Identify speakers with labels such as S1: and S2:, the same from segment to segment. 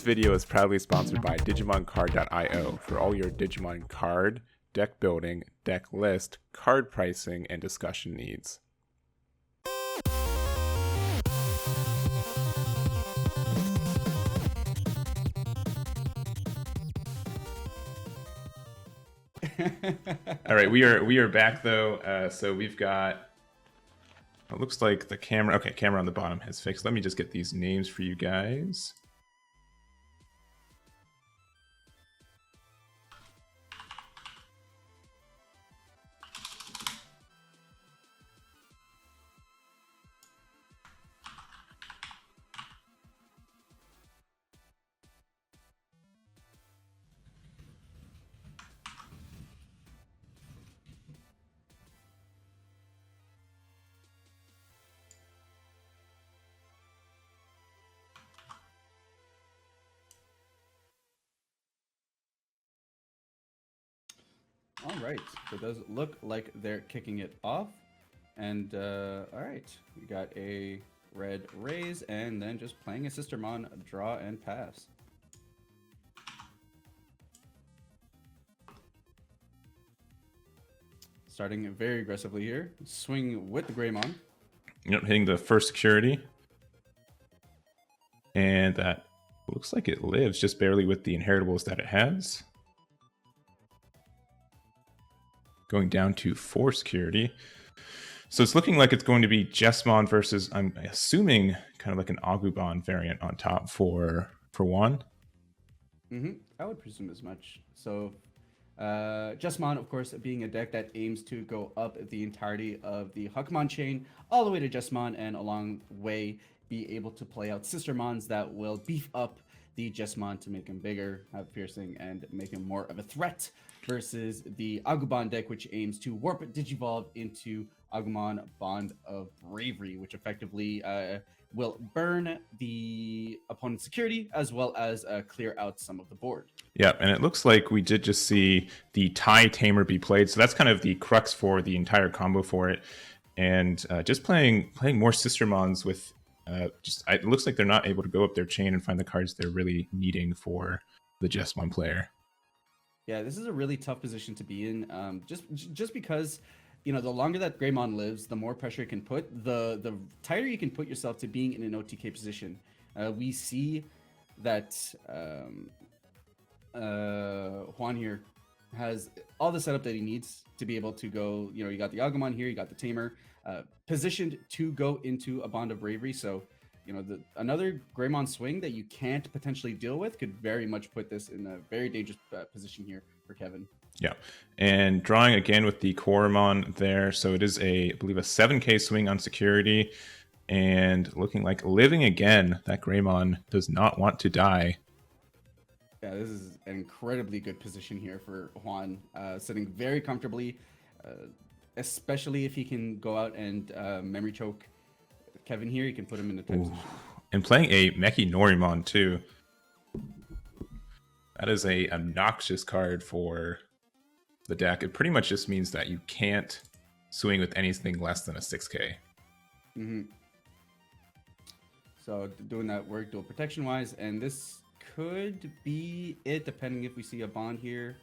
S1: video is proudly sponsored by DigimonCard.io for all your Digimon card, deck building, deck list, card pricing, and discussion needs. All right, we are back though. So we've got. It looks like the camera. Okay, camera on the bottom has fixed. Let me just get these names for you guys.
S2: All right, so it does look like they're kicking it off. And all right, we got a red raise and then just playing a Sistermon, draw and pass. Starting very aggressively here, swing with the Greymon.
S1: Yep, hitting the first security. And that looks like it lives just barely with the inheritables that it has. Going down to 4 security. So it's looking like it's going to be Jesmon versus, I'm assuming, kind of like an Agubond variant on top for one.
S2: I would presume as much. So Jesmon, of course, being a deck that aims to go up the entirety of the Hollemon chain all the way to Jesmon, and along the way be able to play out Sistermons that will beef up the Jesmon to make him bigger, have piercing, and make him more of a threat, versus the Agubond deck, which aims to warp Digivolve into Agumon Bond of Bravery, which effectively will burn the opponent's security as well as clear out some of the board.
S1: Yeah, and it looks like we did just see the TIE Tamer be played, so that's kind of the crux for the entire combo for it. And just playing more Sistermons with it looks like they're not able to go up their chain and find the cards they're really needing for the Jesmon player.
S2: Yeah, this is a really tough position to be in. Just because, you know, the longer that Greymon lives, the more pressure it can put, the tighter you can put yourself to being in an OTK position. We see that Juan here has all the setup that he needs to be able to go. You know, you got the Agumon here, you got the Tamer, positioned to go into a Bond of Bravery. So, you know, another Greymon swing that you can't potentially deal with could very much put this in a very dangerous position here for Kevin.
S1: Yeah, and drawing again with the Coromon there. So it is I believe a 7k swing on security, and looking like living again. That Greymon does not want to die.
S2: Yeah, this is an incredibly good position here for Juan, sitting very comfortably, especially if he can go out and memory choke Kevin here. You can put him in the tight position.
S1: And playing a Machinedramon too. That is a obnoxious card for the deck. It pretty much just means that you can't swing with anything less than a 6k.
S2: So doing that work dual protection wise, and this could be it depending if we see a Bond here.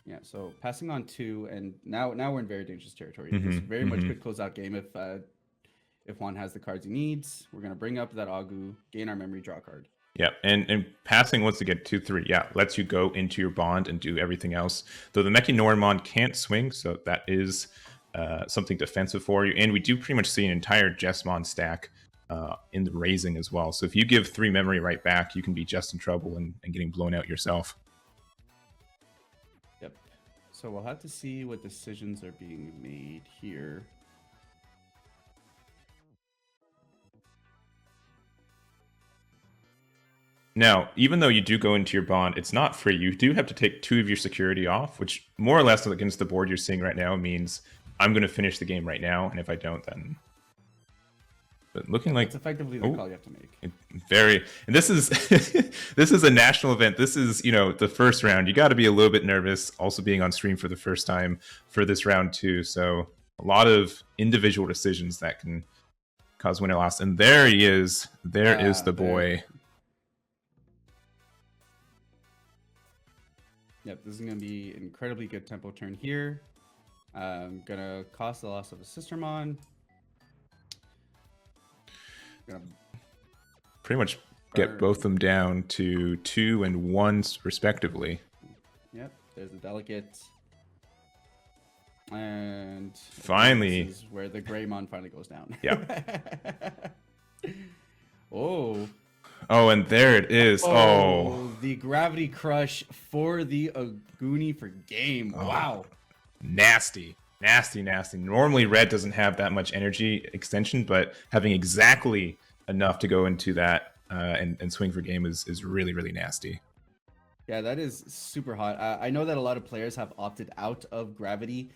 S2: Yeah, so passing on 2, and now we're in very dangerous territory. This very much could close out game if Juan has the cards he needs. We're gonna bring up that Agu, gain our memory, draw a card.
S1: Yeah, and passing once again 2-3, yeah, lets you go into your Bond and do everything else. Though the Machinedramon can't swing, so that is something defensive for you. And we do pretty much see an entire Jesmon stack in the raising as well. So if you give 3 memory right back, you can be just in trouble and getting blown out yourself.
S2: Yep. So we'll have to see what decisions are being made here.
S1: Now, even though you do go into your Bond, it's not free. You do have to take 2 of your security off, which more or less against the board you're seeing right now means I'm going to finish the game right now, and if I don't, then... But looking like...
S2: It's effectively the call you have to make.
S1: And this is this is a national event. This is, you know, the first round. You got to be a little bit nervous, also being on stream for the first time for this round too. So a lot of individual decisions that can cause win or loss. And there he is. There is the boy.
S2: Yep, this is going to be an incredibly good tempo turn here. Gonna cost the loss of a Sistermon. Gonna
S1: pretty much get both of them down to 2 and 1 respectively.
S2: Yep, there's a delicate. And
S1: finally,
S2: this is where the Greymon finally goes down.
S1: Yeah.
S2: Oh,
S1: and there it is. Oh,
S2: the Gravity Crush for the Aguni for game. Wow.
S1: Nasty. Normally red doesn't have that much energy extension, but having exactly enough to go into that and swing for game is really, really nasty.
S2: Yeah, that is super hot. I know that a lot of players have opted out of Gravity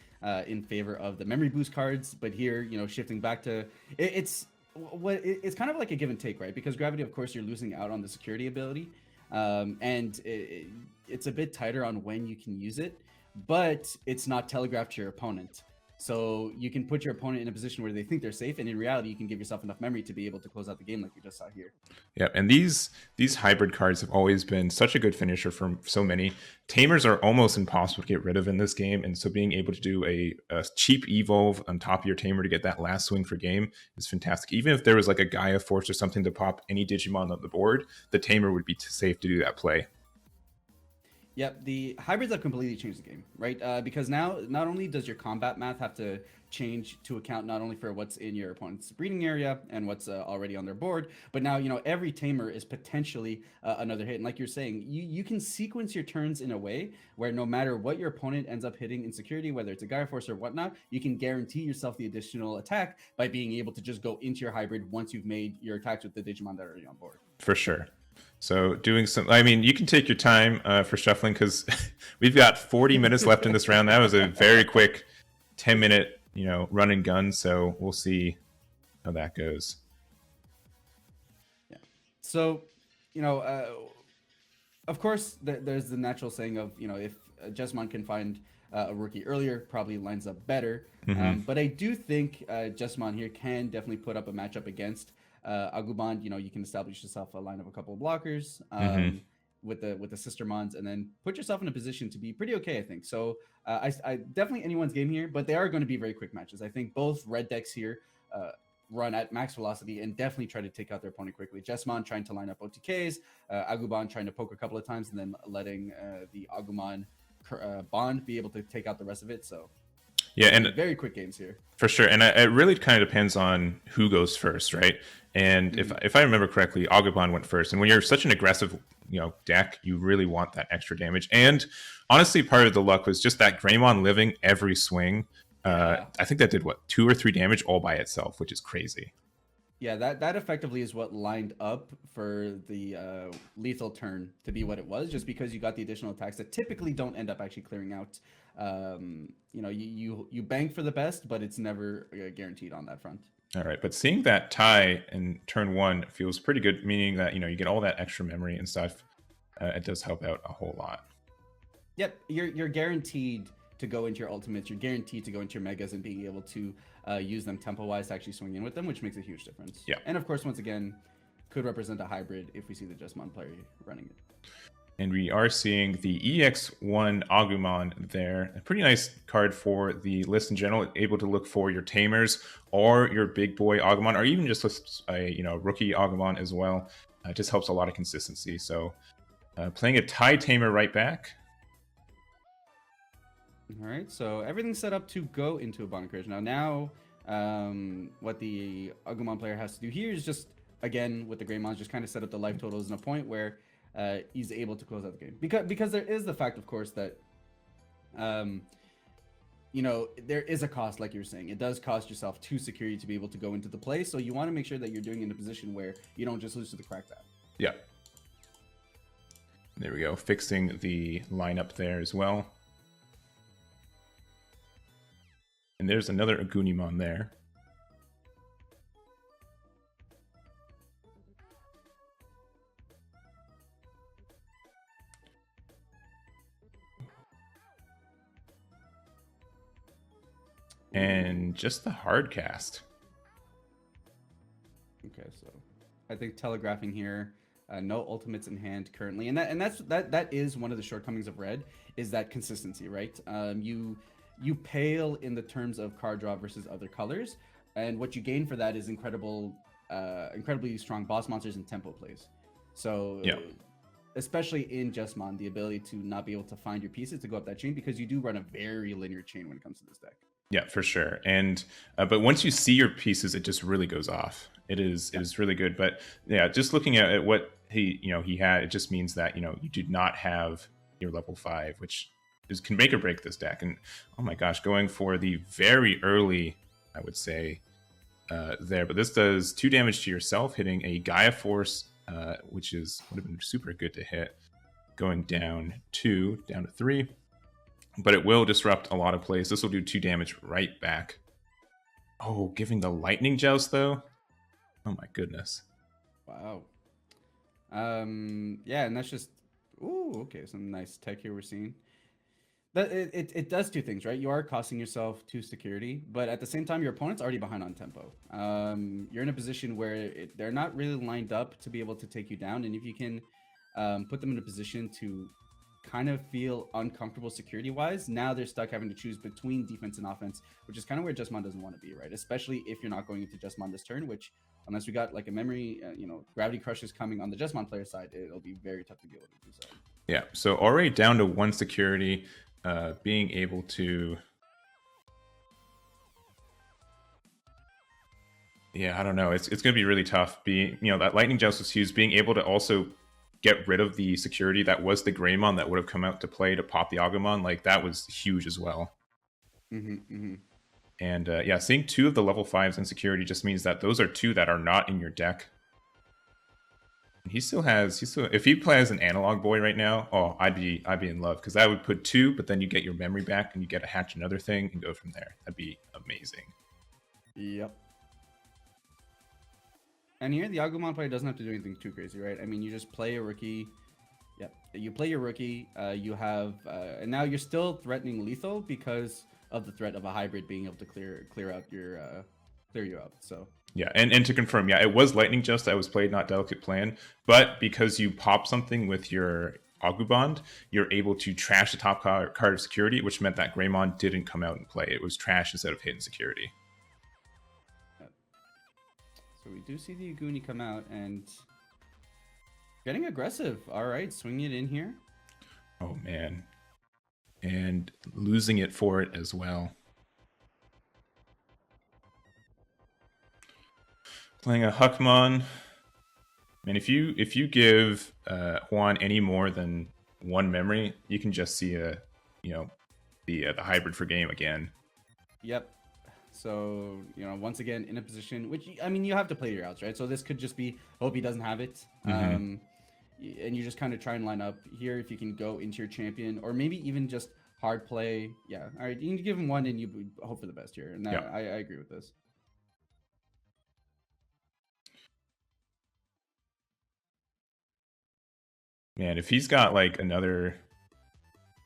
S2: in favor of the memory boost cards, but here, you know, shifting back to it's kind of like a give and take, right? Because Gravity, of course, you're losing out on the security ability, and it's a bit tighter on when you can use it, but it's not telegraphed to your opponent. So you can put your opponent in a position where they think they're safe, and in reality, you can give yourself enough memory to be able to close out the game, like we just saw here.
S1: Yeah, and these hybrid cards have always been such a good finisher for so many. Tamers are almost impossible to get rid of in this game, and so being able to do a cheap evolve on top of your Tamer to get that last swing for game is fantastic. Even if there was like a Gaia Force or something to pop any Digimon on the board, the Tamer would be safe to do that play.
S2: Yep, the hybrids have completely changed the game, right? Because now, not only does your combat math have to change to account not only for what's in your opponent's breeding area and what's already on their board, but now, you know, every tamer is potentially another hit. And like you're saying, you can sequence your turns in a way where no matter what your opponent ends up hitting in security, whether it's a Gaia Force or whatnot, you can guarantee yourself the additional attack by being able to just go into your hybrid once you've made your attacks with the Digimon that are already on board.
S1: For sure. So doing some, I mean, you can take your time for shuffling because we've got 40 minutes left in this round. That was a very quick 10-minute, you know, run and gun. So we'll see how that goes.
S2: Yeah. So, you know, of course, there's the natural saying of, you know, if Jesmon can find a rookie earlier, probably lines up better.
S1: Mm-hmm.
S2: But I do think Jesmon here can definitely put up a matchup against Agubond. You know, you can establish yourself a line of a couple of blockers with the Sistermons, and then put yourself in a position to be pretty okay, I think. So I definitely anyone's game here, but they are going to be very quick matches. I think both red decks here run at max velocity and definitely try to take out their opponent quickly. Jesmon trying to line up OTKs, Agubond trying to poke a couple of times, and then letting the Agumon Bond be able to take out the rest of it. So
S1: yeah, and
S2: very quick games here
S1: for sure. And it really kind of depends on who goes first, right? And if I remember correctly, Agubond went first. And when you're such an aggressive, you know, deck, you really want that extra damage. And honestly, part of the luck was just that Greymon living every swing. I think that did 2 or 3 damage all by itself, which is crazy.
S2: Yeah, that effectively is what lined up for the lethal turn to be what it was, just because you got the additional attacks that typically don't end up actually clearing out. You know, you bank for the best, but it's never guaranteed on that front.
S1: All right, but seeing that tie in turn 1 feels pretty good, meaning that, you know, you get all that extra memory and stuff. It does help out a whole lot.
S2: Yep, you're guaranteed to go into your ultimates. You're guaranteed to go into your megas and being able to use them tempo-wise to actually swing in with them, which makes a huge difference.
S1: Yeah.
S2: And of course, once again, could represent a hybrid if we see the Jesmon player running it.
S1: And we are seeing the EX1 Agumon there. A pretty nice card for the list in general. Able to look for your Tamers or your big boy Agumon, or even just a rookie Agumon as well. It just helps a lot of consistency. So playing a tie Tamer right back.
S2: All right, so everything's set up to go into a Bond Encourage. Now, what the Agumon player has to do here is just, again, with the Greymon, just kind of set up the life totals in a point where he's able to close out the game. Because there is the fact, of course, that, you know, there is a cost, like you were saying. It does cost yourself 2 security to be able to go into the play, so you want to make sure that you're doing it in a position where you don't just lose to the cracked app.
S1: Yeah. There we go, fixing the lineup there as well. And there's another Agunimon there. And just the hard cast.
S2: Okay, so I think telegraphing here No ultimates in hand currently, and that is one of the shortcomings of red, is that consistency, right? You pale in the terms of card draw versus other colors, and what you gain for that is incredibly strong boss monsters and tempo plays. So
S1: yeah.
S2: Especially in Jesmon, the ability to not be able to find your pieces to go up that chain, because you do run a very linear chain when it comes to this deck.
S1: Yeah, for sure. And but once you see your pieces, it just really goes off. It is really good. But yeah, just looking at what he had, it just means that you did not have your level 5, which can make or break this deck. And oh my gosh, going for the very early, I would say, there. But this does 2 damage to yourself, hitting a Gaia Force, which would have been super good to hit, going down to 3. But it will disrupt a lot of plays. This will do 2 damage right back. Oh, giving the Lightning Joust though. Oh my goodness.
S2: Wow. Yeah, and that's just okay. Some nice tech here we're seeing. That it does 2 things, right? You are costing yourself 2 security, but at the same time, your opponent's already behind on tempo. You're in a position where they're not really lined up to be able to take you down, and if you can put them in a position to kind of feel uncomfortable security-wise, now they're stuck having to choose between defense and offense, which is kind of where Jesmon doesn't want to be, right? Especially if you're not going into Jesmon this turn, which, unless we got like a memory, Gravity Crush is coming on the Jesmon player side, it'll be very tough to be able to do so.
S1: Yeah, so already down to 1 security, being able to... Yeah, I don't know. It's going to be really tough. That Lightning Joust was huge. Being able to also get rid of the security that was the Greymon that would have come out to play to pop the Agumon, like that was huge as well. And yeah, seeing 2 of the level 5s in security just means that those are 2 that are not in your deck. He still if he plays an Analog Boy right now, oh, I'd be in love, because that would put 2, but then you get your memory back and you get to hatch another thing and go from there. That'd be amazing.
S2: Yep. And here, the Agumon player doesn't have to do anything too crazy, right? I mean, you just play a rookie. Yep. You play your rookie. You have, and now you're still threatening lethal because of the threat of a hybrid being able to clear you out. So
S1: yeah, and to confirm, yeah, it was Lightning Joust that was played, not Delicate Plan. But because you pop something with your Agubond, you're able to trash the top card of security, which meant that Greymon didn't come out and play. It was trash instead of hidden security.
S2: So we do see the Aguni come out and getting aggressive. All right, swinging it in here.
S1: Oh, man. And losing it for it as well. Playing a Huckmon. Man, if you give Juan any more than 1 memory, you can just see the hybrid for game again.
S2: Yep. So, once again, in a position, which, I mean, you have to play your outs, right? So this could just be, hope he doesn't have it. And you just kind of try and line up here if you can go into your champion, or maybe even just hard play. Yeah, all right, you can give him 1 and you hope for the best here. And I agree with this.
S1: Man, if he's got like another...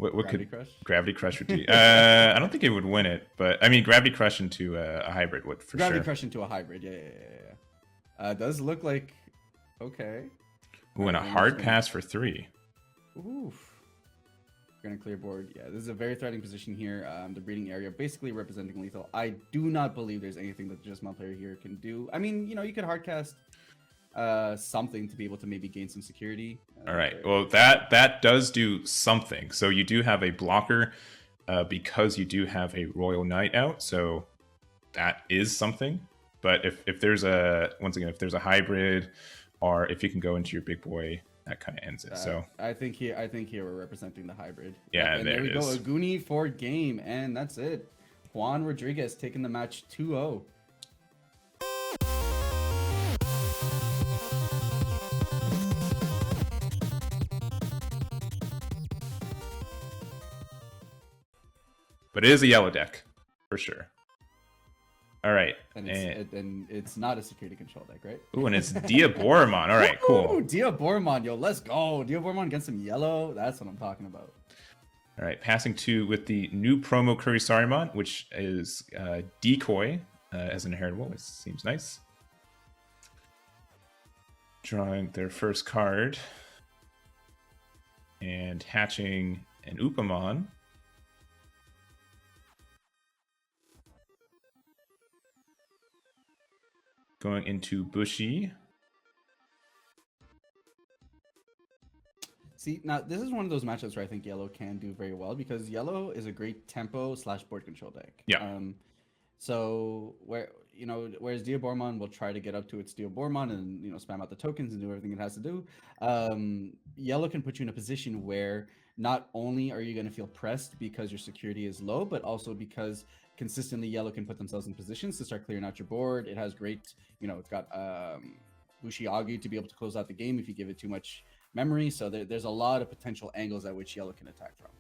S1: What
S2: Gravity Crush?
S1: Gravity Crush would do? I don't think it would win it, but I mean, Gravity Crush into a hybrid would for
S2: Gravity
S1: sure.
S2: Crush into a hybrid, yeah. Does look like okay.
S1: Ooh, and a hard pass for 3.
S2: Oof. We're gonna clear board. Yeah, this is a very threatening position here. The breeding area, basically representing lethal. I do not believe there's anything that the Jesmon player here can do. I mean, you could hardcast something to be able to maybe gain some security.
S1: All right. Well, that does do something. So you do have a blocker because you do have a Royal Knight out. So that is something. But if there's if there's a hybrid, or if you can go into your big boy, that kind of ends it. So
S2: I think here we're representing the hybrid.
S1: Yeah,
S2: and there we go. Aguni for game, and that's it. Juan Rodriguez taking the match 2-0.
S1: But it is a yellow deck, for sure. All right.
S2: And it's not a security control deck, right?
S1: Ooh, and it's Diaboromon. All right, cool.
S2: Ooh, Diaboromon, yo, let's go. Diaboromon against some yellow. That's what I'm talking about.
S1: All right, passing to with the new promo Kurisarimon, which is Decoy as an inheritable. It seems nice. drawing their first card and hatching an Upamon. Going into Bushy.
S2: See, now this is one of those matchups where I think yellow can do very well because yellow is a great tempo / board control deck.
S1: Yeah.
S2: So whereas Diaboromon will try to get up to its Diaboromon and spam out the tokens and do everything it has to do, yellow can put you in a position where not only are you going to feel pressed because your security is low, but also because consistently yellow can put themselves in positions to start clearing out your board. It has great, it's got Bushiagi to be able to close out the game if you give it too much memory. So there's a lot of potential angles at which yellow can attack from.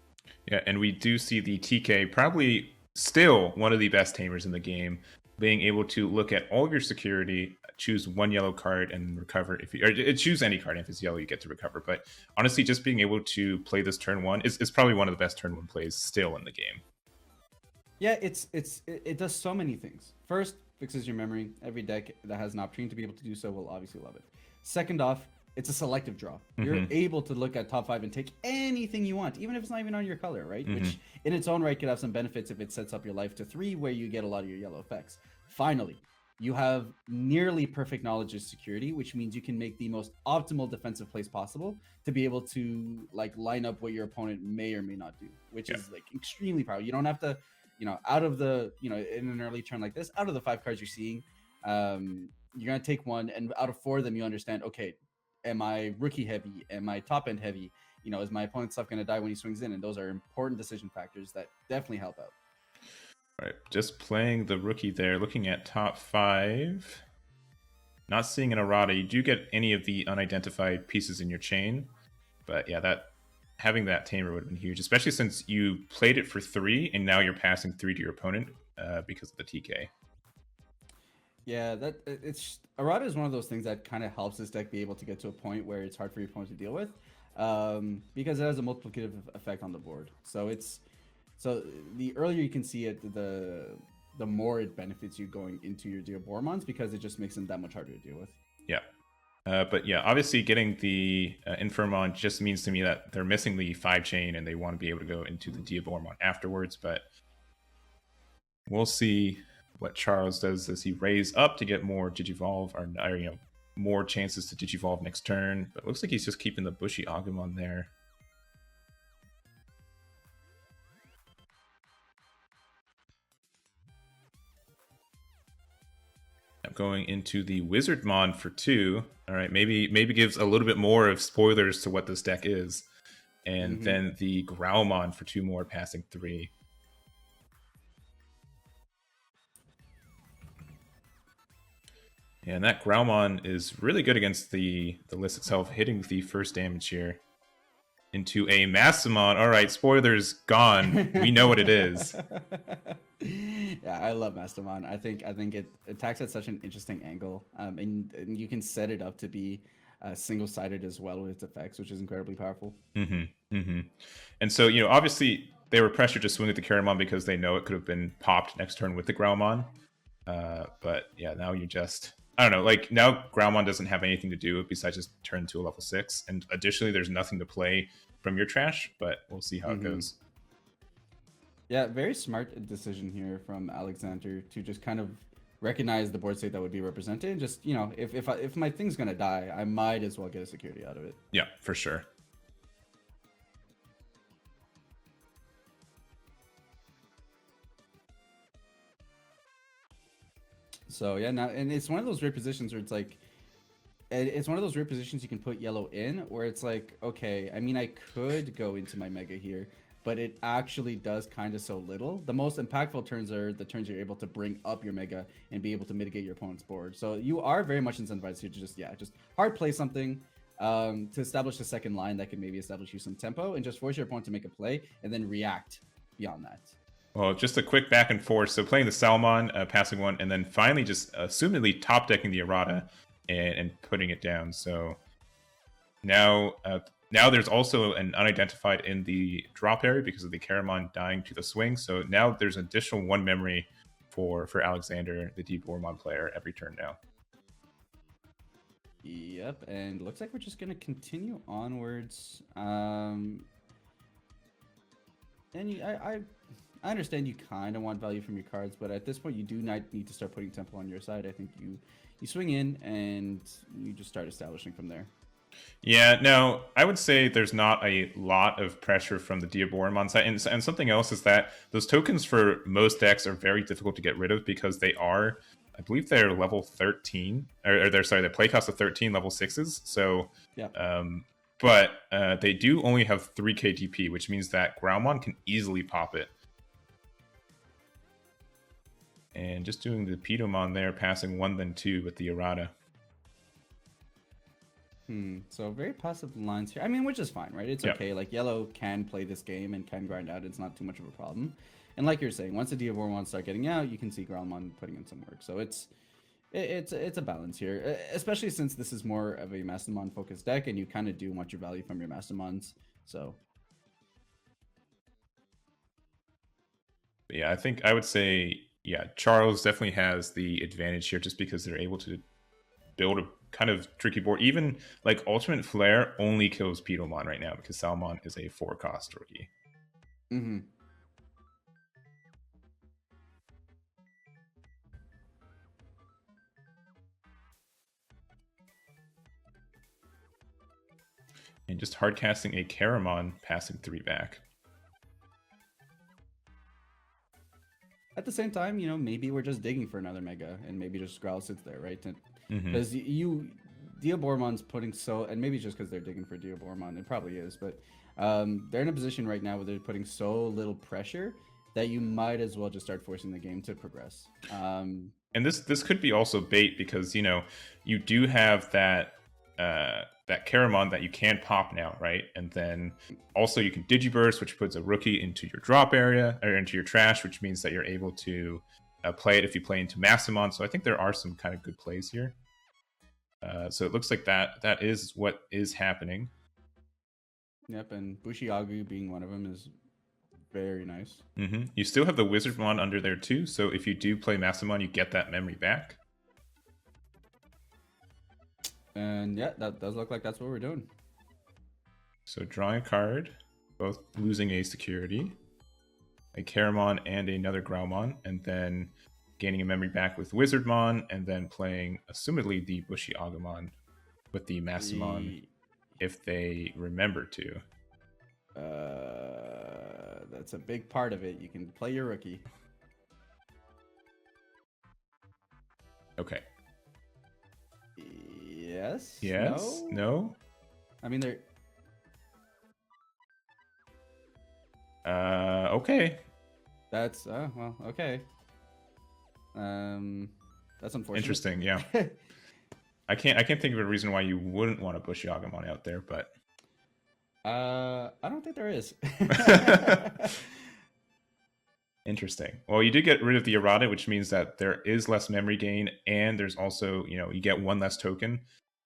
S1: Yeah, and we do see the TK probably still one of the best tamers in the game, being able to look at all of your security, choose one yellow card and recover. Or choose any card. If it's yellow, you get to recover. But honestly, just being able to play this turn one is probably one of the best turn one plays still in the game.
S2: Yeah, it does so many things. First, fixes your memory. Every deck that has an opportunity to be able to do so will obviously love it. Second off, it's a selective draw. You're able to look at top 5 and take anything you want, even if it's not even on your color, right? Which in its own right could have some benefits if it sets up your life to 3, where you get a lot of your yellow effects. Finally, you have nearly perfect knowledge of security, which means you can make the most optimal defensive plays possible to be able to line up what your opponent may or may not do, which is extremely powerful. You don't have to, out of the, in an early turn like this, out of the 5 cards you're seeing, you're going to take one, and out of 4 of them, you understand, okay, am I rookie heavy? Am I top end heavy? Is my opponent's stuff going to die when he swings in? And those are important decision factors that definitely help out.
S1: All right, just playing the rookie there, looking at top 5. Not seeing an errata. You do get any of the unidentified pieces in your chain. But yeah, having that tamer would have been huge, especially since you played it for 3 and now you're passing 3 to your opponent because of the TK.
S2: Yeah, errata is one of those things that kind of helps this deck be able to get to a point where it's hard for your opponent to deal with, because it has a multiplicative effect on the board. So the earlier you can see it, the more it benefits you going into your Diaboromons, because it just makes them that much harder to deal with.
S1: Yeah. But yeah, obviously getting the Infirmon just means to me that they're missing the 5 chain and they want to be able to go into the Diaboromon afterwards. But we'll see what Charles does. Does he raise up to get more Digivolve or more chances to Digivolve next turn? But it looks like he's just keeping the Bushy Agumon there. Going into the Wizardmon for 2. All right, maybe gives a little bit more of spoilers to what this deck is. And then the Growlmon for 2 more, passing 3. And that Growlmon is really good against the list itself, hitting the first damage here. Into a Mastemon. All right, spoilers gone. We know what it is.
S2: Yeah, I love Mastemon. I think it attacks at such an interesting angle, and you can set it up to be single-sided as well with its effects, which is incredibly powerful.
S1: And so, obviously they were pressured to swing at the Caramon because they know it could have been popped next turn with the Growlmon. But yeah, now you just, I don't know, now Growlmon doesn't have anything to do besides just turn to a level 6. And additionally, there's nothing to play from your trash, but we'll see how it goes.
S2: Yeah, very smart decision here from Alexander to just kind of recognize the board state that would be represented. And just, if my thing's going to die, I might as well get a security out of it.
S1: Yeah, for sure.
S2: So yeah, now, and it's one of those weird positions where it's one of those weird positions you can put yellow in, where it's like, okay, I mean, I could go into my Mega here, but it actually does kind of so little. The most impactful turns are the turns you're able to bring up your Mega and be able to mitigate your opponent's board. So you are very much incentivized here to just hard play something to establish a second line that can maybe establish you some tempo and just force your opponent to make a play and then react beyond that.
S1: Well, just a quick back and forth. So playing the Salmon, passing 1, and then finally just assumedly top decking the errata and putting it down. So now there's also an unidentified in the drop area because of the Caramon dying to the swing. So now there's an additional 1 memory for Alexander, the Diaboromon player, every turn now.
S2: Yep, and looks like we're just gonna continue onwards. And I understand you kind of want value from your cards, but at this point you do not need to start putting tempo on your side. I think you swing in and you just start establishing from there.
S1: Yeah, no, I would say there's not a lot of pressure from the Diaboromon side. And something else is that those tokens for most decks are very difficult to get rid of because they are, I believe they're level 13, or they're, sorry, they play cost of 13, level 6s. So,
S2: yeah.
S1: But they do only have 3k DP, which means that Groundmon can easily pop it. And just doing the Pedomon there, passing 1 then 2 with the errata.
S2: So very passive lines here. I mean, which is fine, right? It's okay. Like, yellow can play this game and can grind out. It's not too much of a problem. And like you're saying, once the Diaboromon start getting out, you can see Groundmon putting in some work. So it's a balance here, especially since this is more of a Mastemon focused deck, and you kind of do want your value from your Mastemons. So
S1: yeah, I think I would say, yeah, Charles definitely has the advantage here just because they're able to build a kind of tricky board. Even like Ultimate Flare only kills Pedomon right now because Salmon is a 4-cost rookie.
S2: Mm-hmm.
S1: And just hard casting a Caramon, passing 3 back.
S2: At the same time, you know, maybe we're just digging for another Mega, and maybe just Growl sits there, right? Because Diaboromon's putting so, and maybe just because they're digging for Diaboromon, it probably is, but they're in a position right now where they're putting so little pressure that you might as well just start forcing the game to progress.
S1: And this could be also bait because, you know, you do have that that Caramon that you can pop now, right? And then also you can Digiburst, which puts a rookie into your drop area or into your trash, which means that you're able to play it if you play into Mastemon. So I think there are some kind of good plays here. So it looks like that is what is happening.
S2: Yep, and Bushiagu being one of them is very nice.
S1: You still have the Wizardmon under there too, so if you do play Mastemon, you get that memory back.
S2: And yeah, that does look like that's what we're doing.
S1: So drawing a card, both losing a security, a Caramon and another Growlmon, and then gaining a memory back with Wizardmon, and then playing, assumedly, the Bushy Agumon with the Mastemon if they remember to.
S2: That's a big part of it. You can play your rookie.
S1: Okay.
S2: Yes?
S1: Yes? No?
S2: I mean, they're...
S1: Okay.
S2: That's, well, okay. That's unfortunate.
S1: Interesting, yeah. I can't think of a reason why you wouldn't want to push Agumon out there, but...
S2: I don't think there is.
S1: Interesting. Well, you did get rid of the errata, which means that there is less memory gain, and there's also, you know, you get 1 less token.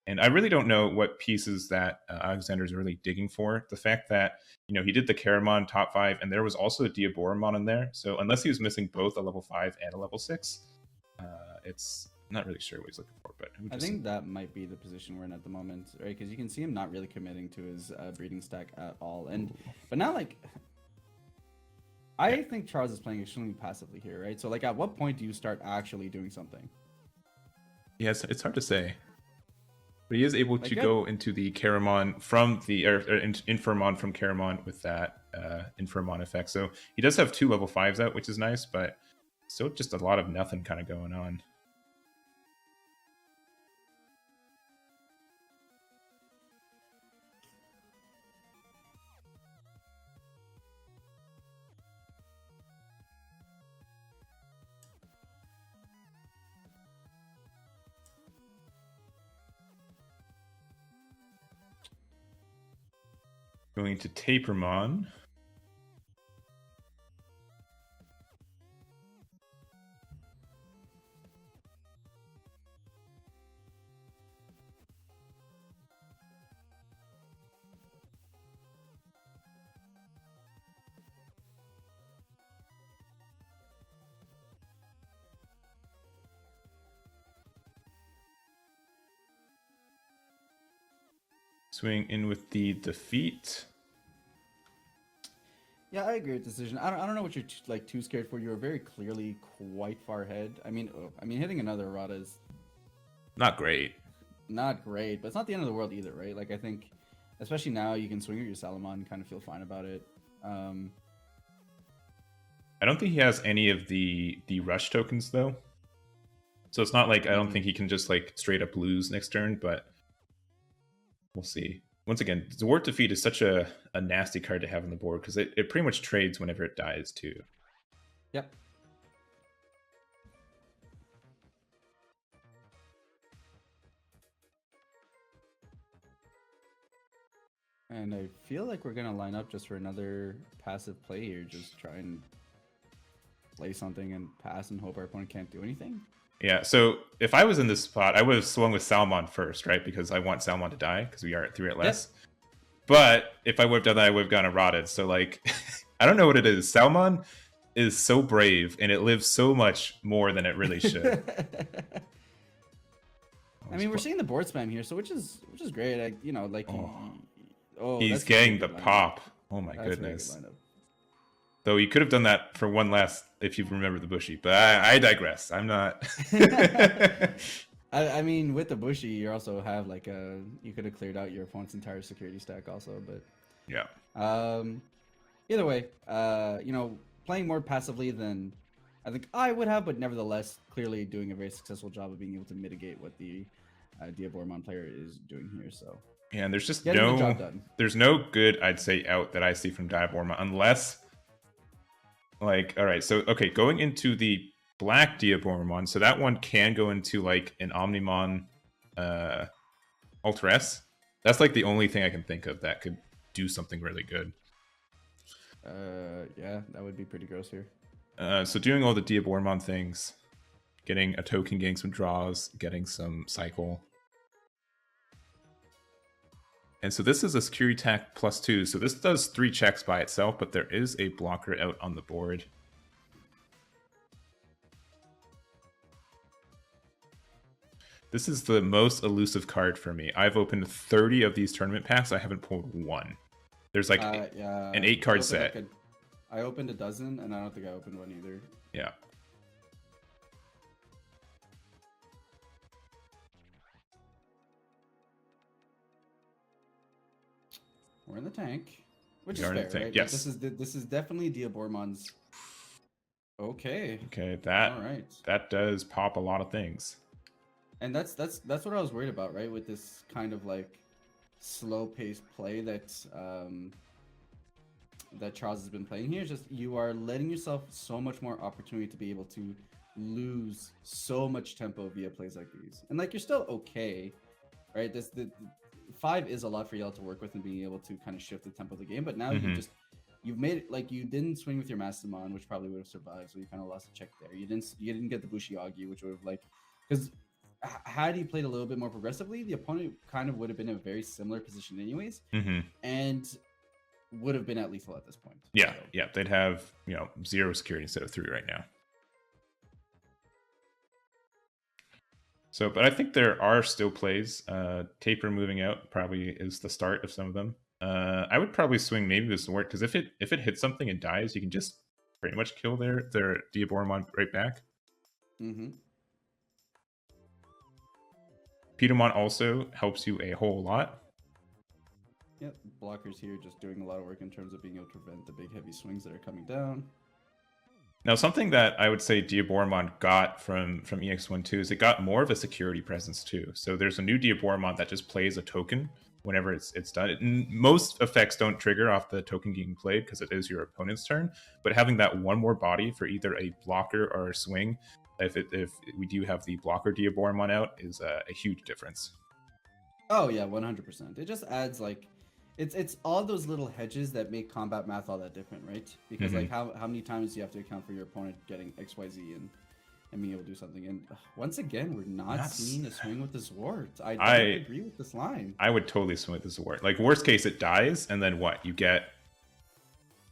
S1: And I really don't know what pieces that Alexander's really digging for. The fact that, you know, he did the Caramon top 5, and there was also a Diaboromon in there. So unless he was missing both a level 5 and a level 6, it's not really sure what he's looking for. But
S2: I think that might be the position we're in at the moment, right? Because you can see him not really committing to his breeding stack at all. But now, like... I think Charles is playing extremely passively here, right? So, like, at what point do you start actually doing something?
S1: Yes, it's hard to say. But he is able to go into the Caramon from the Infirmon from Caramon with that Infirmon effect. So he does have 2 level 5s out, which is nice, but still just a lot of nothing kind of going on. Going to Tapermon. Swing in with the defeat.
S2: Yeah, I agree with the decision. I don't know what you're like too scared for. You're very clearly quite far ahead. I mean, hitting another errata is
S1: Not great.
S2: not great, but it's not the end of the world either, right? Like I think, especially now, you can swing at your Salamon and kind of feel fine about it.
S1: I don't think he has any of the rush tokens though, so it's not like I don't think he can just like straight up lose next turn. But we'll see. Once again, Zwart Defeat is such a nasty card to have on the board because it pretty much trades whenever it dies too.
S2: Yep. And I feel like we're gonna line up just for another passive play here. Just try and play something and pass and hope our opponent can't do anything.
S1: Yeah, so if I was in this spot, I would have swung with Salmon first, right? Because I want Salmon to die, because we are at 3 at less. Yep. But if I would have done that, I would have gone Aandroidd. So, like, I don't know what it is. Salmon is so brave, and it lives so much more than it really should.
S2: I mean, we're seeing the board spam here, so which is great.
S1: He's getting the pop. Oh my goodness. Though you could have done that for one last, if you remember the Bushy. But I digress. I'm not.
S2: I mean, with the Bushy, you also have like you could have cleared out your opponent's entire security stack also, but
S1: yeah.
S2: Either way, playing more passively than I think I would have, but nevertheless, clearly doing a very successful job of being able to mitigate what the Diaboromon player is doing here. So
S1: yeah, and there's just there's no good, I'd say, out that I see from Diaboromon unless. Like, all right, so, okay, going into the black Diaboromon, so that one can go into, like, an Omnimon Ultra-S. That's, like, the only thing I can think of that could do something really good.
S2: Yeah, that would be pretty gross here.
S1: So doing all the Diaboromon things, getting a token, getting some draws, getting some cycle. And so this is a security attack +2. So this does 3 checks by itself, but there is a blocker out on the board. This is the most elusive card for me. I've opened 30 of these tournament packs. I haven't pulled one. There's like an 8-card set.
S2: I opened a dozen, and I don't think I opened one either.
S1: Yeah.
S2: We're in the tank, which is fair, right?
S1: Yes.
S2: This is definitely Diaboromon's. Okay.
S1: Okay,
S2: all right.
S1: That does pop a lot of things.
S2: And that's what I was worried about, right? With this kind of like slow-paced play that that Charles has been playing here. Just you are letting yourself so much more opportunity to be able to lose so much tempo via plays like these, and like you're still okay, right? The 5 is a lot for y'all to work with and being able to kind of shift the tempo of the game, but now you've made it like you didn't swing with your Mastemon, which probably would have survived, so you kind of lost a check there. You didn't get the Bushiagi, which would have like, because had he played a little bit more progressively, the opponent kind of would have been in a very similar position anyways, and would have been at lethal at this point.
S1: Yeah, so. Yeah, they'd have 0 security instead of 3 right now. So, but I think there are still plays. Taper moving out probably is the start of some of them. I would probably swing maybe with Zwart, because if it hits something and dies, you can just pretty much kill their Diaboromon right back. Pitomon also helps you a whole lot.
S2: Yep, blockers here just doing a lot of work in terms of being able to prevent the big heavy swings that are coming down.
S1: Now, something that I would say Diaboromon got from EX1-2 is it got more of a security presence too. So there's a new Diaboromon that just plays a token whenever it's done. Most effects don't trigger off the token getting played because it is your opponent's turn. But having that one more body for either a blocker or a swing, if we do have the blocker Diaboromon out, is a huge difference.
S2: Oh yeah, 100%. It just adds like. It's all those little hedges that make combat math all that different, right? Because like how many times do you have to account for your opponent getting XYZ and being able to do something? And once again, we're not seeing a swing with the Zwart. I don't agree with this line.
S1: I would totally swing with the Zwart. Like worst case, it dies, and then what? You get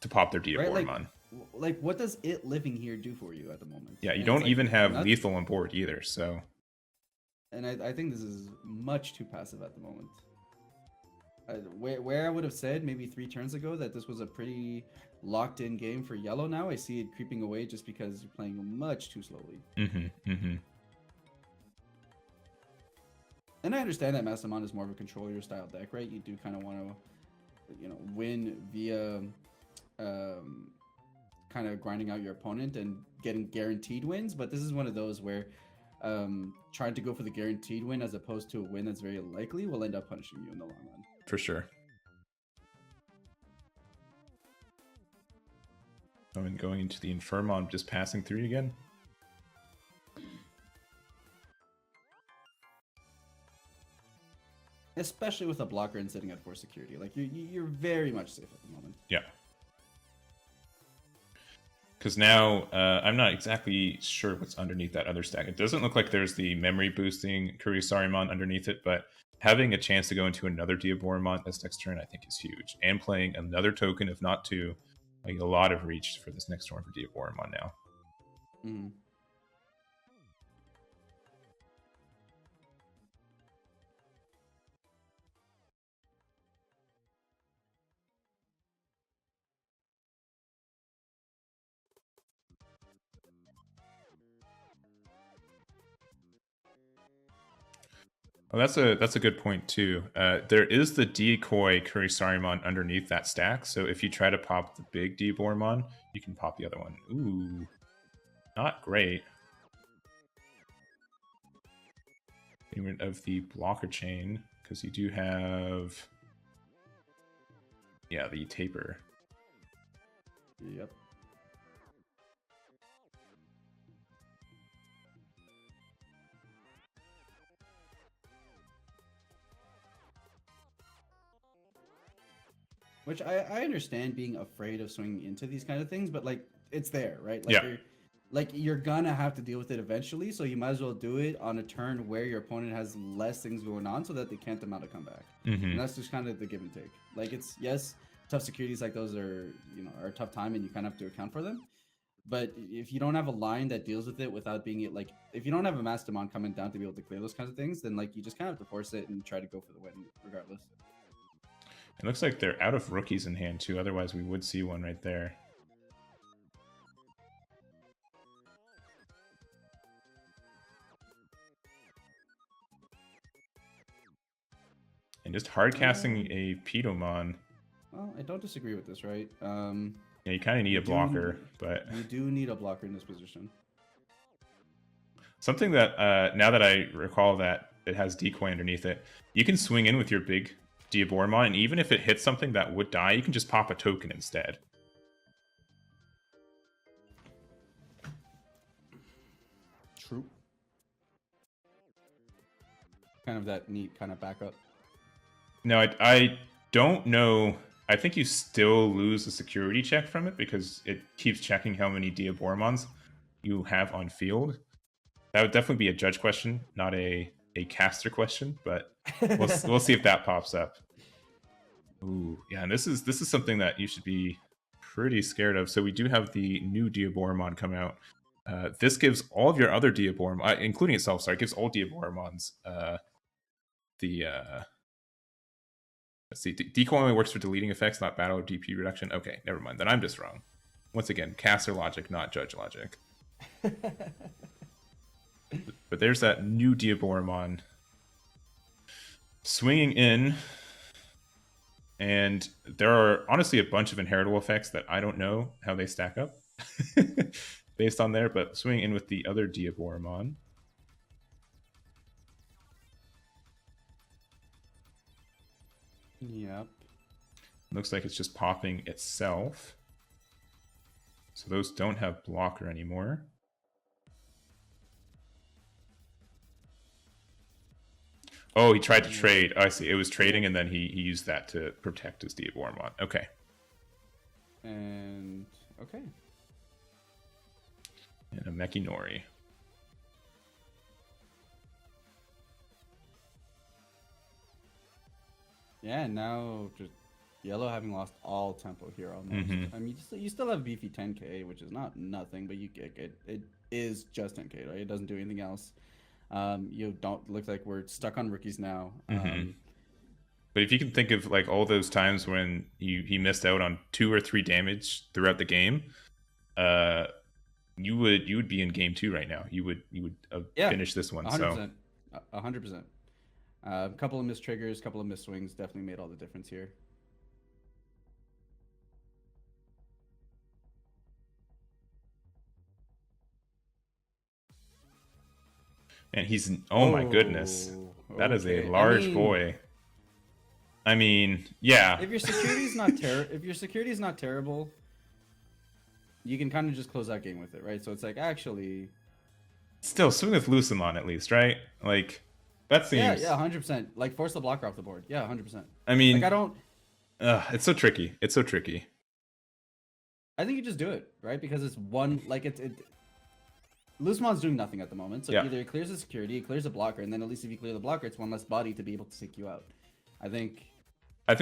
S1: to pop their Diaboromon.
S2: Right? Like what does it living here do for you at the moment?
S1: Yeah, you don't even have lethal on board either. So,
S2: and I think this is much too passive at the moment. where I would have said maybe 3 turns ago that this was a pretty locked in game for yellow, now I see it creeping away just because you're playing much too slowly. And I understand that Mastemon is more of a control your style deck, right? You do kind of want to, win via kind of grinding out your opponent and getting guaranteed wins, but this is one of those where trying to go for the guaranteed win as opposed to a win that's very likely will end up punishing you in the long run.
S1: For sure. And going into the Infermon, just passing through again.
S2: Especially with a blocker and sitting at 4 security. Like, you're very much safe at the moment.
S1: Yeah. Because now, I'm not exactly sure what's underneath that other stack. It doesn't look like there's the memory boosting Kurisarimon underneath it, but having a chance to go into another Diaboromon this next turn, I think, is huge. And playing another token, if not 2, like a lot of reach for this next turn for Diaboromon now.
S2: Mm-hmm.
S1: Oh, that's a good point too. There is the decoy Kurisarimon underneath that stack, so if you try to pop the big Diaboromon, you can pop the other one. Ooh, not great. Getting rid of the blocker chain, because you do have, yeah, the taper.
S2: Yep. Which I understand being afraid of swinging into these kind of things, but like it's there, right? Like you're gonna have to deal with it eventually, so you might as well do it on a turn where your opponent has less things going on, so that they can't mount a comeback. And that's just kind of the give and take. Like it's yes, tough securities like those are are a tough time, and you kind of have to account for them. But if you don't have a line that deals with it without being it, like if you don't have a Mastemon coming down to be able to clear those kinds of things, then like you just kind of have to force it and try to go for the win regardless.
S1: It looks like they're out of rookies in hand too, otherwise we would see one right there. And just hard casting a Pedomon.
S2: Well, I don't disagree with this, right?
S1: Yeah, you kind of need a blocker, but
S2: you do need a blocker in this position.
S1: Something that now that I recall that it has decoy underneath it, you can swing in with your big Diaboromon, and even if it hits something that would die, you can just pop a token instead.
S2: True. Kind of that neat kind of backup.
S1: No, I don't know. I think you still lose a security check from it because it keeps checking how many Diaboromons you have on field. That would definitely be a judge question, not a caster question, but we'll see if that pops up. Ooh, yeah, and this is something that you should be pretty scared of. So we do have the new Diaboromon come out. This gives all of your other Diaboromon, including itself, sorry, it gives all Diaboromons let's see, decoy only works for deleting effects, not battle or DP reduction. Okay, never mind. Then I'm just wrong. Once again, caster logic, not judge logic. But there's that new Diaboromon swinging in, and there are honestly a bunch of inheritable effects that I don't know how they stack up based on there, but swinging in with the other Diaboromon.
S2: Yep.
S1: Looks like it's just popping itself. So those don't have blocker anymore. Oh, he tried to trade. Oh, I see. It was trading, and then he used that to protect his Diaboromon. Okay.
S2: And okay.
S1: And a Mechinori.
S2: Yeah, now just yellow having lost all tempo here almost. I mean, you still have beefy 10k, which is not nothing, but it is just 10k, right? It doesn't do anything else. You don't look like we're stuck on rookies now.
S1: But if you can think of like all those times when he missed out on 2 or 3 damage throughout the game, you would be in game 2 right now. You would
S2: Yeah,
S1: finish this one.
S2: 100%. 100%. A couple of missed triggers, couple of missed swings definitely made all the difference here.
S1: And he's my goodness, that is a large boy. I mean, yeah.
S2: If your security is not terrible, you can kind of just close that game with it, right? So it's like actually,
S1: still swing with Lucien at least, right? Like that seems.
S2: Yeah, 100%. Like force the blocker off the board. Yeah, 100%.
S1: I mean,
S2: like I don't.
S1: It's so tricky. It's so tricky.
S2: I think you just do it, right? Because it's one like Lucemon's doing nothing at the moment, so either it clears the security, it clears the blocker, and then at least if you clear the blocker, it's one less body to be able to take you out. I think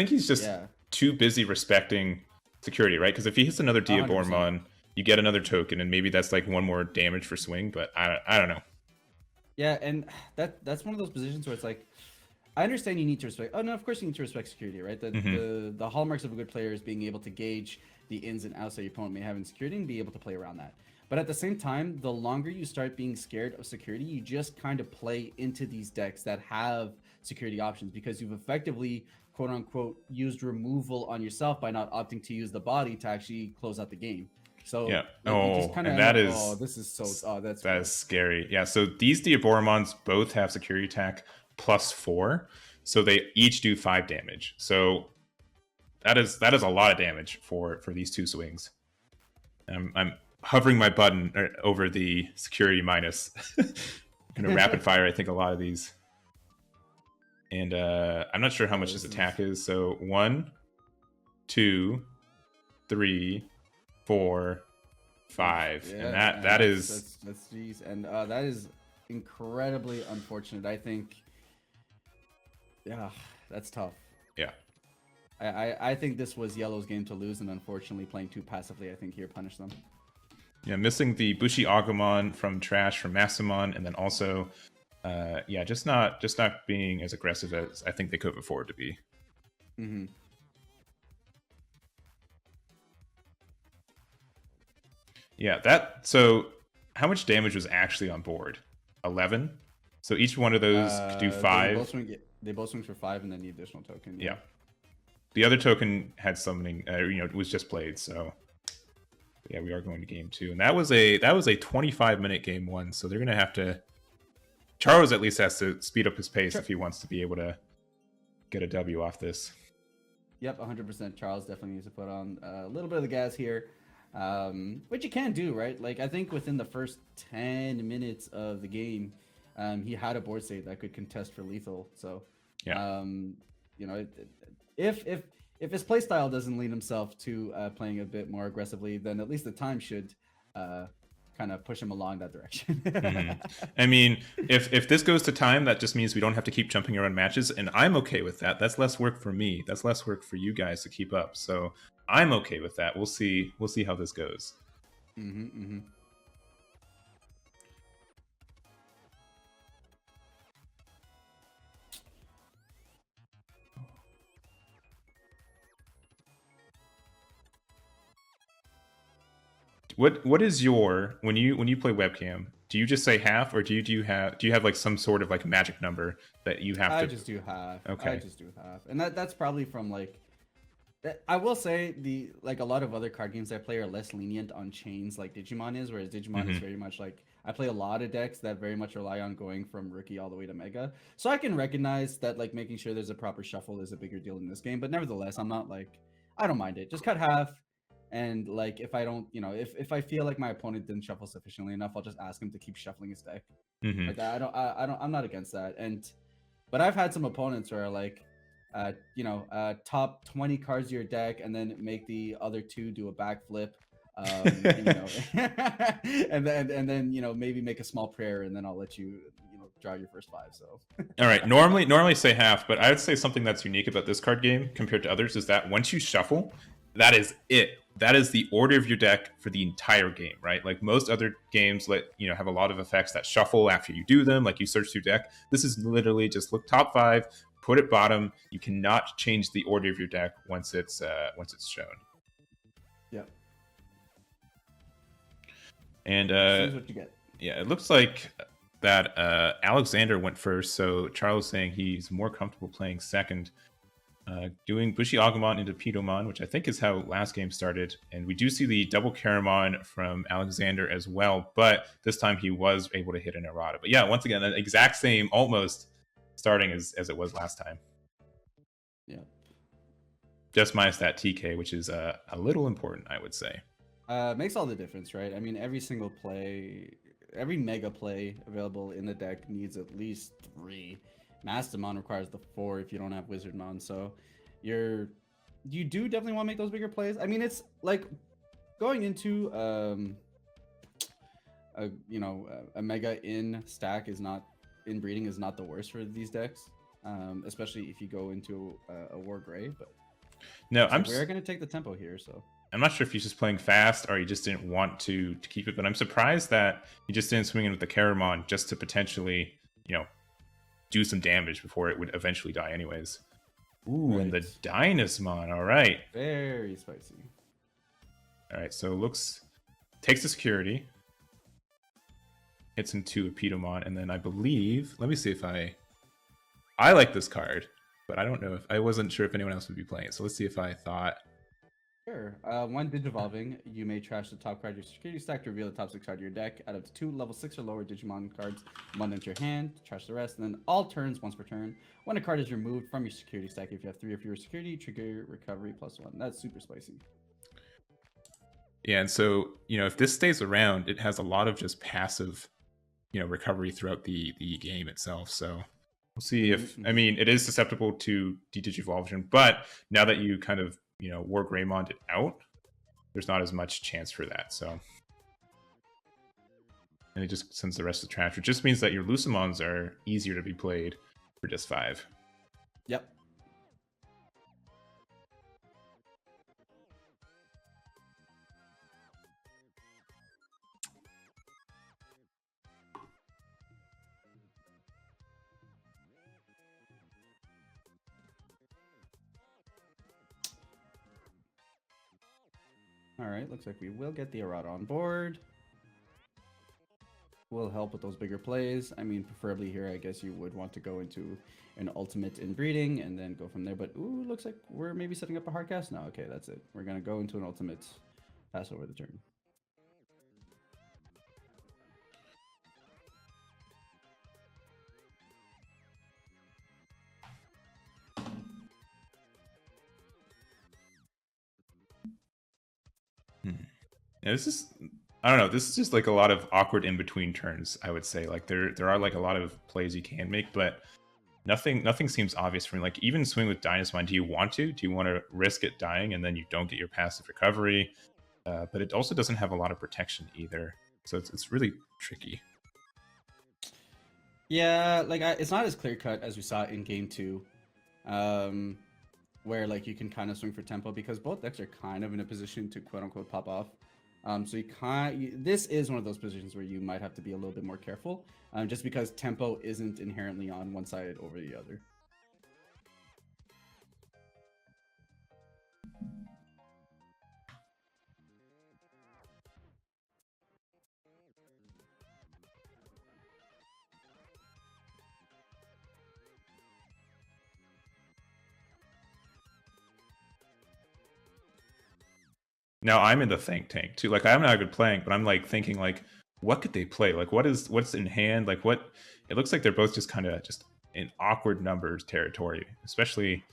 S1: he's just too busy respecting security, right? Because if he hits another Diaboromon, you get another token, and maybe that's like one more damage for swing, but I don't know.
S2: Yeah, and that's one of those positions where it's like, I understand you need to respect. Oh no, of course you need to respect security, right? The hallmarks of a good player is being able to gauge the ins and outs that your opponent may have in security and be able to play around that. But at the same time, the longer you start being scared of security, you just kind of play into these decks that have security options because you've effectively, quote unquote, used removal on yourself by not opting to use the body to actually close out the game. So
S1: yeah,
S2: this is so that
S1: is scary. Yeah, so these Diaboromons both have security attack +4, so they each do 5 damage. So that is a lot of damage for these 2 swings. I'm hovering my button over the security minus. Gonna rapid fire, I think, a lot of these. And I'm not sure how much his attack is. So 1, 2, 3, 4, 5. Yeah, and that is
S2: that's geez. And that is incredibly unfortunate. I think that's tough.
S1: Yeah.
S2: I think this was Yellow's game to lose, and unfortunately playing too passively, I think here punished them.
S1: Yeah, missing the Bushi Agumon from Trash from Mastemon, and then also, just not being as aggressive as I think they could afford to be.
S2: Mm-hmm.
S1: Yeah, so how much damage was actually on board? 11. So each one of those could do 5.
S2: They both swing for 5, and then the additional token.
S1: Yeah. The other token had summoning. Was just played. So. Yeah, we are going to game 2, and that was a 25-minute game 1. So they're gonna have to. Charles at least has to speed up his pace if he wants to be able to get a W off this.
S2: Yep, 100%. Charles definitely needs to put on a little bit of the gas here, which you can do, right? Like I think within the first 10 minutes of the game, he had a board state that could contest for lethal. So,
S1: yeah,
S2: if his playstyle doesn't lean himself to playing a bit more aggressively, then at least the time should kind of push him along that direction.
S1: I mean, if this goes to time, that just means we don't have to keep jumping around matches, and I'm okay with that. That's less work for me. That's less work for you guys to keep up. So I'm okay with that. We'll see how this goes. What is your when you play webcam? Do you just say half, or do you have like some sort of like magic number that you have to?
S2: I just do half.
S1: Okay.
S2: I just do half, and that's probably from like. I will say a lot of other card games I play are less lenient on chains like Digimon is, whereas Digimon is very much like I play a lot of decks that very much rely on going from rookie all the way to mega. So I can recognize that like making sure there's a proper shuffle is a bigger deal in this game, but nevertheless, I'm not like I don't mind it. Just cut half. And like if I don't, if I feel like my opponent didn't shuffle sufficiently enough, I'll just ask him to keep shuffling his deck. Like that. I'm not against that. But I've had some opponents where like, top 20 cards of your deck and then make the other 2 do a backflip, and then maybe make a small prayer and then I'll let you draw your first 5. So
S1: all right, normally say half, but I would say something that's unique about this card game compared to others is that once you shuffle, that is it. That is the order of your deck for the entire game, right? Like most other games have a lot of effects that shuffle after you do them, like you search through deck. This is literally just look top 5, put it bottom. You cannot change the order of your deck once it's shown.
S2: Yeah.
S1: And
S2: This is what you get.
S1: yeah, it looks like that Alexander went first, so Charles is saying he's more comfortable playing second. Doing Bushi Agumon into Pidomon, which I think is how last game started. And we do see the double Karamon from Alexander as well, but this time he was able to hit an errata. But yeah, once again, the exact same almost starting as it was last time.
S2: Yeah.
S1: Just minus that TK, which is a little important, I would say.
S2: Makes all the difference, right? I mean, every single play, every mega play available in the deck needs at least 3. Mastemon requires the 4 if you don't have Wizardmon, so you do definitely want to make those bigger plays. I mean, it's like going into a mega in stack is not in breeding is not the worst for these decks, especially if you go into a War Gray. But
S1: no,
S2: we're gonna take the tempo here, so
S1: I'm not sure if he's just playing fast or he just didn't want to keep it, but I'm surprised that he just didn't swing in with the Karamon just to potentially, do some damage before it would eventually die anyways. Ooh, right. And the Dynasmon, all right.
S2: Very spicy.
S1: All right, so takes the security, hits into a Pidomon, and then I believe, let me see if I like this card, but I wasn't sure if anyone else would be playing it, so let's see if I thought.
S2: Sure. When Digivolving, you may trash the top card of your security stack to reveal the top 6 card of your deck. Out of 2 level 6 or lower Digimon cards, 1 into your hand, trash the rest, and then all turns, once per turn. When a card is removed from your security stack, if you have 3 or fewer security, trigger recovery +1. That's super spicy.
S1: Yeah, and so, if this stays around, it has a lot of just passive, recovery throughout the game itself. So we'll see if, I mean, it is susceptible to Digivolving, but now that you kind of WarGreymon it out, there's not as much chance for that. So, and it just sends the rest of the trash, which just means that your Lucemons are easier to be played for just 5.
S2: Yep. All right, looks like we will get the errata on board. Will help with those bigger plays. I mean, preferably here, I guess you would want to go into an ultimate in breeding and then go from there. But ooh, looks like we're maybe setting up a hard cast. No, okay, that's it. We're gonna go into an ultimate, pass over the turn.
S1: Yeah, I don't know, this is just like a lot of awkward in between turns, I would say. Like there are like a lot of plays you can make, but nothing seems obvious for me. Like even swing with Dynasmon, do you want to risk it dying and then you don't get your passive recovery? But it also doesn't have a lot of protection either, so it's really tricky.
S2: Yeah, like it's not as clear cut as we saw in game 2, where like you can kind of swing for tempo because both decks are kind of in a position to quote unquote pop off. So this is one of those positions where you might have to be a little bit more careful, just because tempo isn't inherently on one side over the other.
S1: Now I'm in the think tank too. Like I'm not good playing, but I'm like thinking like, what could they play? Like what's in hand? Like what? It looks like they're both just kind of just in awkward numbers territory, especially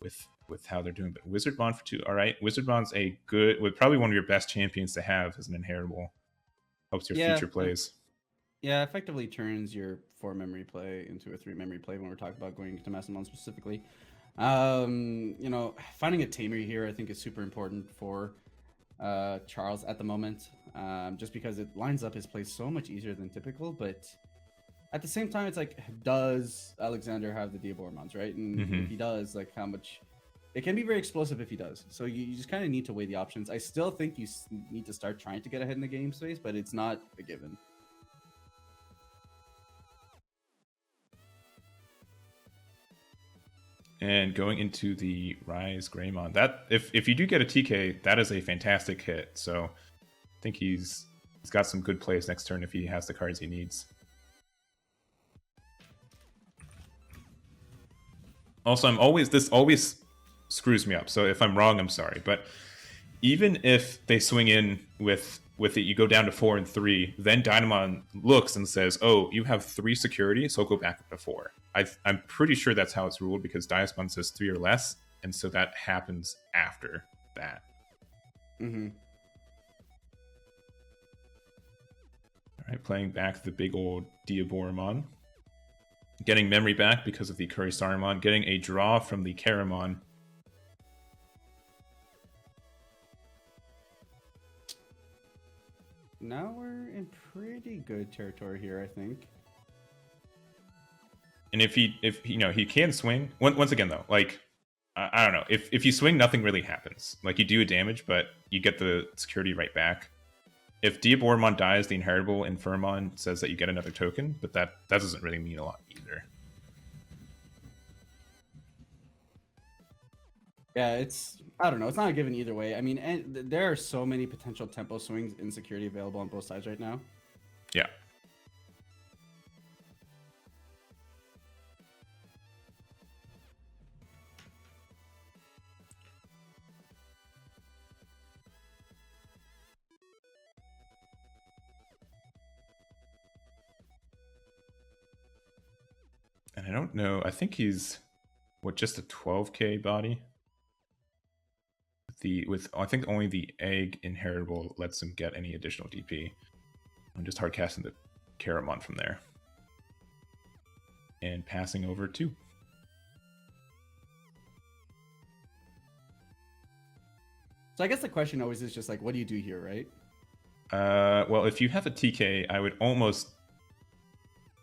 S1: with how they're doing. But Wizardmon for 2, all right. Wizardmon's probably one of your best champions to have as an inheritable. Helps your future plays.
S2: Yeah, effectively turns your 4 memory play into a 3 memory play when we're talking about going into Mastemon specifically. Finding a tamer here I think is super important for Charles at the moment, just because it lines up his plays so much easier than typical. But at the same time, it's like, does Alexander have the Diaboromons, right? And if he does, like how much it can be very explosive if he does. So you just kind of need to weigh the options. I still think you need to start trying to get ahead in the game space, but it's not a given.
S1: And going into the Rise Greymon, that if you do get a TK, that is a fantastic hit. So I think he's got some good plays next turn if he has the cards he needs. Also, this always screws me up. So if I'm wrong, I'm sorry. But even if they swing in with it, you go down to 4 and 3. Then Dynamon looks and says, "Oh, you have 3 security, so go back up to 4." I'm pretty sure that's how it's ruled because Diaboromon says 3 or less, and so that happens after that.
S2: Mm-hmm.
S1: All right, playing back the big old Diaboromon. Getting memory back because of the Kurisaramon. Getting a draw from the Karamon.
S2: Now we're in pretty good territory here, I think.
S1: And if he can swing. Once again though, like I don't know, if you swing, nothing really happens. Like you do a damage, but you get the security right back. If Diaboromon dies, the inheritable Infirmon says that you get another token, but that doesn't really mean a lot either.
S2: Yeah, I don't know. It's not a given either way. I mean, and there are so many potential tempo swings in security available on both sides right now.
S1: Yeah. And I don't know. I think he's just a 12k body. I think only the egg inheritable lets him get any additional DP. I'm just hard casting the Karamon from there. And passing over 2.
S2: So I guess the question always is just like, what do you do here, right?
S1: Well, if you have a TK, I would almost...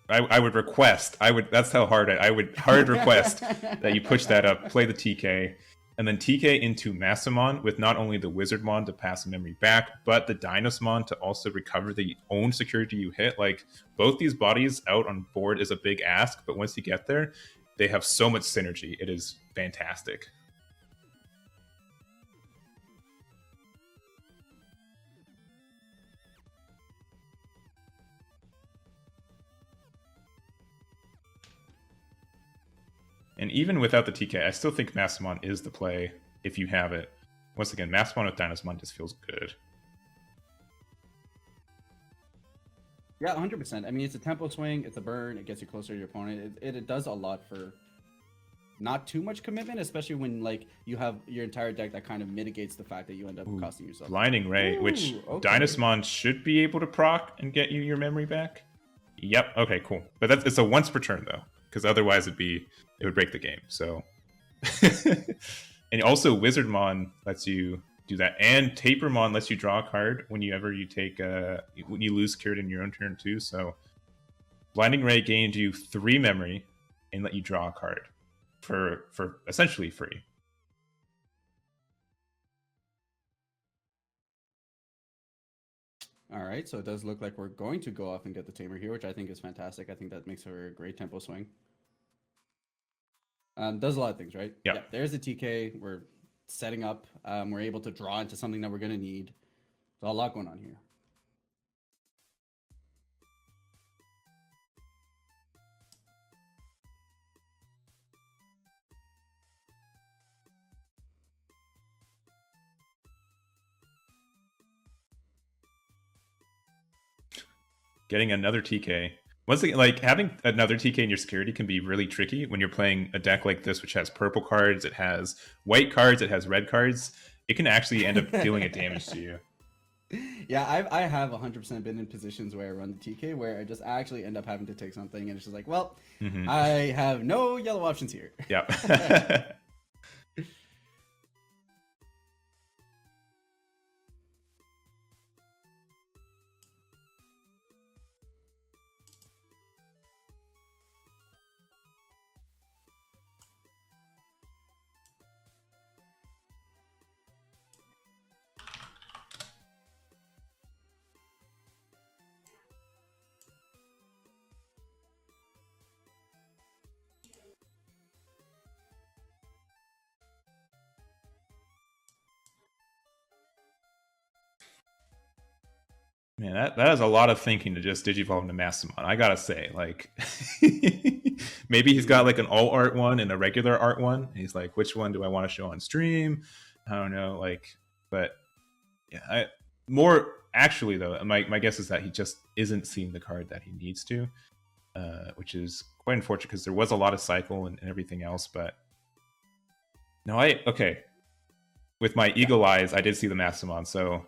S1: I would request... That's how hard I would hard request that you push that up, play the TK, and then TK into Mastemon with not only the Wizardmon to pass the memory back, but the Dinosmon to also recover the own security you hit. Like, both these bodies out on board is a big ask, but once you get there, they have so much synergy. It is fantastic. And even without the TK, I still think Mastemon is the play if you have it. Once again, Mastemon with Dinosmon just feels good.
S2: Yeah, 100%. I mean, it's a tempo swing, it's a burn, it gets you closer to your opponent. It does a lot for not too much commitment, especially when like you have your entire deck that kind of mitigates the fact that you end up costing yourself.
S1: Blinding Ray, which Dinosmon should be able to proc and get you your memory back. Yep, okay, cool. But it's a once per turn though, because otherwise it would break the game. So, and also Wizardmon lets you do that, and Tapermon lets you draw a card whenever you take when you lose security in your own turn too. So, Blinding Ray gained you 3 memory and let you draw a card for essentially free.
S2: All right, so it does look like we're going to go off and get the Tamer here, which I think is fantastic. I think that makes for a great tempo swing. Does a lot of things, right?
S1: Yeah.
S2: There's the TK. We're setting up. We're able to draw into something that we're going to need. There's a lot going on here.
S1: Getting another TK. Once again, like having another TK in your security can be really tricky when you're playing a deck like this, which has purple cards, it has white cards, it has red cards. It can actually end up dealing a damage to you.
S2: Yeah, I have 100% been in positions where I run the TK where I just actually end up having to take something, and it's just like, well, I have no yellow options here.
S1: Yeah. Man, that is a lot of thinking to just digivolve into Mastemon. I gotta say, like, maybe he's got like an all art one and a regular art one. And he's like, which one do I want to show on stream? I don't know, like, but yeah, more actually though, my guess is that he just isn't seeing the card that he needs to, which is quite unfortunate because there was a lot of cycle and everything else. But no, okay. With my eagle eyes, I did see the Mastemon, so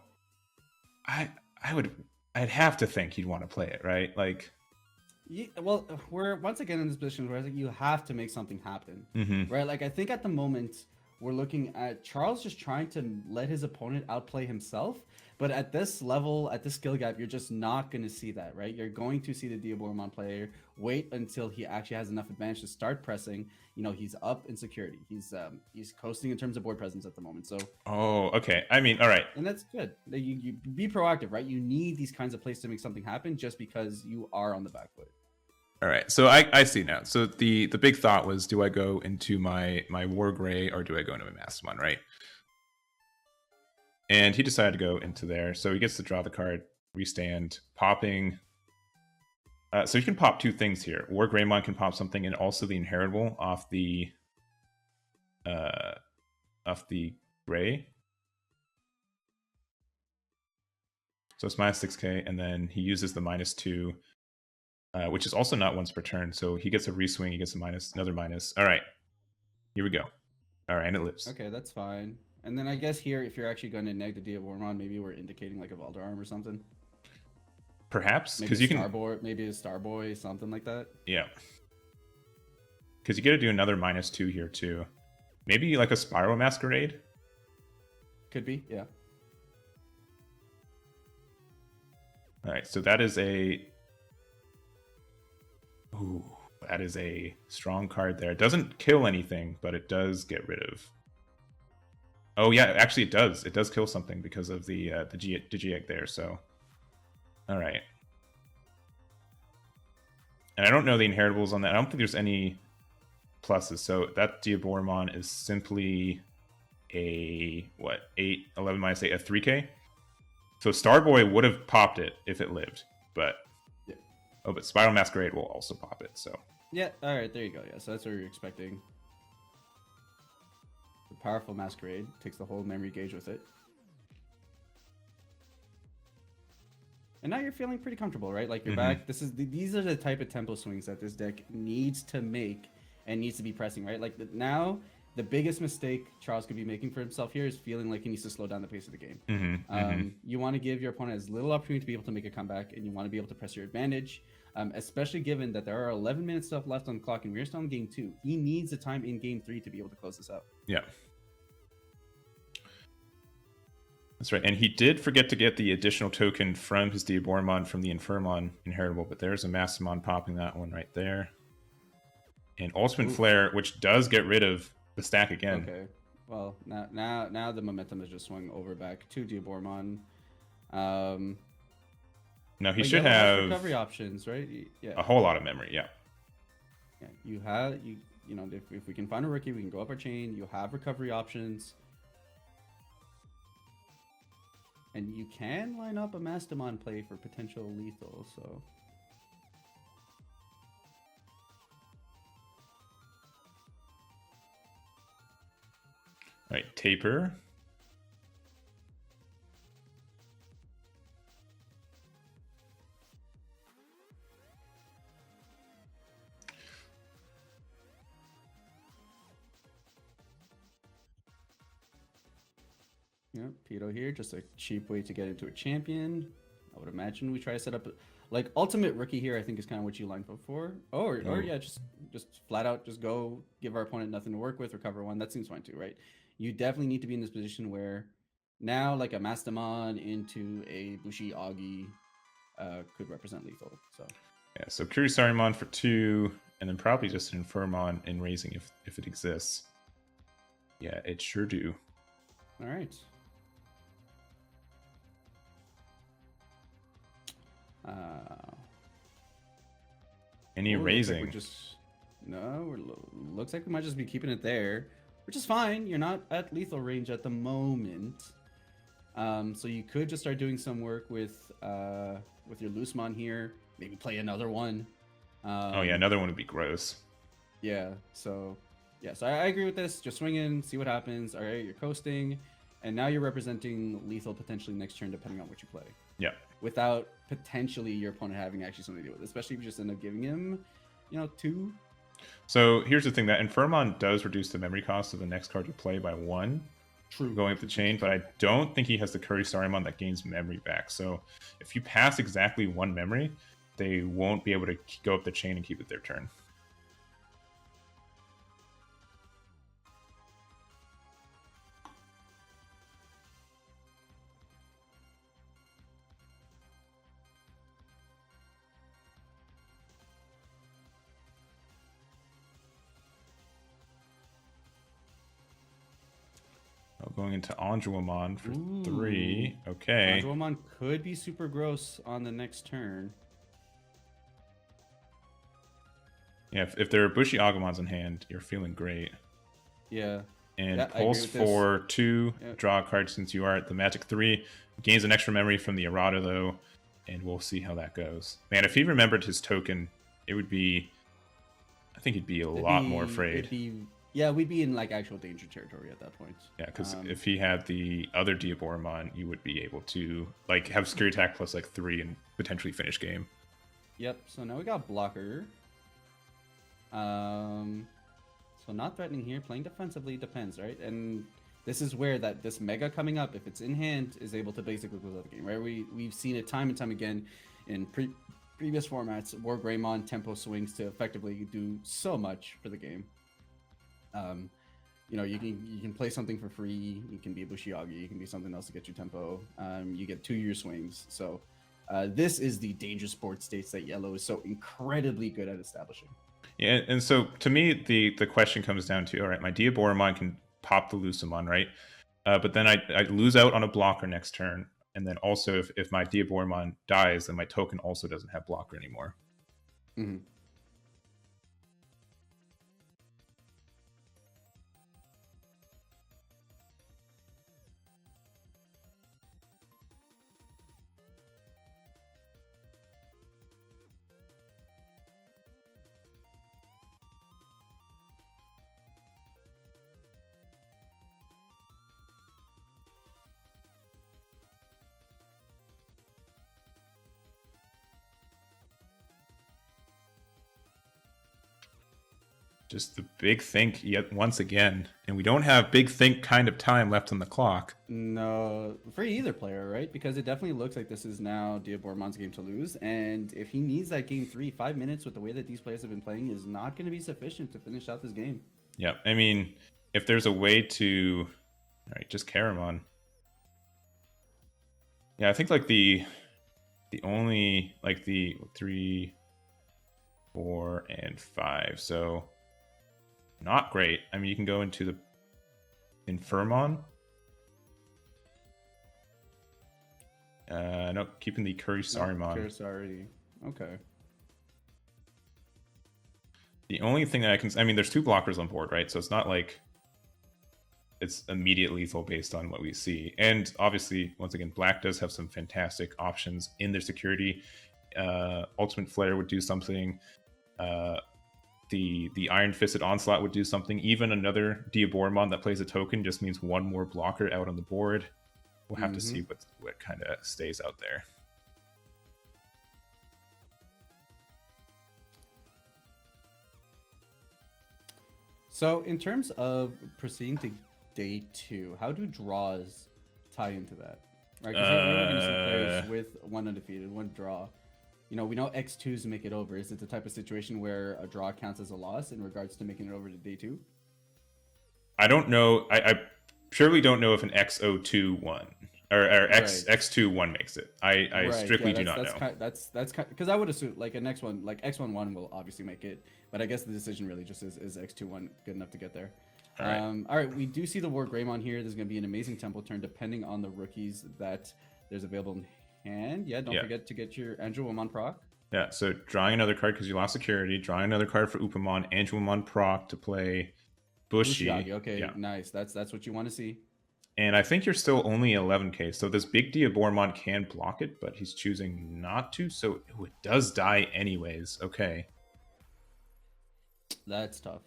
S1: I'd have to think he'd want to play it, right? Like,
S2: yeah, well, we're once again in this position where you have to make something happen, right? Like, I think at the moment we're looking at Charles just trying to let his opponent outplay himself, but at this level, at this skill gap, you're just not going to see that, right? You're going to see the Diaboromon player wait until he actually has enough advantage to start pressing. You know, he's up in security. He's coasting in terms of board presence at the moment. So.
S1: Oh, okay. I mean, all right.
S2: And that's good. You be proactive, right? You need these kinds of plays to make something happen, just because you are on the back foot.
S1: All right. So I see now. So the big thought was, do I go into my War Gray or do I go into my Mastemon, right? And he decided to go into there. So he gets to draw the card, restand, popping. So you can pop two things here. BlackWarGreymon can pop something, and also the inheritable off the gray. So it's minus 6k, and then he uses the -2, which is also not once per turn. So he gets a reswing, he gets a minus, another minus. All right, here we go. All right, and it lives.
S2: Okay, that's fine. And then I guess here, if you're actually going to neg the Diaboromon, maybe we're indicating like a Valdarm or something.
S1: Perhaps, because you can
S2: maybe a Starboy, something like that.
S1: Yeah, because you get to do another -2 here too. Maybe like a Spiral Masquerade.
S2: Could be, yeah.
S1: All right, so that is a strong card there. It doesn't kill anything, but it does get rid of. Oh yeah, actually it does. It does kill something because of the Digi-Egg there. So, all right. And I don't know the inheritables on that. I don't think there's any pluses. So that Diaboromon is simply a 8, 11 minus 8, a 3k. So Starboy would have popped it if it lived, but
S2: yeah.
S1: Oh, but Spiral Masquerade will also pop it. So
S2: yeah, all right, there you go. Yeah, so that's what you're expecting. The powerful Masquerade takes the whole memory gauge with it. And now you're feeling pretty comfortable, right? Like you're back. These are the type of tempo swings that this deck needs to make and needs to be pressing, right? Like now, the biggest mistake Charles could be making for himself here is feeling like he needs to slow down the pace of the game. You want to give your opponent as little opportunity to be able to make a comeback, and you want to be able to press your advantage, especially given that there are 11 minutes left on the clock, and we're still in game 2. He needs the time in game 3 to be able to close this out.
S1: Yeah. That's right, and he did forget to get the additional token from his Diaboromon from the Infernmon inheritable, but there's a Mastemon popping that one right there. And Ultimate Flare, which does get rid of the stack again.
S2: Okay, well, now the momentum has just swung over back to Diaboromon.
S1: Now he should have
S2: recovery options, right? Yeah,
S1: a whole lot of memory. Yeah.
S2: Yeah, you know, if we can find a rookie, we can go up our chain. You have recovery options. And you can line up a Mastemon play for potential lethal, so.
S1: All right, taper.
S2: Yeah, Pito here, just a cheap way to get into a champion. I would imagine we try to set up like ultimate rookie here. I think is kind of what you lined up for. Or yeah, just flat out just go give our opponent nothing to work with, recover one. That seems fine too, right? You definitely need to be in this position where now like a Mastemon into a Bushi Augie could represent lethal. So
S1: yeah, so Kurisarimon for 2, and then probably just an Infernmon in raising if it exists. Yeah, it sure do.
S2: All right.
S1: Any raising?
S2: Looks like we might just be keeping it there, which is fine. You're not at lethal range at the moment. So you could just start doing some work with your Lusmon here. Maybe play another one.
S1: Oh yeah, another one would be gross.
S2: Yeah. So I agree with this. Just swing in, see what happens. All right, you're coasting, and now you're representing lethal potentially next turn, depending on what you play.
S1: Yeah.
S2: Without potentially your opponent having actually something to deal with, especially if you just end up giving him, 2.
S1: So here's the thing, that Infirmon does reduce the memory cost of the next card you play by 1.
S2: True.
S1: Going up the chain, but I don't think he has the Curry Saruman that gains memory back. So if you pass exactly 1 memory, they won't be able to go up the chain and keep it their turn. Going into Aandroidd for 3. Okay.
S2: Aandroidd could be super gross on the next turn.
S1: Yeah, if there are bushy Agumons in hand, you're feeling great.
S2: Yeah.
S1: And pulse for 2, draw a card since you are at the magic 3. Gains an extra memory from the errata though, and we'll see how that goes. Man, if he remembered his token, it would be, I think he'd be a lot more afraid.
S2: Yeah, we'd be in like actual danger territory at that point.
S1: Yeah, because if he had the other Diaboromon, you would be able to like have security attack plus like 3 and potentially finish game.
S2: Yep. So now we got blocker. So not threatening here, playing defensively depends, right? And this is where this mega coming up, if it's in hand, is able to basically close out the game, right? We've seen it time and time again in previous formats. WarGreymon tempo swings to effectively do so much for the game. You can play something for free. You can be a Bushiagi. You can be something else to get you tempo. You get 2-year swings. So this is the dangerous board states that yellow is so incredibly good at establishing.
S1: Yeah, and so to me, the question comes down to, all right, my Diaboromon can pop the Lucemon, right? But then I lose out on a blocker next turn. And then also, if my Diaboromon dies, then my token also doesn't have blocker anymore.
S2: Mm-hmm.
S1: Just the big think yet once again, and we don't have big think kind of time left on the clock.
S2: No, for either player, right? Because it definitely looks like this is now Diaboromon's game to lose, and if he needs that game 3, 5 minutes with the way that these players have been playing is not going to be sufficient to finish out this game.
S1: Yeah, I mean, if there's a way to, all right, just Caramon. Yeah, I think like the only like the 3, 4, and 5. So. Not great. I mean, you can go into the Infirmon. No, keeping the Curry Saruman.
S2: Curry. Okay.
S1: The only thing that I mean, there's 2 blockers on board, right? So it's not like it's immediate lethal based on what we see. And obviously, once again, Black does have some fantastic options in their security. Ultimate Flare would do something. The Iron Fisted Onslaught would do something. Even another Diaboromon that plays a token just means 1 more blocker out on the board. We'll have to see what kind of stays out there.
S2: So in terms of proceeding to day 2, how do draws tie into that? Right, because we're going to see players with 1 undefeated, 1 draw. We know X2s make it over. Is it the type of situation where a draw counts as a loss in regards to making it over to day 2?
S1: I don't know. I surely don't know if an X02 won or X2 1 makes it. I strictly do not know.
S2: That's because I would assume like a next one, like X11 will obviously make it, but I guess the decision really just is X21 good enough to get there.
S1: All right.
S2: All right, we do see the WarGreymon here. There's going to be an amazing tempo turn depending on the rookies that there's available in hand. Yeah, don't forget to get your Aandroidd proc.
S1: Yeah, so drawing another card because you lost security, drawing another card for Upamon, Aandroidd proc to play Bushy.
S2: Okay, nice. That's what you want to see.
S1: And I think you're still only 11k. So this big Diaboromon can block it, but he's choosing not to. So it does die anyways. Okay.
S2: That's tough.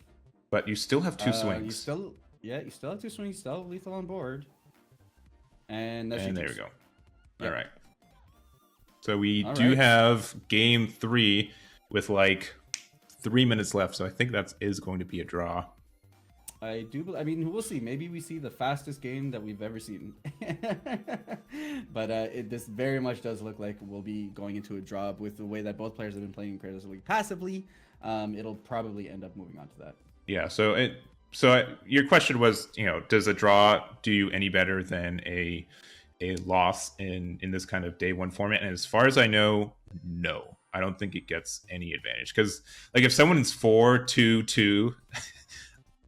S1: But you still have two swings.
S2: You still have two swings. Still have lethal on board. And there
S1: we go. Yep. All right. So we
S2: do
S1: have game 3 with like 3 minutes left. So I think that is going to be a draw.
S2: I mean, we'll see. Maybe we see the fastest game that we've ever seen. But this very much does look like we'll be going into a draw with the way that both players have been playing incredibly passively. It'll probably end up moving on to that.
S1: Yeah. So your question was, does a draw do you any better than a loss in this kind of day 1 format? And as far as I know, no. I don't think it gets any advantage because, like, if someone's 4-2-2.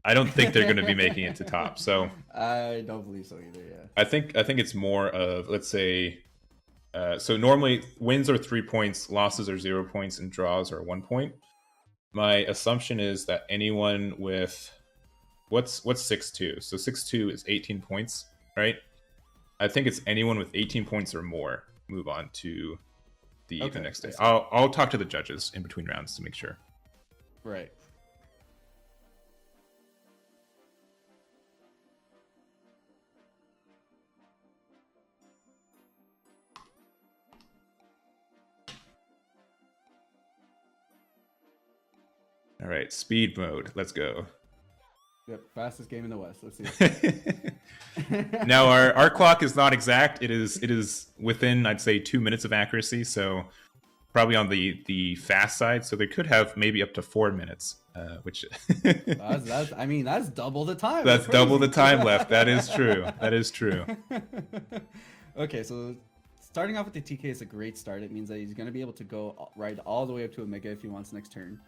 S1: I don't think they're going to be making it to top. So
S2: I don't believe so either. Yeah.
S1: I think it's more of, let's say, so normally wins are 3 points, losses are 0 points, and draws are 1 point. My assumption is that anyone with what's 6-2? So 6-2 is 18 points, right? I think it's anyone with 18 points or more move on to the next day. I'll talk to the judges in between rounds to make sure.
S2: Right.
S1: All right, speed mode. Let's go.
S2: Yep, fastest game in the West. Let's see.
S1: Now our clock is not exact. It is within, I'd say, 2 minutes of accuracy. So probably on the fast side. So they could have maybe up to 4 minutes, which
S2: that's double the time.
S1: That's double the time left. That is true. That is true.
S2: Okay, so starting off with the TK is a great start. It means that he's going to be able to go right all the way up to a Mega if he wants next turn.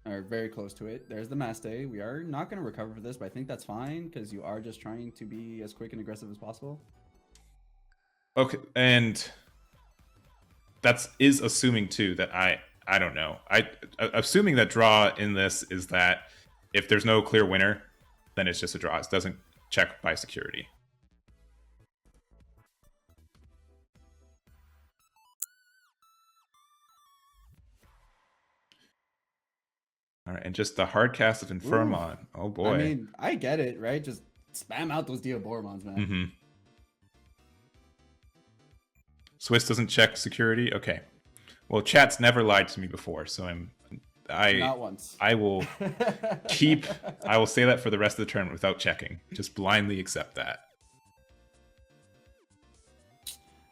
S2: Or very close to it. There's the Maste. We are not going to recover for this, but I think that's fine because you are just trying to be as quick and aggressive as possible.
S1: Okay, and that is assuming too that I don't know. Assuming that draw in this is that if there's no clear winner, then it's just a draw. It doesn't check by security. All right, and just the hard cast of Infirmon. Ooh. Oh boy.
S2: I mean, I get it, right? Just spam out those Diaboromons, man.
S1: Mm-hmm. Swiss doesn't check security? Okay. Well, chat's never lied to me before, so
S2: not once.
S1: I will I will say that for the rest of the tournament without checking. Just blindly accept that.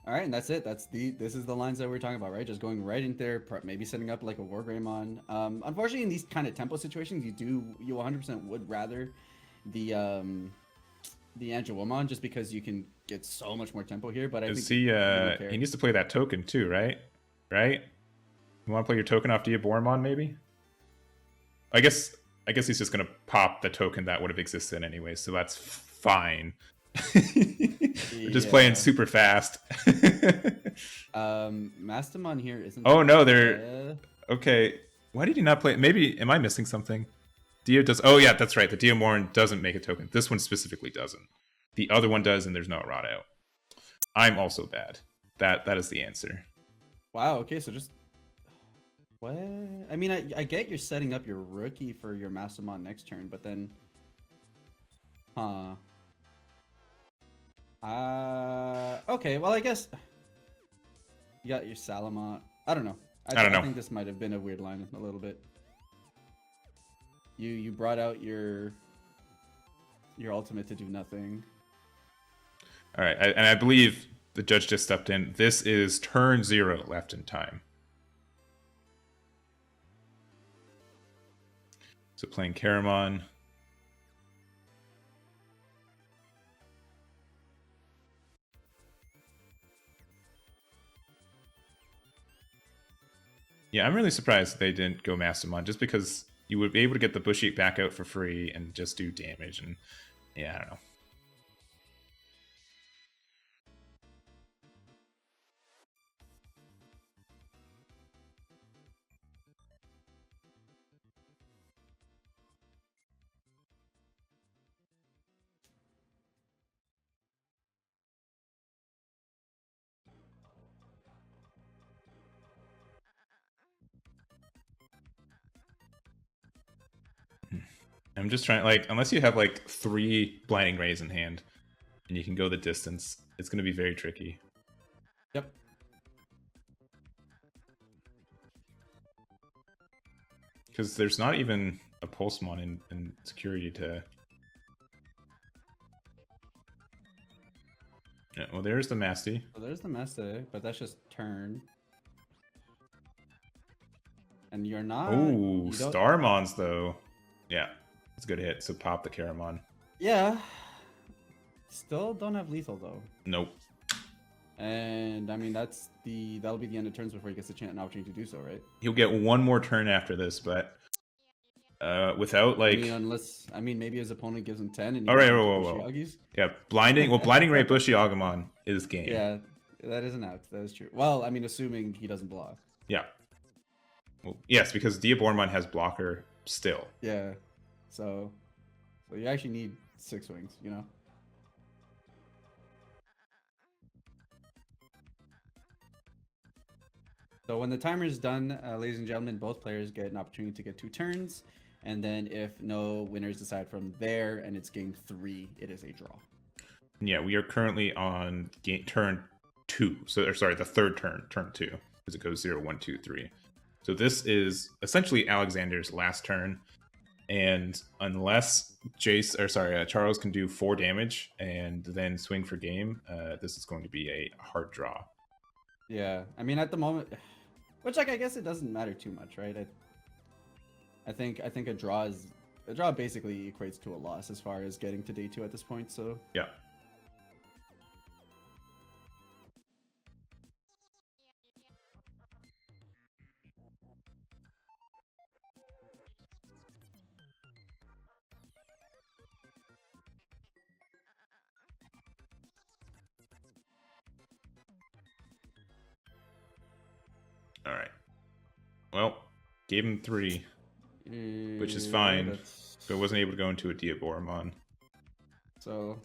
S2: All right, and that's it. This is the lines that we're talking about, right? Just going right in there, maybe setting up like a WarGreymon. Unfortunately, in these kind of tempo situations, you 100% would rather the Agubond just because you can get so much more tempo here. But I think
S1: he needs to play that token too, right? Right? You want to play your token off Diaboromon, maybe? I guess he's just gonna pop the token that would have existed anyway, so that's fine. We're just playing super fast.
S2: Mastemon here isn't.
S1: Oh no, they're okay. Why did he not play? Maybe am I missing something? Dio does. Oh yeah, that's right. The Diaboromon doesn't make a token. This one specifically doesn't. The other one does, and there's no rot out. I'm also bad. That is the answer.
S2: Wow. Okay, so just what? I mean, I get you're setting up your rookie for your Mastemon next turn, but then, okay, well, I guess you got your Salamon. I don't know. I don't know. I think this might have been a weird line a little bit. You brought out your ultimate to do nothing.
S1: All right, and I believe the judge just stepped in. This is turn 0 left in time. So playing Caramon. Yeah, I'm really surprised they didn't go Mastemon, just because you would be able to get the Bush Eat back out for free and just do damage, and yeah, I don't know. I'm just trying, like, unless you have like 3 blinding rays in hand and you can go the distance, it's going to be very tricky.
S2: Yep.
S1: Because there's not even a Pulsemon in security to... Yeah, well, there's the Masty.
S2: So there's the Mastic, but that's just turn. And you're not...
S1: Ooh, Starmons, though. Yeah, it's a good hit, so pop the Caramon.
S2: Yeah. Still don't have lethal, though.
S1: Nope.
S2: And, I mean, that'll be the end of turns before he gets an opportunity to do so, right?
S1: He'll get one more turn after this, but... without, like...
S2: I mean, maybe his opponent gives him 10 and he
S1: Alright,
S2: whoa.
S1: Yeah, Blinding Ray Bushy Agumon is game.
S2: Yeah, that is an out. That is true. Well, I mean, assuming he doesn't block.
S1: Yeah. Well, yes, because Diaboromon has blocker still.
S2: Yeah. So you actually need 6 wings, you know? So when the timer is done, ladies and gentlemen, both players get an opportunity to get 2 turns. And then if no winners decide from there and it's game 3, it is a draw.
S1: Yeah, we are currently on turn 2. So, sorry, the third turn 2, because it goes 0, 1, 2, 3. So this is essentially Alexander's last turn, and unless Charles can do 4 damage and then swing for game, this is going to be a hard draw.
S2: Yeah, I mean at the moment, which like I guess it doesn't matter too much, right? I think a draw basically equates to a loss as far as getting to day 2 at this point. So
S1: yeah. All right. Well, gave him 3, which is fine, but wasn't able to go into a Diaboromon.
S2: So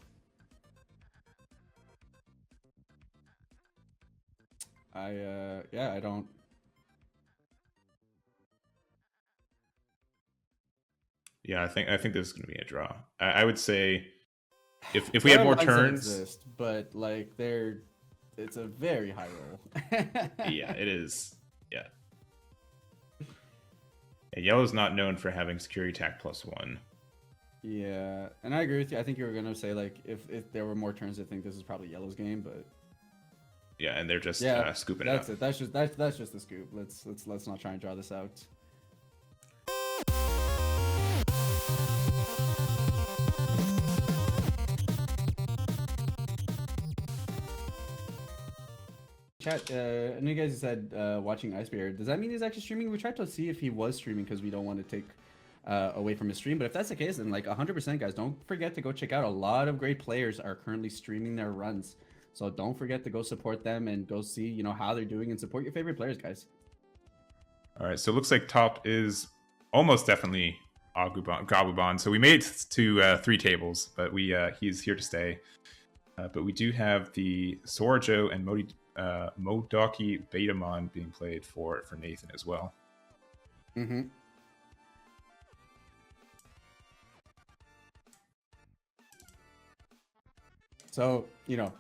S2: I don't.
S1: Yeah, I think this is going to be a draw. I would say if we had more turns,
S2: exist, but like it's a very high roll.
S1: Yeah, it is. Yeah. And yellow's not known for having security attack +1.
S2: Yeah, and I agree with you. I think you were gonna say like if there were more turns, I think this is probably yellow's game, but
S1: yeah, and they're just scooping it up.
S2: That's it. That's just the scoop. Let's not try and draw this out. Chat, I know you guys said watching Icebear. Does that mean he's actually streaming? We tried to see if he was streaming because we don't want to take away from his stream. But if that's the case, then like 100%, guys, don't forget to go check out. A lot of great players are currently streaming their runs. So don't forget to go support them and go see, you know, how they're doing and support your favorite players, guys.
S1: All right, so it looks like top is almost definitely Gabubond. So we made it to 3 tables, but he's here to stay. But we do have the Sorajo and Modoki Betamon being played for Nathan as well.
S2: Mm-hmm. So, you know,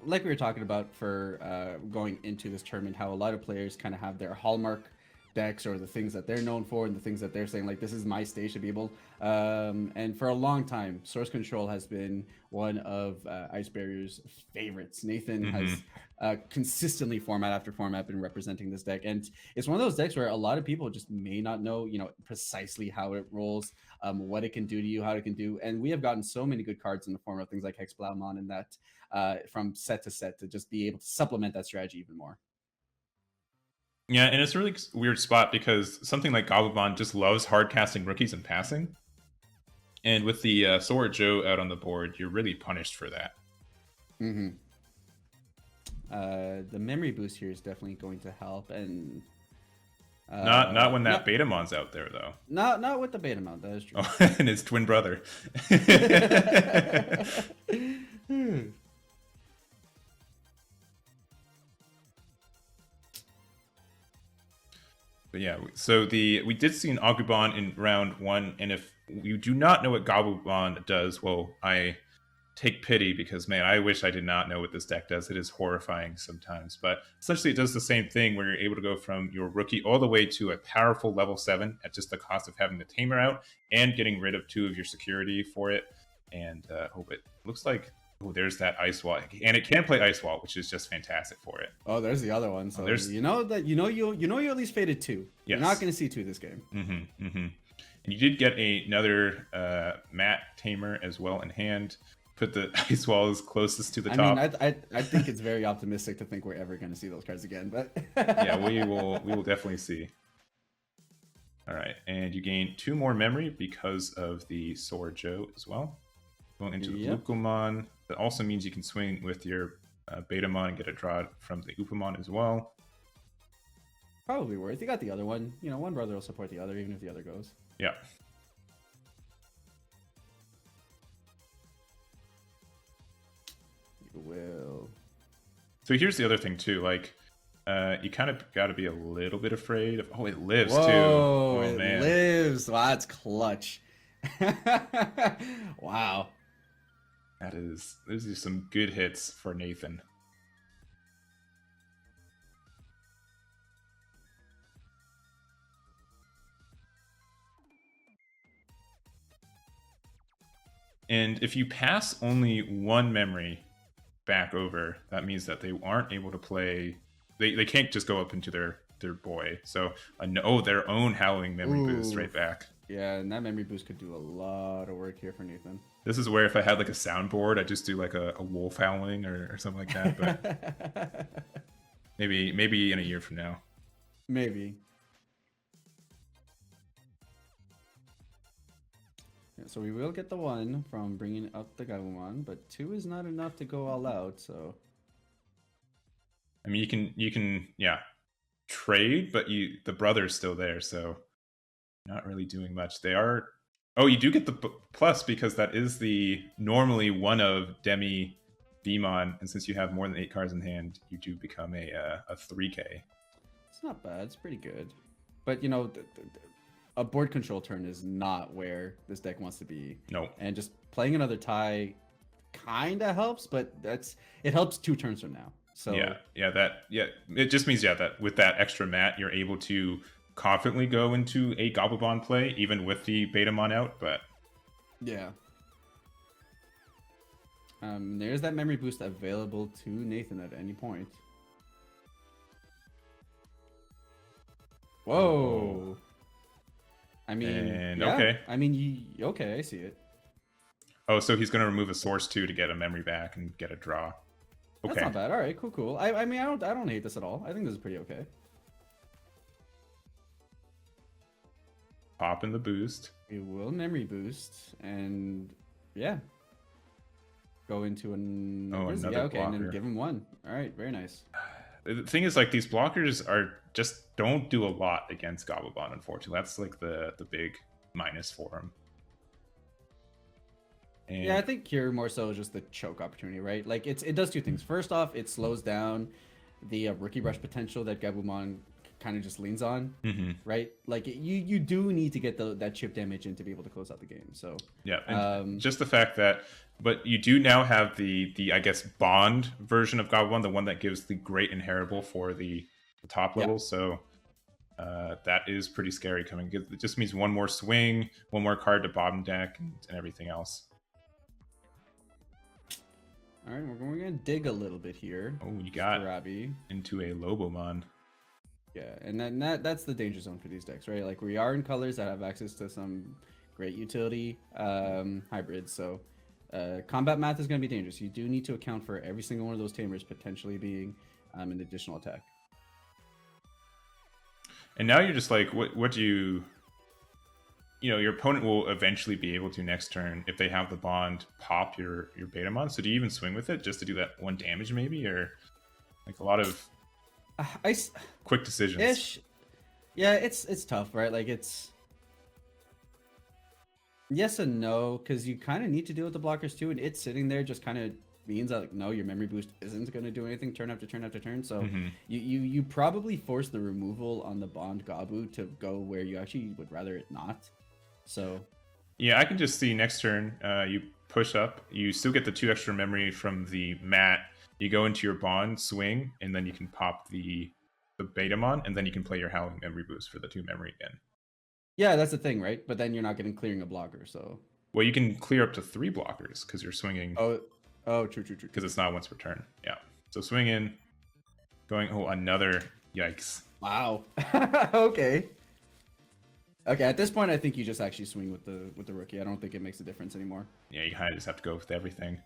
S2: like we were talking about for going into this tournament, how a lot of players kind of have their hallmark decks or the things that they're known for and the things that they're saying, like, this is my stage to be able. And for a long time, Source Control has been one of Ice Barrier's favorites. Nathan has consistently format after format been representing this deck. And it's one of those decks where a lot of people just may not know, you know, precisely how it rolls, what it can do to you, how it can do. And we have gotten so many good cards in the form of things like Hexblaumon and that from set to set to just be able to supplement that strategy even more.
S1: Yeah, and it's a really weird spot because something like Gabubond just loves hard casting rookies and passing. And with the Sora Joe out on the board, you're really punished for that.
S2: Mm-hmm. The memory boost here is definitely going to help, and
S1: not when that Betamon's out there though.
S2: Not with the Betamon, that is true.
S1: Oh, and his twin brother. But yeah, so we did see an Agubond in round 1, and if you do not know what Gabubond does, well, I take pity because, man, I wish I did not know what this deck does. It is horrifying sometimes. But essentially, it does the same thing where you're able to go from your rookie all the way to a powerful level 7 at just the cost of having the Tamer out and getting rid of 2 of your security for it. And hope it looks like, oh, there's that Ice Wall. And it can play Ice Wall, which is just fantastic for it.
S2: Oh, there's the other one. So
S1: there's...
S2: you know you're at least faded 2.
S1: Yes.
S2: You're not going to see 2 this game.
S1: Mm-hmm, mm-hmm. And you did get another Matt Tamer as well in hand. Put the Ice Wall as closest to the top.
S2: I mean, I think it's very optimistic to think we're ever going to see those cards again, but
S1: yeah, we will definitely see. All right, and you gain 2 more memory because of the Sword Joe as well. Going into the Lucomon. That also means you can swing with your Betamon and get a draw from the Upamon as well.
S2: Probably worth. You got the other one. You know, one brother will support the other, even if the other goes.
S1: Yeah.
S2: Will.
S1: So here's the other thing too, like you kind of got to be a little bit afraid of. Oh, it lives
S2: Whoa,
S1: too. Oh
S2: it
S1: man,
S2: lives. Wow, that's clutch. Wow,
S1: those are some good hits for Nathan. And if you pass only 1 memory back over, that means that they aren't able to play. They can't just go up into their boy. So their own Howling memory boost right back.
S2: Yeah, and that memory boost could do a lot of work here for Nathan.
S1: This is where if I had like a soundboard, I'd just do like a wolf howling or something like that. But maybe in a year from now.
S2: Maybe. So we will get the 1 from bringing up the Gabumon, but 2 is not enough to go all out. So,
S1: I mean, you can trade, but the brother's still there, so not really doing much. They are. Oh, you do get the plus because that is the normally one of Demi Vmon, and since you have more than 8 cards in hand, you do become a 3K.
S2: It's not bad. It's pretty good, but you know. A board control turn is not where this deck wants to be.
S1: No.
S2: And just playing another tie kind of helps, but it helps 2 turns from now. So it just means that with that extra mat, you're able to confidently go into a Gabubond play, even with the Betamon out. But yeah, there's that memory boost available to Nathan at any point. Whoa. I mean,
S1: okay.
S2: I mean, okay, I see it.
S1: Oh, so he's going to remove a source too to get a memory back and get a draw. Okay.
S2: That's not bad. All right, cool. I mean, I don't hate this at all. I think this is pretty okay.
S1: Pop in the boost.
S2: It will memory boost, and yeah, go into another
S1: blocker.
S2: and then give him 1. All right, very nice.
S1: The thing is, like, these blockers don't do a lot against Gabubond, unfortunately. That's like the big minus for him. And
S2: yeah, I think here more so is just the choke opportunity, right? Like it does 2 things. First off, it slows down the rookie brush potential that Gabumon kind of just leans on, right? Like you do need to get that chip damage in to be able to close out the game. So
S1: yeah, and just the fact that, but you do now have the I guess Bond version of Gabumon, the one that gives the great inheritable for the top level. So that is pretty scary coming. It just means 1 more swing, 1 more card to bottom deck, and everything else.
S2: All right, we're going to dig a little bit here.
S1: Oh, you got
S2: Robbie
S1: into a Lobomon.
S2: Yeah, and then that's the danger zone for these decks, right? Like we are in colors that have access to some great utility hybrids. So combat math is going to be dangerous. You do need to account for every single one of those tamers potentially being an additional attack.
S1: And now you're just like, what do you your opponent will eventually be able to next turn, if they have the bond, pop your Betamon. So do you even swing with it just to do that 1 damage maybe? Or like a lot of quick decisions?
S2: Ish. Yeah, it's tough, right? Like it's yes and no, because you kind of need to deal with the blockers too, and it's sitting there just kind of means that like, no, your memory boost isn't going to do anything turn after turn after turn. So you probably force the removal on the Bond Gabu to go where you actually would rather it not. So
S1: Yeah, I can just see next turn, you push up, you still get the 2 extra memory from the mat, you go into your bond, swing, and then you can pop the Betamon, and then you can play your Howling Memory Boost for the 2 memory again.
S2: Yeah, that's the thing, right? But then you're not getting clearing a blocker, so...
S1: Well, you can clear up to 3 blockers, because you're swinging...
S2: Oh, true.
S1: Because it's not once per turn, yeah. So swing in, going... Oh, another... Yikes.
S2: Wow. Okay. Okay, at this point, I think you just actually swing with the rookie. I don't think it makes a difference anymore.
S1: Yeah, you kind of just have to go with everything.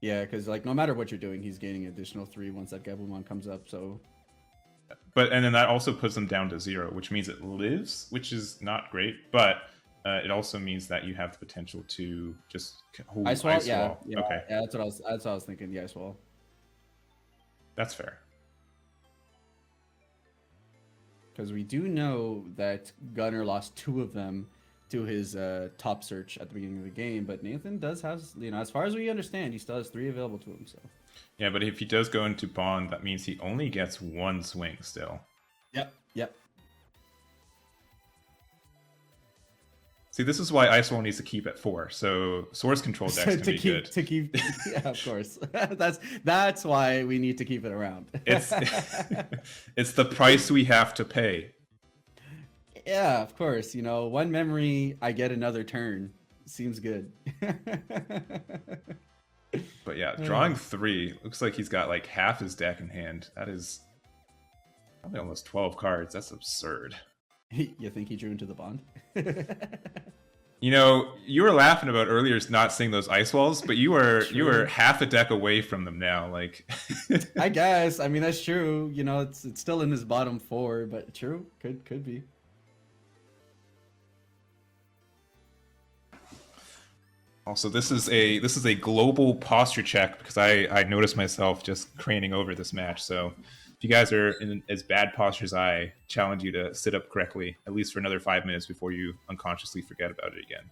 S2: Yeah, because like no matter what you're doing, he's gaining additional 3 once that Gabumon comes up. So,
S1: and then that also puts him down to 0, which means it lives, which is not great. But it also means that you have the potential to just hold
S2: Ice Wall.
S1: Ice
S2: Yeah,
S1: Wall.
S2: yeah,
S1: Okay,
S2: yeah. That's what I was thinking. The Ice Wall.
S1: that's fair.
S2: Because we do know that Gunnar lost 2 of them to his top search at the beginning of the game, but Nathan does have, as far as we understand, he still has 3 available to him. So.
S1: Yeah, but if he does go into Bond, that means he only gets 1 swing still.
S2: Yep.
S1: See, this is why Ice Wall needs to keep at 4, so Source Control decks can be good.
S2: To keep, yeah, of course. That's why we need to keep it around.
S1: It's the price we have to pay.
S2: Yeah, of course. 1 memory, I get another turn. Seems good.
S1: But yeah, drawing 3 looks like he's got like half his deck in hand. That is probably almost 12 cards. That's absurd.
S2: You think he drew into the bond?
S1: You were laughing about earlier not seeing those ice walls, but you were half a deck away from them now. Like,
S2: I guess. I mean, that's true. It's still in his bottom 4, but true. Could be.
S1: Also, this is a global posture check because I noticed myself just craning over this match. So if you guys are in as bad posture as I challenge you to sit up correctly, at least for another 5 minutes before you unconsciously forget about it again.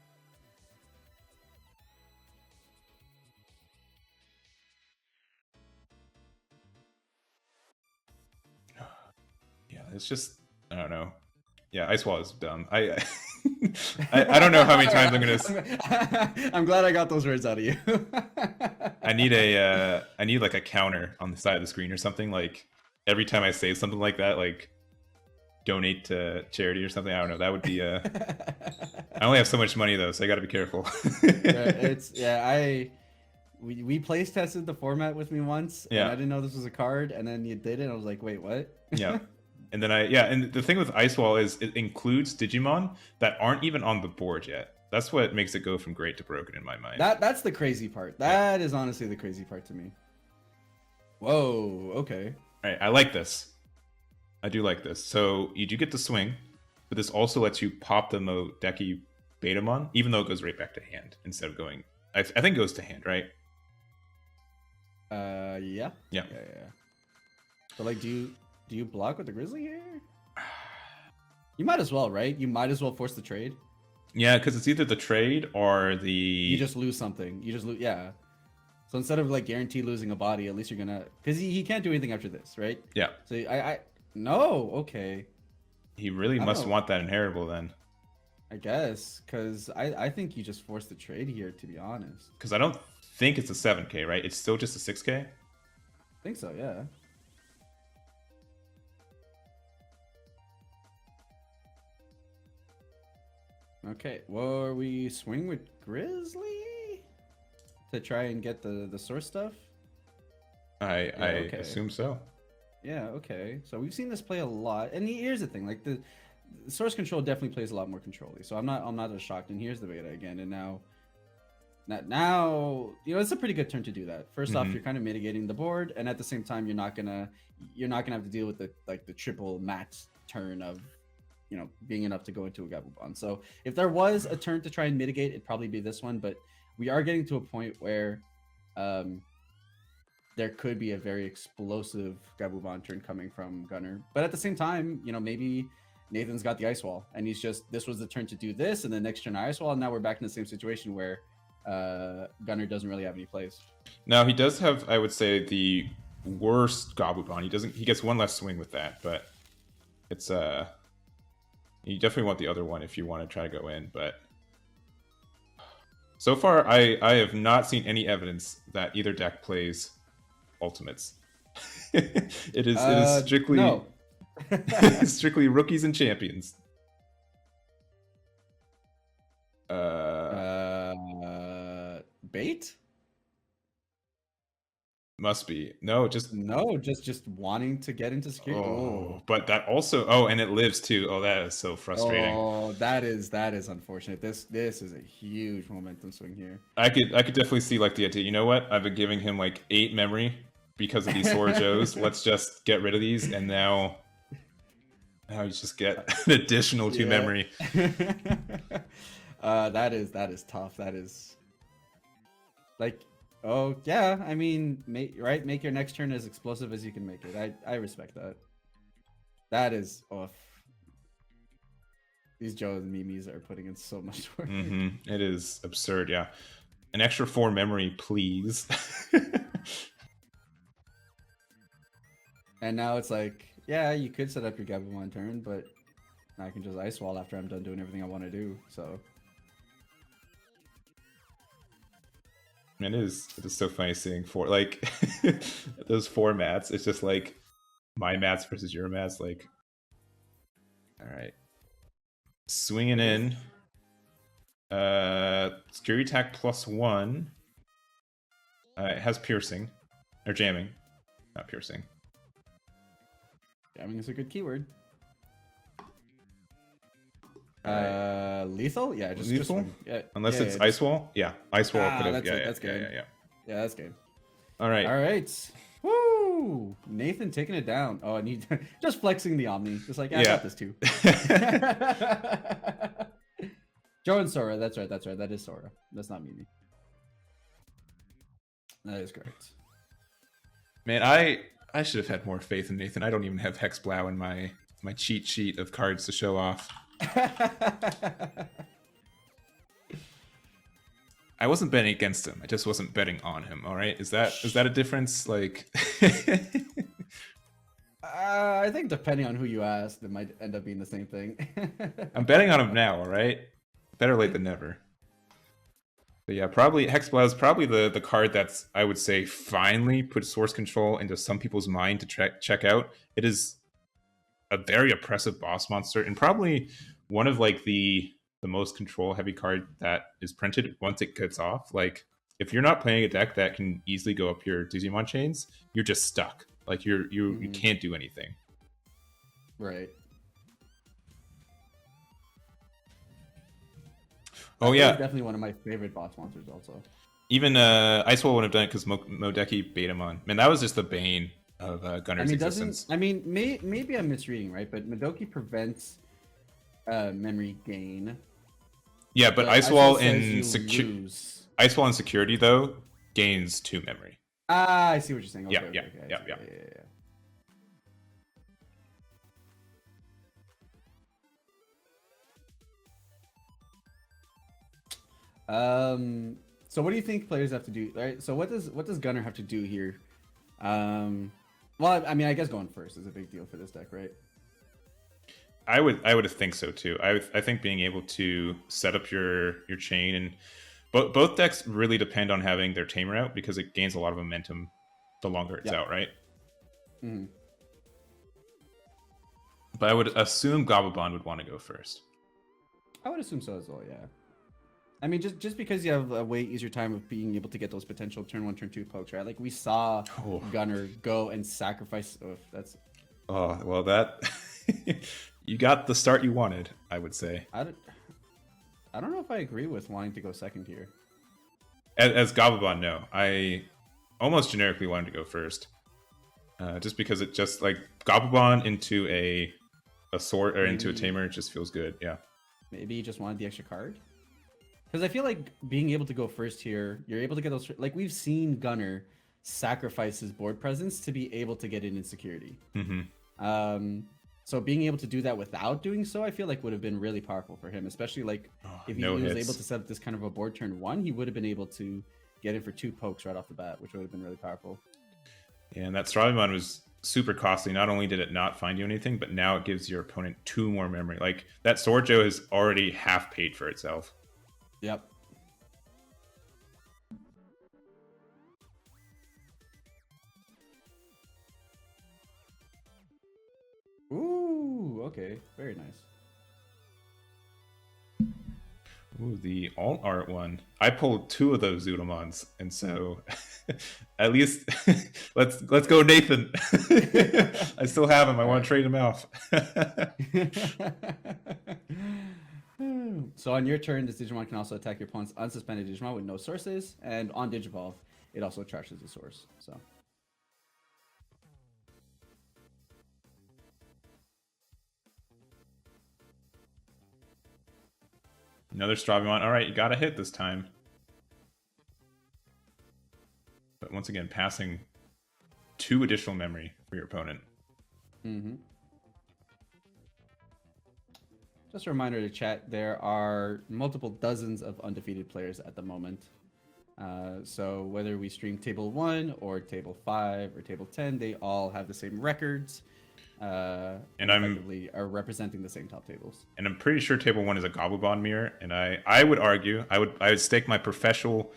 S1: Yeah, it's just, I don't know. Yeah, Ice Wall is dumb. I don't know how many times I'm gonna.
S2: I'm glad I got those words out of you.
S1: I need like a counter on the side of the screen or something. Like every time I say something like that, like donate to charity or something. I don't know. That would be. I only have so much money though, so I got to be careful.
S2: We place tested the format with me once.
S1: Yeah.
S2: And I didn't know this was a card, and then you did it. And I was like, wait, what?
S1: Yeah. And then and the thing with Ice Wall is it includes Digimon that aren't even on the board yet. That's what makes it go from great to broken in my mind.
S2: That's the crazy part. That is honestly the crazy part to me. Whoa, okay.
S1: All right, I like this. I do like this. So you do get the swing, but this also lets you pop the Modeki Betamon, even though it goes right back to hand instead of going. I think it goes to hand, right?
S2: Yeah. But like, do you block with the Grizzly here? You might as well, right? You might as well force the trade.
S1: Yeah, because it's either the trade or the...
S2: You just lose something. You just lose... Yeah. So instead of like guaranteed losing a body, at least you're gonna... Because he can't do anything after this, right?
S1: Yeah.
S2: So I... No, okay.
S1: He really must want that inheritable then.
S2: I guess, because I think you just force the trade here, to be honest.
S1: Because I don't think it's a 7k, right? It's still just a 6k?
S2: I think so, yeah. Okay, well, are we swing with Grizzly to try and get the source stuff?
S1: I assume so.
S2: Yeah, okay. So we've seen this play a lot, and here's the thing: like the source control definitely plays a lot more control-y. So I'm not as shocked. And here's the beta again, and now it's a pretty good turn to do that. First off, you're kind of mitigating the board, and at the same time, you're not gonna have to deal with the triple mat turn of being enough to go into a Gabubond. So if there was a turn to try and mitigate, it'd probably be this one. But we are getting to a point where there could be a very explosive Gabubond turn coming from Gunnar. But at the same time, maybe Nathan's got the Ice Wall, and this was the turn to do this, and the next turn Ice Wall, and now we're back in the same situation where Gunnar doesn't really have any plays.
S1: Now he does have, I would say, the worst Gabubond. He gets one less swing with that, but it's you definitely want the other one if you want to try to go in, but So far, I have not seen any evidence that either deck plays ultimates. It is strictly
S2: No.
S1: strictly rookies and champions.
S2: Bait?
S1: Must be. No, just
S2: wanting to get into security.
S1: oh, but that also. Oh, and it lives too. Oh, that is so frustrating.
S2: Oh, that is unfortunate. This is a huge momentum swing here.
S1: I could definitely see like the idea. You know what? I've been giving him like 8 memory because of these Sorajos. Let's just get rid of these, and now you just get an additional 2 memory.
S2: That is tough. That is like, oh yeah. I mean, make your next turn as explosive as you can make it. I respect that. That is off. These Joe and Mimis are putting in so much work.
S1: It is absurd. Yeah, an extra 4 memory, please.
S2: And now it's like, yeah, you could set up your Gabubond turn, but I can just Ice Wall after I'm done doing everything I want to do. So.
S1: It is so funny seeing like those 4 mats. It's just like my mats versus your mats. Like, all right, swinging in. Security attack +1. It has piercing or jamming, not piercing.
S2: Jamming is a good keyword.
S1: Right.
S2: Lethal? Yeah, just
S1: lethal.
S2: Just yeah,
S1: Unless it's Ice Wall. Yeah, Ice Wall could have.
S2: That's good.
S1: Yeah,
S2: that's good.
S1: All right.
S2: Woo! Nathan taking it down. Oh, and he just flexing the Omni. Just like, I got this too. Joe and Sora. That's right. That is Sora. That's not Mimi. That is correct.
S1: Man, I should have had more faith in Nathan. I don't even have Hexblow in my cheat sheet of cards to show off. I wasn't betting against him. I just wasn't betting on him. All right, is that a difference? Like,
S2: I think depending on who you ask, it might end up being the same thing.
S1: I'm betting on him now. All right, better late than never. But yeah, probably Hexblow is probably the card that's, I would say, finally put source control into some people's mind to check out. It is a very oppressive boss monster, and probably one of like the most control heavy card that is printed once it gets off. Like, if you're not playing a deck that can easily go up your Digimon chains, you're just stuck. Like, you can't do anything.
S2: Right.
S1: Oh yeah,
S2: definitely one of my favorite boss monsters. Also,
S1: even Ice Wall wouldn't have done it because Modeki Betamon. Man, that was just the bane of Gunnar's existence.
S2: Maybe I'm misreading, right? But Modeki prevents memory gain.
S1: Yeah, but Ice Wall in security though gains 2 memory.
S2: Ah, I see what you're saying. Okay,
S1: yeah.
S2: So what do you think players have to do? Right. So what does Gunnar have to do here? Well, I mean, I guess going first is a big deal for this deck, right?
S1: I would think so too. I think being able to set up your chain, and both decks really depend on having their tamer out because it gains a lot of momentum the longer it's out, right?
S2: Mm-hmm.
S1: But I would assume Gabubond would want to go first.
S2: I would assume so as well, yeah. I mean, just because you have a way easier time of being able to get those potential turn 1, turn 2 pokes, right? Like we saw Gunnar go and sacrifice.
S1: Oh, well, that you got the start you wanted, I would say.
S2: I don't know if I agree with wanting to go second here.
S1: As Gabubond, no. I almost generically wanted to go first. Just because it just, like, Gabubond into a sword or into a tamer just feels good, yeah.
S2: Maybe you just wanted the extra card? Because I feel like being able to go first here, you're able to get those... Like, we've seen Gunnar sacrifice his board presence to be able to get in security.
S1: Mm-hmm.
S2: So being able to do that without doing so, I feel like would have been really powerful for him, especially like if he was able to set up this kind of a board turn 1, he would have been able to get in for 2 pokes right off the bat, which would have been really powerful.
S1: Yeah, and that Stravimon was super costly. Not only did it not find you anything, but now it gives your opponent 2 more memory. Like, that Sorjo has already half paid for itself.
S2: Yep. okay. Very nice.
S1: Ooh, the alt art one. I pulled 2 of those Zoodlemons, and so at least let's go Nathan. I still have him. I want to trade him off.
S2: So on your turn, this Digimon can also attack your opponent's unsuspended Digimon with no sources, and on Digivolve, it also trashes the source. So.
S1: Another Strawbymon. All right, you got a hit this time. But once again, passing 2 additional memory for your opponent.
S2: Mm-hmm. Just a reminder to chat, there are multiple dozens of undefeated players at the moment. So whether we stream Table 1 or Table 5 or Table 10, they all have the same records. And effectively are representing the same top tables.
S1: And I'm pretty sure Table 1 is a Gabubond mirror. And I would argue, I would stake my professional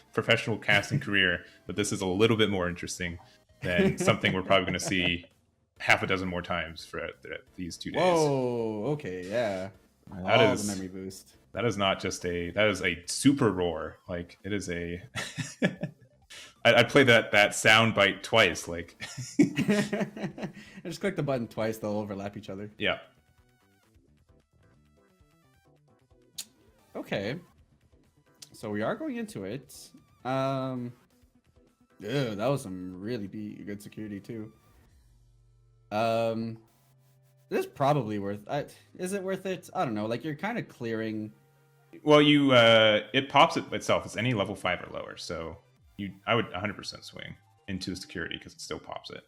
S1: casting career that this is a little bit more interesting than something we're probably going to see half a dozen more times for these 2 days.
S2: Whoa, okay, yeah.
S1: That
S2: all
S1: is
S2: the memory boost.
S1: That is not just that is a super roar. Like, it is a I'd play that sound bite twice, like.
S2: Just click the button twice, they'll overlap each other.
S1: Yeah.
S2: Okay. So we are going into it. Yeah, that was some really good security too. This is probably worth. Is it worth it? I don't know. Like, you're kind of clearing.
S1: Well, it pops it itself. It's any level 5 or lower, so I would 100% swing into the security because it still pops it.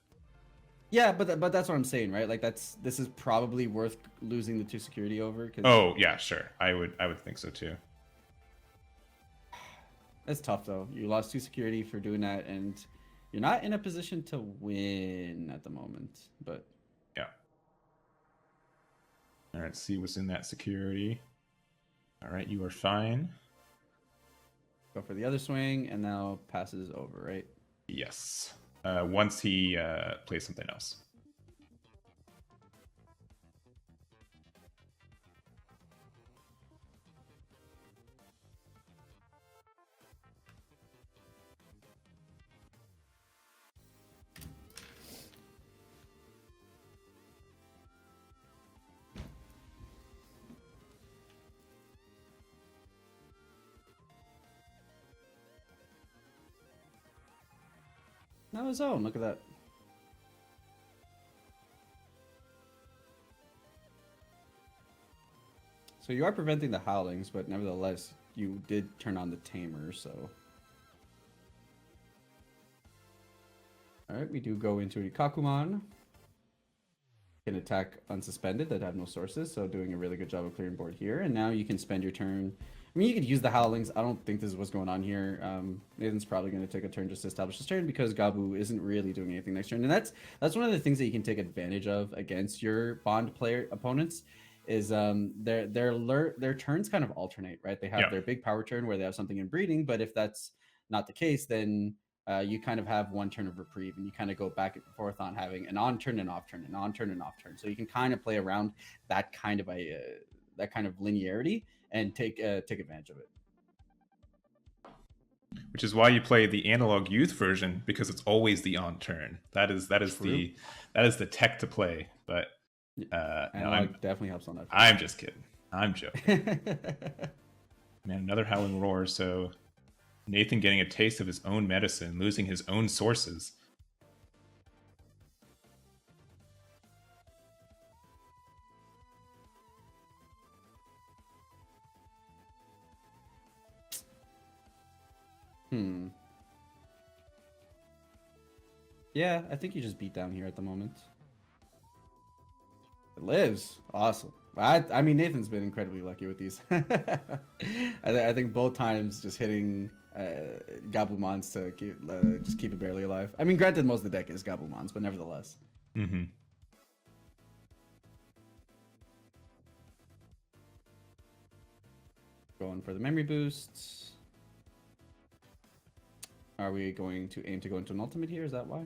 S2: Yeah, but that's what I'm saying, right? Like, this is probably worth losing the 2 security over. Cause
S1: oh yeah, sure. I would think so too.
S2: It's tough though. You lost 2 security for doing that, and you're not in a position to win at the moment. But
S1: yeah. All right, see what's in that security. All right, you are fine.
S2: Go for the other swing, and now passes over, right?
S1: Yes. Once he plays something else.
S2: Now his own. Look at that. So you are preventing the howlings, but nevertheless, you did turn on the tamer, so. Alright, we do go into Ikakumon. Can attack unsuspended that have no sources, so doing a really good job of clearing board here. And now you can spend your turn. I mean, you could use the howlings. I don't think this is what's going on here. Nathan's probably going to take a turn just to establish his turn because Gabu isn't really doing anything next turn. And that's one of the things that you can take advantage of against your Bond player opponents is their turns kind of alternate, right? They have their big power turn where they have something in breeding, but if that's not the case, then you kind of have one turn of reprieve, and you kind of go back and forth on having an on turn and off turn, an on turn and off turn. So you can kind of play around that kind of linearity and take advantage of it.
S1: Which is why you play the analog youth version, because it's always the on turn. That is the tech to play. But
S2: analog definitely helps on that.
S1: I'm just kidding. I'm joking. Man, another howling roar. So Nathan getting a taste of his own medicine, losing his own sources.
S2: Yeah, I think you just beat down here at the moment. It lives. Awesome. I mean, Nathan's been incredibly lucky with these. I think both times just hitting Gabumons to just keep it barely alive. I mean, granted, most of the deck is Gabumons, but nevertheless.
S1: Mm-hmm.
S2: Going for the memory boosts. Are we going to aim to go into an ultimate here? Is that why?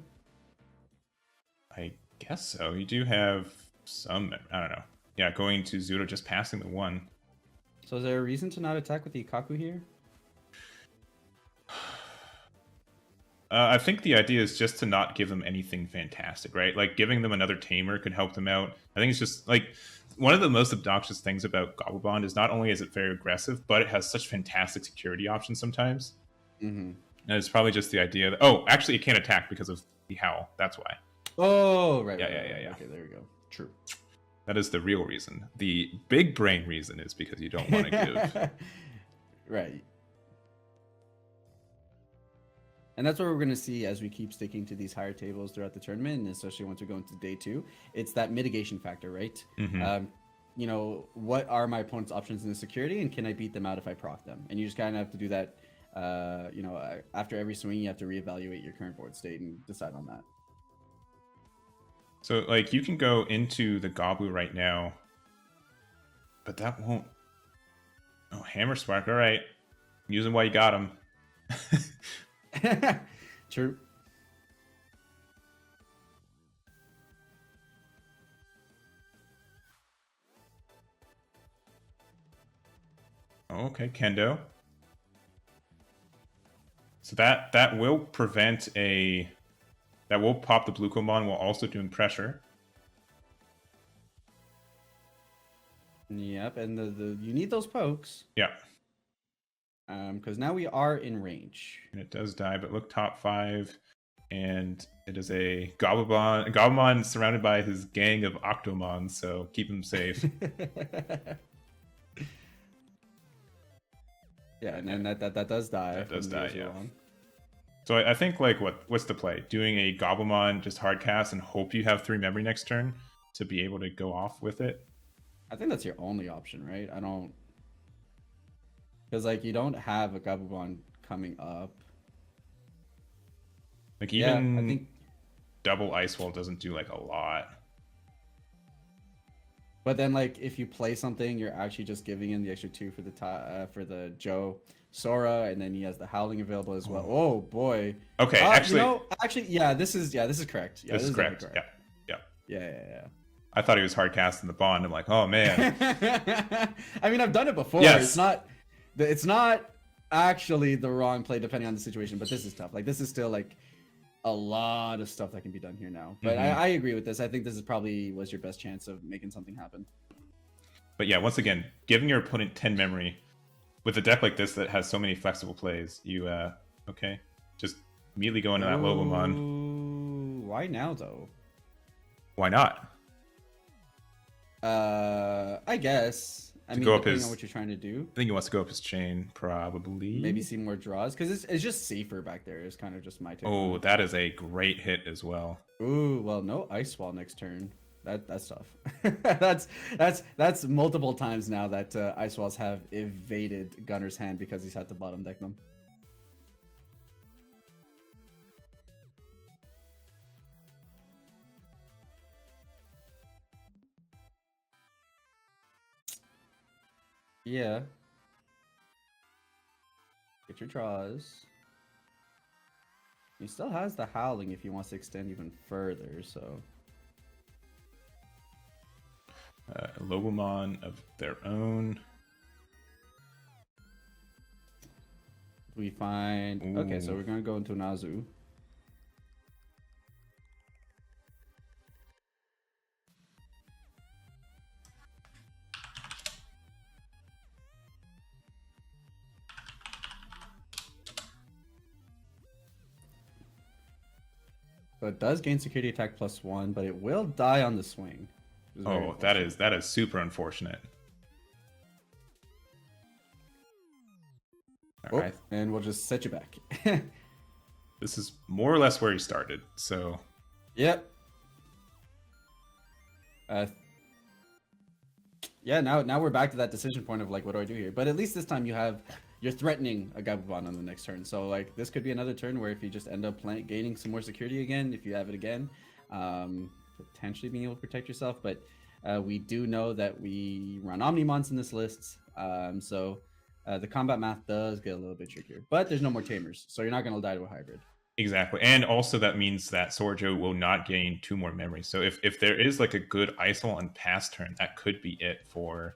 S1: I guess so. You do have some. I don't know. yeah, going to Zero, just passing the 1.
S2: So is there a reason to not attack with the Ikaku here?
S1: I think the idea is just to not give them anything fantastic, right? Like giving them another tamer could help them out. I think it's just like one of the most obnoxious things about Gabubond is not only is it very aggressive, but it has such fantastic security options sometimes. And it's probably just the idea that, oh, actually it can't attack because of the Howl. That's why.
S2: Oh, right.
S1: Yeah.
S2: Okay, there we go. True.
S1: That is the real reason. The big brain reason is because you don't want to give.
S2: Right. And that's what we're going to see as we keep sticking to these higher tables throughout the tournament, and especially once we go into day 2. It's that mitigation factor, right? You know, what are my opponent's options in the security, and can I beat them out if I proc them? And you just kind of have to do that. You know, after every swing, you have to reevaluate your current board state and decide on that.
S1: So, like, you can go into the Gabu right now, but that won't... Oh, Hammer Spark, all right. Use him while you got him.
S2: True.
S1: Okay, Kendo. So that will prevent a... That will pop the Blue Command while also doing pressure.
S2: Yep, and the you need those pokes.
S1: Yeah.
S2: Because now we are in range.
S1: And it does die, but look, top 5. And it is a Gabubond. Gabubond surrounded by his gang of Octomons, so keep him safe.
S2: Yeah, and that does die.
S1: That does die, yeah.
S2: Along.
S1: So I think, like, what's the play? Doing a Gabumon, just hard cast, and hope you have 3 memory next turn to be able to go off with it?
S2: I think that's your only option, right? I don't... Because, like, you don't have a Gabubond coming up.
S1: Like, even
S2: I think...
S1: double Ice Wall doesn't do, like, a lot.
S2: But then, like, if you play something, you're actually just giving in the extra 2 for the Joe Sora, and then he has the Howling available as well. Oh boy.
S1: Okay,
S2: yeah, this is correct. Yeah,
S1: this is correct.
S2: Yeah.
S1: I thought he was hard casting the Bond. I'm like, oh man.
S2: I mean, I've done it before.
S1: Yes.
S2: It's not actually the wrong play depending on the situation, but this is tough. Like, this is still like a lot of stuff that can be done here now. But I agree with this. I think this is probably was your best chance of making something happen.
S1: But yeah, once again, giving your opponent 10 memory with a deck like this that has so many flexible plays, you okay, just immediately go into that Lobomon.
S2: Why now though?
S1: Why not?
S2: I guess. I mean, depending on what you're trying to do.
S1: I think he wants to go up his chain, probably.
S2: Maybe see more draws, because it's just safer back there. It's kind of just my take.
S1: Oh, that is a great hit as well.
S2: Ooh, well, no Ice Wall next turn. That's tough. that's multiple times now that Ice Walls have evaded Gunnar's hand because he's had to bottom deck them. Yeah. Get your draws. He still has the Howling if he wants to extend even further, so...
S1: Lobomon of their own.
S2: We find... Ooh. Okay, so we're going to go into Nazu. So it does gain security attack +1, but it will die on the swing.
S1: Oh, that is super unfortunate.
S2: All right, and we'll just set you back.
S1: This is more or less where he started, so...
S2: Yep. Yeah, now we're back to that decision point of, like, what do I do here? But at least this time you're threatening a Gabubond on the next turn. So, like, this could be another turn where if you just end up gaining some more security again, if you have it again, potentially being able to protect yourself. But we do know that we run Omnimons in this list, so the combat math does get a little bit trickier. But there's no more Tamers, so you're not going to die to a hybrid.
S1: Exactly. And also that means that Sorjo will not gain 2 more memories. So if there is like a good ice wall and pass turn, that could be it for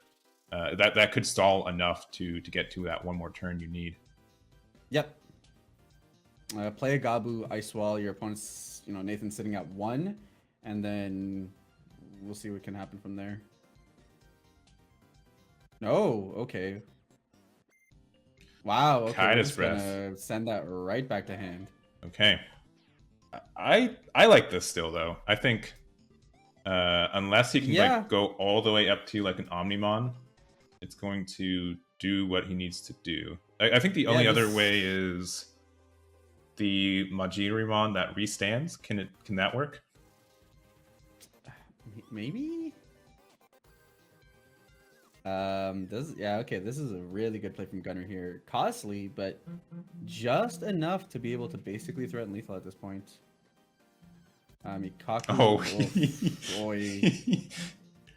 S1: that could stall enough to get to that 1 more turn you need.
S2: Yep. Play a Gabu Ice Wall. Your opponent's, Nathan sitting at 1, and then we'll see what can happen from there. No, okay. Wow, okay. We're
S1: Kaida's
S2: just
S1: Breath.
S2: gonna send that right back to hand.
S1: Okay. I like this still though. I think unless he can like go all the way up to like an Omnimon, it's going to do what he needs to do. I think the only other way is the Machinedramon that restands. Can that work?
S2: Maybe. This is a really good play from Gunnar here. Costly, but just enough to be able to basically threaten lethal at this point. Boy.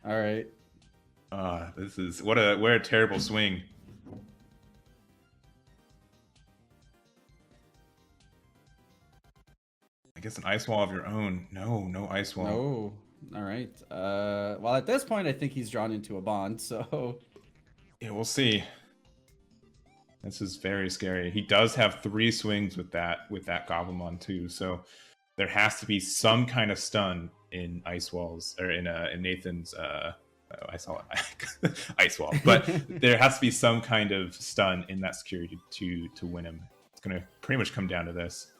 S2: All right.
S1: This is what a terrible swing. I guess an ice wall of your own. No ice wall.
S2: No. All right. Well, at this point, I think he's drawn into a bond. So
S1: yeah, we'll see. This is very scary. He does have 3 swings with that Gabumon too. So there has to be some kind of stun in ice walls or in Nathan's. I saw it. Ice wall, but there has to be some kind of stun in that security to win him. It's gonna pretty much come down to this.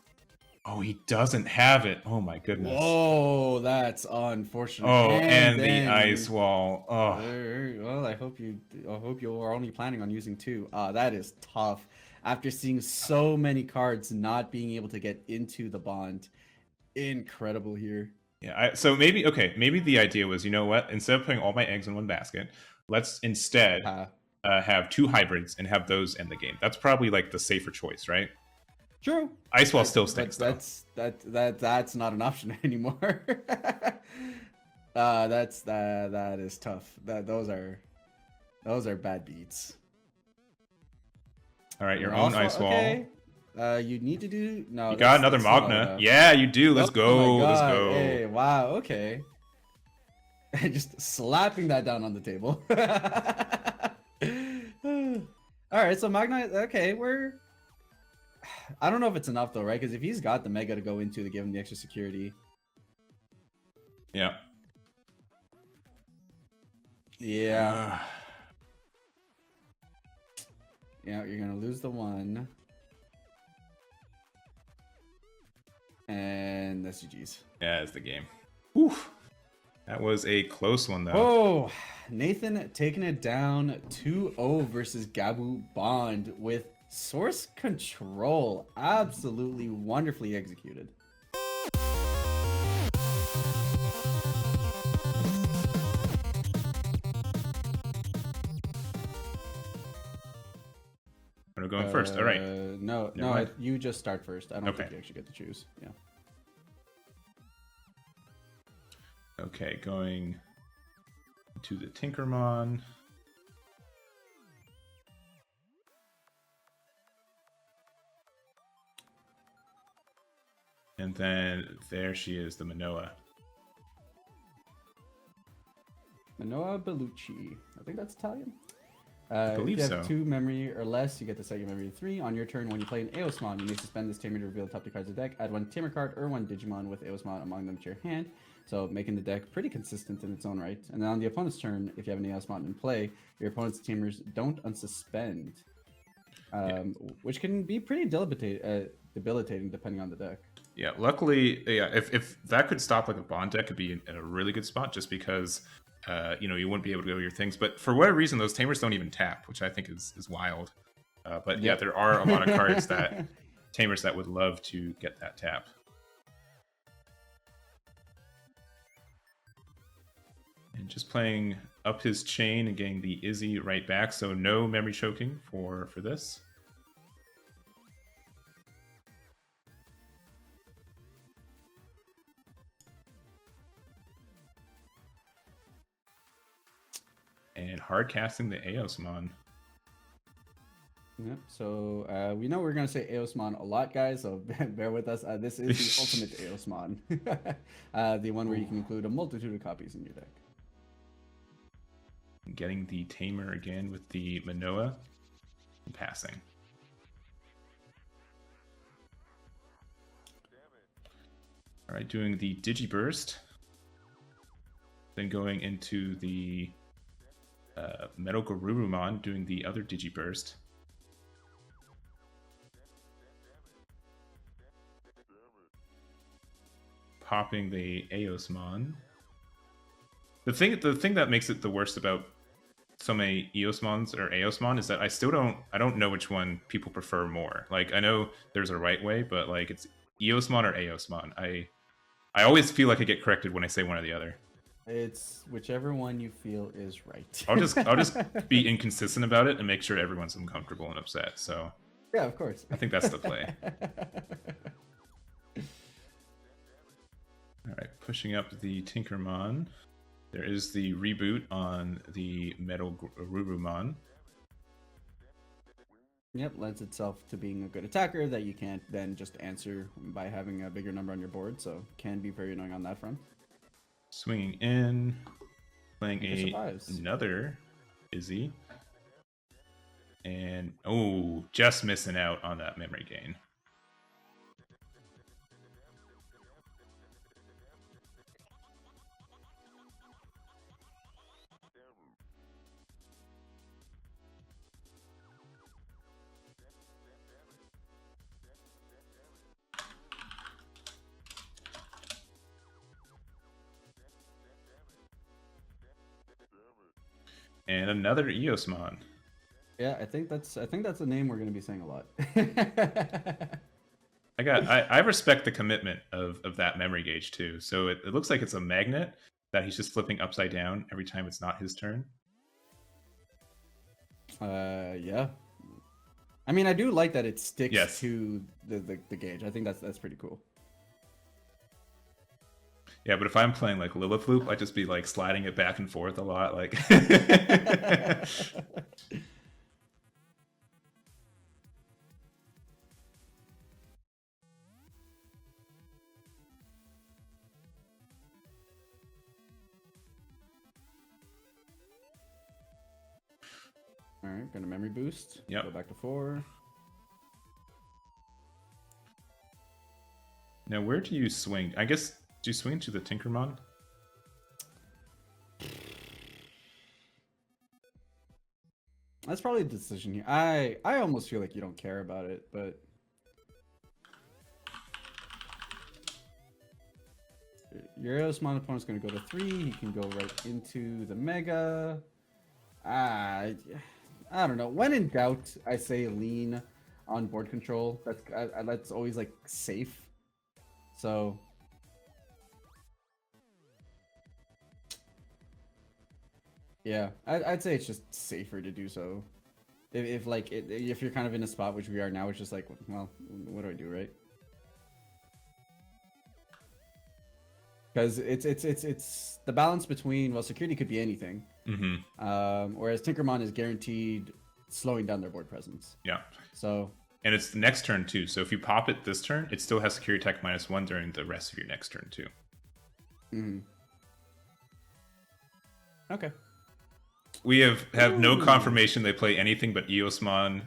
S1: Oh, he doesn't have it. Oh my goodness.
S2: Whoa, that's unfortunate.
S1: Oh, and the ice wall. Oh.
S2: Well, I hope you were only planning on using 2. That is tough. After seeing so many cards not being able to get into the bond, incredible here.
S1: Yeah. So maybe the idea was, you know what? Instead of putting all my eggs in one basket, let's instead have 2 hybrids and have those end the game. That's probably like the safer choice, right?
S2: True.
S1: Ice wall still stinks.
S2: That's not an option anymore. That is tough. Those are bad beats.
S1: All right, your own ice wall.
S2: Okay. You need to do no.
S1: You got another Magna. Yeah, you do. Let's go. Let's go.
S2: Hey, wow. Okay. Just slapping that down on the table. All right, so Magna. Okay, I don't know if it's enough though, right? Because if he's got the Mega to go into to give him the extra security.
S1: Yeah.
S2: Yeah. Yeah, you're gonna lose the 1. And that's GG's.
S1: Yeah, it's the game. Whew. That was a close one though.
S2: Oh, Nathan taking it down 2-0 versus Gabubond with source control. Absolutely wonderfully executed.
S1: We're going first. All right.
S2: No, you just start first. I don't think you actually get to choose. Yeah.
S1: Okay, going to the Tinkermon. And then there she is, the Manoa.
S2: Manoa Bellucci. I think that's Italian.
S1: I believe
S2: if you have
S1: so.
S2: 2 memory or less, you get to set your memory to 3. On your turn, when you play an Eosmon, you may suspend this tamer to reveal the top 2 cards of the deck. Add 1 tamer card or 1 Digimon with Eosmon among them to your hand. So making the deck pretty consistent in its own right. And then on the opponent's turn, if you have an Eosmon in play, your opponent's tamers don't unsuspend. Which can be pretty debilitating depending on the deck.
S1: Yeah, luckily, if that could stop like a bond deck, could be in a really good spot just because you wouldn't be able to go your things. But for whatever reason, those tamers don't even tap, which I think is wild. But yeah, there are a lot of cards that tamers that would love to get that tap. And just playing up his chain and getting the Izzy right back, so no memory choking for this. And hard casting the Eosmon.
S2: Yep. So we know we're gonna say Eosmon a lot, guys. So bear with us. This is the ultimate Eosmon, the one where you can include a multitude of copies in your deck.
S1: Getting the Tamer again with the Manoa. Passing. All right, doing the Digiburst. Then going into the Metal Garurumon, doing the other Digiburst. Popping the Eosmon. The thing that makes it the worst about so many Eosmons or Eosmon is that I don't know which one people prefer more. Like, I know there's a right way, but like, it's Eosmon or Eosmon. I always feel like I get corrected when I say one or the other.
S2: It's whichever one you feel is right.
S1: I'll just be inconsistent about it and make sure everyone's uncomfortable and upset. So
S2: yeah, of course.
S1: I think that's the play. All right, pushing up the Tinkermon. There is the reboot on the Metal Garurumon.
S2: Yep, lends itself to being a good attacker that you can't then just answer by having a bigger number on your board, so can be very annoying on that front.
S1: Swinging in, playing another Izzy. And, oh, just missing out on that memory gain. And another Eosmon.
S2: Yeah, I think that's a name we're going to be saying a lot.
S1: I respect the commitment of that memory gauge too. So it looks like it's a magnet that he's just flipping upside down every time it's not his turn.
S2: Yeah. I mean, I do like that it sticks to the gauge. I think that's pretty cool.
S1: Yeah, but if I'm playing like Lilith Loop, I'd just be like sliding it back and forth a lot. Like,
S2: all right, gonna memory boost.
S1: Yep.
S2: Go back to 4.
S1: Now, where do you swing? I guess, do you swing to the Tinkermon?
S2: That's probably a decision here. I almost feel like you don't care about it, but your Eosmon opponent's going to go to 3. He can go right into the Mega. I don't know. When in doubt, I say lean on board control. That's always like safe. So yeah, I'd say it's just safer to do so. If you're kind of in a spot which we are now, it's just like, well, what do I do, right? Because it's the balance between, well, security could be anything.
S1: Mm-hmm.
S2: Whereas Tinkermon is guaranteed slowing down their board presence.
S1: Yeah.
S2: So.
S1: And it's the next turn too. So if you pop it this turn, it still has security attack -1 during the rest of your next turn too.
S2: Mm-hmm. Okay.
S1: We have no confirmation they play anything but Eosmon,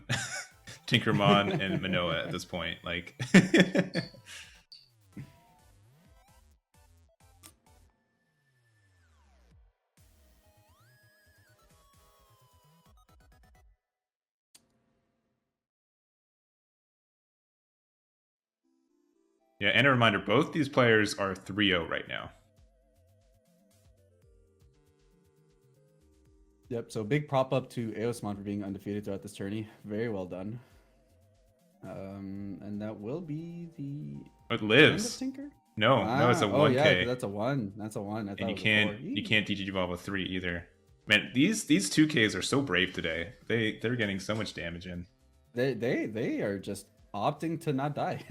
S1: Tinkermon, and Manoa at this point. Like, yeah. And a reminder: both these players are 3-0 right now.
S2: Yep, so big prop up to Eosmon for being undefeated throughout this tourney. Very well done. And that will be the
S1: It lives.
S2: end of Tinker?
S1: No, it's a 1K.
S2: Oh yeah, that's a 1. That's a 1.
S1: And you can't Digivolve a 3 either. Man, these 2Ks are so brave today. They're getting so much damage in.
S2: They are just opting to not die.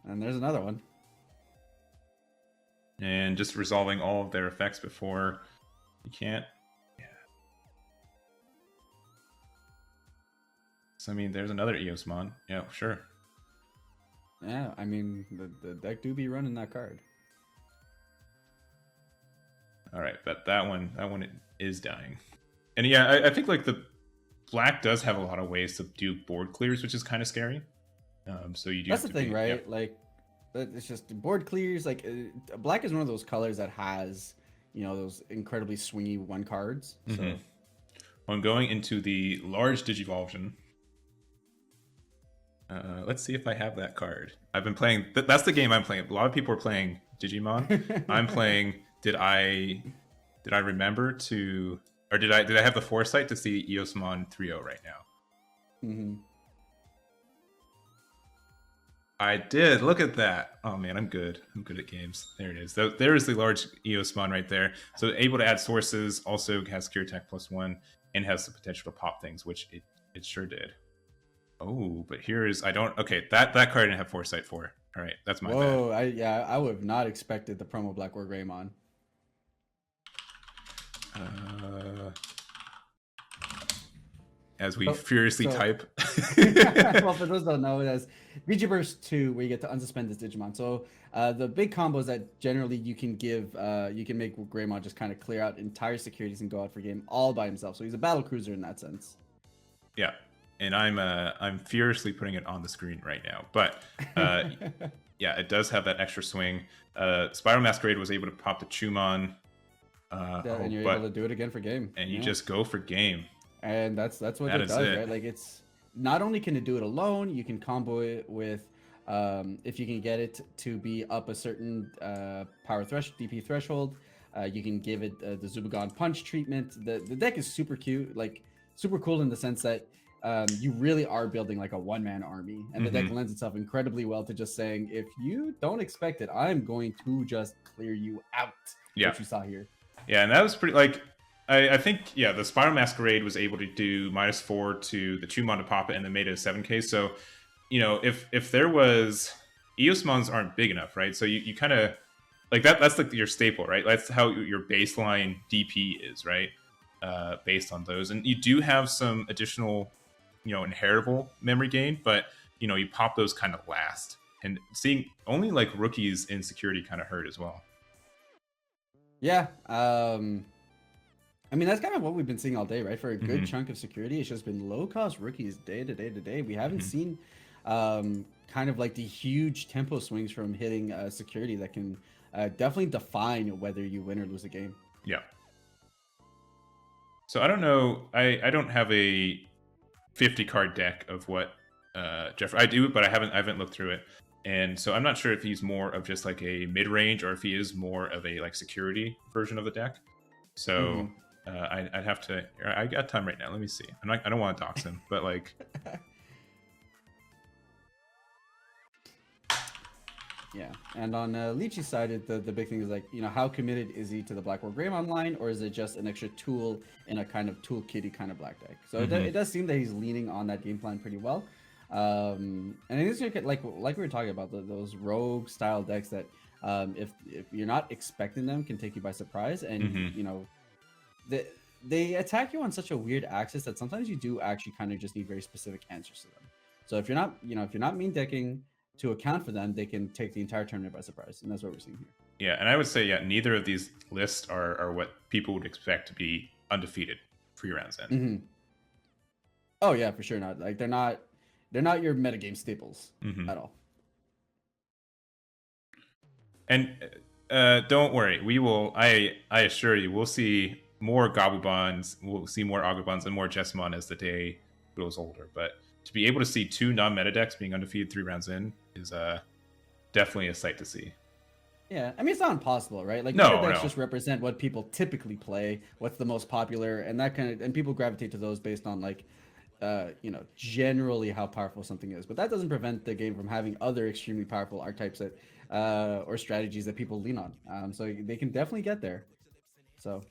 S2: And there's another one.
S1: And just resolving all of their effects before you can't. Yeah. I mean, there's another Eosmon. Yeah, sure.
S2: Yeah, I mean, the deck do be running that card.
S1: All right, but that one is dying. And yeah, I think like the black does have a lot of ways to do board clears, which is kind of scary. So you do.
S2: That's the thing, right? Yeah. Like, it's just board clears. Like, black is one of those colors that has, you know, those incredibly swingy one cards. So,
S1: when going into the large Digivolsion, let's see if I have that card. I've been playing. That's the game I'm playing. A lot of people are playing Digimon. I'm playing. Did I remember to, or did I have the foresight to see Eosmon 3-0 right now? I did. Look at that. Oh man, I'm good. I'm good at games. There it is. There is the large Eosmon right there. So able to add sources, also has secure attack +1, and has the potential to pop things, which it sure did. Oh, but here is okay, that card I didn't have foresight for. All right, that's my bad.
S2: Whoa, I would have not expected the promo BlackWarGreymon.
S1: As we furiously type.
S2: Well, for those that don't know, it has VG Burst 2, where you get to unsuspend this Digimon. So the big combos that generally you can give, you can make Greymon just kind of clear out entire securities and go out for game all by himself. So he's a battle cruiser in that sense.
S1: Yeah, and I'm furiously putting it on the screen right now. But yeah, it does have that extra swing. Spiral Masquerade was able to pop the Chumon.
S2: And you're able to do it again for game.
S1: And you just go for game.
S2: And that's what it does, right? Like, it's not only can it do it alone, you can combo it with if you can get it to be up a certain power DP threshold, you can give it the Zubagond punch treatment. The deck is super cute, like super cool in the sense that you really are building like a one-man army, and the deck lends itself incredibly well to just saying, if you don't expect it, I'm going to just clear you out.
S1: Yeah,
S2: what you saw here.
S1: Yeah, and that was pretty like. I think, yeah, the Spiral Masquerade was able to do -4 to the Chumon to pop it and then made it a 7k. So, you know, if there was... Eosmons aren't big enough, right? So you kind of... Like, that's like your staple, right? That's how your baseline DP is, right? Based on those. And you do have some additional, you know, inheritable memory gain, but, you know, you pop those kind of last. And seeing only, like, rookies in security kind of hurt as well.
S2: Yeah, I mean, that's kind of what we've been seeing all day, right? For a good chunk of security, it's just been low-cost rookies day to day to day. We haven't seen kind of like the huge tempo swings from hitting security that can definitely define whether you win or lose a game.
S1: Yeah. So I don't know. I don't have a 50-card deck of what Jeff... I do, but I haven't looked through it. And so I'm not sure if he's more of just like a mid-range or if he is more of a like security version of the deck. So... I'd have to... I got time right now. Let me see. I don't want to dox him, but like...
S2: Yeah, and on Leechy's side, the big thing is like, you know, how committed is he to the BlackWarGreymon line, or is it just an extra tool in a kind of toolkitty kind of black deck? So it does seem that he's leaning on that game plan pretty well. And it's like we were talking about, those rogue style decks that if you're not expecting them, can take you by surprise, and you know, they attack you on such a weird axis that sometimes you do actually kind of just need very specific answers to them. So if you're not mean decking to account for them, they can take the entire tournament by surprise, and that's what we're seeing here.
S1: Yeah, and I would say, yeah, neither of these lists are what people would expect to be undefeated for your rounds end.
S2: Oh yeah, for sure not. Like, they're not your metagame staples at all.
S1: And don't worry, we will. I assure you, we'll see more Gabubonds, we'll see more Agubonds, and more Jesmon as the day grows older. But to be able to see 2 non-meta decks being undefeated 3 rounds in is definitely a sight to see.
S2: Yeah, I mean, it's not impossible, right? Like,
S1: meta
S2: decks just represent what people typically play, what's the most popular, and that kind of, and people gravitate to those based on like, you know, generally how powerful something is. But that doesn't prevent the game from having other extremely powerful archetypes that or strategies that people lean on. So they can definitely get there. So.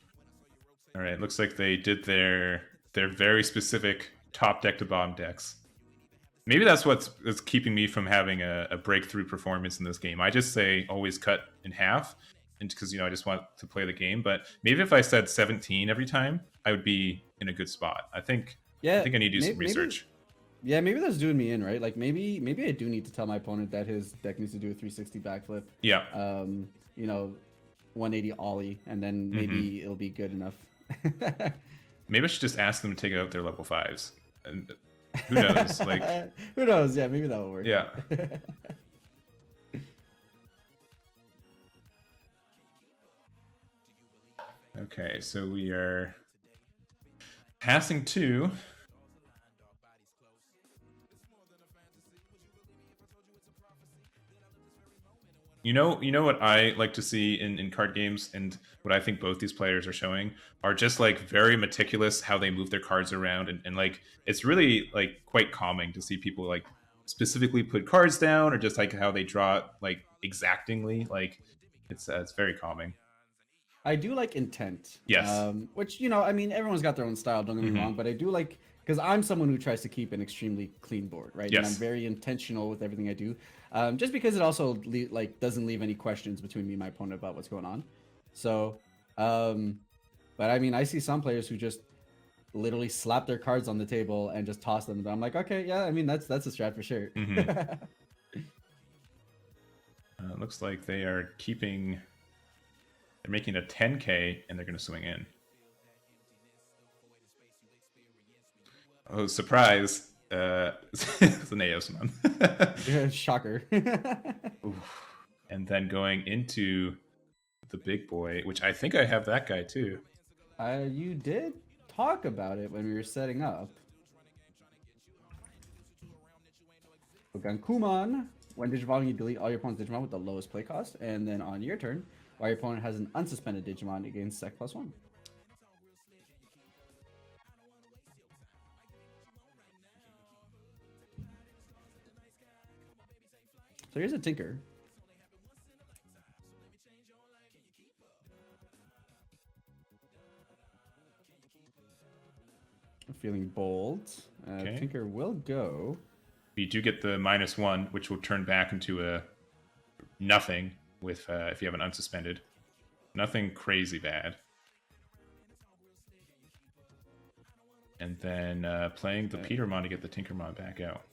S1: All right, looks like they did their very specific top deck to bottom decks. Maybe that's what's keeping me from having a breakthrough performance in this game. I just say always cut in half, and because, you know, I just want to play the game. But maybe if I said 17 every time, I would be in a good spot. I think I need to do some research.
S2: Yeah, maybe that's doing me in, right? Like maybe I do need to tell my opponent that his deck needs to do a 360 backflip.
S1: Yeah.
S2: You know, 180 ollie, and then maybe it'll be good enough.
S1: Maybe I should just ask them to take out their level 5s. And who knows? Like,
S2: who knows? Yeah, maybe that will work.
S1: yeah. Okay, so we are passing 2. You know what I like to see in card games, and what I think both these players are showing are just like very meticulous how they move their cards around, and like it's really like quite calming to see people like specifically put cards down, or just like how they draw it like exactingly. Like it's very calming.
S2: I do like intent.
S1: Yes.
S2: Which, you know, I mean, everyone's got their own style, don't get me wrong, but I do like, because I'm someone who tries to keep an extremely clean board, right?
S1: Yes.
S2: And I'm very intentional with everything I do. Just because it also doesn't leave any questions between me and my opponent about what's going on. So, but I mean, I see some players who just literally slap their cards on the table and just toss them. I'm like, okay, yeah, I mean, that's a strat for sure.
S1: Looks like they are keeping. They're making a 10k and they're going to swing in. Oh, surprise! It's an Eosmon.
S2: Yeah, shocker.
S1: And then going into the big boy, which I think I have that guy too.
S2: You did talk about it when we were setting up. Agubond. When Digivolving, you delete all your opponent's Digimon with the lowest play cost, and then on your turn, while your opponent has an unsuspended Digimon, against Sec +1. So here's a Tinker. I'm feeling bold.
S1: Okay.
S2: Tinker will go.
S1: You do get the -1, which will turn back into a nothing with if you have an unsuspended. Nothing crazy bad. And then playing the Petermon to get the Tinkermon back out.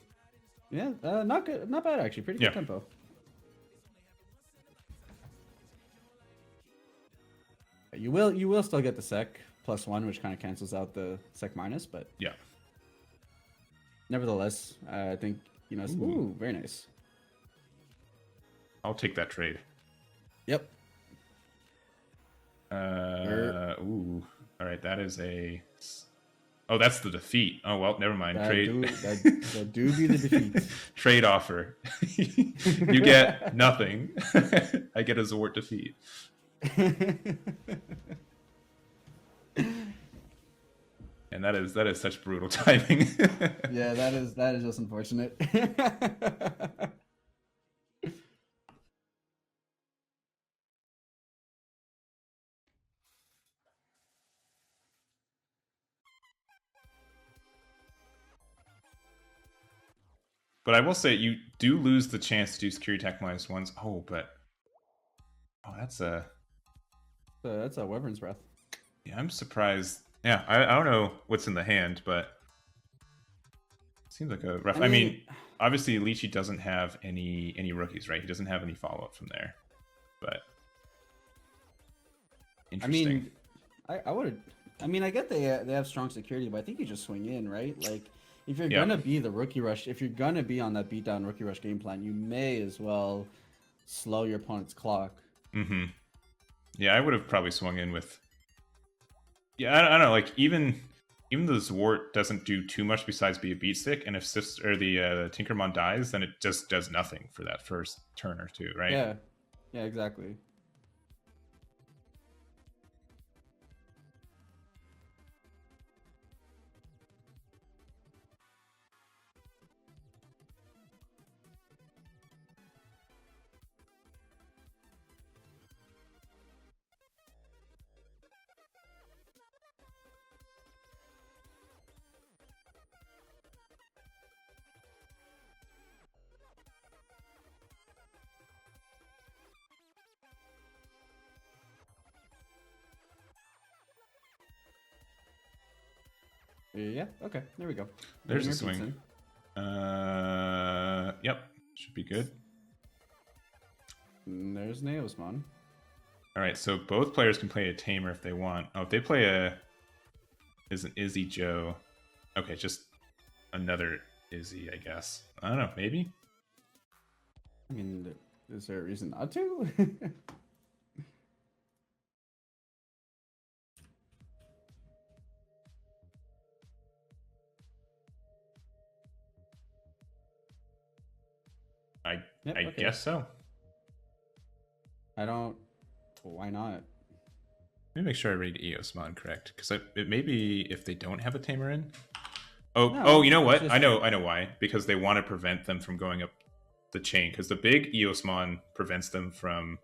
S2: Yeah, not good, not bad actually. Pretty good tempo. You will still get the Sec +1, which kind of cancels out the Sec minus, but
S1: yeah.
S2: Nevertheless, I think, you know, ooh, very nice.
S1: I'll take that trade.
S2: Yep.
S1: Ooh. All right, that is a. Oh, that's the defeat. Oh well, never mind. Trade.
S2: That do be the defeat.
S1: Trade offer. You get nothing. I get a Zort defeat. And that is such brutal timing.
S2: Yeah, that is just unfortunate.
S1: But I will say you do lose the chance to do security attack -1s. Oh, but that's a
S2: Wyvern's Breath.
S1: Yeah, I'm surprised. Yeah, I don't know what's in the hand, but it seems like a rough. I mean, obviously Lychee doesn't have any rookies, right? He doesn't have any follow up from there, but interesting.
S2: I mean, I would. I mean, I get they have strong security, but I think you just swing in, right? Like, if you're gonna be the rookie rush, if you're gonna be on that beatdown rookie rush game plan, you may as well slow your opponent's clock.
S1: Mm-hmm. Yeah, I would have probably swung in with. Yeah, I don't know. Like even the Zwart doesn't do too much besides be a beat stick, and if the Tinkermon dies, then it just does nothing for that first turn or two, right?
S2: Yeah, yeah, exactly. Yeah, okay, there we go.
S1: There's a swing. Yep, should be good.
S2: And there's an Eosmon.
S1: All right, so both players can play a tamer if they want. Oh, if they play is an Izzy Joe. Okay, just another Izzy, I guess. I don't know, maybe.
S2: I mean, is there a reason not to?
S1: I
S2: Okay.
S1: guess so.
S2: I don't. Why not?
S1: Let me make sure I read Eosmon correct, because it may be if they don't have a tamer in. Oh,
S2: No,
S1: you know what?
S2: just-
S1: I know why. Because they want to prevent them from going up the chain. Because the big Eosmon prevents them from,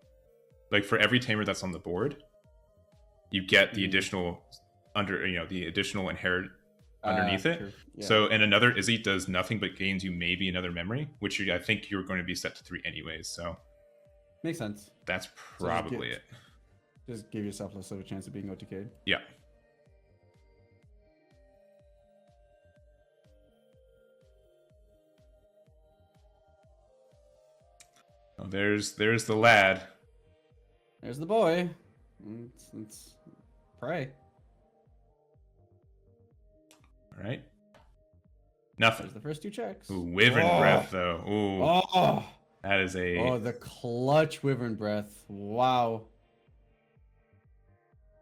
S1: like, for every tamer that's on the board, you get the additional the additional inherit underneath it.
S2: True. Yeah.
S1: So, and another Izzy does nothing but gains you maybe another memory, which I think you're going to be set to 3 anyways. So
S2: Makes sense.
S1: that's probably it.
S2: Just give yourself less of a chance of being OTK'd.
S1: Yeah. Oh, there's the lad.
S2: There's the boy. Let's pray.
S1: All right. Nothing.
S2: There's the first 2 checks.
S1: Ooh, Wyvern breath though. Ooh,
S2: Oh,
S1: that is a.
S2: oh, the clutch Wyvern breath. Wow.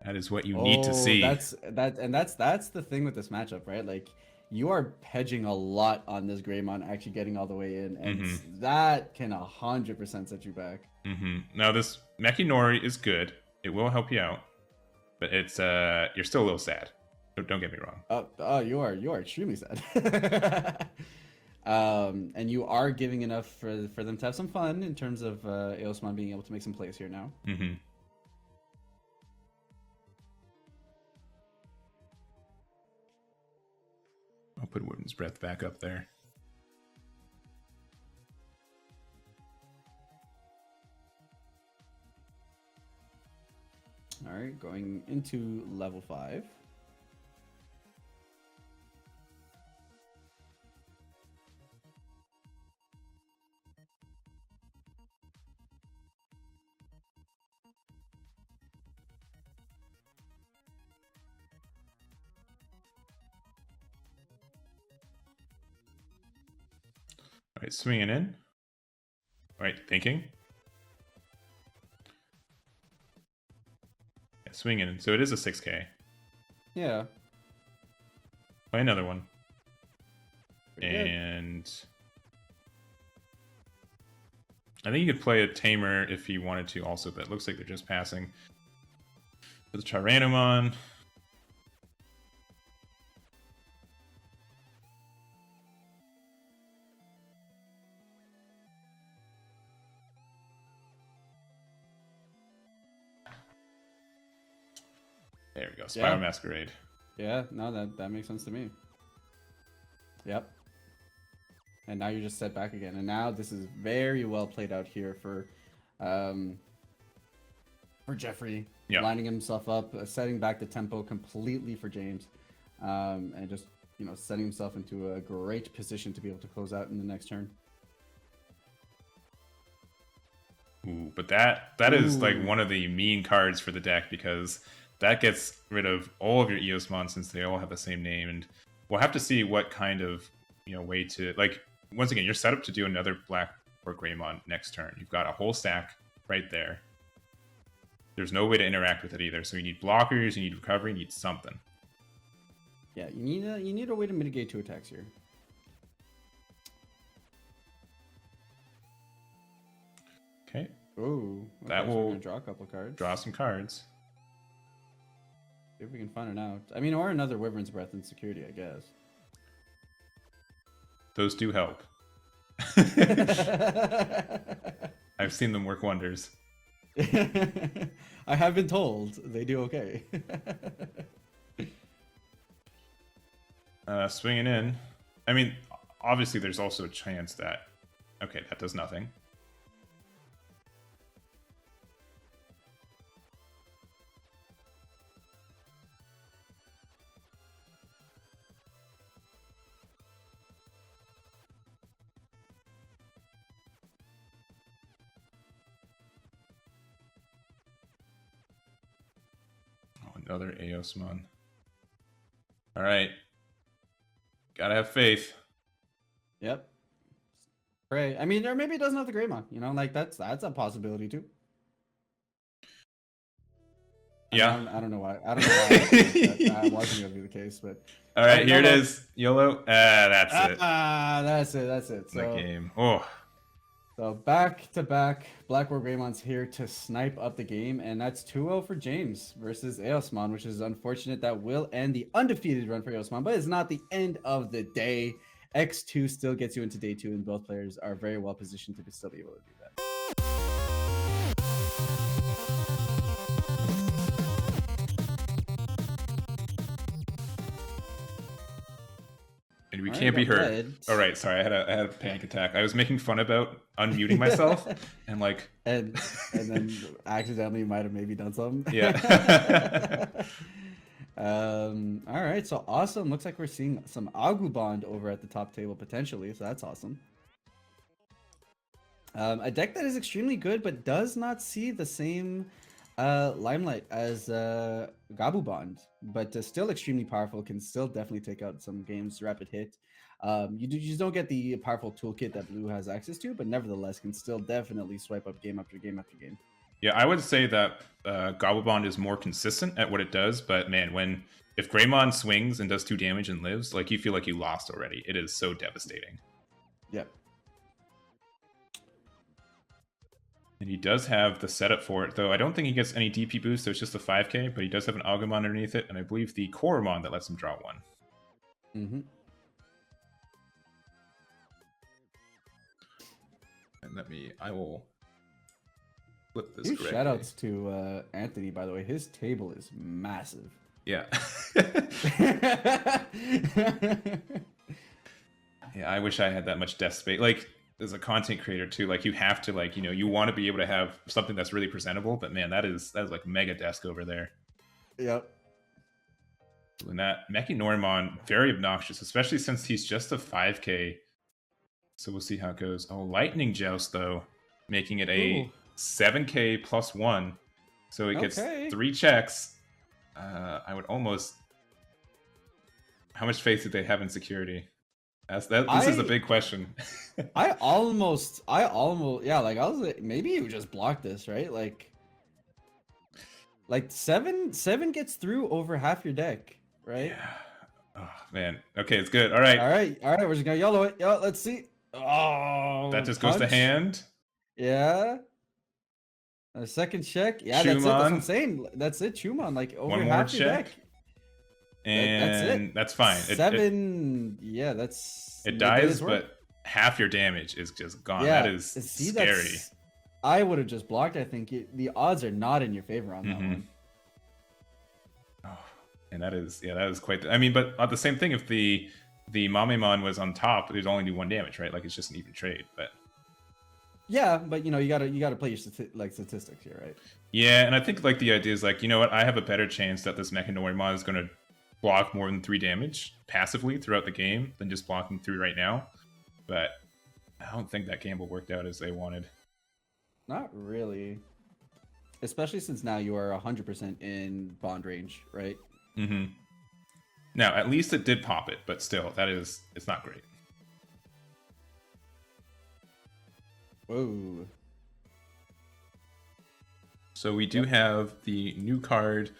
S1: That is what you need to see.
S2: That's the thing with this matchup, right? Like, you are hedging a lot on this Greymon actually getting all the way in, and that can 100% set you back.
S1: Now this Machinori is good. It will help you out, but it's you're still a little sad. Don't get me wrong.
S2: Oh, you are extremely sad. And you are giving enough for them to have some fun in terms of Eosmon being able to make some plays here now.
S1: I'll put Wyvern's breath back up there.
S2: All right, going into level 5.
S1: All right, swinging in. All right, thinking. Yeah, swinging in. So it is a 6K.
S2: Yeah.
S1: Play another one.
S2: Pretty good.
S1: And I think you could play a tamer if you wanted to also, but it looks like they're just passing. For the Tyrannomon. There we go. Spiral Masquerade.
S2: Yeah, no, that makes sense to me. Yep. And now you're just set back again. And now this is very well played out here for Jeffrey.
S1: Yeah.
S2: Lining himself up, setting back the tempo completely for James. And just, setting himself into a great position to be able to close out in the next turn.
S1: Ooh, but that is like one of the mean cards for the deck, because that gets rid of all of your Eosmon since they all have the same name, and we'll have to see what kind of way to, like, once again, you're set up to do another BlackWarGreymon next turn. You've got a whole stack right there. There's no way to interact with it either, so you need blockers, you need recovery, you need something.
S2: Yeah, you need a way to mitigate 2 attacks here.
S1: Okay.
S2: Ooh, okay,
S1: That
S2: so we're
S1: will
S2: gonna draw a couple cards.
S1: Draw some cards.
S2: See if we can find it out. I mean, or another Wyvern's Breath in security, I guess.
S1: Those do help. I've seen them work wonders.
S2: I have been told they do okay.
S1: Swinging in. I mean, obviously there's also a chance that... Okay, that does nothing. Another Eosmon. All right. Gotta have faith.
S2: Yep. Pray. I mean, or maybe it doesn't have the Greymon. You know, like that's a possibility too.
S1: Yeah.
S2: I don't know why. I don't know why that wasn't gonna be the case, but.
S1: All right, here it is. YOLO. That's it.
S2: That's it. That's it.
S1: So, the game. Oh.
S2: So back to back, BlackWarGreymon's here to snipe up the game, and that's 2-0 for James versus Eosmon, which is unfortunate. That will end the undefeated run for Eosmon, but it's not the end of the day. X2 still gets you into day 2, and both players are very well positioned to still be able to do that.
S1: And we can't be heard. All right, sorry, I had a panic attack. I was making fun about unmuting myself, and like,
S2: and then accidentally might have maybe done something.
S1: Yeah.
S2: All right, so awesome. Looks like we're seeing some Agubond over at the top table potentially, so that's awesome. A deck that is extremely good, but does not see the same limelight as Gabubond, but still extremely powerful, can still definitely take out some games, rapid hit. You just don't get the powerful toolkit that Blue has access to, but nevertheless can still definitely swipe up game after game after game.
S1: Yeah, I would say that Gabubond is more consistent at what it does, but man, if Greymon swings and does 2 damage and lives, like you feel like you lost already. It is so devastating.
S2: Yep.
S1: And he does have the setup for it, though I don't think he gets any DP boost, so it's just a 5k, but he does have an Agumon underneath it, and I believe the Koromon that lets him draw 1.
S2: Mm-hmm.
S1: And I will flip this
S2: Huge
S1: correctly.
S2: Shoutouts to Anthony, by the way. His table is massive.
S1: Yeah. Yeah, I wish I had that much desk space. Like, as a content creator too, like you have to, like, you know, you want to be able to have something that's really presentable, but man, that is like mega desk over there.
S2: Yep.
S1: And that Machinedramon, very obnoxious, especially since he's just a 5k. So we'll see how it goes. Oh, Lightning Joust though, making it a 7k plus 1. So it gets 3 checks. I would almost. How much faith did they have in security? This is a big question.
S2: I almost, yeah, like I was like, maybe you just block this, right? Like seven gets through over half your deck, right?
S1: Yeah. Oh man. Okay, it's good. All right.
S2: We're just gonna YOLO it. Yo, let's see. Oh,
S1: that just goes to hand.
S2: Yeah. A second check. Yeah, that's it. That's what I'm saying. That's it. Chumon, like over
S1: One more
S2: half your
S1: check.
S2: deck.
S1: And
S2: that's it.
S1: That's fine.
S2: 7. Yeah, that's.
S1: It dies, but half your damage is just gone.
S2: Yeah,
S1: that is scary.
S2: I would have just blocked. I think the odds are not in your favor on that one.
S1: Oh, and that is quite. I mean, but the same thing. If the Mamemon was on top, there's only do 1 damage, right? Like it's just an even trade, but.
S2: Yeah, but you know you gotta play your statistics here, right?
S1: Yeah, and I think like the idea is like, you know what, I have a better chance that this Machinedramon is gonna block more than 3 damage passively throughout the game than just blocking 3 right now. But I don't think that gamble worked out as they wanted.
S2: Not really. Especially since now you are 100% in bond range, right?
S1: Mm-hmm. Now, at least it did pop it, but still, it's not great.
S2: Whoa.
S1: So we do have the new card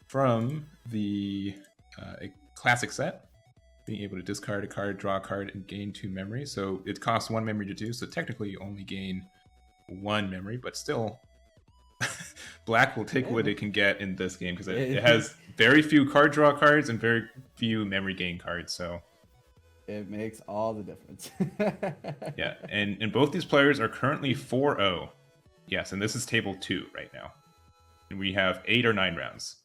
S1: from the classic set. Being able to discard a card, draw a card, and gain 2 memory. So it costs 1 memory to do, so technically you only gain 1 memory, but still, Black will take what it can get in this game because it has very few card draw cards and very few memory gain cards, so...
S2: It makes all the difference.
S1: Yeah, and both these players are currently 4-0. Yes, and this is table 2 right now. And we have 8 or 9 rounds.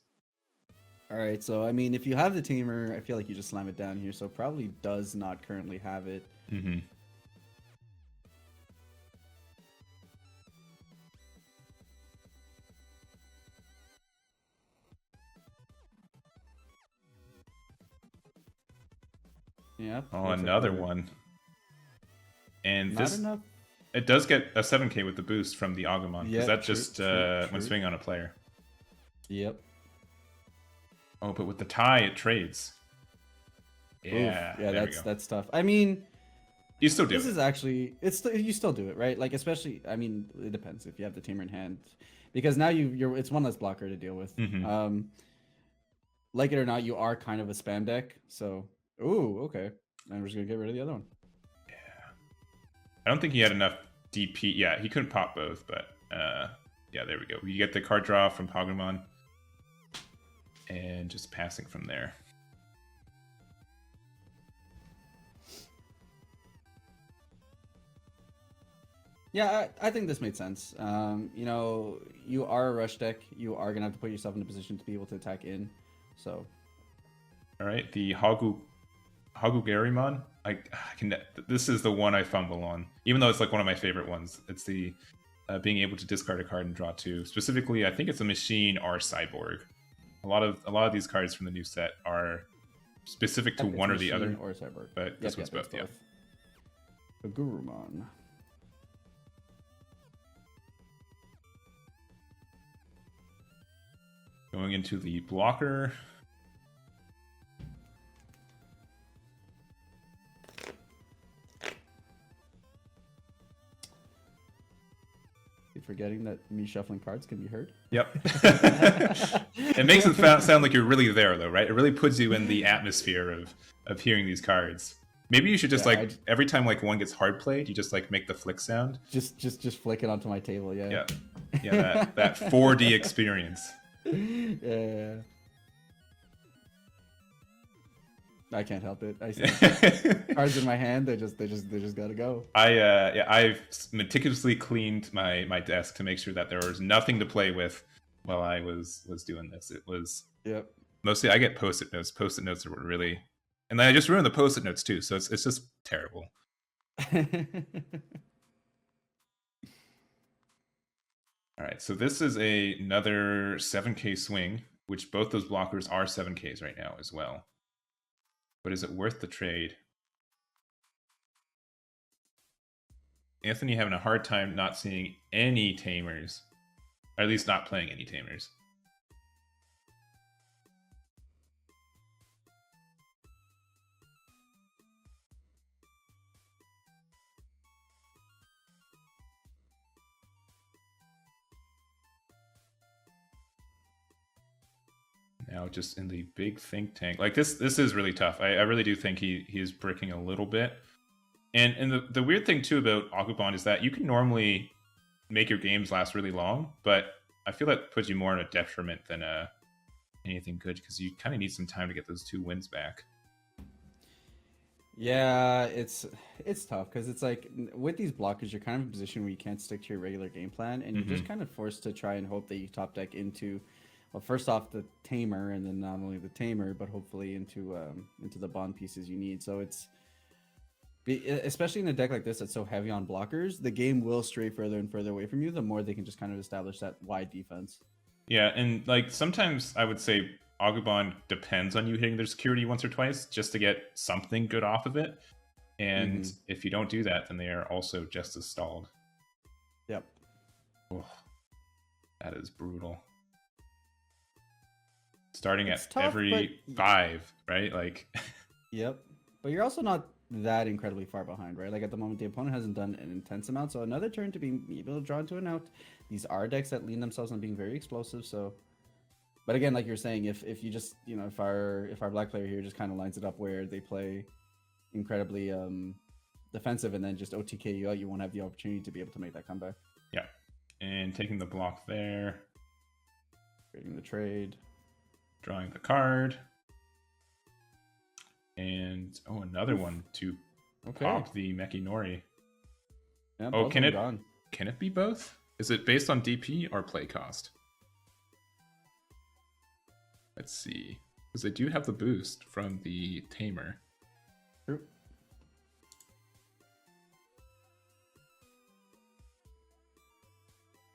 S2: All right, so I mean, if you have the tamer, I feel like you just slam it down here. So probably does not currently have it.
S1: Mm-hmm.
S2: Yep.
S1: Oh, another one. And
S2: not enough.
S1: It does get a 7k with the boost from the Agumon, because
S2: Yeah,
S1: that just when swinging on a player.
S2: Yep.
S1: Oh, but with the tie, it trades. Yeah,
S2: Oof. Yeah,
S1: there we go.
S2: that's tough. I mean,
S1: You still do
S2: this
S1: it.
S2: is actually you still do it, right? Like especially, I mean, it depends if you have the tamer in hand, because now it's one less blocker to deal with. Like it or not, you are kind of a spam deck. So, ooh, okay. And we're just gonna get rid of the other one.
S1: Yeah. I don't think he had enough DP. Yeah, he couldn't pop both, but yeah, there we go. You get the card draw from Agubond, and just passing from there.
S2: Yeah, I think this made sense. You know, you are a rush deck. You are gonna have to put yourself in a position to be able to attack in. So,
S1: all right, the Hagugurumon. I can. This is the one I fumble on, even though it's like one of my favorite ones. It's the being able to discard a card and draw two. Specifically, I think it's a machine or cyborg. A lot of these cards from the new set are specific to one or the other.
S2: Or cyborg.
S1: But this one's both. Yeah.
S2: Agurumon.
S1: Going into the blocker.
S2: Keep forgetting that me shuffling cards can be heard.
S1: Yep. It makes it sound like you're really there, though, right? It really puts you in the atmosphere of hearing these cards. Maybe you should just every time like one gets hard played, you just like make the flick sound.
S2: Just flick it onto my table. Yeah.
S1: Yeah. That 4D experience.
S2: Yeah. I can't help it. I see cards in my hand. They just gotta go.
S1: I've meticulously cleaned my desk to make sure that there was nothing to play with while I was doing this. It was mostly I get post-it notes. Post-it notes are really, and then I just ruined the post-it notes too. So it's just terrible. All right, so this is another 7K swing, which both those blockers are 7Ks right now as well. But is it worth the trade? Anthony having a hard time not seeing any tamers, or at least not playing any tamers. Now just in the big think tank. Like this is really tough. I really do think he is bricking a little bit. And the weird thing too about Agubond is that you can normally make your games last really long, but I feel that puts you more in a detriment than anything good, because you kind of need some time to get those 2 wins back.
S2: Yeah, it's tough because it's like with these blockers, you're kind of in a position where you can't stick to your regular game plan, and you're just kind of forced to try and hope that you top deck into, well, first off the tamer, and then not only the tamer, but hopefully into the bond pieces you need. So it's especially in a deck like this that's so heavy on blockers, the game will stray further and further away from you the more they can just kind of establish that wide defense.
S1: Yeah, and like sometimes I would say Agubond depends on you hitting their security once or twice just to get something good off of it. And if you don't do that, then they are also just as stalled.
S2: Yep.
S1: Oh, that is brutal. Starting at
S2: tough,
S1: every 5, right? Like.
S2: Yep. But you're also not that incredibly far behind, right? Like at the moment, the opponent hasn't done an intense amount, so another turn to be able to draw into an out. These are decks that lean themselves on being very explosive, so. But again, like you're saying, if you just, you know, if our black player here just kind of lines it up where they play incredibly defensive and then just OTK you out, you won't have the opportunity to be able to make that comeback.
S1: Yeah, and taking the block there,
S2: creating the trade,
S1: drawing the card, and another one to pop the Mechinori.
S2: Yeah,
S1: oh, can it be both? Is it based on DP or play cost? Let's see, because they do have the boost from the tamer.
S2: True.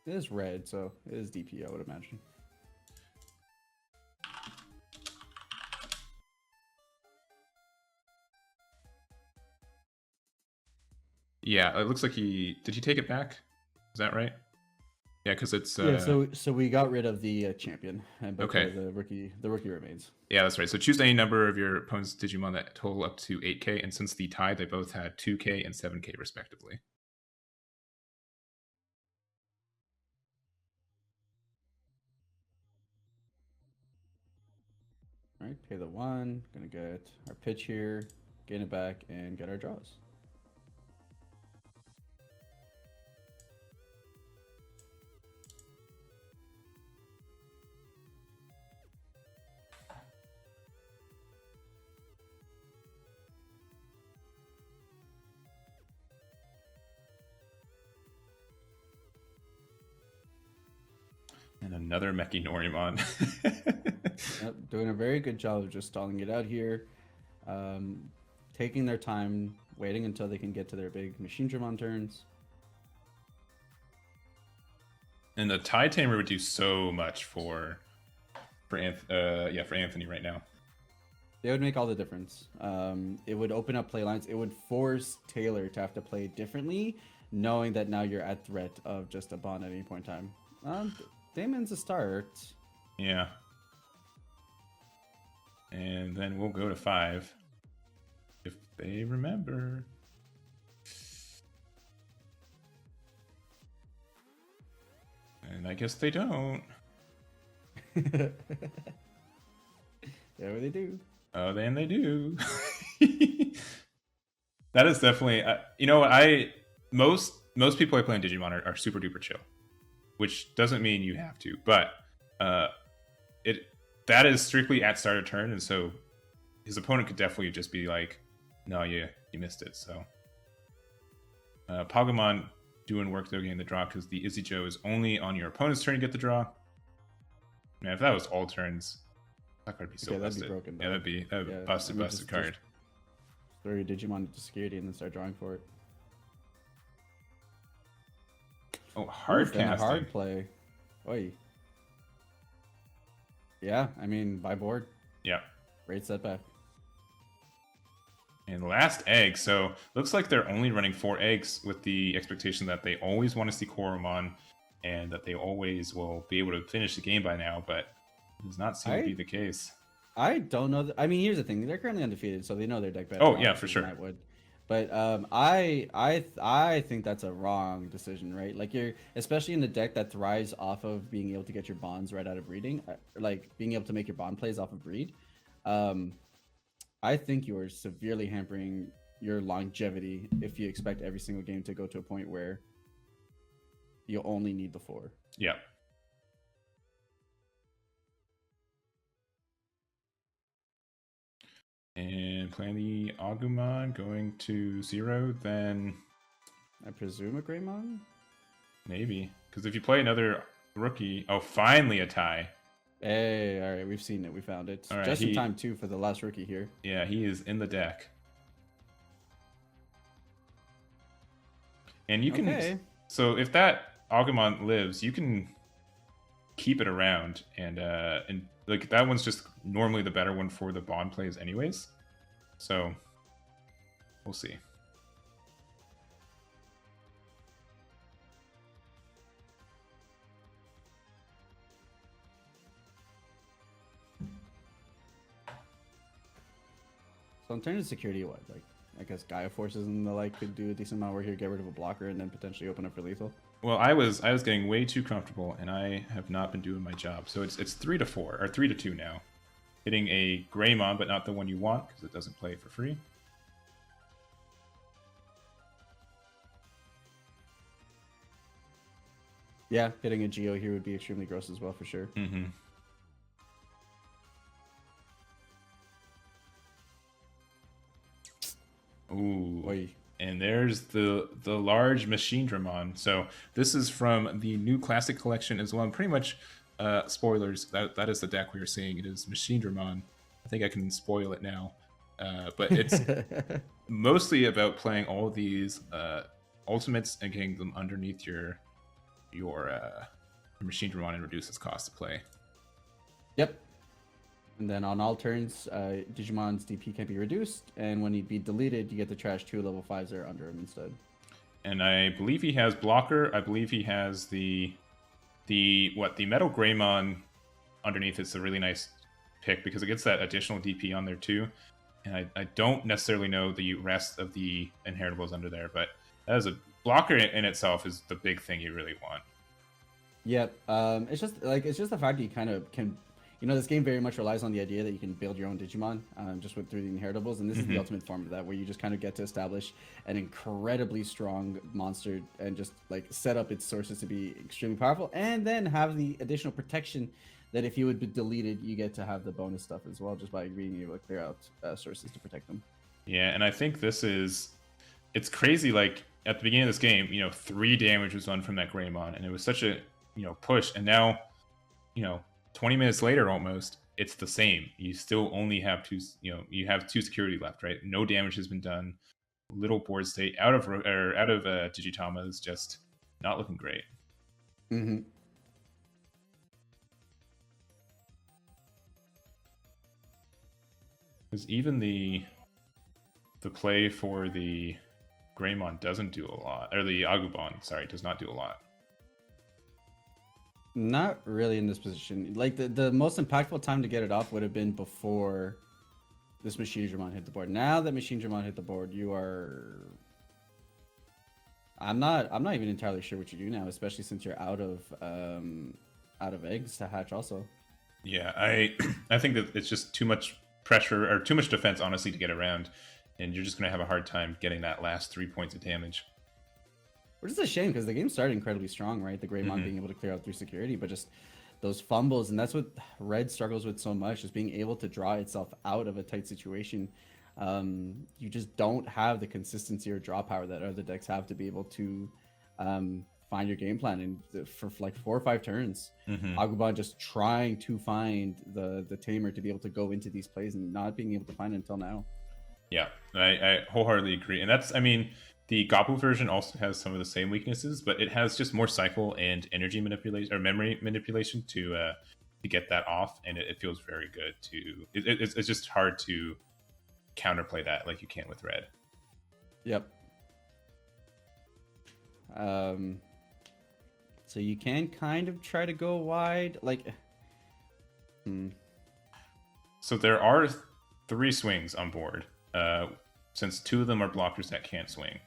S2: It is red, so it is DP, I would imagine.
S1: Yeah, it looks like did he take it back? Is that right? Yeah, because it's
S2: Yeah, so we got rid of the champion, but
S1: okay.
S2: the rookie remains.
S1: Yeah, that's right. So choose any number of your opponent's Digimon that total up to 8k, and since the tie, they both had 2k and 7k respectively.
S2: All right, pay the 1. Gonna get our pitch here, gain it back, and get our draws.
S1: And another Machinedramon.
S2: Yep, doing a very good job of just stalling it out here, taking their time, waiting until they can get to their big Machinedramon turns.
S1: And the tie tamer would do so much for Anthony right now.
S2: They would make all the difference. It would open up play lines. It would force Taylor to have to play differently, knowing that now you're at threat of just a bond at any point in time. Damon's a start.
S1: Yeah. And then we'll go to 5. If they remember. And I guess they don't.
S2: Yeah, they do.
S1: Oh, then they do. That is definitely, most people I play on Digimon are super duper chill, which doesn't mean you have to, but that is strictly at start of turn, and so his opponent could definitely just be like, no, you missed it. So Pagumon doing work though, getting the draw, because the Izzy Joe is only on your opponent's turn to get the draw. Man, if that was all turns, that card would be so busted.
S2: That'd be broken.
S1: Yeah, that'd be busted card.
S2: Just throw your Digimon into security and then start drawing for it.
S1: Oh, hard casting.
S2: Hard play. Oi. Yeah, I mean, by board.
S1: Yeah.
S2: Great setback.
S1: And last egg. So looks like they're only running 4 eggs with the expectation that they always want to see Koromon and that they always will be able to finish the game by now, but it does not seem to be the case.
S2: I don't know. I mean, here's the thing. They're currently undefeated, so they know their deck better.
S1: Oh, yeah, for sure.
S2: I would. But I think that's a wrong decision, right? Like, you're, especially in the deck that thrives off of being able to get your bonds right out of breeding, like being able to make your bond plays off of breed. I think you are severely hampering your longevity if you expect every single game to go to a point where you only need the 4.
S1: Yeah. And playing the Agumon going to 0, then
S2: I presume a Greymon?
S1: Maybe. Because if you play another rookie... Oh, finally a tie.
S2: Hey, all right, we've seen it. We found it. Right, just in time, too, for the last rookie here.
S1: Yeah, he is in the deck. And you can... Okay. So if that Agumon lives, you can keep it around. And like, that one's just normally the better one for the bond plays anyways. So, we'll see.
S2: So in terms of security, what? Like, I guess Gaia Forces and the like could do a decent amount of work here, get rid of a blocker, and then potentially open up for lethal.
S1: Well, I was getting way too comfortable, and I have not been doing my job. So it's 3-4 or 3-2 now, hitting a Greymon, but not the one you want because it doesn't play for free.
S2: Yeah, hitting a Geo here would be extremely gross as well, for sure.
S1: Mm-hmm. Ooh.
S2: Oy.
S1: And there's the large Machinedramon. So this is from the new classic collection as well. And pretty much, spoilers, that is the deck we were seeing. It is Machinedramon. I think I can spoil it now. But it's mostly about playing all these ultimates and getting them underneath your Machinedramon and reduce its cost to play.
S2: Yep. And then on all turns, Digimon's DP can be reduced, and when he'd be deleted, you get to trash 2 level 5s that are under him instead.
S1: And I believe he has blocker. I believe he has the The Metal Greymon underneath is a really nice pick because it gets that additional DP on there too. And I don't necessarily know the rest of the inheritables under there, but as a blocker in itself is the big thing you really want.
S2: Yep. It's just the fact that you kind of can, this game very much relies on the idea that you can build your own Digimon, just through the inheritables, and this is the ultimate form of that, where you just kind of get to establish an incredibly strong monster and just like set up its sources to be extremely powerful, and then have the additional protection that if you would be deleted, you get to have the bonus stuff as well, just by being able to clear out sources to protect them.
S1: Yeah, and I think it's crazy. Like at the beginning of this game, 3 damage was done from that Greymon, and it was such a push, and now 20 minutes later almost it's the same. You still only have you have 2 security left, right? No damage has been done. Little board state out of Digitama is just not looking great.
S2: Mm-hmm.
S1: Because even the play for the Greymon doesn't do a lot, or the Agubond, sorry, does not do a lot.
S2: Not really in this position. Like the most impactful time to get it off would have been before this Machinedramon hit the board. Now that Machinedramon hit the board, you are. I'm not even entirely sure what you do now, especially since you're out of eggs to hatch also.
S1: Yeah, I think that it's just too much pressure or too much defense, honestly, to get around, and you're just gonna have a hard time getting that last 3 points of damage.
S2: Which is a shame because the game started incredibly strong, right? The Greymon being able to clear out through security, but just those fumbles, and that's what Red struggles with so much, just being able to draw itself out of a tight situation. You just don't have the consistency or draw power that other decks have to be able to find your game plan. And for like 4 or 5 turns, Agubond just trying to find the tamer to be able to go into these plays and not being able to find it until now.
S1: Yeah, I wholeheartedly agree. And that's, the Gabu version also has some of the same weaknesses, but it has just more cycle and energy manipulation or memory manipulation to get that off, and it feels very good. It's just hard to counterplay that like you can with Red.
S2: Yep. So you can kind of try to go wide, like.
S1: So there are 3 swings on board, since 2 of them are blockers that can't swing.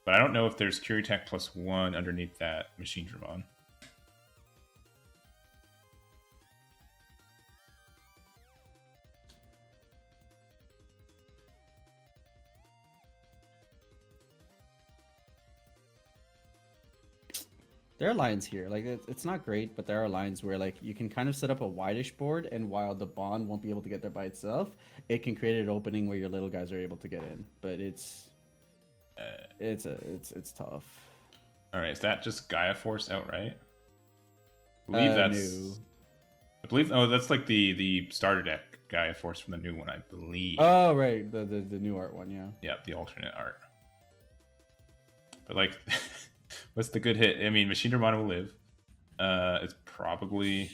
S1: But I don't know if there's Curie Attack +1 underneath that Machinedramon.
S2: There are lines here, like it's not great, but there are lines where like you can kind of set up a wideish board, and while the Bond won't be able to get there by itself, it can create an opening where your little guys are able to get in. But it's tough.
S1: All right, is that just Gaia Force outright? I believe that's.
S2: New.
S1: I believe. Oh, that's like the starter deck Gaia Force from the new one, I believe.
S2: Oh right, the new art one, yeah.
S1: Yeah, the alternate art. But like, what's the good hit? Machinedramon will live. It's probably.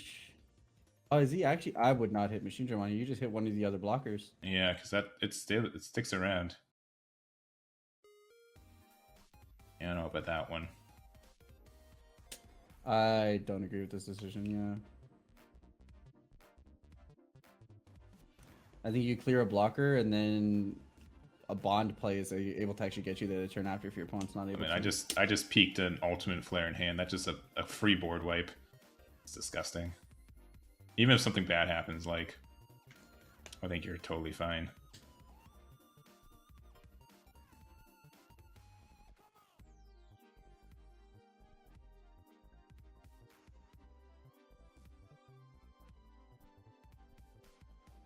S2: Oh, is he actually? I would not hit Machinedramon. You just hit one of the other blockers.
S1: Yeah, because it sticks around. I don't know about that one.
S2: I don't agree with this decision, yeah. I think you clear a blocker, and then a Bond play is able to actually get you the turn after if your opponent's not able to.
S1: I just peeked an ultimate flare in hand. That's just a free board wipe. It's disgusting. Even if something bad happens, like, I think you're totally fine.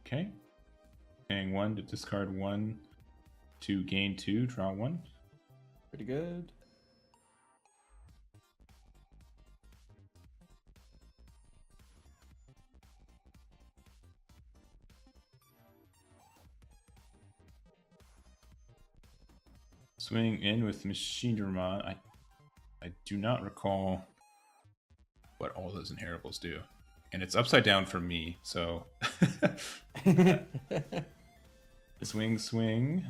S1: Okay. Paying 1 to discard 1 to gain 2, draw 1.
S2: Pretty good.
S1: Swing in with Machinedramon. I do not recall what all those inheritables do. And it's upside down for me, so... Swing.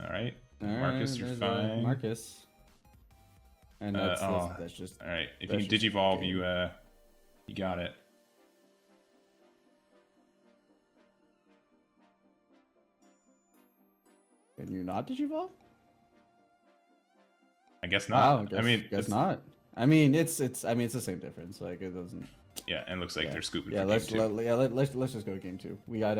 S1: Alright. Marcus, you're fine.
S2: Marcus. And that's just
S1: all right. If
S2: that's
S1: you can
S2: just
S1: digivolve,
S2: game.
S1: you got it.
S2: Can you not digivolve?
S1: I guess not.
S2: Oh,
S1: I mean,
S2: guess not. I mean, it's the same difference. Like it doesn't.
S1: Yeah, and it looks like they're scooping.
S2: Yeah,
S1: for
S2: let's
S1: game 2.
S2: let's just go to game 2. We got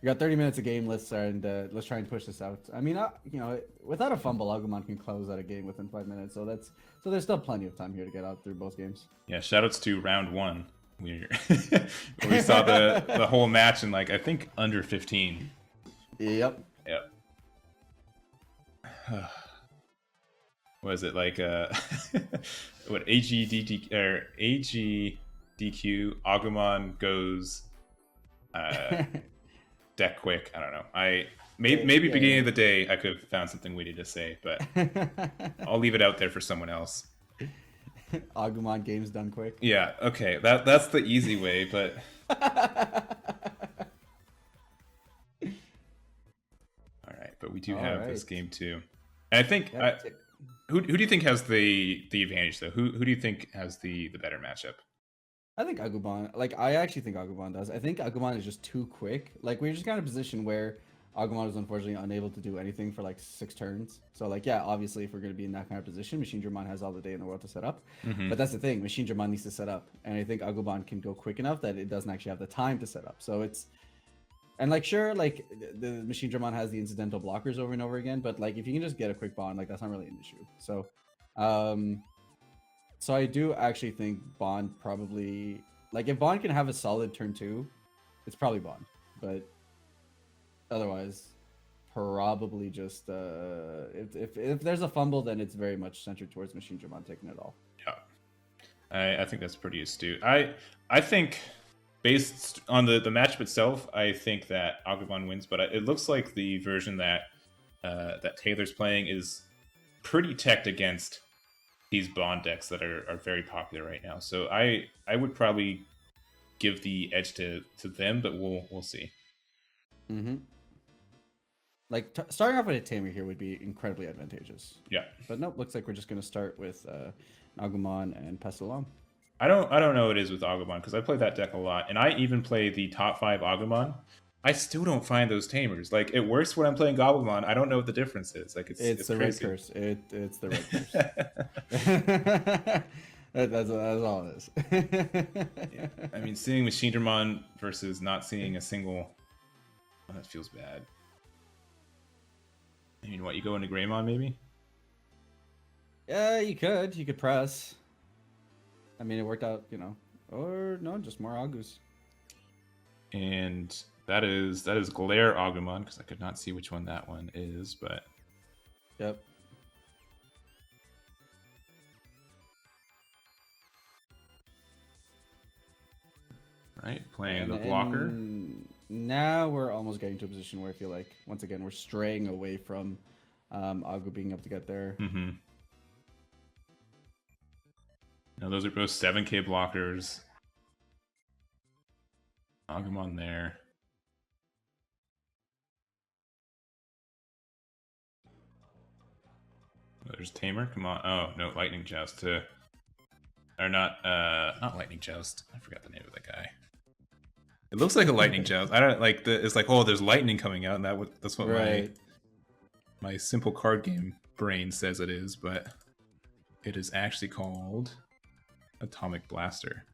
S2: 30 minutes of game. Let's try and push this out. I mean, you know, without a fumble, Agumon can close out a game within 5 minutes. So there's still plenty of time here to get out through both games.
S1: Yeah, shoutouts to round 1. We saw the whole match in like I think under 15.
S2: Yep.
S1: Yep. What is it like? What AGDQ or AGDQ? Agumon goes deck quick. I don't know. Maybe beginning of the day I could have found something witty to say, but I'll leave it out there for someone else.
S2: Agumon games done quick.
S1: Yeah. Okay. That's the easy way, but. All right, but we do have this game too. And I think who do you think has the advantage though? Who do you think has the better matchup?
S2: I think Agubond. Like I actually think Agubond does. I think Agumon is just too quick. Like we're just kind of position where Agumon is unfortunately unable to do anything for like 6 turns. So like yeah, obviously if we're gonna be in that kind of position, Machinedramon has all the day in the world to set up.
S1: Mm-hmm.
S2: But that's the thing, Machinedramon needs to set up, and I think Agubond can go quick enough that it doesn't actually have the time to set up. So it's and like sure, like the Machinedramon has the incidental blockers over and over again, but like if you can just get a quick bond, like that's not really an issue. So, so I do actually think Bond probably like if Bond can have a solid turn 2, it's probably Bond, but otherwise, probably just if there's a fumble, then it's very much centered towards Machinedramon taking it all.
S1: Yeah, I think that's pretty astute. I think. Based on the matchup itself, I think that Agubond wins, but it looks like the version that Taylor's playing is pretty teched against these Bond decks that are very popular right now. So I would probably give the edge to them, but we'll see.
S2: Mm-hmm. Like starting off with a Tamer here would be incredibly advantageous.
S1: Yeah,
S2: but nope, looks like we're just gonna start with Agumon and Pestilon.
S1: I don't know what it is with Agumon because I play that deck a lot, and I even play the top 5 Agumon. I still don't find those tamers. Like it works when I'm playing Gabubond. I don't know what the difference is. Like it's
S2: the
S1: crazy.
S2: red curse. It's the red curse. that's all it is.
S1: Yeah. I mean, seeing Machinedramon versus not seeing a single. Oh, that feels bad. I mean, what you go into Greymon maybe?
S2: Yeah, you could press. I mean, it worked out, you know, or no, just more Agus.
S1: And that is Glare Agumon because I could not see which one that one is, but
S2: yep.
S1: Right, playing the blocker.
S2: Now we're almost getting to a position where I feel like once again we're straying away from Agu being able to get there.
S1: Mm-hmm. Now those are both 7k blockers. Agumon there. There's Tamer. Come on. Oh no, Lightning Joust. Or not Lightning Joust. I forgot the name of that guy. It looks like a Lightning Joust. I don't like the. It's like, oh, there's lightning coming out, and that's what my simple card game brain says it is, but it is actually called Atomic Blaster,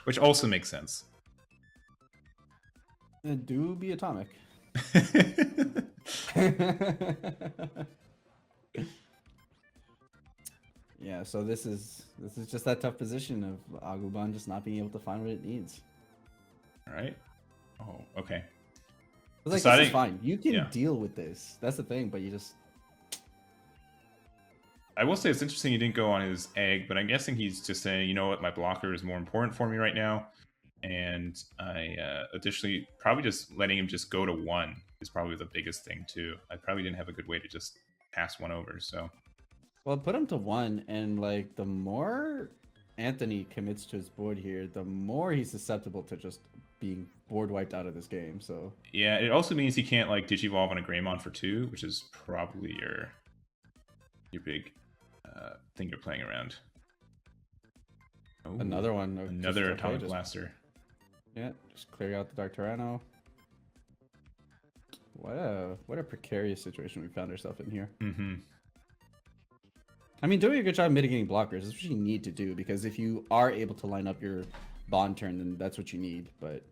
S1: which also makes sense.
S2: It do be atomic. Yeah, so this is just that tough position of Agubond just not being able to find what it needs.
S1: All right. Oh, okay.
S2: Like, this is fine. You can deal with this. That's the thing, but you just.
S1: I will say it's interesting he didn't go on his egg, but I'm guessing he's just saying, you know what, my blocker is more important for me right now. And I additionally, probably just letting him just go to 1 is probably the biggest thing too. I probably didn't have a good way to just pass 1 over, so.
S2: Well, put him to 1, and like the more Anthony commits to his board here, the more he's susceptible to just being board wiped out of this game. So
S1: yeah, it also means he can't like Digivolve on a Greymon for 2, which is probably your big thing you're playing around. Ooh,
S2: Another one.
S1: Another Atomic Blaster.
S2: Yeah, just clear out the Dark Tyranno. What a precarious situation we found ourselves in here.
S1: Mm-hmm.
S2: I mean, doing a good job mitigating blockers is what you need to do, because if you are able to line up your bond turn, then that's what you need. But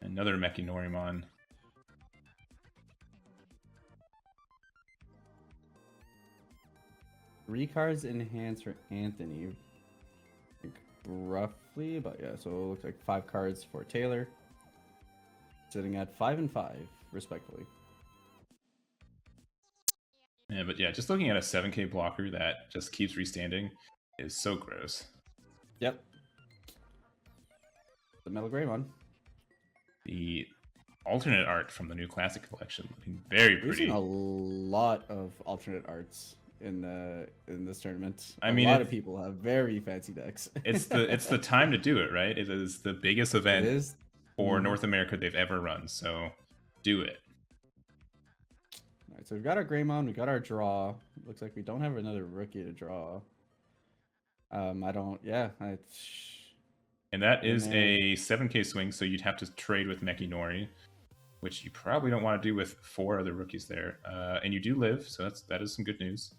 S1: another Machinedramon.
S2: 3 cards in hands for Anthony. I think roughly, but yeah, so it looks like 5 cards for Taylor. Sitting at 5 and 5, respectfully.
S1: Yeah, but yeah, just looking at a 7k blocker that just keeps restanding is so gross.
S2: Yep. The BlackWarGreymon.
S1: The alternate art from the new Classic Collection looking very pretty.
S2: We've seen a lot of alternate arts in this tournament.
S1: I mean,
S2: a lot of people have very fancy decks.
S1: it's the time to do it, right? It is the biggest event for North America they've ever run, so do it.
S2: All right, so we've got our Greymon, we got our draw. Looks like we don't have another rookie to draw. And
S1: that is a 7k swing, so you'd have to trade with Mechinori, which you probably don't want to do with 4 other rookies there. And you do live, so that is some good news.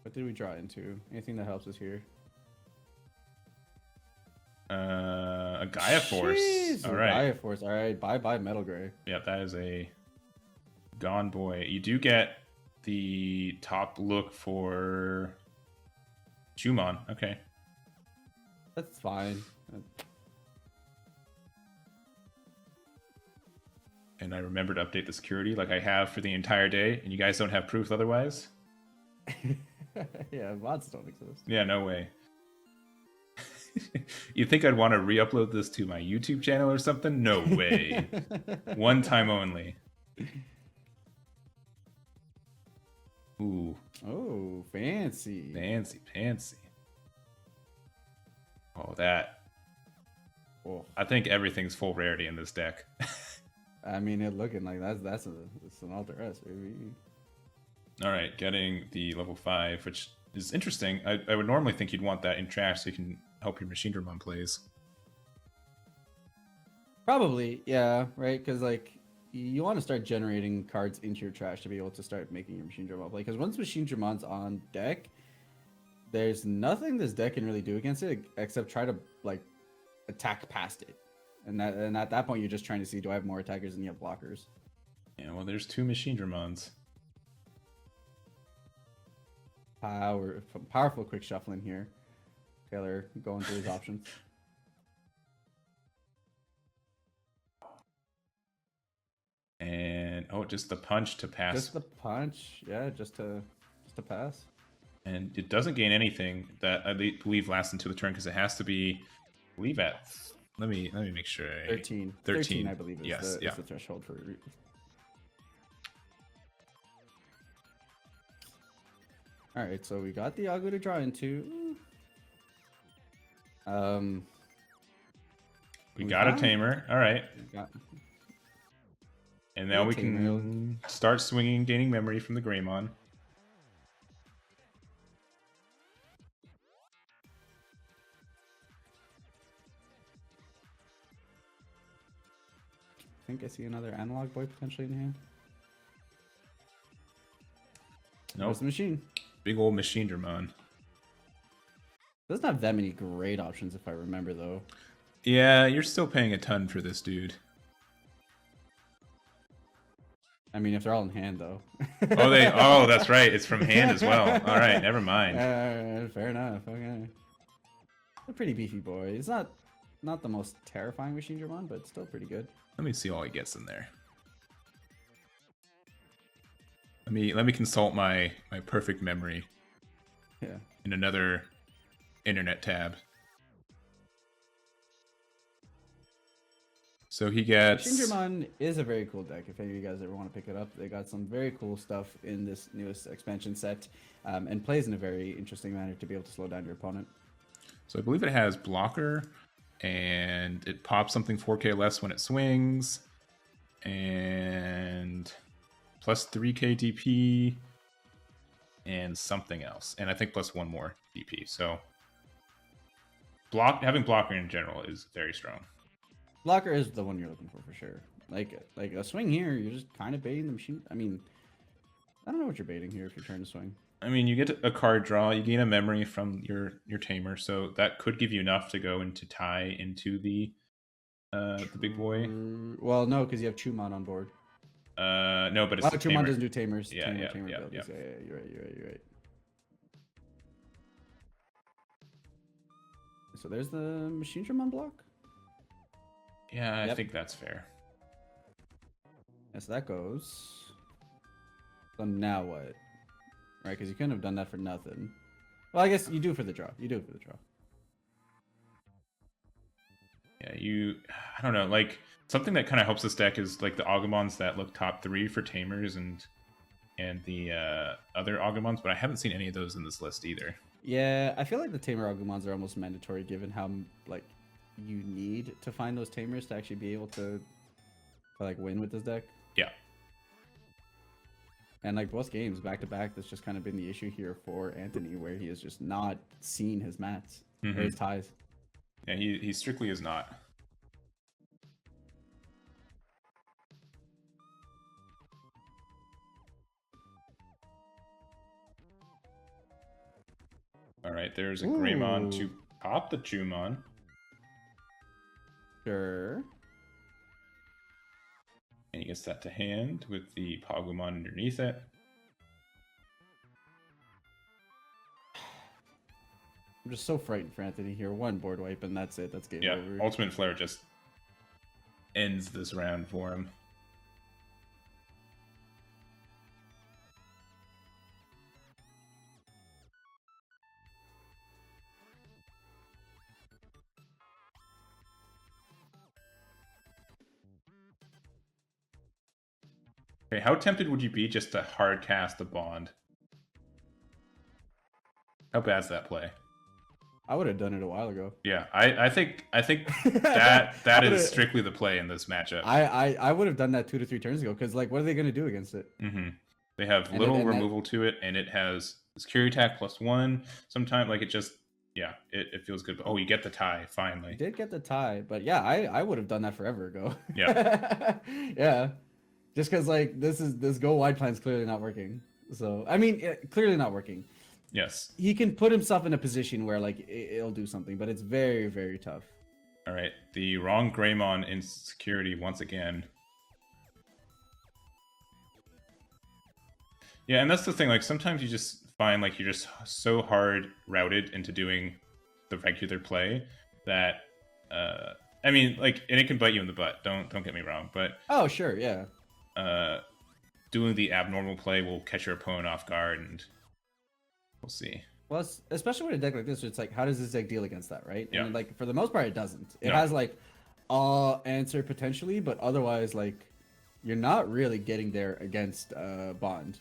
S2: What did we draw into? Anything that helps us here?
S1: A Gaia Force.
S2: Jeez,
S1: all right.
S2: Gaia Force. All right. Bye Metal Gray.
S1: Yeah, that is a gone boy. You do get the top look for Chumon. Okay.
S2: That's fine.
S1: And I remember to update the security like I have for the entire day, and you guys don't have proof otherwise?
S2: Yeah, mods don't exist.
S1: Yeah, no way. You think I'd want to re-upload this to my YouTube channel or something? No way. One time only. Ooh.
S2: Oh, fancy.
S1: Fancy. Oh, that.
S2: Oh.
S1: I think everything's full rarity in this deck.
S2: I mean, it looking like it's an Alter S, baby.
S1: All right, getting the level 5, which is interesting. I would normally think you'd want that in trash so you can help your Machinedramon plays.
S2: Probably, yeah, right? Because like you want to start generating cards into your trash to be able to start making your Machinedramon play. Because once Machinedramon's on deck, there's nothing this deck can really do against it except try to like attack past it. And at that point, you're just trying to see, do I have more attackers than you have blockers?
S1: Yeah, well, there's 2 Machinedramons.
S2: Powerful quick shuffling here. Taylor going through his options.
S1: And just the punch to pass.
S2: Just the punch, yeah, just to pass.
S1: And it doesn't gain anything that I believe lasts into the turn because it has to be, I believe at. Let me make sure.
S2: 13. 13, I believe, is the threshold for. All right, so we got the Agu to draw into.
S1: We got a Tamer. All right. And now we can start swinging, gaining memory from the Greymon.
S2: I think I see another Analog Boy potentially in hand.
S1: Nope.
S2: Where's the machine?
S1: Big old Machinedramon.
S2: Doesn't have that many great options if I remember though.
S1: Yeah, you're still paying a ton for this dude.
S2: I mean, if they're all in hand though.
S1: Oh, that's right. It's from hand as well. All right, never mind.
S2: Fair enough. Okay. A pretty beefy boy. It's not the most terrifying Machinedramon, but still pretty good.
S1: Let me see all he gets in there. Let me consult my perfect memory.
S2: Yeah.
S1: In another internet tab. So he gets.
S2: Machinedramon is a very cool deck. If any of you guys ever want to pick it up, they got some very cool stuff in this newest expansion set, and plays in a very interesting manner to be able to slow down your opponent.
S1: So I believe it has blocker, and it pops something 4k less when it swings, and plus 3k DP and something else, and I think plus 1 more DP. So having blocker in general is very strong.
S2: Blocker is the one you're looking for sure. Like a swing here, you're just kind of baiting the machine. I mean, I don't know what you're baiting here if you're trying to swing.
S1: I mean, you get a card draw, you gain a memory from your tamer, so that could give you enough to go into tie into the big boy.
S2: Well, no, because you have Chumon on board.
S1: No, but it's the
S2: Chumon doesn't do tamers.
S1: Yeah.
S2: You're right. So there's the Machinedramon block.
S1: Yeah, I think that's fair.
S2: Yes, that goes. So now what? Right, because you couldn't have done that for nothing. Well, I guess you do for the draw. You do it for the draw.
S1: Yeah, I don't know, like, something that kind of helps this deck is, like, the Agubonds that look top 3 for tamers and the other Agubonds, but I haven't seen any of those in this list either.
S2: Yeah, I feel like the tamer Agumons are almost mandatory given how, like, you need to find those tamers to actually be able to like, win with this deck.
S1: Yeah.
S2: And, like, both games, back-to-back, that's just kind of been the issue here for Anthony, where he has just not seen his mats, or his ties.
S1: Yeah, he strictly is not. All right, there's a Greymon to pop the Chumon.
S2: Sure.
S1: And he gets that to hand with the Pogumon underneath it.
S2: I'm just so frightened for Anthony here. One board wipe and that's it. That's game over.
S1: Yeah, Ultimate Flare just ends this round for him. Okay, how tempted would you be just to hard cast the Bond? How bad's that play?
S2: I would have done it a while ago.
S1: Yeah, I think that is strictly the play in this matchup.
S2: I would have done that 2 to 3 turns ago because, like, what are they going to do against it?
S1: They have little removal to it, and it has security attack +1. Sometimes, like, it just, yeah, it feels good. But, oh, you get the tie finally.
S2: You did get the tie, but yeah, I would have done that forever ago.
S1: Yeah.
S2: Yeah. Just because, like, this go wide plan is clearly not working. So I mean, clearly not working.
S1: Yes.
S2: He can put himself in a position where, like, it'll do something, but it's very, very tough.
S1: All right, the wrong Greymon in security once again. Yeah, and that's the thing. Like, sometimes you just find, like, you're just so hard routed into doing the regular play that, I mean, like, and it can bite you in the butt. Don't get me wrong, but
S2: oh, sure, yeah.
S1: Doing the abnormal play will catch your opponent off guard, and we'll see.
S2: Well, especially with a deck like this, it's like, how does this deck deal against that, right?
S1: Yeah.
S2: And, like, for the most part, it doesn't. It has, like, answer potentially, but otherwise, like, you're not really getting there against Bond.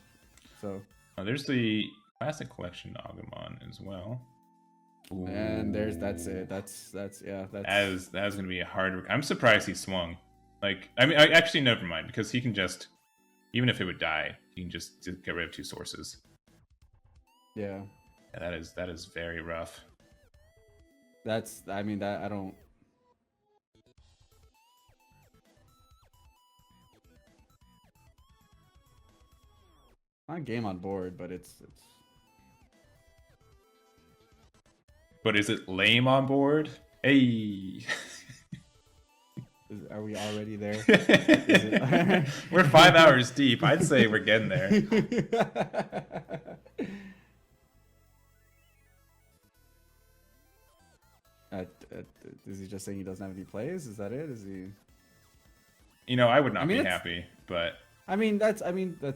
S2: So.
S1: There's the Classic Collection Agumon as well.
S2: Ooh. And that's it. That's
S1: gonna be a hard. I'm surprised he swung. Like, I mean, actually, never mind, because he can just, even if it would die, he can just get rid of 2 sources.
S2: Yeah.
S1: Yeah, that is very rough.
S2: I mean, I don't. Not a game on board, but it's.
S1: But is it lame on board? Hey.
S2: Are we already there?
S1: We're 5 hours deep. I'd say we're getting there.
S2: Is he just saying he doesn't have any plays? Is that it? Is he?
S1: You know, I would not be happy, but.
S2: I mean, that's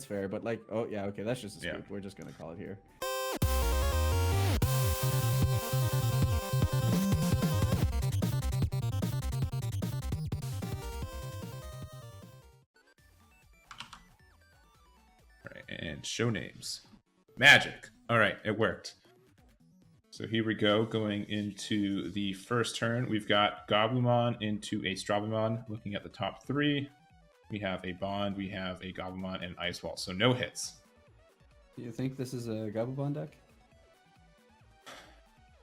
S2: fair, but, like, oh yeah, okay, that's just a scoop.
S1: Yeah.
S2: We're just gonna call it here.
S1: And show names. Magic. All right, it worked. So here we go, going into the first turn. We've got Gabumon into a Strabumon, looking at the top 3. We have a Bond, we have a Gabumon, and an Ice Wall. So no hits.
S2: Do you think this is a Gabubond deck?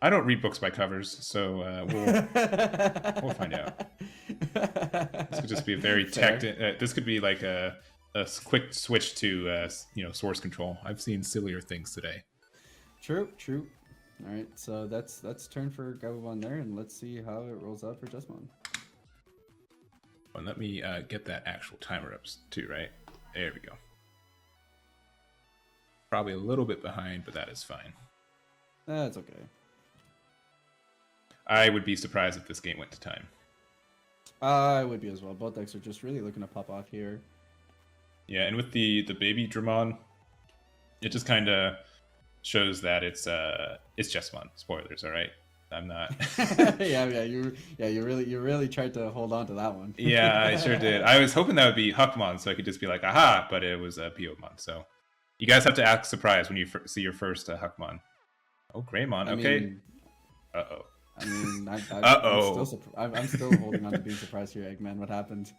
S1: I don't read books by covers, so we'll find out. This could just be a very this could be like a quick switch to source control. I've seen sillier things today.
S2: True. All right, so that's turn for Gabubond there, and let's see how it rolls out for Jesmon.
S1: Well, let me get that actual timer up too, right? There we go. Probably a little bit behind, but that is fine.
S2: That's okay.
S1: I would be surprised if this game went to time.
S2: I would be as well. Both decks are just really looking to pop off here.
S1: Yeah, and with the baby Dramon, it just kind of shows that it's Jesmon. Spoilers, all right. I'm not.
S2: You really tried to hold on to that one.
S1: Yeah, I sure did. I was hoping that would be Huckmon, so I could just be like, aha, but it was Piomon. So you guys have to act surprised when you see your first Huckmon. Oh, Greymon. Okay. Uh-oh.
S2: I mean,
S1: Uh-oh.
S2: I'm still holding on to being surprised here, Egman. What happened?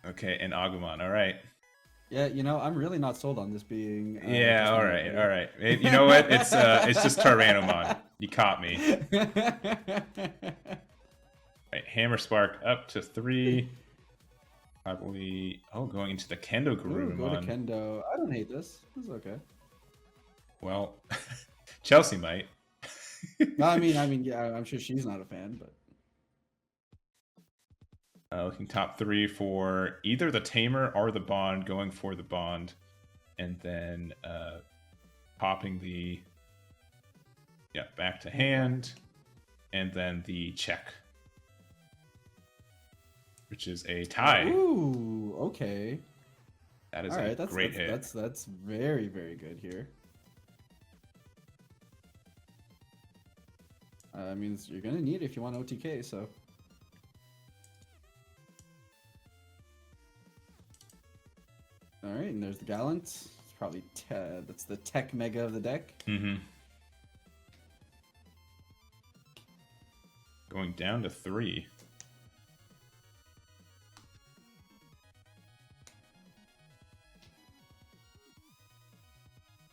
S1: Okay, and Agumon. All right.
S2: Yeah, I'm really not sold on this being.
S1: Yeah, all right. You know what? It's just Tyrannomon. You caught me. Right, Hammer Spark up to 3. Probably. Oh, going into the Kendo Garurumon.
S2: Go to Kendo. I don't hate this. This is okay.
S1: Well, Chelsea might.
S2: No, I mean, yeah, I'm sure she's not a fan, but.
S1: Looking top 3 for either the Tamer or the Bond, going for the Bond, and then popping the back to hand, and then the check, which is a tie.
S2: Ooh, okay.
S1: That is a great hit.
S2: That's very, very good here. I mean, you're gonna need it if you want OTK, so. All right, and there's the Gallant. It's probably that's the tech mega of the deck.
S1: Mm-hmm. Going down to 3.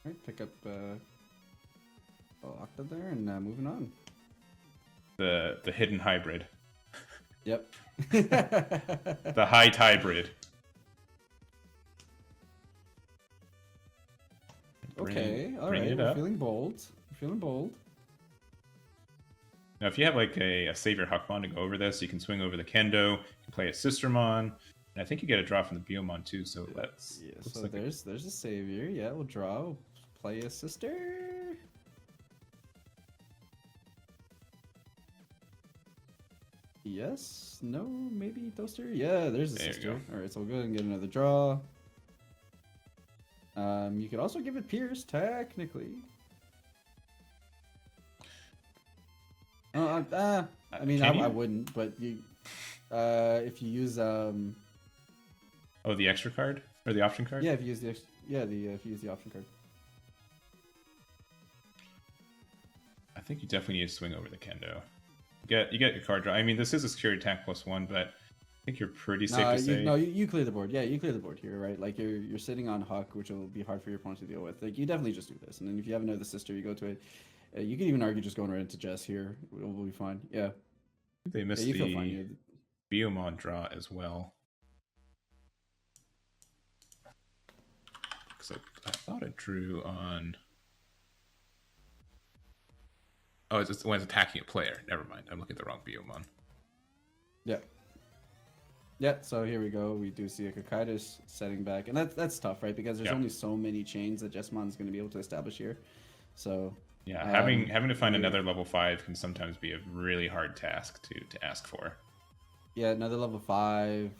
S2: All right, pick up Octa there, and moving on.
S1: The hidden hybrid.
S2: Yep.
S1: The high hybrid.
S2: Okay, all right. We're feeling bold.
S1: Now, if you have like a Savior Huckmon to go over this, you can swing over the Kendo, you can play a Sistermon, and I think you get a draw from the Biomon too. So that's
S2: so like there's a Savior. Yeah, we'll draw. We'll play a Sister. Yes. No. Maybe Toaster. Yeah. There's a Sister. All right. So we'll go ahead and get another draw. You could also give it Pierce, technically. I mean, I wouldn't, but you, if you use
S1: the extra card or the option card.
S2: Yeah, if you use the if you use the option card.
S1: I think you definitely need to swing over the Kendo. You get your card draw. I mean, this is a security attack +1, but I think you're pretty safe to say.
S2: You clear the board. Yeah, you clear the board here, right? Like you're sitting on Huck, which will be hard for your opponent to deal with. Like you definitely just do this, and then if you have another Sister, you go to it. You could even argue just going right into Jess here. We'll be fine. Yeah.
S1: They missed the Biomon draw as well. Because I thought it drew on. Oh, it's when it's attacking a player. Never mind. I'm looking at the wrong Biomon.
S2: Yeah. Yeah, so here we go. We do see a Cocytus setting back. And that's tough, right? Because there's only so many chains that Jesmon is going to be able to establish here. So
S1: yeah, having to find another level 5 can sometimes be a really hard task to ask for.
S2: Yeah, another level 5.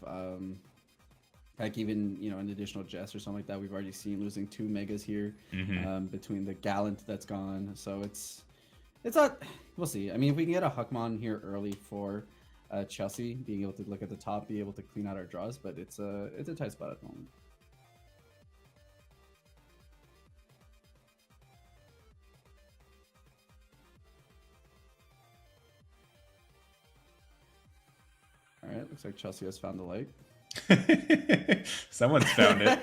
S2: Like even, an additional Jess or something like that. We've already seen losing 2 megas here between the Gallant that's gone. So it's not, we'll see. I mean, if we can get a Huckmon here early for Chelsea, being able to look at the top, be able to clean out our draws, but it's a tight spot at the moment. Alright, looks like Chelsea has found the light.
S1: Someone's found it.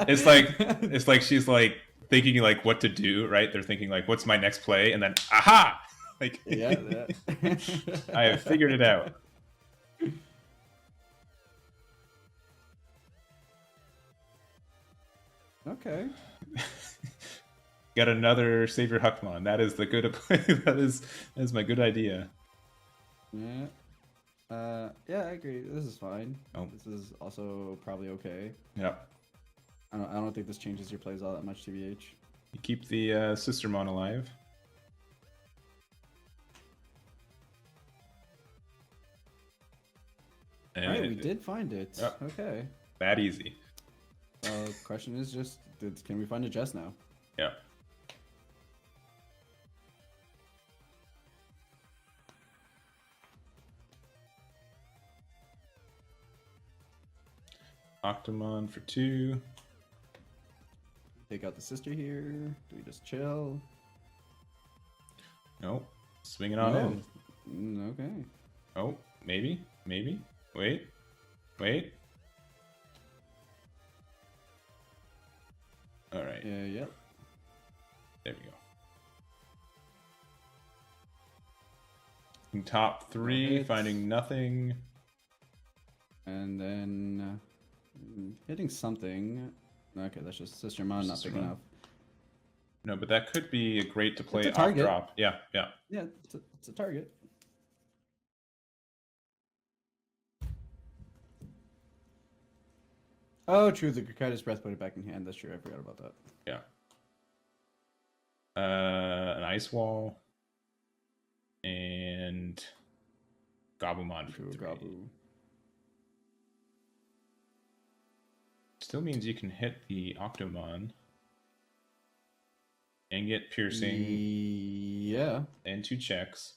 S1: It's like she's like thinking like what to do, right? They're thinking like, what's my next play? And then aha! Like
S2: Yeah, that.
S1: I have figured it out.
S2: Okay.
S1: Got another Savior Huckmon. That is the good that is my good idea.
S2: Yeah. Yeah, I agree. This is fine.
S1: Oh.
S2: This is also probably okay.
S1: Yep.
S2: I don't think this changes your plays all that much, TBH.
S1: You keep the Sistermon alive. And
S2: Alright, we did find it.
S1: Yep.
S2: Okay.
S1: That easy.
S2: Question is just, can we find a Jess now?
S1: Yeah. Octomon for 2.
S2: Take out the sister here. Do we just chill?
S1: Nope. Swing it on in.
S2: Okay.
S1: Oh, maybe. Wait. All right.
S2: Yeah, yep.
S1: There we go. In top 3, finding nothing.
S2: And then hitting something. Okay, that's just Sistermon, not big enough.
S1: No, but that could be a great to play
S2: a
S1: off
S2: target.
S1: drop. Yeah.
S2: Yeah, it's a target. Oh, true. The Grakatis Breath put it back in hand. That's true. I forgot about that.
S1: Yeah. An Ice Wall. And Gabumon for 3.
S2: Gabu.
S1: Still means you can hit the Octomon. And get piercing.
S2: Yeah.
S1: And 2 checks.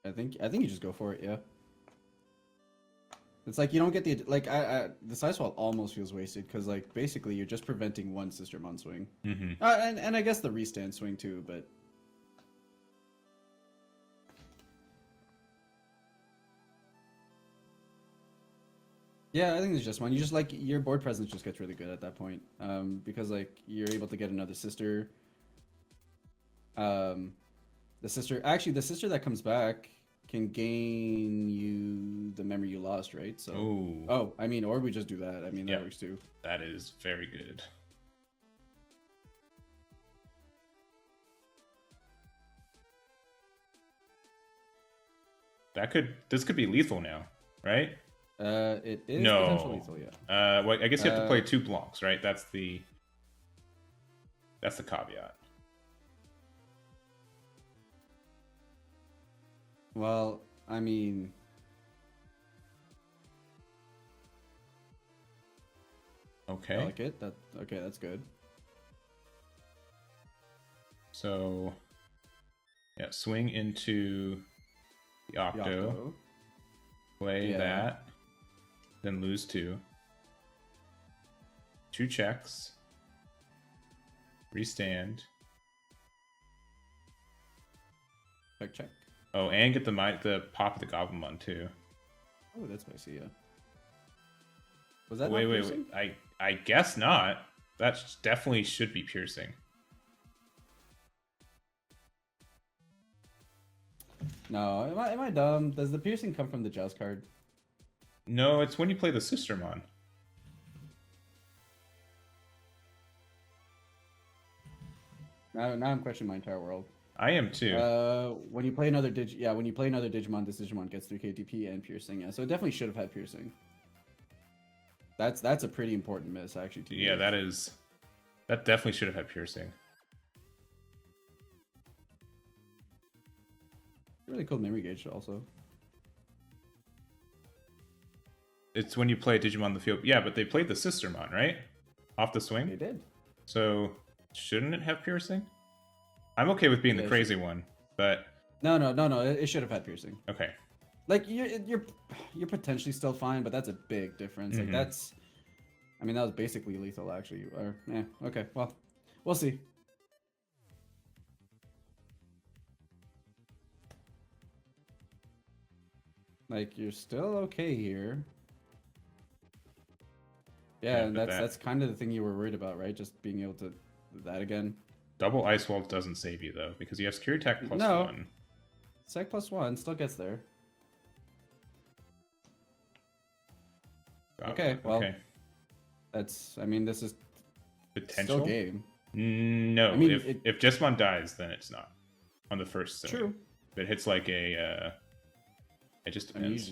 S2: I think you just go for it, yeah. It's like you don't get the the Ice Wall almost feels wasted because like basically you're just preventing one Sistermon swing.
S1: Mm-hmm.
S2: And I guess the restand swing too, but yeah, I think it's just one. You just like your board presence just gets really good at that point, because like you're able to get another sister. The sister that comes back can gain you the memory you lost, right? So,
S1: Ooh.
S2: I mean, or we just do that. I mean, that works too.
S1: That is very good. This could be lethal now, right?
S2: It is
S1: no.
S2: potentially lethal, yeah.
S1: Well, I guess you have to play 2 blocks, right? That's the caveat.
S2: Well, I mean,
S1: okay.
S2: I like it. Okay, that's good.
S1: So, yeah, swing into the Octo. Play that, then lose 2. 2 checks. Restand.
S2: Check.
S1: Oh, and get the pop of the Gabumon too.
S2: Oh, that's spicy, yeah. Was that
S1: wait?
S2: piercing?
S1: I guess not. That definitely should be piercing.
S2: No, am I dumb? Does the piercing come from the Joust card?
S1: No, it's when you play the Sistermon.
S2: Now I'm questioning my entire world.
S1: I am too.
S2: When you play another Digimon, this Digimon gets 3k DP and piercing. Yeah, so it definitely should have had piercing. That's a pretty important miss, actually.
S1: Yeah, that definitely should have had piercing.
S2: Really cool memory gauge, also.
S1: It's when you play Digimon in the field. Yeah, but they played the Sistermon, right? Off the swing?
S2: They did.
S1: So, shouldn't it have piercing? I'm okay with being the crazy one, but...
S2: No, it should have had piercing.
S1: Okay.
S2: Like, you're potentially still fine, but that's a big difference.
S1: Mm-hmm.
S2: Like, that's... I mean, that was basically lethal, actually. Or, yeah, okay, well, we'll see. Like, you're still okay here. Yeah, and that's kind of the thing you were worried about, right? Just being able to do that again.
S1: Double Ice Wall doesn't save you, though, because you have Security Attack plus
S2: No.
S1: 1.
S2: Sec +1 still gets there. Okay, well,
S1: okay.
S2: that's, I mean, this is
S1: Potential?
S2: still game.
S1: No,
S2: I mean,
S1: if Jesmon dies, then it's not on the first swing.
S2: True.
S1: If it hits like a, it just
S2: I mean,
S1: depends.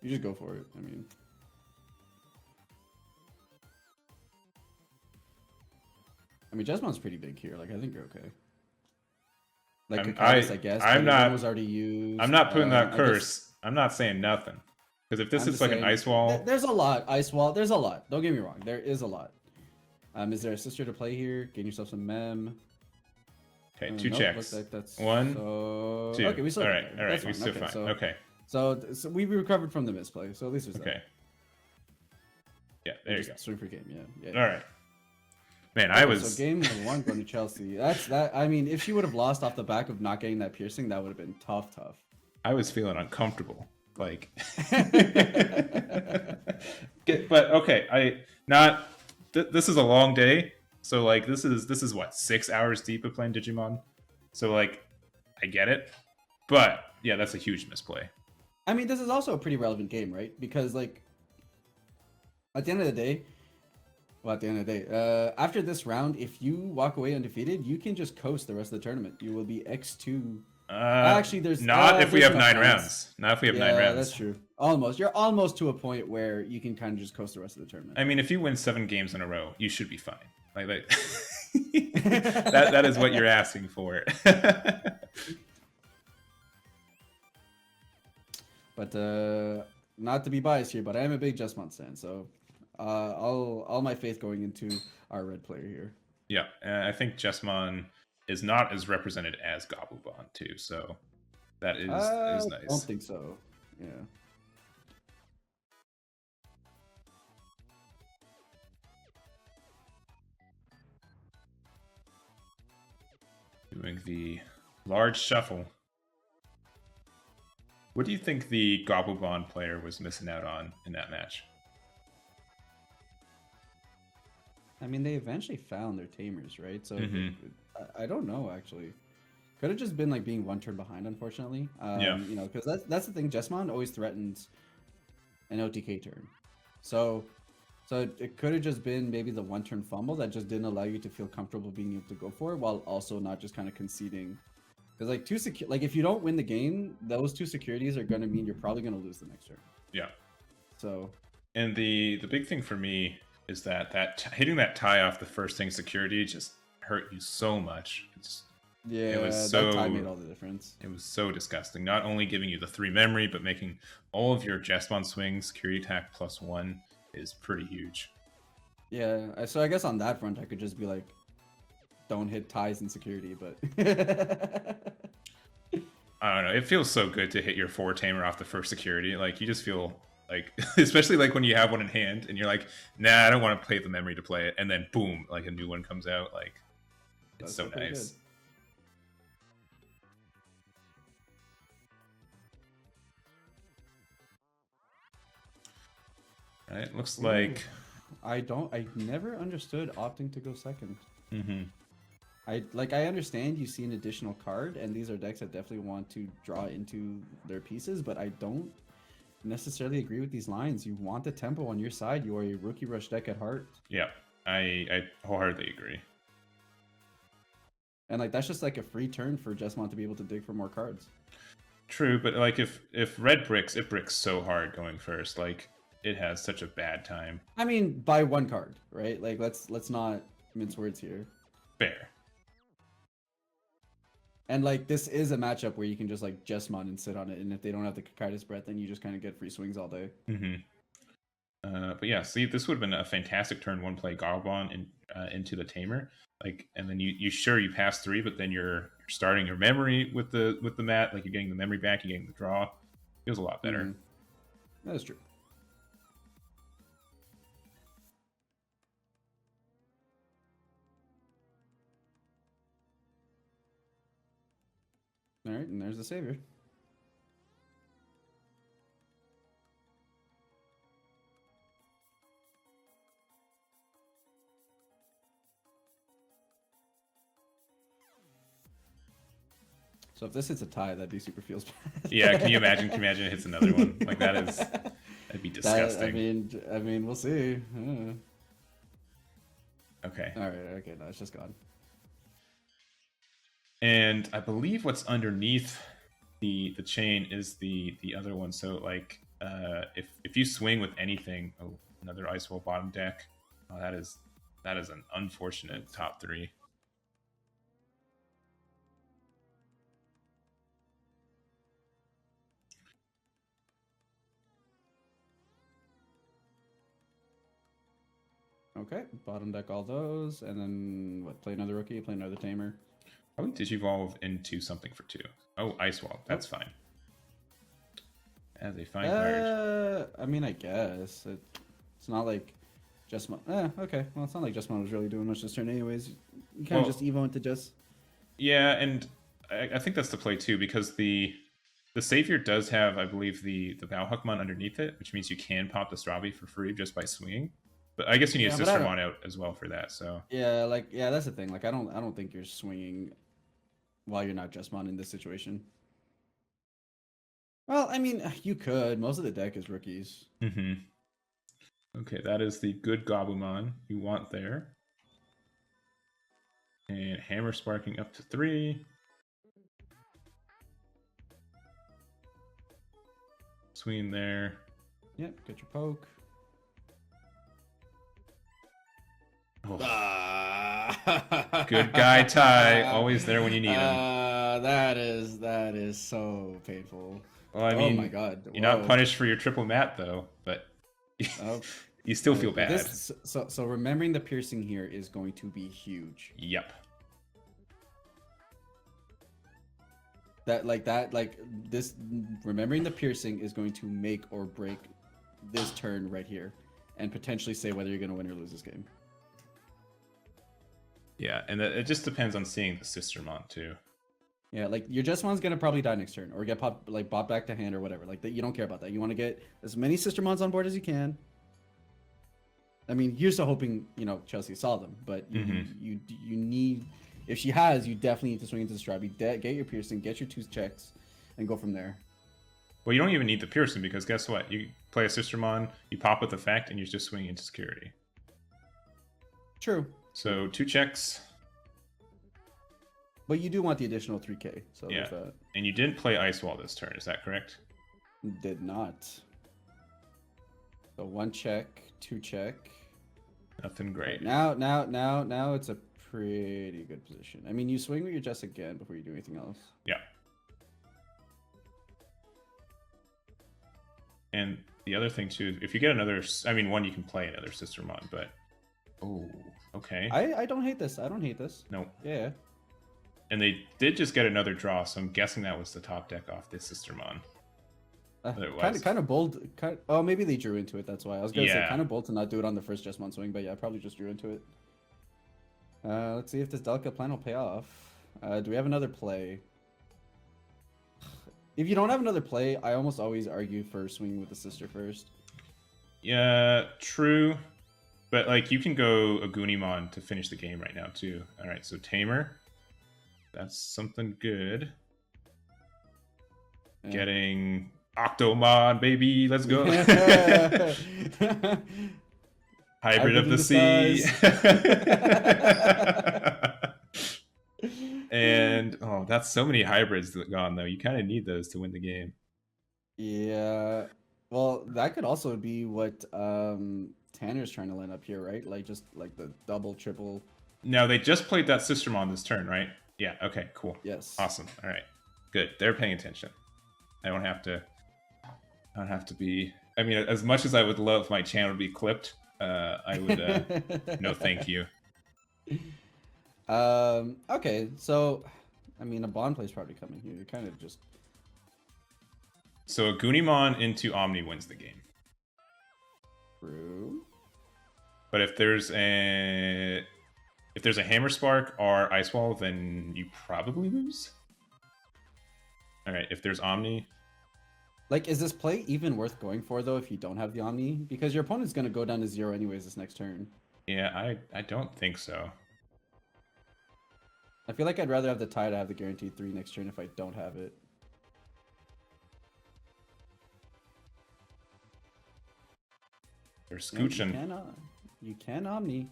S2: you just go for it. I mean, Jesmon's pretty big here. Like, I think you're okay. Like, I guess.
S1: I'm not.
S2: Was already used.
S1: I'm not putting that curse. I'm not saying nothing. Because if this is like an ice wall,
S2: there's a lot. Ice wall. There's a lot. Don't get me wrong. There is a lot. Is there a sister to play here? Gain yourself some mem.
S1: Okay, 2
S2: nope,
S1: checks.
S2: like that's
S1: 1,
S2: so...
S1: 2.
S2: Okay, we still.
S1: All right, we still
S2: okay,
S1: fine.
S2: so,
S1: Okay.
S2: So we recovered from the misplay. So at least there's that.
S1: Okay. Yeah, there you go.
S2: Swing for game. Yeah.
S1: All right. Man, I was.
S2: So game 1 going to Chelsea. That's that. I mean, if she would have lost off the back of not getting that piercing, that would have been tough.
S1: I was feeling uncomfortable. Like. But okay, this is a long day. So like this is what, 6 hours deep of playing Digimon. So like, I get it, but yeah, that's a huge misplay.
S2: I mean, this is also a pretty relevant game, right? Because like, at the end of the day, after this round, if you walk away undefeated, you can just coast the rest of the tournament. You will be X2. Actually, there's
S1: not if we have 9
S2: rounds.
S1: rounds. Not if we have 9 rounds.
S2: That's true. Almost. You're almost to a point where you can kind of just coast the rest of the tournament.
S1: I mean, if you win 7 games in a row, you should be fine. Like that is what you're asking for.
S2: But not to be biased here, but I am a big Jesmon fan, so all my faith going into our red player here.
S1: Yeah, I think Jesmon is not as represented as Gabubond too, so that is nice.
S2: I don't think so. Yeah.
S1: Doing the large shuffle. What do you think the Gabubond player was missing out on in that match?
S2: I mean, they eventually found their tamers, right? So I don't know, actually. Could have just been like being 1 turn behind, unfortunately.
S1: Yeah.
S2: You know, because that's the thing. Jesmon always threatens an OTK turn. So it could have just been maybe the 1 turn fumble that just didn't allow you to feel comfortable being able to go for it, while also not just kind of conceding. Because like if you don't win the game, those 2 securities are going to mean you're probably going to lose the next turn.
S1: Yeah.
S2: So.
S1: And the big thing for me is that hitting that tie off the first thing security just hurt you so much.
S2: That tie made all the difference.
S1: It was so disgusting. Not only giving you the 3 memory, but making all of your Jesmon swings security attack +1 is pretty huge.
S2: Yeah, so I guess on that front, I could just be like, don't hit ties in security, but...
S1: I don't know. It feels so good to hit your 4 tamer off the first security. Like, you just feel like, especially like when you have one in hand and you're like, nah, I don't want to play the memory to play it. And then boom, like a new one comes out. Like, it's so nice. Good. Right, looks like...
S2: I never understood opting to go second.
S1: Mm-hmm.
S2: I understand you see an additional card, and these are decks that definitely want to draw into their pieces, but I don't necessarily agree with these lines. You want the tempo on your side. You are a rookie rush deck at heart.
S1: Yeah, I wholeheartedly agree.
S2: And like that's just like a free turn for Jesmon to be able to dig for more cards.
S1: True, but like if red bricks, it bricks so hard going first. Like it has such a bad time.
S2: I mean, by 1 card, right? Like let's not mince words here.
S1: Fair.
S2: And like this is a matchup where you can just like Jesmon and sit on it, and if they don't have the Kaitis breath, then you just kind of get free swings all day.
S1: Mm-hmm. But yeah, see, this would have been a fantastic turn 1 play Gabubond into the tamer, like, and then you pass 3, but then you're starting your memory with the mat, like you're getting the memory back, you're getting the draw. Feels a lot better.
S2: That is true. All right, and there's the savior. So if this hits a tie, that'd be super feels bad.
S1: Yeah, can you imagine? Can you imagine it hits another one? Like that'd be disgusting.
S2: I mean, we'll see.
S1: Okay.
S2: All right. Okay. No, it's just gone.
S1: And I believe what's underneath the chain is the other one. So like if you swing with anything, oh, another Ice Wall bottom deck. Oh, that is an unfortunate top 3.
S2: Okay, bottom deck all those, and then what? Play another rookie, play another tamer.
S1: I would Digivolve into something for 2. Oh, Ice Wall. That's fine. As a fine card.
S2: I mean, I guess it's not like Jesmon. Okay. Well, it's not like Jesmon was really doing much this turn, anyways. You kind of just evo into just.
S1: Yeah, and I think that's the play too, because the Savior does have, I believe, the Baechler underneath it, which means you can pop the Strabi for free just by swinging. But I guess you need a Sistermon out as well for that. So
S2: yeah, that's the thing. Like I don't think you're swinging while you're not Jesmon in this situation. Well, I mean, you could. Most of the deck is rookies.
S1: Mm-hmm. Okay, that is the good Gabumon you want there. And Hammer Sparking up to 3. Swing there.
S2: Yep, get your poke.
S1: Oh. Good guy Ty, always there when you need him.
S2: That is so painful.
S1: Well, I mean,
S2: oh my god,
S1: you're not punished for your triple mat though, but you still feel bad.
S2: So remembering the piercing here is going to be huge.
S1: Yep.
S2: This remembering the piercing is going to make or break this turn right here, and potentially say whether you're going to win or lose this game.
S1: Yeah, and it just depends on seeing the Sistermon too.
S2: Yeah, like your Jesmon's gonna probably die next turn, or get bought back to hand or whatever. Like that, you don't care about that. You want to get as many Sistermons on board as you can. I mean, you're still hoping Chelsea saw them, but you need, if she has, you definitely need to swing into the Strabi, get your piercing, get your 2 checks, and go from there.
S1: Well, you don't even need the piercing because guess what? You play a Sistermon, you pop with effect, and you just swing into security.
S2: True.
S1: So 2 checks.
S2: But you do want the additional 3k. So
S1: yeah. And you didn't play Ice Wall this turn, is that correct?
S2: Did not. So 1 check, 2 check.
S1: Nothing great.
S2: Now it's a pretty good position. I mean, you swing with your Jess again before you do anything else.
S1: Yeah. And the other thing too, if you get another, I mean, one you can play another Sistermon, but oh, okay.
S2: I don't hate this. I don't hate this.
S1: No.
S2: Yeah.
S1: And they did just get another draw, so I'm guessing that was the top deck off this Sistermon.
S2: Kind of bold. Oh, maybe they drew into it. That's why I was gonna say kind of bold to not do it on the first Jesmon swing, but yeah, probably just drew into it. Let's see if this delicate plan will pay off. Do we have another play? If you don't have another play, I almost always argue for swinging with the sister first.
S1: Yeah, true. But like you can go Agunimon to finish the game right now too. All right, so Tamer. That's something good. Yeah. Getting Octomon, baby. Let's go. Hybrid of the sea. And oh, that's so many hybrids gone though. You kind of need those to win the game.
S2: Yeah. Well, that could also be what Tanner's trying to line up here, right? Like just like the double, triple.
S1: No, they just played that Sistermon this turn, right? Yeah. Okay. Cool.
S2: Yes.
S1: Awesome. All right. Good. They're paying attention. I don't have to be. I mean, as much as I would love my channel to be clipped, I would. No, thank you.
S2: Okay. So, I mean, a bond play's probably coming here. You're kind of just.
S1: So a Gunimon into Omni wins the game.
S2: True.
S1: But if there's a Hammer Spark or Ice Wall, then you probably lose. All right, if there's Omni.
S2: Like, is this play even worth going for, though, if you don't have the Omni? Because your opponent's going to go down to 0 anyways this next turn.
S1: Yeah, I don't think so.
S2: I feel like I'd rather have the tie to have the guaranteed 3 next turn if I don't have it.
S1: They're scooching.
S2: Yeah, you can Omni.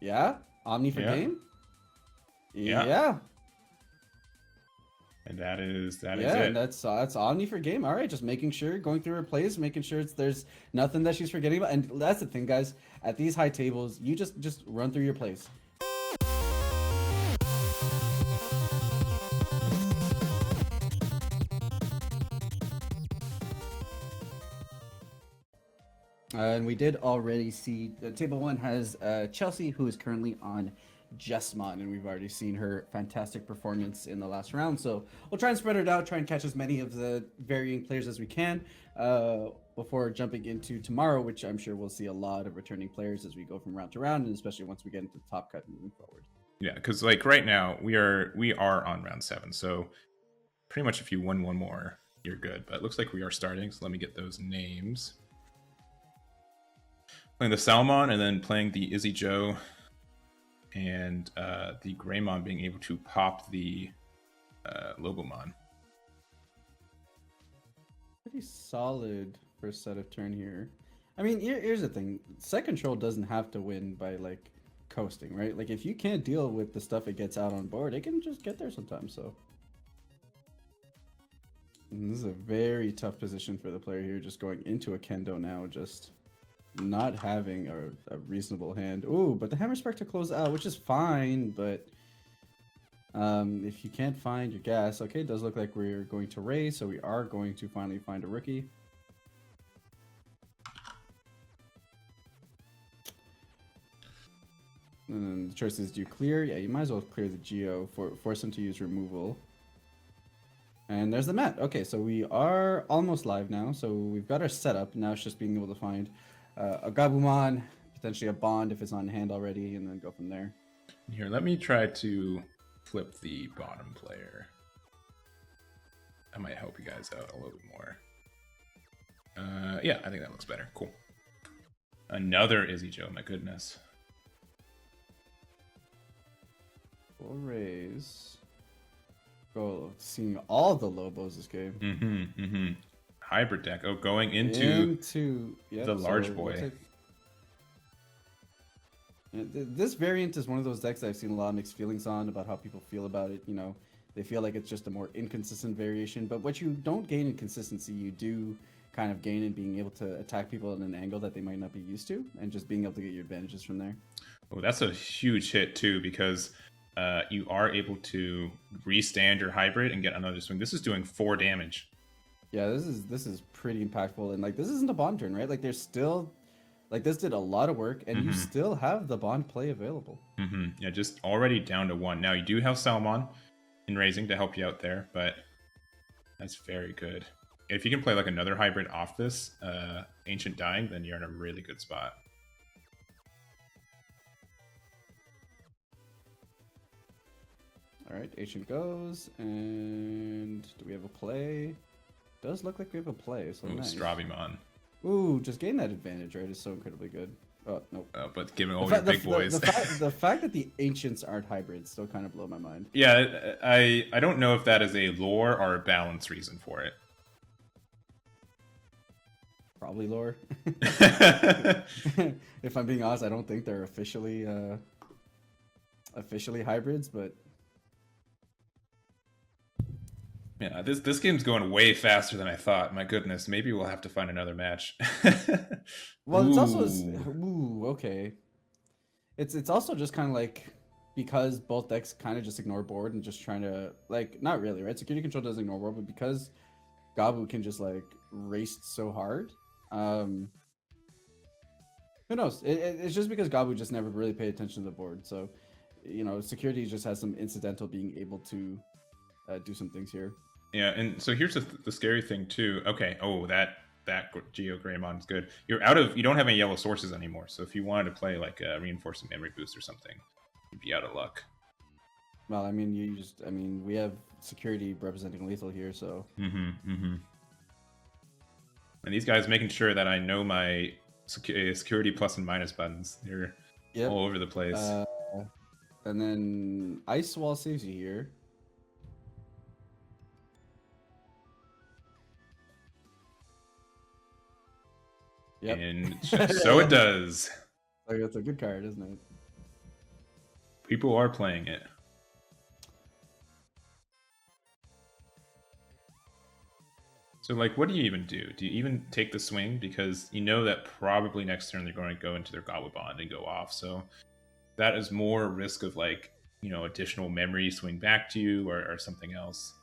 S2: Yeah? Omni for game? Yeah.
S1: And that is
S2: yeah,
S1: it.
S2: And that's Omni for game. All right, just making sure, going through her plays, making sure there's nothing that she's forgetting about. And that's the thing, guys. At these high tables, you just run through your plays. And we did already see table 1 has Chelsea, who is currently on Jesmon, and we've already seen her fantastic performance in the last round. So we'll try and spread it out, try and catch as many of the varying players as we can before jumping into tomorrow, which I'm sure we'll see a lot of returning players as we go from round to round, and especially once we get into the top cut moving forward.
S1: Yeah, because like right now we are on round 7, so pretty much if you win one more, you're good. But it looks like we are starting, so let me get those names. Playing the Salmon and then playing the Izzy Joe and the Greymon being able to pop the Lobomon.
S2: Pretty solid first set of turn here. I mean, here's the thing. Set control doesn't have to win by like coasting, right? Like if you can't deal with the stuff it gets out on board, it can just get there sometimes. So and this is a very tough position for the player here, just going into a kendo now, just not having a reasonable hand. Ooh, but the hammer spec to close out, which is fine, but if you can't find your gas, okay, it does look like we're going to raise, so we are going to finally find a rookie. And then the choice is, do you clear? Yeah, you might as well clear the Geo, force him to use removal. And there's the mat. Okay, so we are almost live now, so we've got our setup. Now it's just being able to find a Gabubond, potentially a Bond if it's on hand already, and then go from there.
S1: Here, let me try to flip the bottom player. That might help you guys out a little bit more. Yeah, I think that looks better. Cool. Another Izzy Joe, my goodness.
S2: Full raise. Go seeing all the Lobos this game.
S1: Hybrid deck. Oh, going into
S2: yep,
S1: the large boy.
S2: This variant is one of those decks that I've seen a lot of mixed feelings on about how people feel about it. You know, they feel like it's just a more inconsistent variation, but what you don't gain in consistency, you do kind of gain in being able to attack people at an angle that they might not be used to, and just being able to get your advantages from there.
S1: Oh, that's a huge hit too, because you are able to restand your hybrid and get another swing. This is doing 4 damage.
S2: Yeah, this is pretty impactful, and like this isn't a Bond turn, right? Like there's still, like this did a lot of work, and you still have the Bond play available.
S1: Yeah, just already down to 1. Now you do have Salmon in raising to help you out there, but that's very good. If you can play like another hybrid off this Ancient Dying, then you're in a really good spot.
S2: All right, Ancient goes, and do we have a play? Does look like we have a play, so nice.
S1: Stravimon.
S2: Ooh, just getting that advantage, right, is so incredibly good. Oh, nope.
S1: But given all your big boys.
S2: The fact that the Ancients aren't hybrids still kind of blow my mind.
S1: Yeah, I don't know if that is a lore or a balance reason for it.
S2: Probably lore. If I'm being honest, I don't think they're officially hybrids, but
S1: yeah, this game's going way faster than I thought. My goodness, maybe we'll have to find another match.
S2: Well, it's also okay. It's also just kind of like, because both decks kind of just ignore board and just trying to, like, not really, right? Security control doesn't ignore board, but because Gabu can just like race so hard, who knows? It's just because Gabu just never really paid attention to the board. So, you know, security just has some incidental being able to do some things here.
S1: Yeah, and so here's the scary thing too. Okay, oh, that Geo Greymon is good. You don't have any yellow sources anymore. So if you wanted to play like a reinforcing memory boost or something, you'd be out of luck.
S2: Well, I mean, we have security representing lethal here, so.
S1: And these guys making sure that I know my security plus and minus buttons. They're all over the place.
S2: And then Ice Wall saves you here.
S1: Yep. And so it does.
S2: Like, it's a good card, isn't it?
S1: People are playing it. So, like, what do you even do? Do you even take the swing? Because you know that probably next turn they're going to go into their Gabubond and go off. So that is more risk of, like, you know, additional memory swing back to you or something else.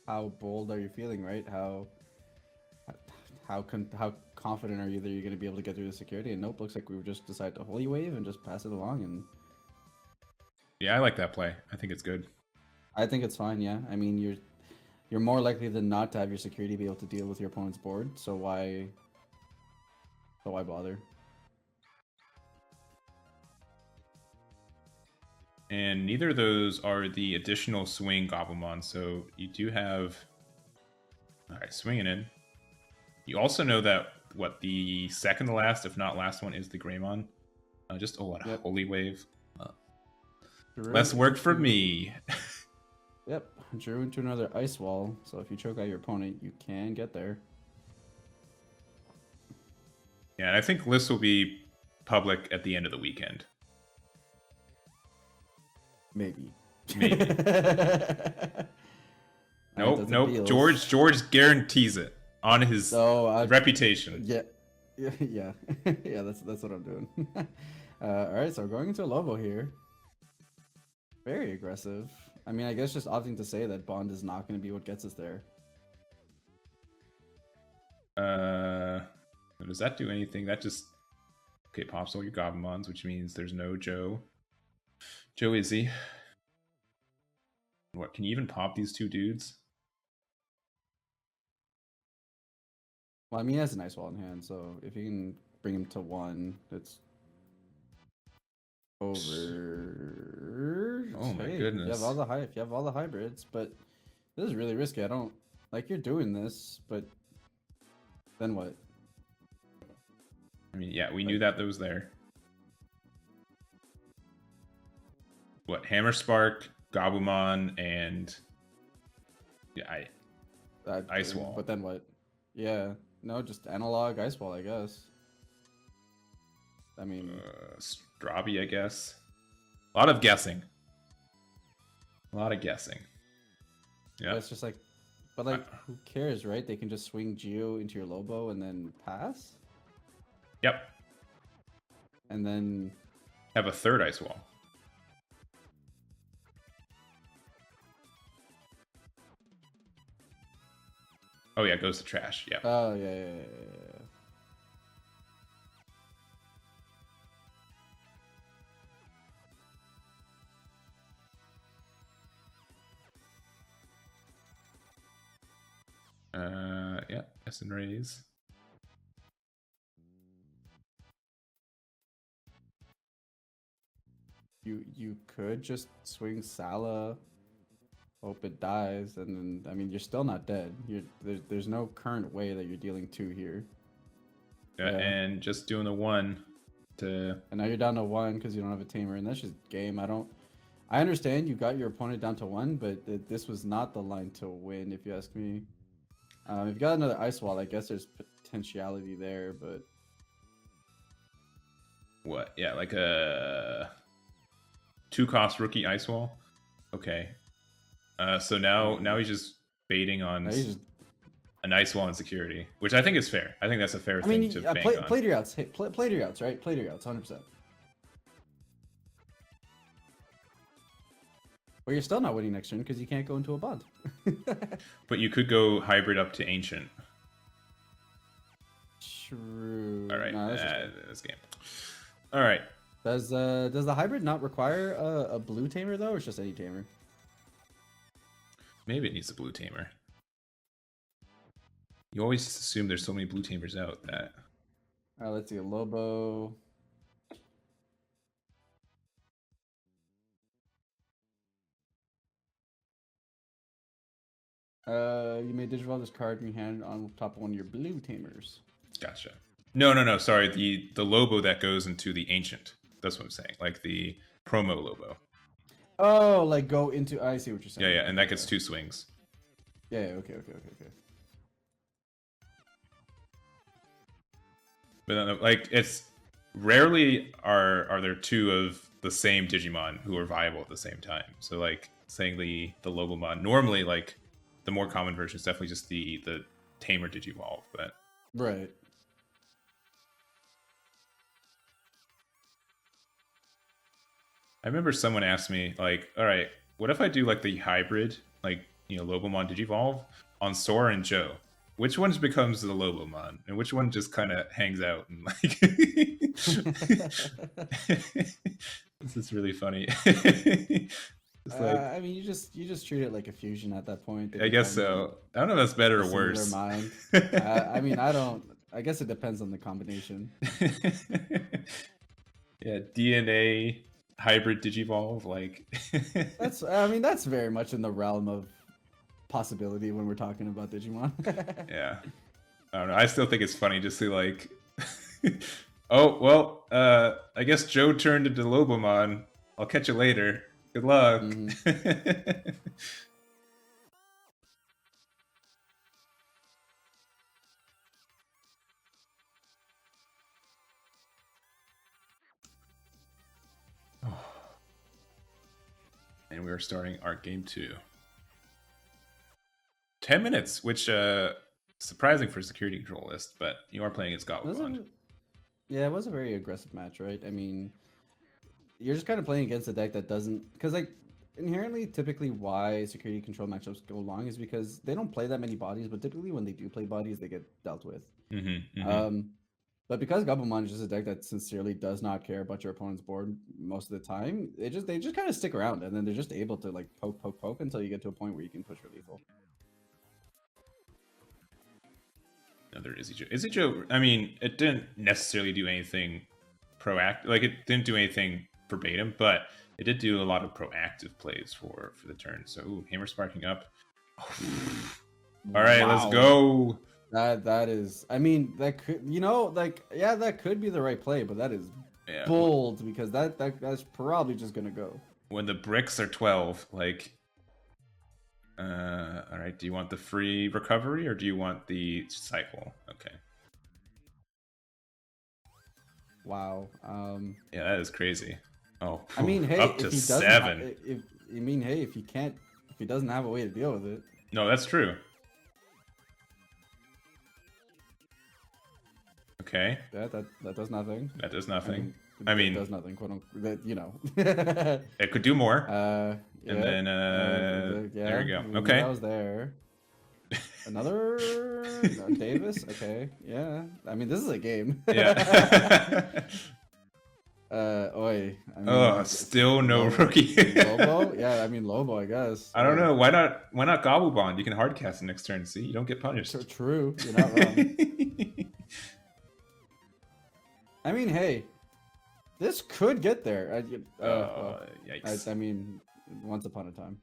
S2: How bold are you feeling, right? How confident are you that you're going to be able to get through the security? And nope, looks like we would just decide to Holy Wave and just pass it along. And
S1: yeah, I like that play. I think it's good.
S2: I think it's fine. Yeah, I mean you're more likely than not to have your security be able to deal with your opponent's board. So why bother?
S1: And neither of those are the additional swing Gabumon. So you do have, all right, swinging in. You also know that the second to last, if not last one, is the Greymon. Holy Wave. Less work for me.
S2: Yep, drew into another Ice Wall. So if you choke out your opponent, you can get there.
S1: Yeah, and I think lists will be public at the end of the weekend.
S2: Maybe.
S1: Nope. George guarantees it on his reputation.
S2: Yeah. Yeah. That's what I'm doing. All right, so going into Lobo here. Very aggressive. I mean, I guess just opting to say that Bond is not going to be what gets us there.
S1: Does that do anything? That just pops all your Gabumons, which means there's no Joe Izzy. What, can you even pop these two dudes?
S2: Well, I mean, he has a nice wall in hand, so if you can bring him to 1, it's over.
S1: Oh my goodness!
S2: If you have all the hybrids, but this is really risky. I don't like you're doing this, but then what?
S1: I mean, yeah, we knew that was there. What, Hammer Spark, Gabumon, and Ice Wall.
S2: But then what? Yeah, no, just analog Ice Wall, I guess. I mean,
S1: Strabi, I guess. A lot of guessing. Yeah.
S2: It's just like, but like, who cares, right? They can just swing Geo into your Lobo and then pass.
S1: Yep.
S2: And then
S1: have a third Ice Wall. Oh yeah, it goes to trash. Yeah.
S2: Oh yeah.
S1: Yeah, S and raise.
S2: You could just swing Sala, hope it dies, and then I mean you're still not dead. There's no current way that you're dealing 2 here.
S1: Yeah, and just doing the 1 to.
S2: And now you're down to 1 because you don't have a tamer, and that's just game. I understand you got your opponent down to 1, but this was not the line to win, if you ask me. If you got another Ice Wall, I guess there's potentiality there, but
S1: what? Yeah, like a 2-cost rookie Ice Wall. Okay. So now he's just baiting on an Ice Wall and security, which I think is fair. I think that's a fair thing to bank on.
S2: Play your outs. Hey, play your outs, right? Play your outs, 100%. Well, you're still not winning next turn because you can't go into a bond.
S1: But you could go hybrid up to ancient.
S2: True.
S1: All right, this game. All right.
S2: Does the hybrid not require a blue tamer though, or it's just any tamer?
S1: Maybe it needs a blue tamer. You always assume there's so many blue tamers out that.
S2: All right, let's see a Lobo. You may digivolve this card in your hand on top of one of your blue tamers.
S1: Gotcha. No. Sorry, the Lobo that goes into the Ancient. That's what I'm saying. Like the promo Lobo.
S2: Oh, like go into. I see what you're saying.
S1: Yeah, and that gets 2 swings.
S2: Yeah. Okay.
S1: But like, it's rarely are there 2 of the same Digimon who are viable at the same time. So like saying the Lobomon, normally like the more common version is definitely just the tamer Digivolve, but
S2: right.
S1: I remember someone asked me like, all right, what if I do like the hybrid, like, you know, Lobomon Digivolve on Sora and Joe? Which one becomes the Lobomon, and which one just kind of hangs out and like? This is really funny.
S2: Like, I mean, you just treat it like a fusion at that point.
S1: I guess so. I don't know if that's better or worse.
S2: Mind. I mean, I guess it depends on the combination.
S1: Yeah, DNA hybrid Digivolve, like.
S2: That's very much in the realm of possibility when we're talking about Digimon.
S1: Yeah, I don't know. I still think it's funny just to like. Oh well, I guess Joe turned into Lobomon. I'll catch you later. Good luck. Mm-hmm. And we are starting our game 2. 10 minutes, which surprising for a security control list, but you are playing against Gabubond.
S2: Yeah, it was a very aggressive match, right? I mean, you're just kind of playing against a deck that doesn't, because like inherently, typically why security control matchups go long is because they don't play that many bodies, but typically when they do play bodies, they get dealt with. But because Gabumon is just a deck that sincerely does not care about your opponent's board most of the time, they just kind of stick around, and then they're just able to like poke until you get to a point where you can push for lethal.
S1: Another Izzy-Jo, I mean, it didn't necessarily do anything proactive. Like, it didn't do anything verbatim, but it did do a lot of proactive plays for the turn. So, ooh, Hammer sparking up. All right, wow. Let's go.
S2: That is, I mean, that could, you know, like, yeah, that could be the right play, but that is bold, because that's probably just gonna go.
S1: When the bricks are 12, like, all right, do you want the free recovery or do you want the cycle? Okay.
S2: Wow.
S1: Yeah, that is crazy. Oh,
S2: I mean, hey,
S1: up to 7.
S2: If he doesn't have a way to deal with it.
S1: No, that's true. Okay.
S2: Yeah, that does nothing.
S1: That does nothing.
S2: I mean, it does nothing, quote unquote. That, you know.
S1: It could do more.
S2: Yeah,
S1: and then there we go. Okay.
S2: I was there. Another Davis. Okay. Yeah. I mean, this is a game.
S1: Yeah.
S2: Oi. I mean,
S1: still no rookie.
S2: Lobo? Yeah, I mean Lobo, I guess.
S1: I don't know. Why not Gabubond? You can hardcast the next turn. See, you don't get punished.
S2: True. You're not wrong. I mean, hey, this could get there.
S1: Yikes.
S2: I mean, once upon a time.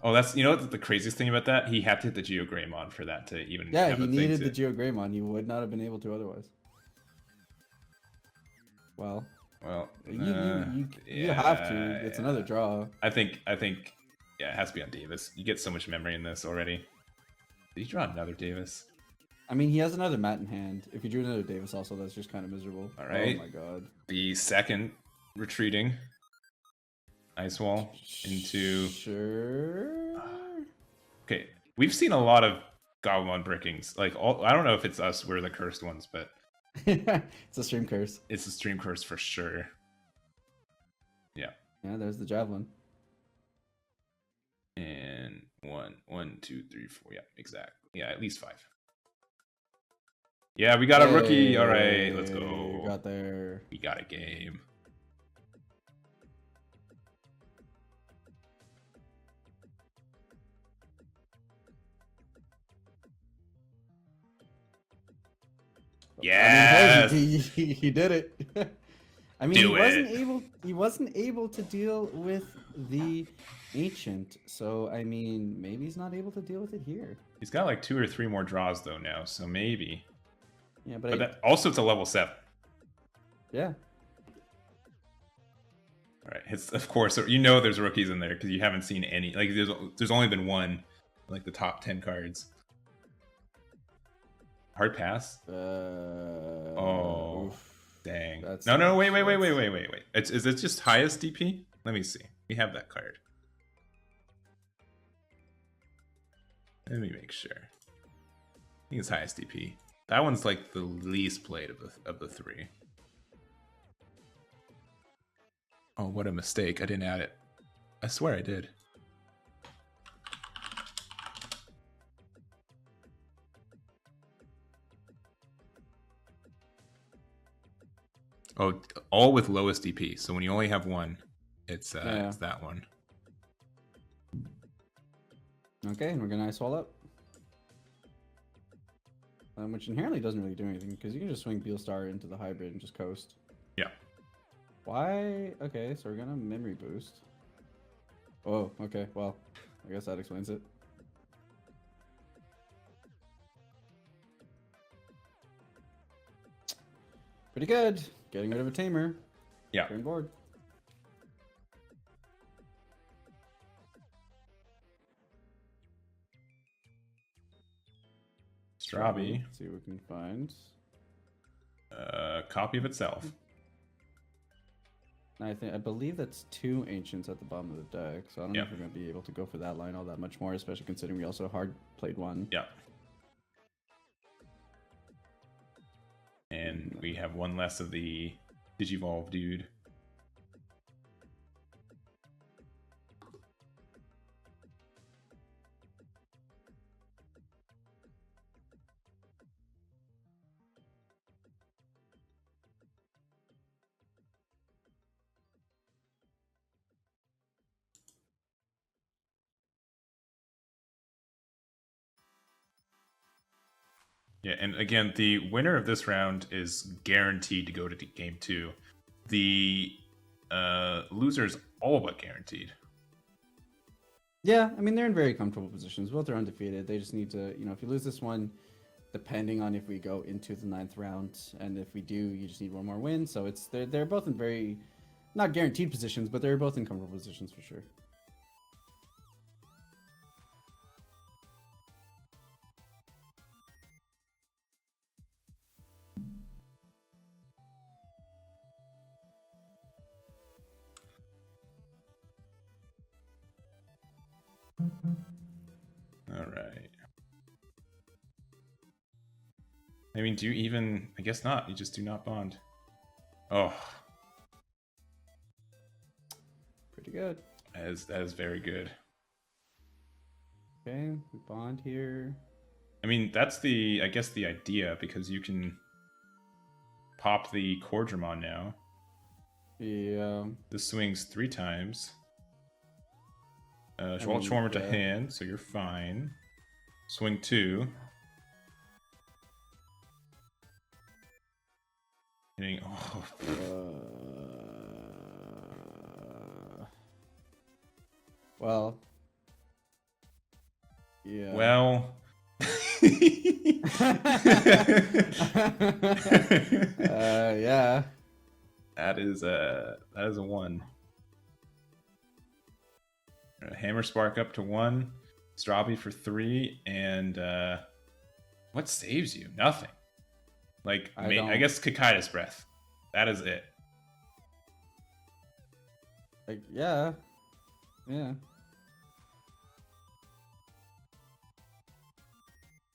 S1: Oh, that's, you know what the craziest thing about that? He had to hit the BlackWarGreymon for that to even.
S2: Yeah, he needed the BlackWarGreymon. He would not have been able to otherwise. Well, you have to. It's another draw.
S1: I think, yeah, it has to be on Davis. You get so much memory in this already. Did he draw another Davis?
S2: I mean, he has another Matt in hand. If you drew another Davis also, that's just kind of miserable.
S1: All right.
S2: Oh my god.
S1: The second retreating Ice Wall into...
S2: Sure.
S1: Okay, we've seen a lot of Gabumon brickings. Like, I don't know if it's us, we're the cursed ones, but...
S2: It's a stream curse.
S1: It's a stream curse for sure. Yeah.
S2: Yeah, there's the javelin.
S1: And 1, 2, 3, 4. Yeah, exactly. Yeah, at least 5. Yeah, we got a rookie. All right, let's go.
S2: We got there.
S1: We got a game. Yes.
S2: I mean, hey, he did it. I mean, he wasn't able to deal with the ancient. So I mean, maybe he's not able to deal with it here.
S1: He's got like 2 or 3 more draws though now, so maybe.
S2: Yeah,
S1: but also it's a level 7.
S2: Yeah.
S1: All right, it's, of course, you know there's rookies in there because you haven't seen any. Like there's only been one, like the top 10 cards. Hard pass. Oh, oof. Dang. No, wait. Is it just highest DP? Let me see. We have that card. Let me make sure. I think it's highest DP. That one's like the least played of the 3. Oh, what a mistake. I didn't add it. I swear I did. Oh, all with lowest DP. So when you only have one, it's that one.
S2: Okay, and we're gonna ice wall up. Which inherently doesn't really do anything, because you can just swing Beelstar into the hybrid and just coast.
S1: Yeah.
S2: Why? Okay, so we're gonna memory boost. Oh, okay, well, I guess that explains it. Pretty good. Getting rid of a tamer.
S1: Yeah.
S2: Turn board.
S1: Strabi.
S2: Let's see what we can find.
S1: Copy of itself.
S2: I believe that's 2 ancients at the bottom of the deck, so I don't know if we're going to be able to go for that line all that much more, especially considering we also hard played one.
S1: Yeah. And we have one less of the Digivolve dude. Yeah, and again, the winner of this round is guaranteed to go to game 2. The loser is all but guaranteed.
S2: Yeah, I mean, they're in very comfortable positions. Both are undefeated. They just need to, if you lose this one, depending on if we go into the 9th round, and if we do, you just need one more win. So they're both in very, not guaranteed positions, but they're both in comfortable positions for sure.
S1: All right. I mean, do you even... I guess not. You just do not bond. Oh.
S2: Pretty good.
S1: That is very good.
S2: Okay, we bond here.
S1: I mean, that's I guess the idea, because you can pop the Cordramon now.
S2: Yeah.
S1: This swings 3 times. Schwarmer to hand, so you're fine. Swing 2. Hitting,
S2: well. Yeah.
S1: Well.
S2: Yeah.
S1: That is a 1. Hammer Spark up to 1, Strabi for 3, and what saves you? Nothing. Like, I guess Kakaida's Breath. That is it.
S2: Like, yeah. Yeah.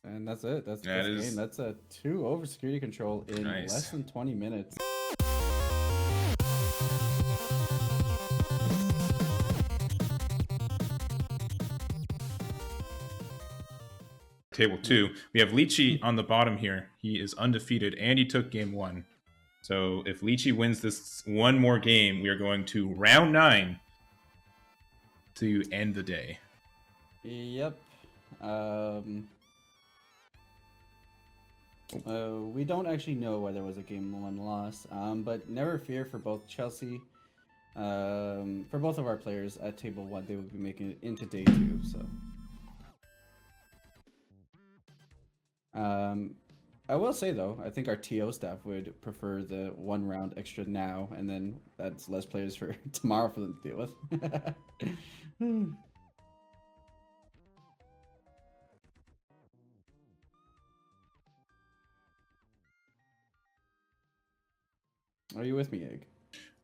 S2: And that's it. That's the game. That's a 2 over security control in less than 20 minutes.
S1: Table 2. We have Lychee on the bottom here. He is undefeated, and he took game 1. So if Lychee wins this one more game, we are going to round 9 to end the day.
S2: Yep. We don't actually know why there was a game 1 loss, but never fear for both Chelsea. For both of our players at table 1, they will be making it into day 2. So, I will say though, I think our TO staff would prefer the 1 round extra now, and then that's less players for tomorrow for them to deal with. Are you with me, Egg?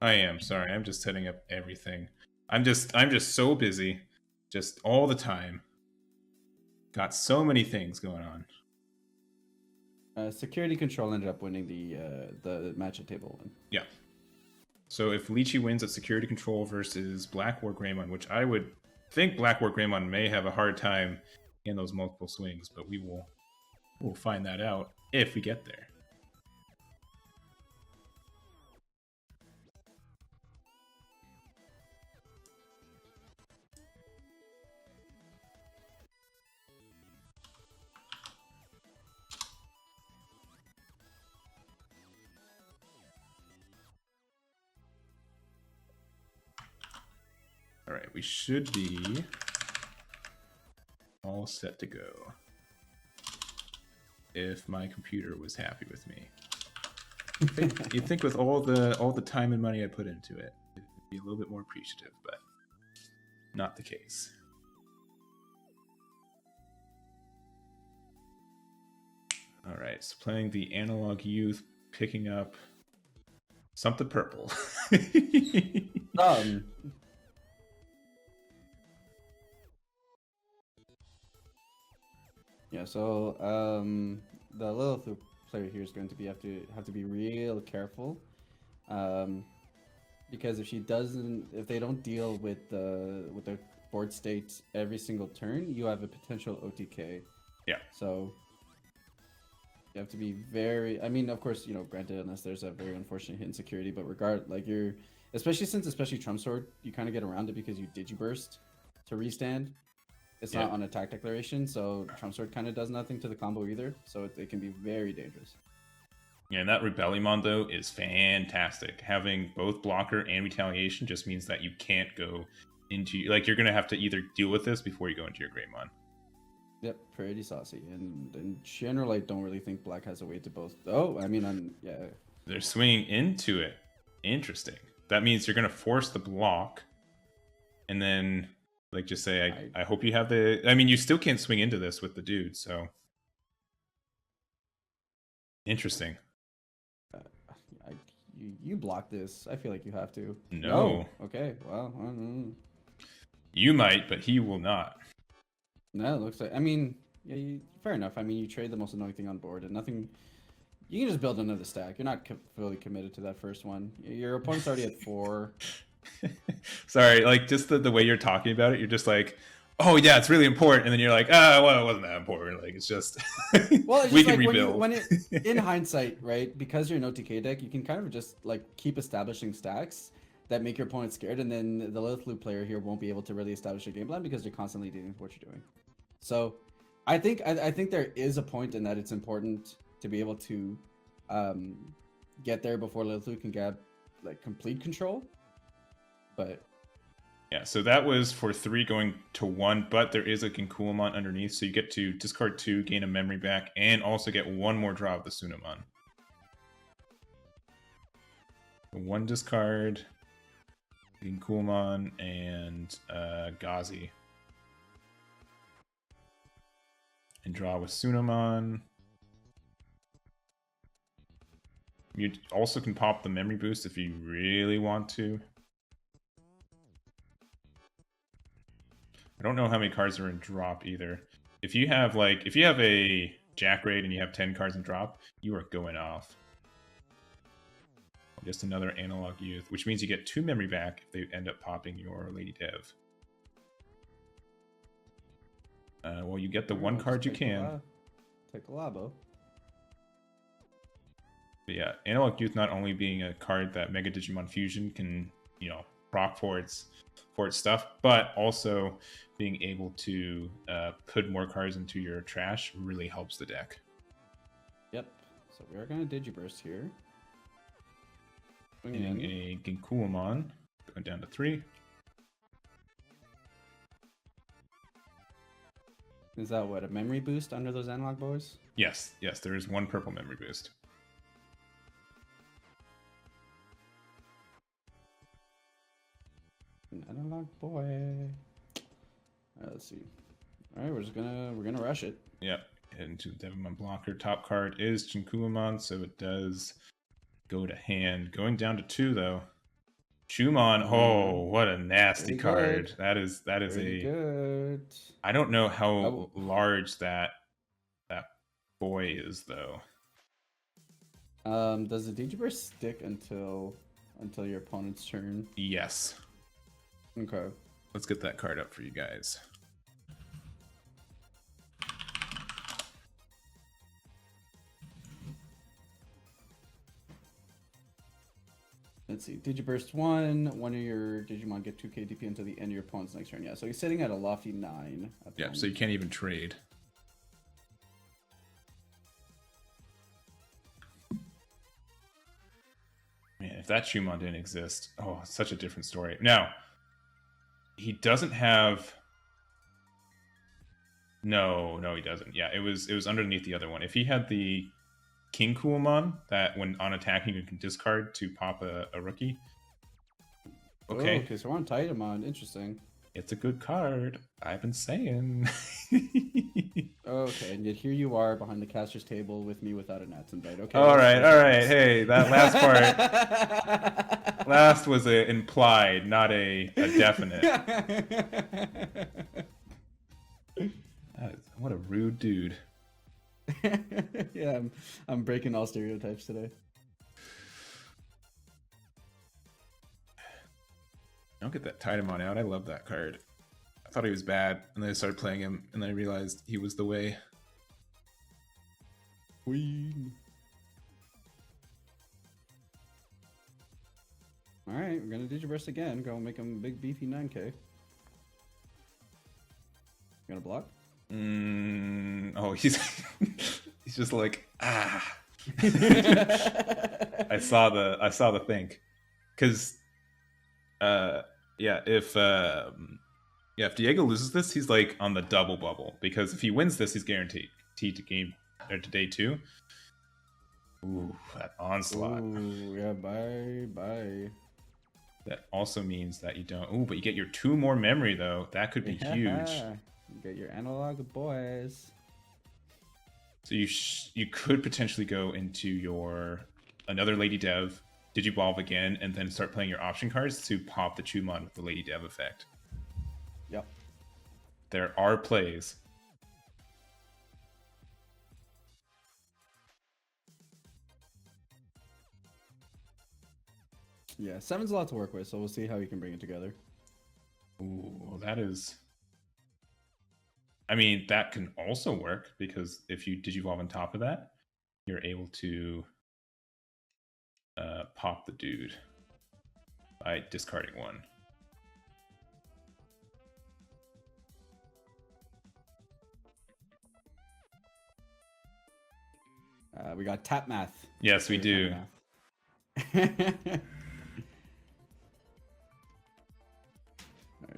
S1: I am. Sorry, I'm just setting up everything. I'm just so busy, just all the time. Got so many things going on.
S2: Security Control ended up winning the match at table 1.
S1: Yeah. So if Lychee wins at Security Control versus BlackWarGreymon, which I would think BlackWarGreymon may have a hard time in those multiple swings, but we'll find that out if we get there. All right, we should be all set to go. If my computer was happy with me, you'd think with all the time and money I put into it, it'd be a little bit more appreciative, but not the case. All right, so playing the Analog Youth, picking up something purple.
S2: Yeah, so the Lilith player here is going to be have to be real careful, because if they don't deal with the board state every single turn, you have a potential OTK.
S1: Yeah.
S2: So you have to be very. I mean, of course, granted, unless there's a very unfortunate hit in security, but especially Trump Sword, you kind of get around it because you Digiburst to restand. It's not on attack declaration, so Trump Sword kind of does nothing to the combo either, so it can be very dangerous.
S1: Yeah, and that Rebellion, though, is fantastic. Having both blocker and retaliation just means that you can't go into... Like, you're going to have to either deal with this before you go into your Greymon.
S2: Yep, pretty saucy. And in general, I don't really think Black has a way to both... Oh, I mean, yeah.
S1: They're swinging into it. Interesting. That means you're going to force the block, and then... Like, just say, I hope you have the... I mean, you still can't swing into this with the dude, so... Interesting.
S2: You block this. I feel like you have to.
S1: No.
S2: Okay, well...
S1: You might, but he will not.
S2: No, it looks like... I mean, yeah, fair enough. I mean, you trade the most annoying thing on board, and nothing... You can just build another stack. You're not fully committed to that first one. Your opponent's already at 4...
S1: Sorry, like just the way you're talking about it, you're just like, oh yeah, it's really important, and then you're like, well, it wasn't that important. Like it's just,
S2: well, it's
S1: we
S2: just
S1: can
S2: like
S1: rebuild.
S2: In hindsight, right? Because you're an OTK deck, you can kind of just like keep establishing stacks that make your opponent scared, and then the Lilith Loop player here won't be able to really establish a game plan because you're constantly dealing with what you're doing. So, I think there is a point in that it's important to be able to get there before Lilith Loop can get like complete control. But
S1: yeah, so that was for 3 going to 1, but there is a Gunnar underneath, so you get to discard 2, gain a memory back, and also get 1 more draw of the Sunamon. 1 discard, Gunnar and Gazi. And draw with Sunamon. You also can pop the memory boost if you really want to. I don't know how many cards are in drop either. If you have a Jack Raid and you have 10 cards in drop, you are going off. Just another Analog Youth, which means you get 2 memory back if they end up popping your Lady Dev. Well, you get the 1 card you can.
S2: Take a labo.
S1: But yeah, Analog Youth not only being a card that Mega Digimon Fusion can, proc for its stuff, but also being able to put more cards into your trash really helps the deck.
S2: Yep. So we are going to Digiburst here.
S1: Getting a Ginkuamon, going down to 3.
S2: Is that what, a memory boost under those analog boys?
S1: Yes, yes, there is 1 purple memory boost.
S2: An analog boy. Alright, let's see. Alright, we're gonna rush it.
S1: Yep, head into the Devilmon blocker. Top card is Chinkuamon, so it does go to hand. Going down to 2 though. Chumon, oh, what a nasty card.
S2: Good.
S1: That is
S2: Pretty good.
S1: I don't know how large that boy is though.
S2: Does the Digiburst stick until your opponent's turn?
S1: Yes.
S2: Okay.
S1: Let's get that card up for you guys.
S2: Let's see. Digiburst 1. One of your Digimon get 2k DP until the end of your opponent's next turn. Yeah, so he's sitting at a lofty 9.
S1: Yeah, so you can't even trade. Man, if that Chumon didn't exist, oh, it's such a different story. Now, he doesn't have... No, he doesn't. Yeah, it was underneath the other one. If he had the King Kuamon, that when on attacking you can discard to pop a rookie. Okay.
S2: Oh, okay, so we're on Titamon. Interesting.
S1: It's a good card. I've been saying.
S2: Okay, and yet here you are behind the caster's table with me without an invite. Okay.
S1: All right. Hey, that last part. Last was implied, not a definite. What a rude dude.
S2: Yeah, I'm breaking all stereotypes today.
S1: Don't get that Titamon out. I love that card. I thought he was bad, and then I started playing him, and then I realized he was the way.
S2: Queen. Alright, we're gonna Digiburst again. Go make him big beefy 9k. You gonna block?
S1: Oh, he's he's just like I saw the thing, because if Diego loses this, he's like on the double bubble, because if he wins this, he's guaranteed to game or to day 2. Ooh, that onslaught.
S2: Ooh, yeah, bye.
S1: That also means that you don't. Ooh, but you get your 2 more memory though. That could be huge.
S2: You get your analog boys.
S1: So you could potentially go into your another Lady Dev, Digivolve again, and then start playing your option cards to pop the Chumon with the Lady Dev effect.
S2: Yep.
S1: There are plays.
S2: Yeah, 7's a lot to work with, so we'll see how you can bring it together.
S1: Ooh, that is... I mean, that can also work, because if you Digivolve on top of that, you're able to pop the dude by discarding 1.
S2: We got tap math.
S1: Yes, we do.
S2: Alright,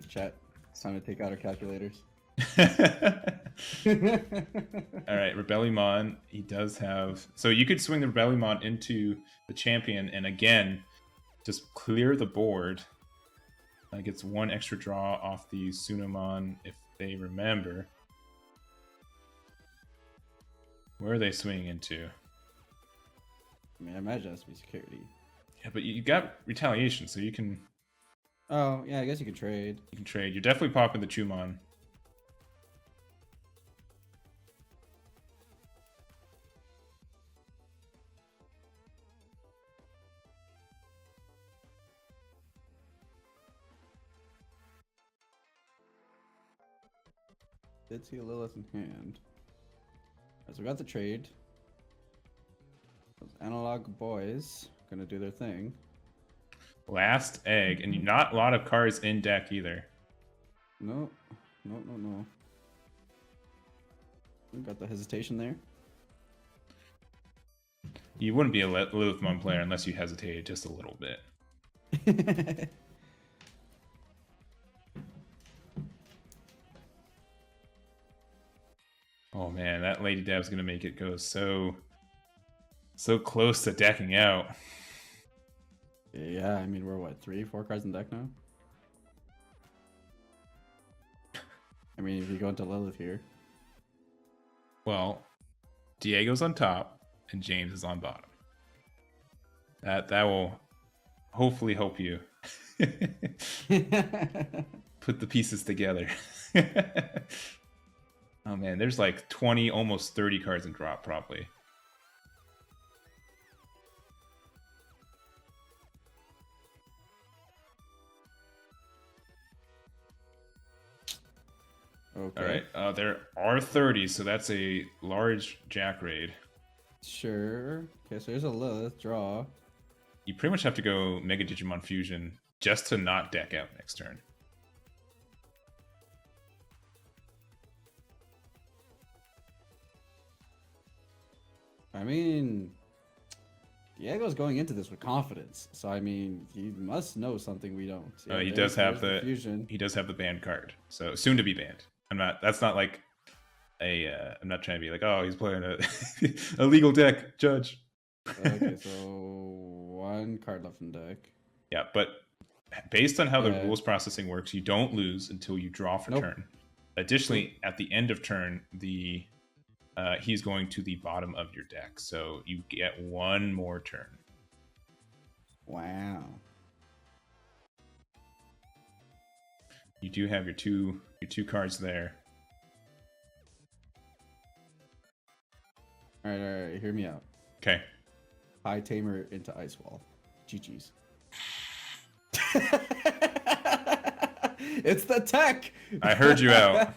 S2: chat. It's time to take out our calculators.
S1: All right, Rebellumon, he does have... So you could swing the Rebellumon into the champion and again, just clear the board. Gets 1 extra draw off the Sunomon if they remember. Where are they swinging into?
S2: I mean, I imagine it has to be security.
S1: Yeah, but you got retaliation, so you can...
S2: Oh, yeah, I guess you can trade.
S1: You can trade. You're definitely popping the Chumon.
S2: Did see a Lilith in hand. So we got the trade. Those analog boys gonna do their thing.
S1: Last egg, and not a lot of cards in deck either.
S2: No. We got the hesitation there.
S1: You wouldn't be a Lilithmon player unless you hesitated just a little bit. Oh man, that Lady Dab's gonna make it go so close to decking out.
S2: Yeah, I mean, we're what, 3-4 cards in deck now? I mean, if you go into Lilith here.
S1: Well, Diego's on top and James is on bottom. That will hopefully help you put the pieces together. Oh man, there's like 20, almost 30 cards in drop probably.
S2: Okay.
S1: All right, there are 30, so that's a large Jack raid.
S2: Sure. Okay, so there's a Lilith draw.
S1: You pretty much have to go Mega Digimon Fusion just to not deck out next turn.
S2: I mean, Diego's going into this with confidence, so I mean, he must know something we don't. Yeah,
S1: He does have the
S2: fusion.
S1: He does have the banned card, so soon to be banned. That's not like a. I'm not trying to be like, oh, he's playing a legal deck, Judge.
S2: Okay, so 1 card left in deck.
S1: Yeah, but based on how the rules processing works, you don't lose until you draw for turn. Additionally, at the end of turn, he's going to the bottom of your deck, so you get 1 more turn.
S2: Wow.
S1: You do have your two cards there.
S2: All right, hear me out.
S1: Okay.
S2: High Tamer into Ice Wall. GG's. It's the tech!
S1: I heard you out.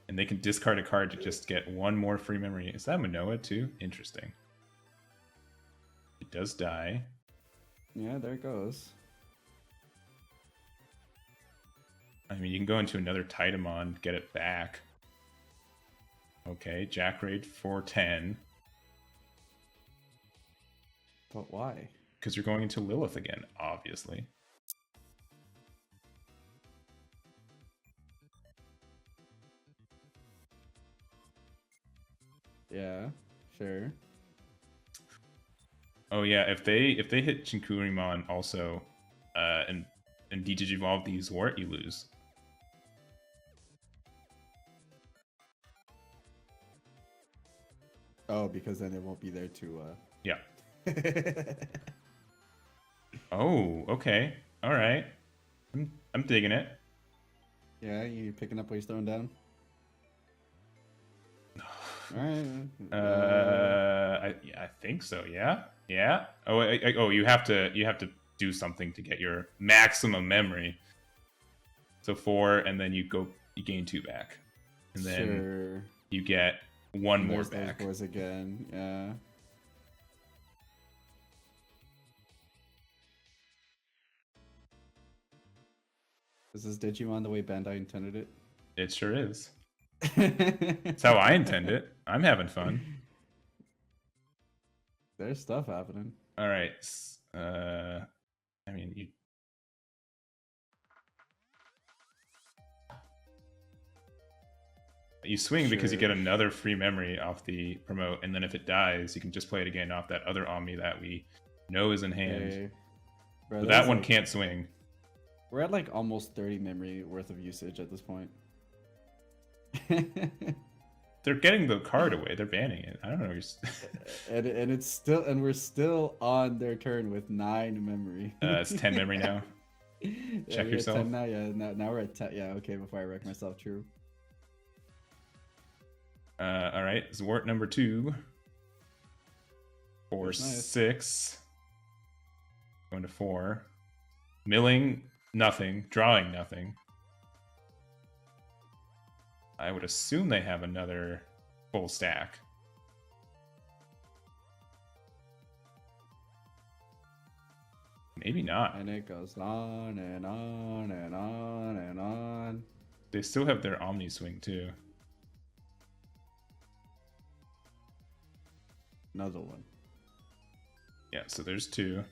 S1: And they can discard a card to just get 1 more free memory. Is that Manoa too? Interesting. It does die.
S2: Yeah, there it goes.
S1: I mean, you can go into another Titamon, get it back. Okay, Jack Raid for 10.
S2: But why?
S1: Because you're going into Lilith again, obviously.
S2: Yeah, sure.
S1: Oh yeah, if they hit Shinkurimon also, and Digivolve the Zwart, you lose.
S2: Oh, because then it won't be there to
S1: Yeah. Oh, okay. All right. I'm digging it.
S2: Yeah, you picking up what he's throwing down? All right.
S1: I think so. Yeah. Yeah. Oh, oh, you have to do something to get your maximum memory. So 4, and then you gain 2 back, and then you get 1 more back.
S2: Those again. Yeah. Is this Digimon the way Bandai intended it?
S1: It sure is. It's how I intend it. I'm having fun.
S2: There's stuff happening.
S1: All right. I mean, you swing because you get another free memory off the promote, and then if it dies, you can just play it again off that other Omni that we know is in hand.
S2: Hey, bro,
S1: but that one can't swing.
S2: We're at like almost 30 memory worth of usage at this point.
S1: They're getting the card away. They're banning it. I don't know.
S2: and we're still on their turn with 9 memory.
S1: It's 10 memory now. Check yourself.
S2: 10 now, yeah. Now we're at 10. Yeah, okay. Before I wreck myself, true.
S1: All right. Zwart number 2 for 6. Going to 4. Milling nothing. Drawing nothing. I would assume they have another full stack. Maybe not.
S2: And it goes on and on and on and on.
S1: They still have their Omni Swing too.
S2: Another one.
S1: Yeah, so there's 2.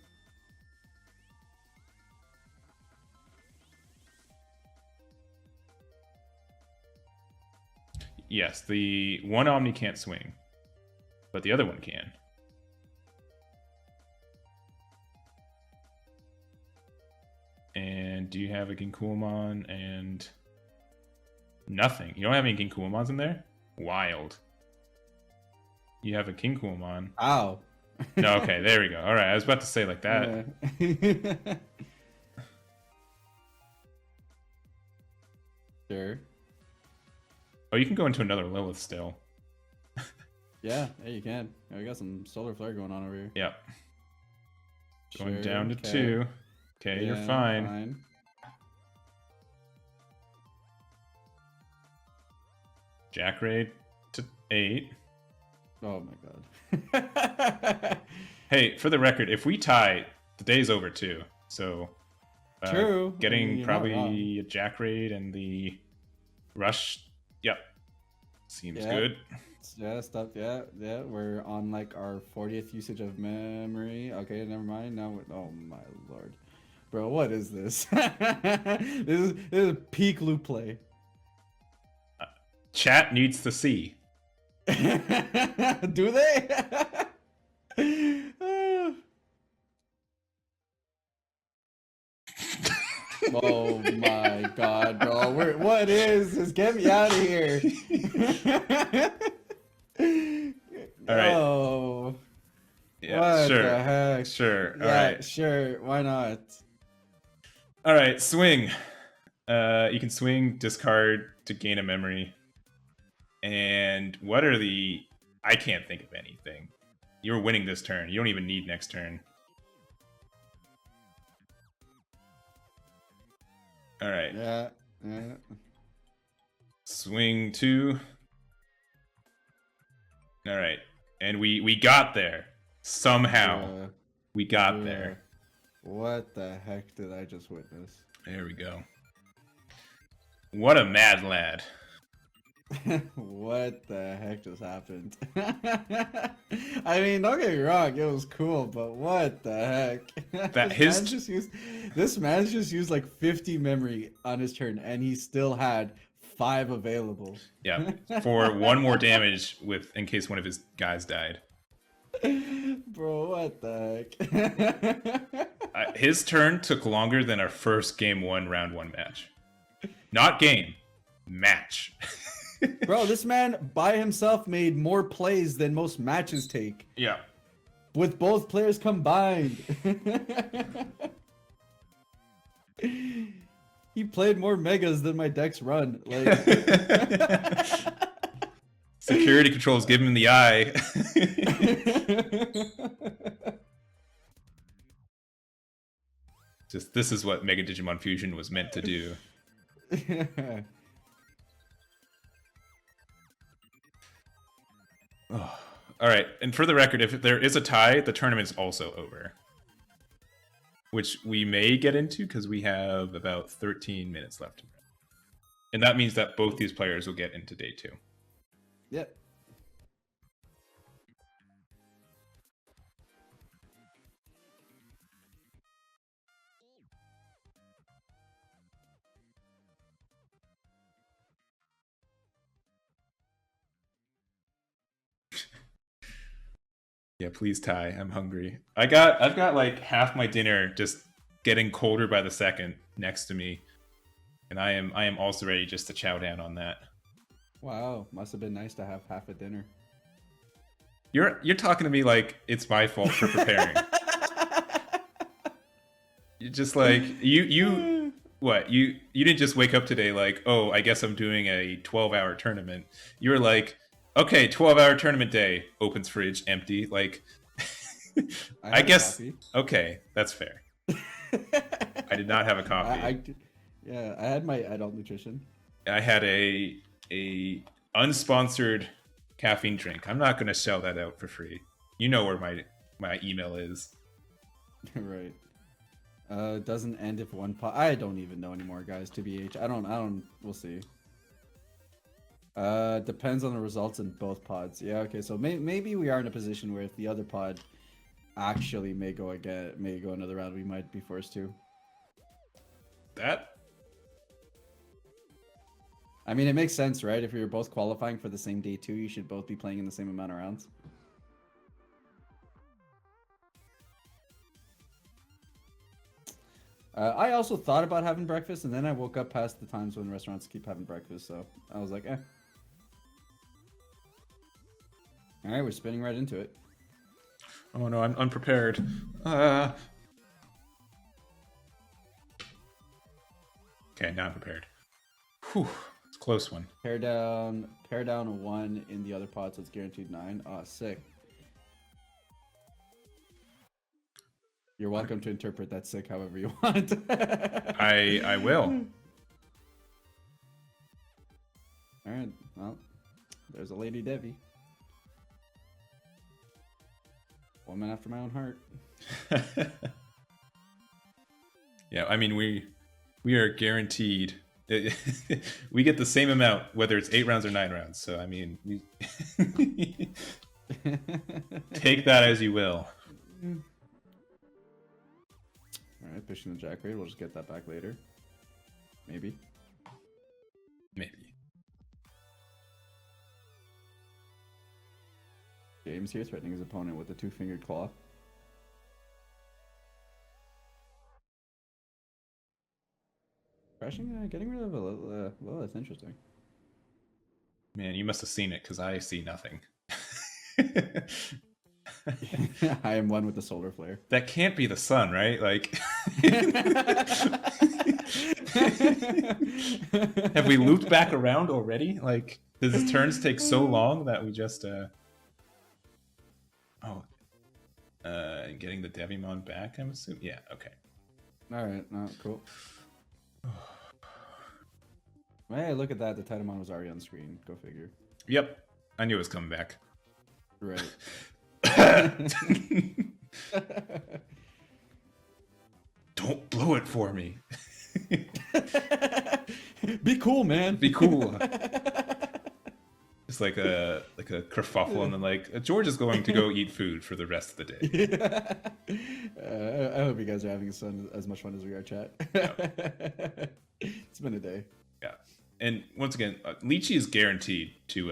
S1: Yes, the one Omni can't swing, but the other one can. And do you have a Ginkuamon and nothing? You don't have any Ginkuamons in there? Wild. You have a Ginkuamon.
S2: Ow.
S1: No, okay, there we go. All right, I was about to say like that.
S2: Yeah. Sure.
S1: Oh, you can go into another Lilith still.
S2: Yeah, you can. Yeah, we got some solar flare going on over here.
S1: Yep. Going
S2: Sure,
S1: down to
S2: okay.
S1: 2. Okay, you're
S2: Yeah,
S1: fine. Jack Raid to 8.
S2: Oh my god.
S1: Hey, for the record, if we tie, the day's over too. So,
S2: True.
S1: getting
S2: You're not wrong.
S1: probably a Jack Raid and the Rush. Yep. Seems
S2: Yeah.
S1: good.
S2: Yeah, stuff. Yeah. We're on like our 40th usage of memory. Okay, never mind. Now, oh my lord, bro, what is this? This is peak loop play.
S1: Chat needs to see.
S2: Do they? Oh my god, bro. What is this? Get me out of here.
S1: All right.
S2: Oh.
S1: Yeah,
S2: What
S1: sure.
S2: the heck?
S1: Sure. All
S2: Yeah,
S1: right.
S2: sure. Why not?
S1: All right, swing. You can swing, discard to gain a memory. And what are the... I can't think of anything. You're winning this turn. You don't even need next turn. All right.
S2: Yeah.
S1: Swing 2. All right. And we got there. Somehow. We got there.
S2: What the heck did I just witness?
S1: There we go. What a mad lad.
S2: What the heck just happened? I mean, don't get me wrong, it was cool, but what the heck? This man's just used like 50 memory on his turn, and he still had 5 available.
S1: Yeah, for 1 more damage in case one of his guys died.
S2: Bro, what the heck?
S1: His turn took longer than our first game 1 round 1 match. Not game, match.
S2: Bro, this man by himself made more plays than most matches take.
S1: Yeah.
S2: With both players combined. He played more megas than my decks run. Like
S1: Security controls give him the eye. Just this is what Mega Digimon Fusion was meant to do. Oh. All right, and for the record, if there is a tie, the tournament's also over. Which we may get into because we have about 13 minutes left. And that means that both these players will get into day 2.
S2: Yep.
S1: Yeah, please tie. I'm hungry. I've got like half my dinner just getting colder by the second next to me. And I am also ready just to chow down on that.
S2: Wow, must have been nice to have half a dinner.
S1: You're talking to me like it's my fault for preparing. You're just like you what? You didn't just wake up today like, "Oh, I guess I'm doing a 12-hour tournament." You were like, "Okay, 12-hour tournament day, opens fridge, empty." Like I guess
S2: coffee.
S1: Okay, that's fair. I did not have a coffee.
S2: I had my adult nutrition.
S1: I had a unsponsored caffeine drink. I'm not going to sell that out for free. You know where my email is.
S2: Right. Doesn't end if one pot. I don't even know anymore, guys. TBH. I don't. We'll see. Depends on the results in both pods. Yeah, okay, so maybe we are in a position where if the other pod actually may go another round, we might be forced to.
S1: That?
S2: I mean, it makes sense, right? If you're both qualifying for the same day 2, you should both be playing in the same amount of rounds. I also thought about having breakfast, and then I woke up past the times when restaurants keep having breakfast, so I was like, eh. Alright, we're spinning right into it.
S1: Oh no, I'm unprepared. Okay, now I'm prepared. Whew, it's a close one.
S2: Pair down 1 in the other pod, so it's guaranteed 9. Oh, sick. You're welcome to interpret that sick however you want.
S1: I will.
S2: Alright, well, there's a Lady Devi. Woman after my own heart.
S1: Yeah, I mean, we are guaranteed. We get the same amount, whether it's 8 rounds or 9 rounds. So, I mean, take that as you will.
S2: Alright, pushing the jack raid. We'll just get that back later. Maybe. James here threatening his opponent with a 2-fingered claw. Crashing, getting rid of a Lilith, interesting.
S1: Man, you must have seen it, because I see nothing.
S2: I am one with the solar flare.
S1: That can't be the sun, right? Like, have we looped back around already? Like, does his turns take so long that we just getting the Devimon back, I'm assuming? Yeah, okay.
S2: Alright, no, cool. Hey, look at that. The Titamon was already on screen. Go figure.
S1: Yep. I knew it was coming back.
S2: Right.
S1: Don't blow it for me.
S2: Be cool, man.
S1: Be cool. It's like a kerfuffle, and then like George is going to go eat food for the rest of the day.
S2: I hope you guys are having as much fun as we are, chat. Yeah. It's been a day.
S1: Yeah, and once again, Lychee is guaranteed to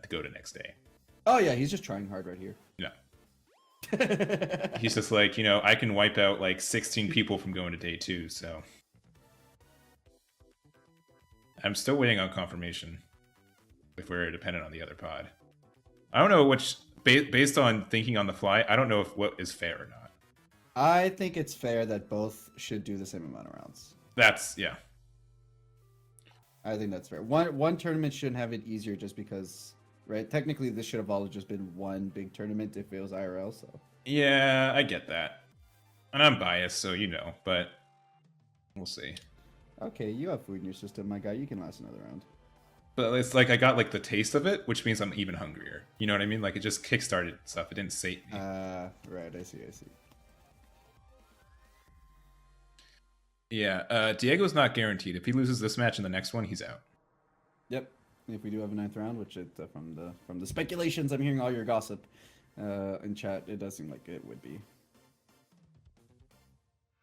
S1: go to next day.
S2: Oh yeah, he's just trying hard right here.
S1: Yeah. He's just like, I can wipe out like 16 people from going to day 2, so I'm still waiting on confirmation if we're dependent on the other pod. I don't know which, based on thinking on the fly, I don't know if what is fair or not.
S2: I think it's fair that both should do the same amount of rounds.
S1: Yeah.
S2: I think that's fair. One tournament shouldn't have it easier just because, right? Technically, this should have all just been one big tournament if it was IRL, so.
S1: Yeah, I get that. And I'm biased, so but we'll see.
S2: Okay, you have food in your system, my guy. You can last another round.
S1: But it's like I got like the taste of it, which means I'm even hungrier. You know what I mean? Like it just kickstarted stuff. It didn't sate me.
S2: Right. I see.
S1: Yeah, Diego's not guaranteed. If he loses this match and the next one, he's out.
S2: Yep. If we do have a 9th round, which from the speculations, I'm hearing all your gossip in chat, it does seem like it would be.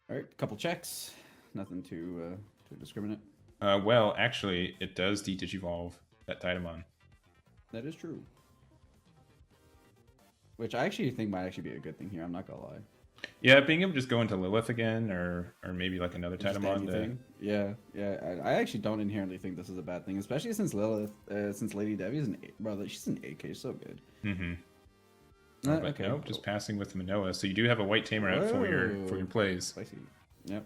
S2: All right, couple checks. Nothing too discriminate.
S1: Well, actually, it does de-digivolve that Titamon.
S2: That is true. Which I actually think might actually be a good thing here. I'm not gonna lie.
S1: Yeah, being able to just go into Lilith again, or maybe like another Titamon.
S2: Yeah. I actually don't inherently think this is a bad thing, especially since since Lady Devi is she's an AK, she's so good.
S1: Mm-hmm. Okay. Nope, just passing with Manoa. So you do have a white tamer out for your plays.
S2: Spicy. Yep.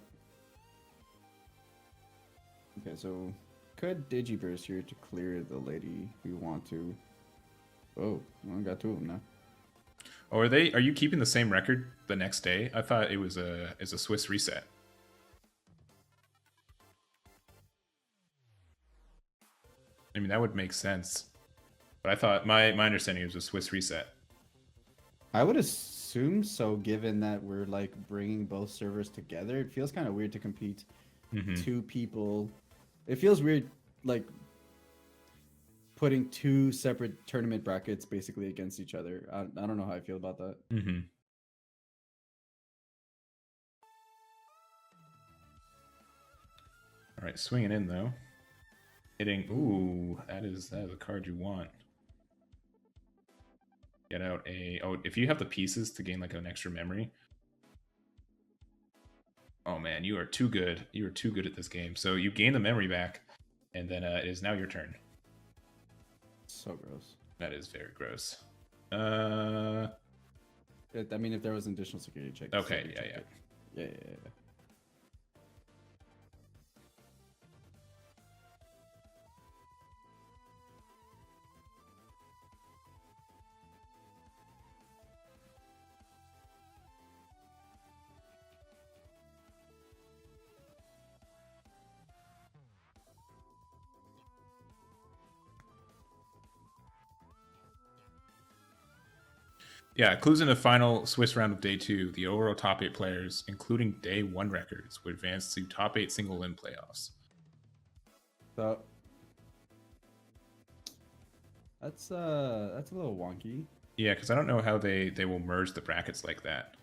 S2: Okay, so could Digiburst here to clear the lady we want to. Oh, well, I got 2 of them now.
S1: Oh, are you keeping the same record the next day? I thought it was a Swiss reset. I mean, that would make sense. But I thought my understanding was a Swiss reset.
S2: I would assume so, given that we're like bringing both servers together. It feels kind of weird to compete 2 people. It feels weird, like putting two separate tournament brackets basically against each other. I don't know how I feel about that.
S1: Mm-hmm. All right, swinging in though. Hitting. Ooh, that is a card you want. Get out a. Oh, if you have the pieces to gain like an extra memory. Oh man, you are too good. You are too good at this game. So you gain the memory back, and then it is now your turn.
S2: So gross.
S1: That is very gross.
S2: I mean, if there was an additional security check.
S1: Okay, yeah. Yeah, clues in the final Swiss round of day 2. The overall top 8 players, including day 1 records, would advance to top 8 single win playoffs.
S2: So that's a little wonky.
S1: Yeah, because I don't know how they will merge the brackets like that.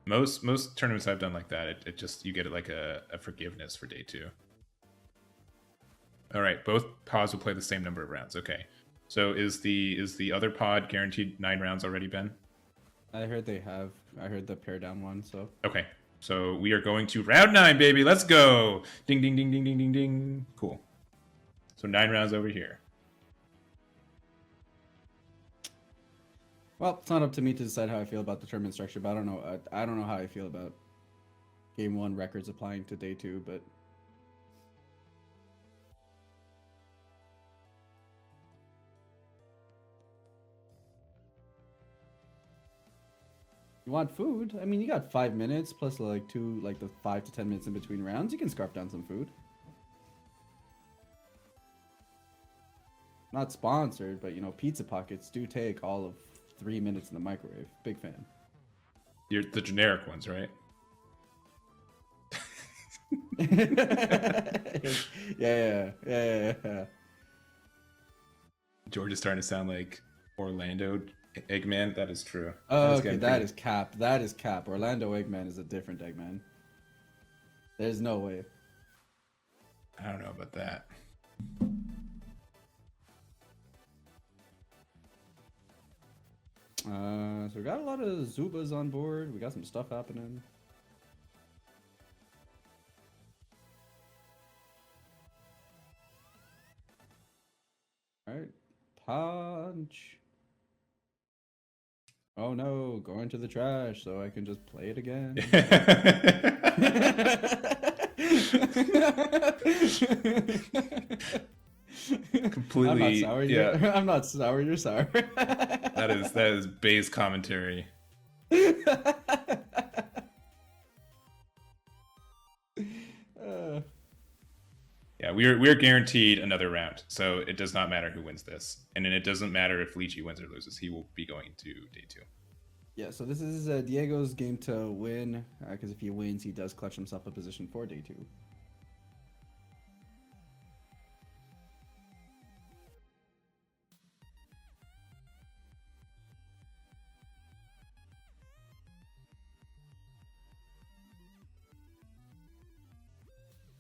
S1: Most tournaments I've done like that, it just you get it like a forgiveness for day 2. All right, both pods will play the same number of rounds. Okay. So is the other pod guaranteed 9 rounds already, Ben?
S2: I heard they have. I heard the pair down one, so.
S1: Okay. So we are going to round 9, baby. Let's go. Ding, ding, ding, ding, ding, ding, ding. Cool. So 9 rounds over here.
S2: Well, it's not up to me to decide how I feel about the tournament structure, but I don't know. I don't know how I feel about game 1 records applying to day 2, but. You want food? I mean, you got 5 minutes plus like the 5 to 10 minutes in between rounds. You can scarf down some food. Not sponsored, but you know, Pizza Pockets do take all of 3 minutes in the microwave. Big fan.
S1: You're the generic ones, right?
S2: Yeah.
S1: George is starting to sound like Orlando Eggman. That is true.
S2: Oh, okay, that is cap. That is cap. Orlando Eggman is a different Eggman. There's no way.
S1: I don't know about that.
S2: So we got a lot of Zubas on board. We got some stuff happening. All right, punch. Oh no, going to the trash so I can just play it again.
S1: Completely.
S2: I'm not sour. You're sour.
S1: that is base commentary. Yeah, we're guaranteed another round, so it does not matter who wins this, and then it doesn't matter if Lychee wins or loses. He will be going to day 2.
S2: Yeah, so this is Diego's game to win, because if he wins, he does clutch himself a position for day 2.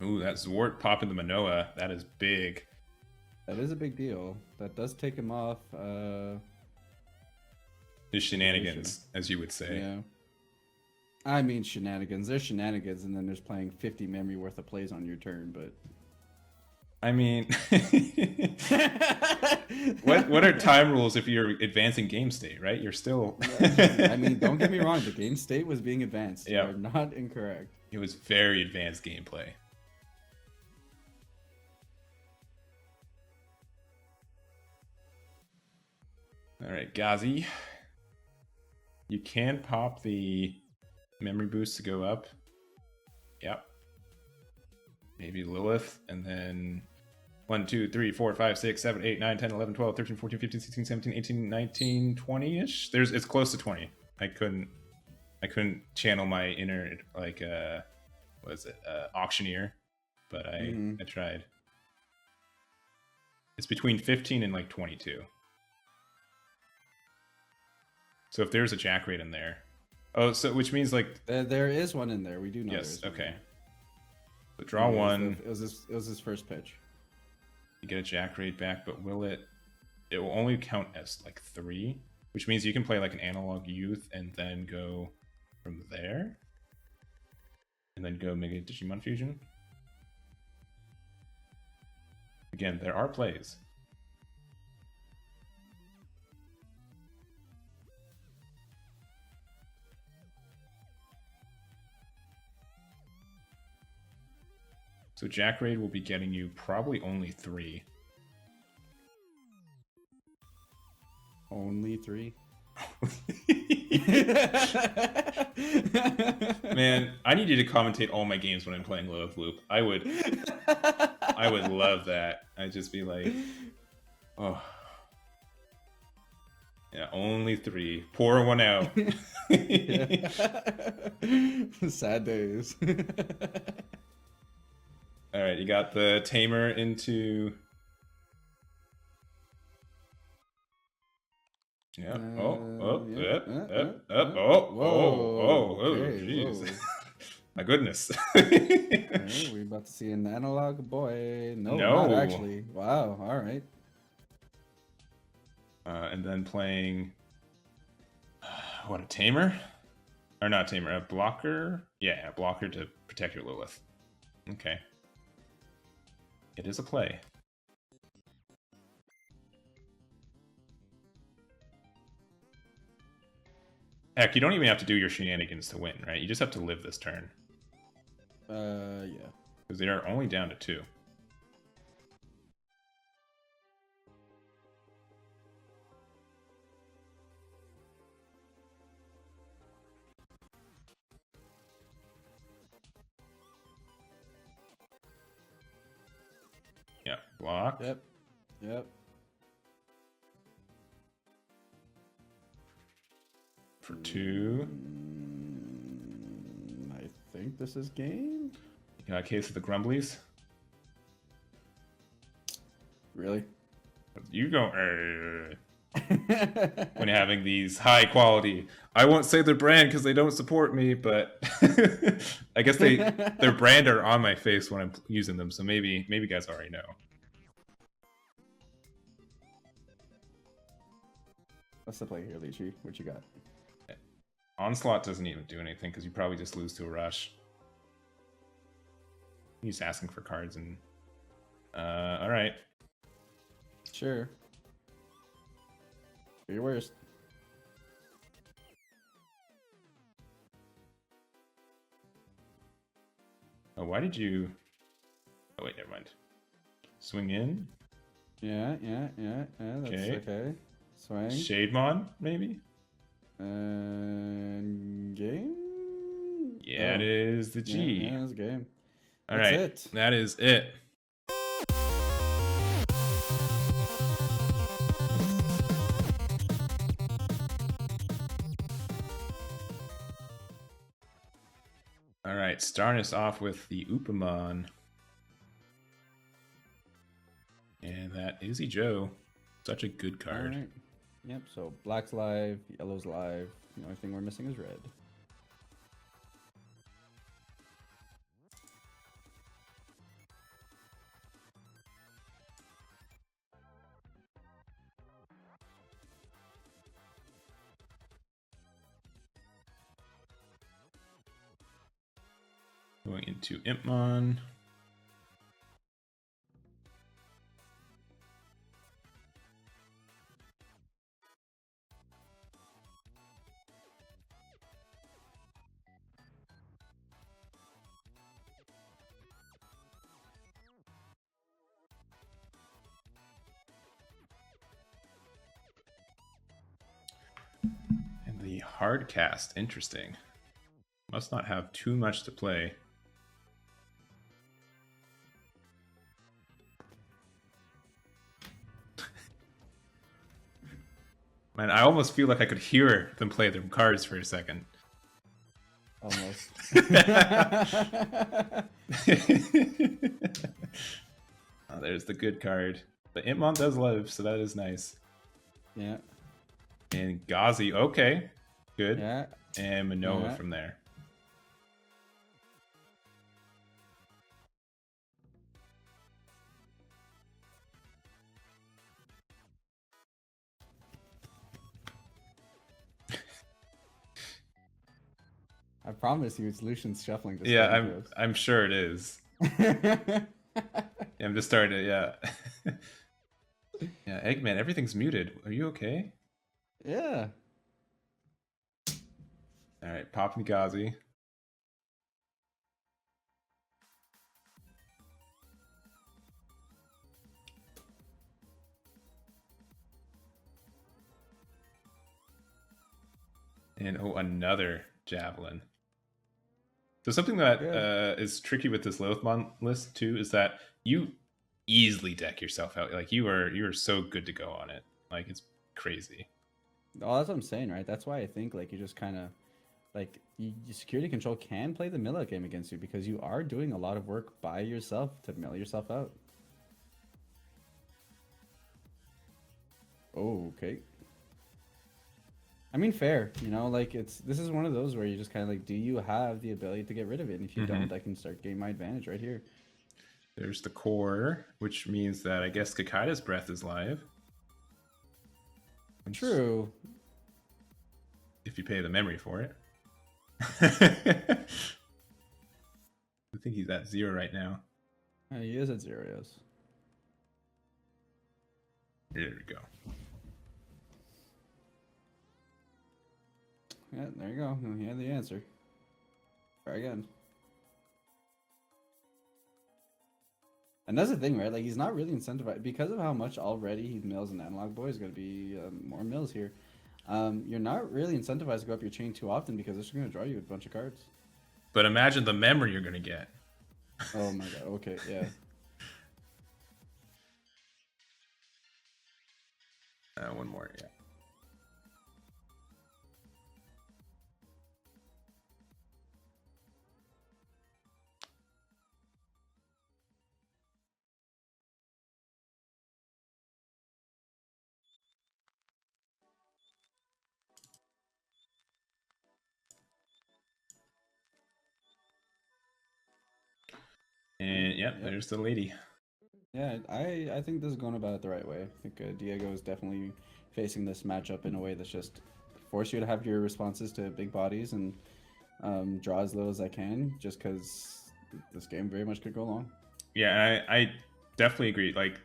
S1: Ooh, that Zwart popping the Manoa. That is big.
S2: That is a big deal. That does take him off.
S1: His shenanigans, as you would say.
S2: Yeah. I mean, shenanigans. There's shenanigans, and then there's playing 50 memory worth of plays on your turn, but.
S1: I mean, what are time rules if you're advancing game state, right? You're still.
S2: I mean, don't get me wrong. The game state was being advanced.
S1: Yeah.
S2: You're not incorrect.
S1: It was very advanced gameplay. All right, Ghazi. You can pop the memory boost to go up. Yep. Maybe Lilith, and then 1, 2, 3, 4, 5, 6, 7, 8, 9, 10, 11, 12, 13, 14, 15, 16, 17, 18, 19, 20-ish. It's close to 20. I couldn't channel my inner auctioneer, but I tried. It's between 15 and like 22. So if there's a jack rate in there, oh, so which means like
S2: there is one in there. We do know.
S1: yes,
S2: there is
S1: okay.
S2: One.
S1: So draw one.
S2: It was his first pitch.
S1: You get a jack rate back, but will it? It will only count as like 3, which means you can play like an analog youth and then go from there, and then go Mega Digimon Fusion. Again, there are plays. So Jack Raid will be getting you probably only 3.
S2: Only 3?
S1: Man, I need you to commentate all my games when I'm playing Lilith Loop. I would love that. I'd just be like, oh. Yeah, only 3. Pour one out.
S2: Sad days.
S1: All right, you got the Tamer into... Yeah. Jeez. My goodness.
S2: Okay, we about to see an analog boy. No, not actually. Wow. All right.
S1: And then playing what, a Tamer? Or not Tamer, a blocker? Yeah, a blocker to protect your Lilith. Okay. It is a play. Heck, you don't even have to do your shenanigans to win, right? You just have to live this turn.
S2: Yeah.
S1: Because they are only down to 2. Yeah, block.
S2: Yep.
S1: For 2.
S2: I think this is game.
S1: You got a case of the Grumblies?
S2: Really?
S1: You go when you're having these high quality. I won't say their brand because they don't support me, but I guess their brand are on my face when I'm using them. So maybe you guys already know.
S2: What's the play here, Lychee? What you got?
S1: Onslaught doesn't even do anything because you probably just lose to a rush. He's asking for cards and all right.
S2: Sure. Do your worst.
S1: Oh, why did you? Oh wait, never mind. Swing in.
S2: Yeah. That's okay. Swing.
S1: Shademon, maybe.
S2: And game.
S1: Yeah, it is the G.
S2: Yeah, it's game.
S1: All right,
S2: That's it.
S1: that is it. All right, starting us off with the Upamon. And that Izzy Joe. Such a good card.
S2: All right. Yep, so black's live, yellow's live. The only thing we're missing is red.
S1: Going into Impmon. And the hard cast, interesting. Must not have too much to play. Man, I almost feel like I could hear them play their cards for a second.
S2: Almost.
S1: Oh, there's the good card. But Imon does live, so that is nice.
S2: Yeah.
S1: And Ghazi, okay. Good.
S2: Yeah.
S1: And Manoa from there.
S2: I promise you, it's Lucian's shuffling. This
S1: Yeah, I'm sure it is. Yeah, I'm just starting to, yeah. Yeah, Eggman, everything's muted. Are you okay?
S2: Yeah.
S1: All right, Pop and Ghazi. And oh, another Javelin. So something that is tricky with this Lilithmon list too is that you easily deck yourself out. Like you are so good to go on it. Like it's crazy.
S2: Oh, that's what I'm saying, right? That's why I think like you just kind of like security control can play the mill out game against you because you are doing a lot of work by yourself to mill yourself out. Oh, okay. I mean, fair, you know, like this is one of those where you just kind of like, do you have the ability to get rid of it? And if you don't, I can start getting my advantage right here.
S1: There's the core, which means that I guess Kakaida's breath is live.
S2: True.
S1: If you pay the memory for it. I think he's at 0 right now.
S2: He is at 0, yes.
S1: There we go.
S2: Yeah, there you go. He had the answer. Try again. And that's the thing, right? Like, he's not really incentivized. Because of how much already he mills an Analog Boy, is going to be more mills here. You're not really incentivized to go up your chain too often because it's going to draw you a bunch of cards.
S1: But imagine the memory you're going to get.
S2: Oh my god, okay, yeah.
S1: One more, yeah. And yep, there's the lady.
S2: Yeah, I think this is going about it the right way. I think Diego is definitely facing this matchup in a way that's just force you to have your responses to big bodies and draw as little as I can, just because this game very much could go long.
S1: Yeah, I definitely agree. Like,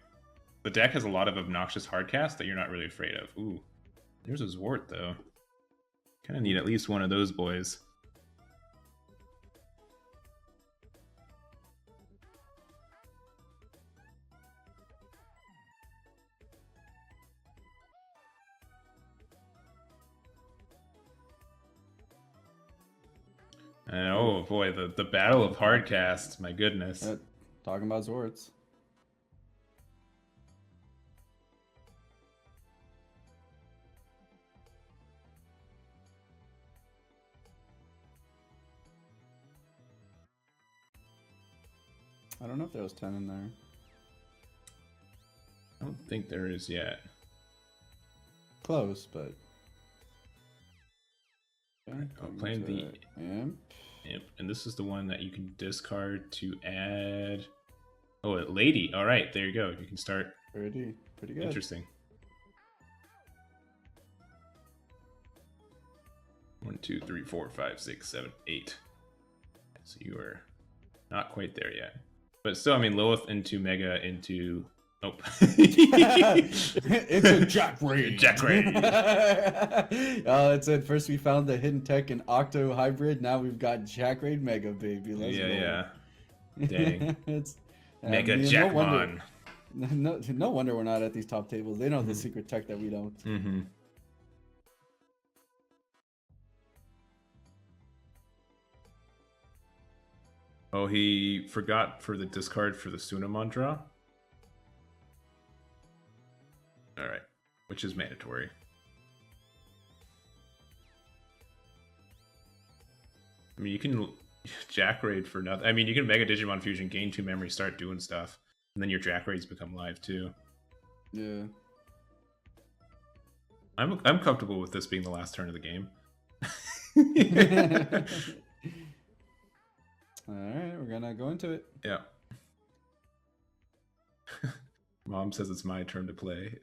S1: the deck has a lot of obnoxious hardcast that you're not really afraid of. Ooh, there's a Zwart, though. Kind of need at least one of those boys. And oh boy, the battle of hardcasts, my goodness.
S2: Talking about Zords. I don't know if there was 10 in there.
S1: I don't think there is yet.
S2: Close, but...
S1: Okay, playing the imp. And this is the one that you can discard to add... Oh, a lady. All right, there you go. You can start...
S2: Pretty good.
S1: Interesting. 1, 2, 3, 4, 5, 6, 7, 8. So you are not quite there yet. But still, I mean, Lilith into Mega into... Oh.
S2: It's a Jack Raid.
S1: Jack Raid.
S2: It's it. First we found the hidden tech and Octo hybrid. Now we've got Jack Raid Mega, baby. Let's go.
S1: Yeah. Dang.
S2: It's
S1: Mega Jackmon.
S2: No wonder we're not at these top tables. They know the secret tech that we don't.
S1: Mm-hmm. Oh, he forgot for the discard for the Sunamon draw. All right, which is mandatory. I mean, you can Jack Raid for nothing. I mean, you can Mega Digimon Fusion, gain 2 memory, start doing stuff, and then your Jack Raids become live too.
S2: Yeah.
S1: I'm comfortable with this being the last turn of the game.
S2: Alright, we're gonna go into it.
S1: Yeah. Mom says it's my turn to play.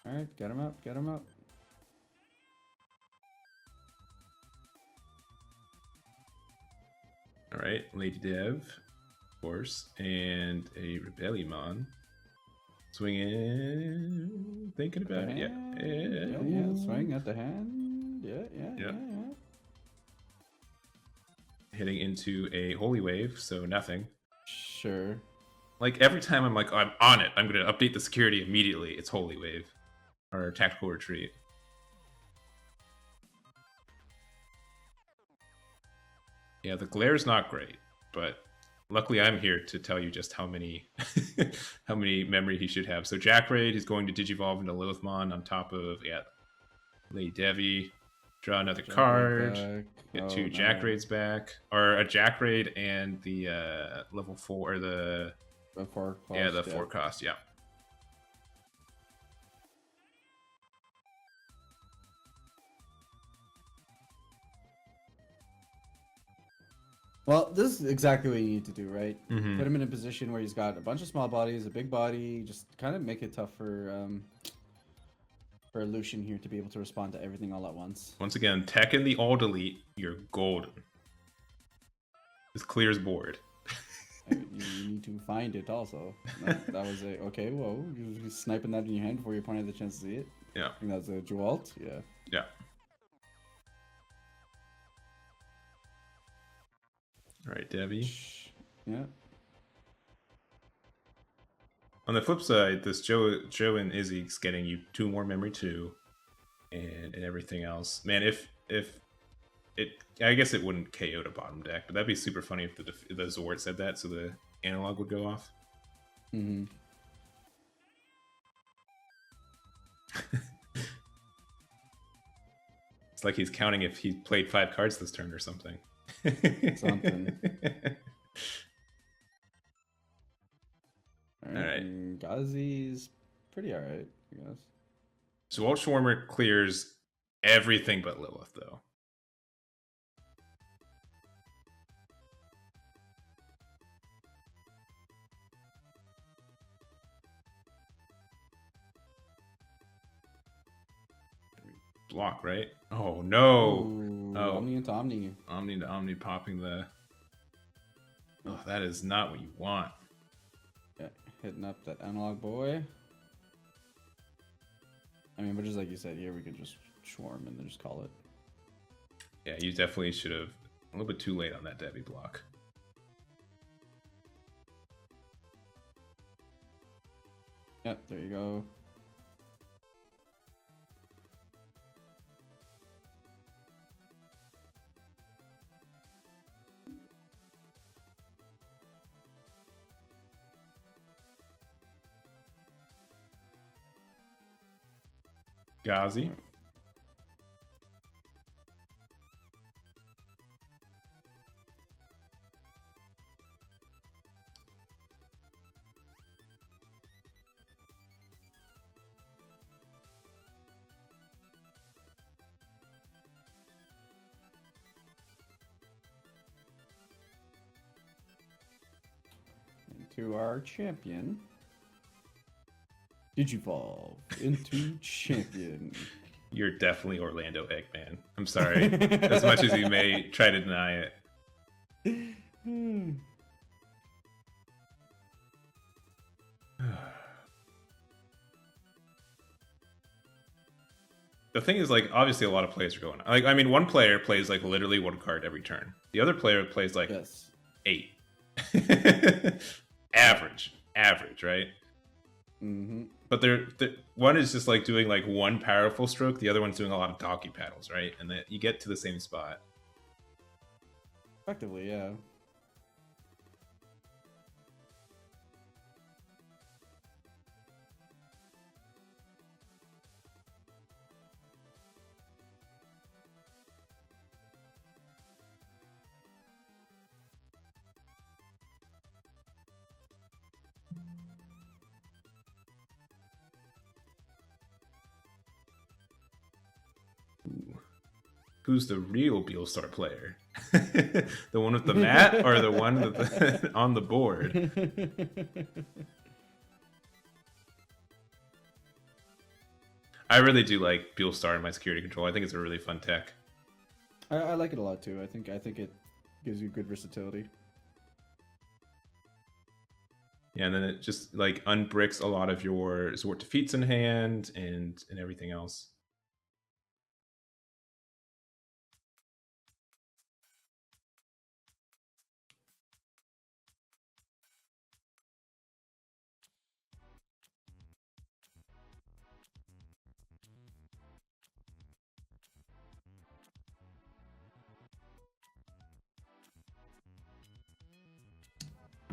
S2: Alright, get him up, get him up.
S1: Alright, Lady Dev, of course, and a Rebellion. Swinging, thinking about it.
S2: Yeah, swing at the hand. Yeah.
S1: Hitting into a Holy Wave, so nothing.
S2: Sure.
S1: Like, every time I'm like, oh, I'm on it, I'm going to update the security immediately, it's Holy Wave. Or Tactical Retreat. Yeah, the glare's not great, but luckily I'm here to tell you just how many how many memory he should have. So Jack Raid, he's going to Digivolve into Lilithmon on top of, Lady Devi. Draw another card. Get 2 Jack Raids back. Or a Jack Raid and the level 4, or the
S2: 4 cost.
S1: Yeah, the 4 cost, yeah.
S2: Well, this is exactly what you need to do, right?
S1: Mm-hmm.
S2: Put him in a position where he's got a bunch of small bodies, a big body, just kind of make it tough for Lucien here to be able to respond to everything all at once.
S1: Once again, tech in the all delete, you're golden. This clears board.
S2: You need to find it also. That was a okay. Whoa, you're sniping that in your hand before your opponent had the chance to see it.
S1: Yeah.
S2: I think that's a Jewalt. Yeah.
S1: Yeah. All right, Debbie.
S2: Yeah.
S1: On the flip side, this Joe and Izzy's getting you 2 more memory too, and everything else. Man, if it, I guess it wouldn't KO to bottom deck, but that'd be super funny if the Zord said that, so the analog would go off.
S2: Mm-hmm.
S1: It's like he's counting if he played 5 cards this turn or something.
S2: Something.
S1: Alright.
S2: Gazi's pretty alright, I guess.
S1: So Walt Schwarmer clears everything but Lilith, though. Block, right? Oh, no!
S2: Ooh,
S1: Oh.
S2: Omni into Omni.
S1: Omni to Omni popping the... Oh, that is not what you want.
S2: Yeah, hitting up that analog boy. I mean, but just like you said, here we could just swarm and then just call it.
S1: Yeah, you definitely should have... A little bit too late on that Debbie block.
S2: Yep, there you go.
S1: Gazi.
S2: Into our champion. Digivolve into champion.
S1: You're definitely Orlando Eggman. I'm sorry. As much as you may try to deny it. The thing is, like, obviously a lot of players are going. Like, I mean, one player plays like literally 1 card every turn. The other player plays like 8. Average, right?
S2: Mm-hmm.
S1: But one is just like doing like 1 powerful stroke, the other one's doing a lot of doggy paddles, right? And that you get to the same spot.
S2: Effectively, yeah.
S1: who's the real Beelstar player? The one with the mat or the one with the, on the board? I really do like Beelstar in my security control. I think it's a really fun tech.
S2: I like it a lot too. I think it gives you good versatility.
S1: Yeah, and then it just like unbricks a lot of your Zort defeats in hand and everything else.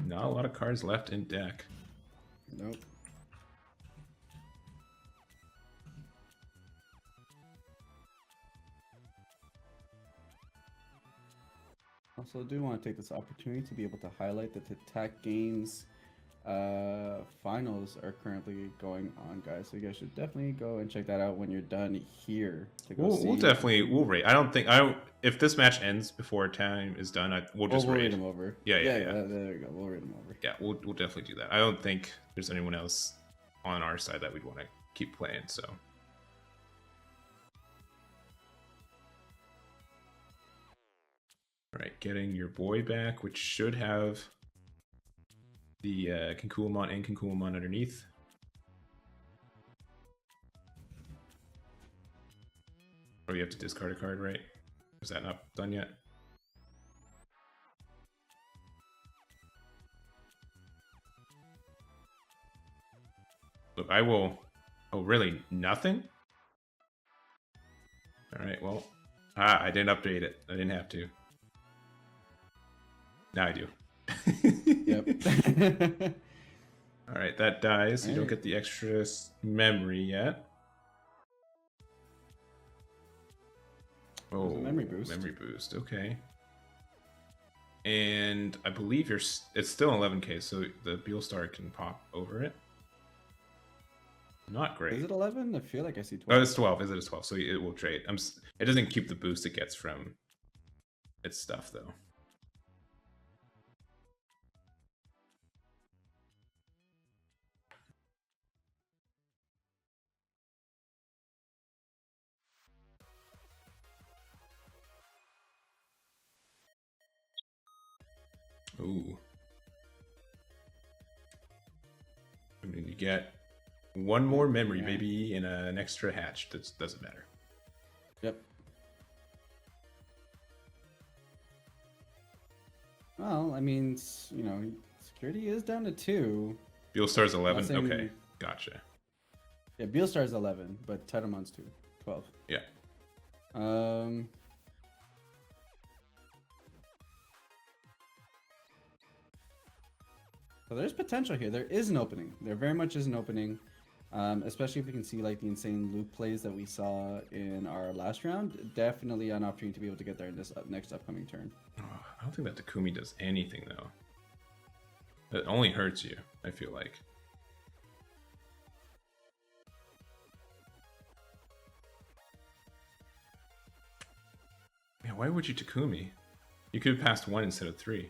S1: Not a lot of cards left in deck.
S2: Nope. Also, I do want to take this opportunity to be able to highlight that the Tech Games finals are currently going on, guys. So you guys should definitely go and check that out when you're done here. To go
S1: We'll definitely rate. If this match ends before time is done, we'll just
S2: we'll
S1: rate
S2: read them over.
S1: Yeah.
S2: There we go. We'll read them over.
S1: Yeah, we'll definitely do that. I don't think there's anyone else on our side that we'd want to keep playing. So. All right, getting your boy back, which should have the Kinkulamon and Kinkulamon underneath. Or you have to discard a card, right? Is that not done yet? Look, I will... Oh, really? Nothing? Alright, well... I didn't update it. I didn't have to. Now I do.
S2: Yep.
S1: Alright, that dies. You don't get the extra memory yet. Oh,
S2: memory boost.
S1: Memory boost, okay. And I believe it's still 11k, so the Beelstar can pop over it. Not great.
S2: Is it 11? I feel like I see 12.
S1: Oh, it's 12. Is it? It's 12, so it will trade. It doesn't keep the boost it gets from its stuff, though. Ooh. I mean, you get one more memory, maybe, and an extra hatch. That doesn't matter.
S2: Yep. Well, I mean, you know, security is down to 2.
S1: Beelstar's 11? Okay, gotcha.
S2: Yeah, Beelstar's 11, but Tetamon's 12.
S1: Yeah.
S2: So there's potential here. There is an opening. There very much is an opening, especially if we can see like the insane loop plays that we saw in our last round. Definitely an opportunity to be able to get there in this next upcoming turn.
S1: Oh, I don't think that Takumi does anything, though. It only hurts you, I feel like. Yeah, why would you Takumi? You could have passed 1 instead of 3.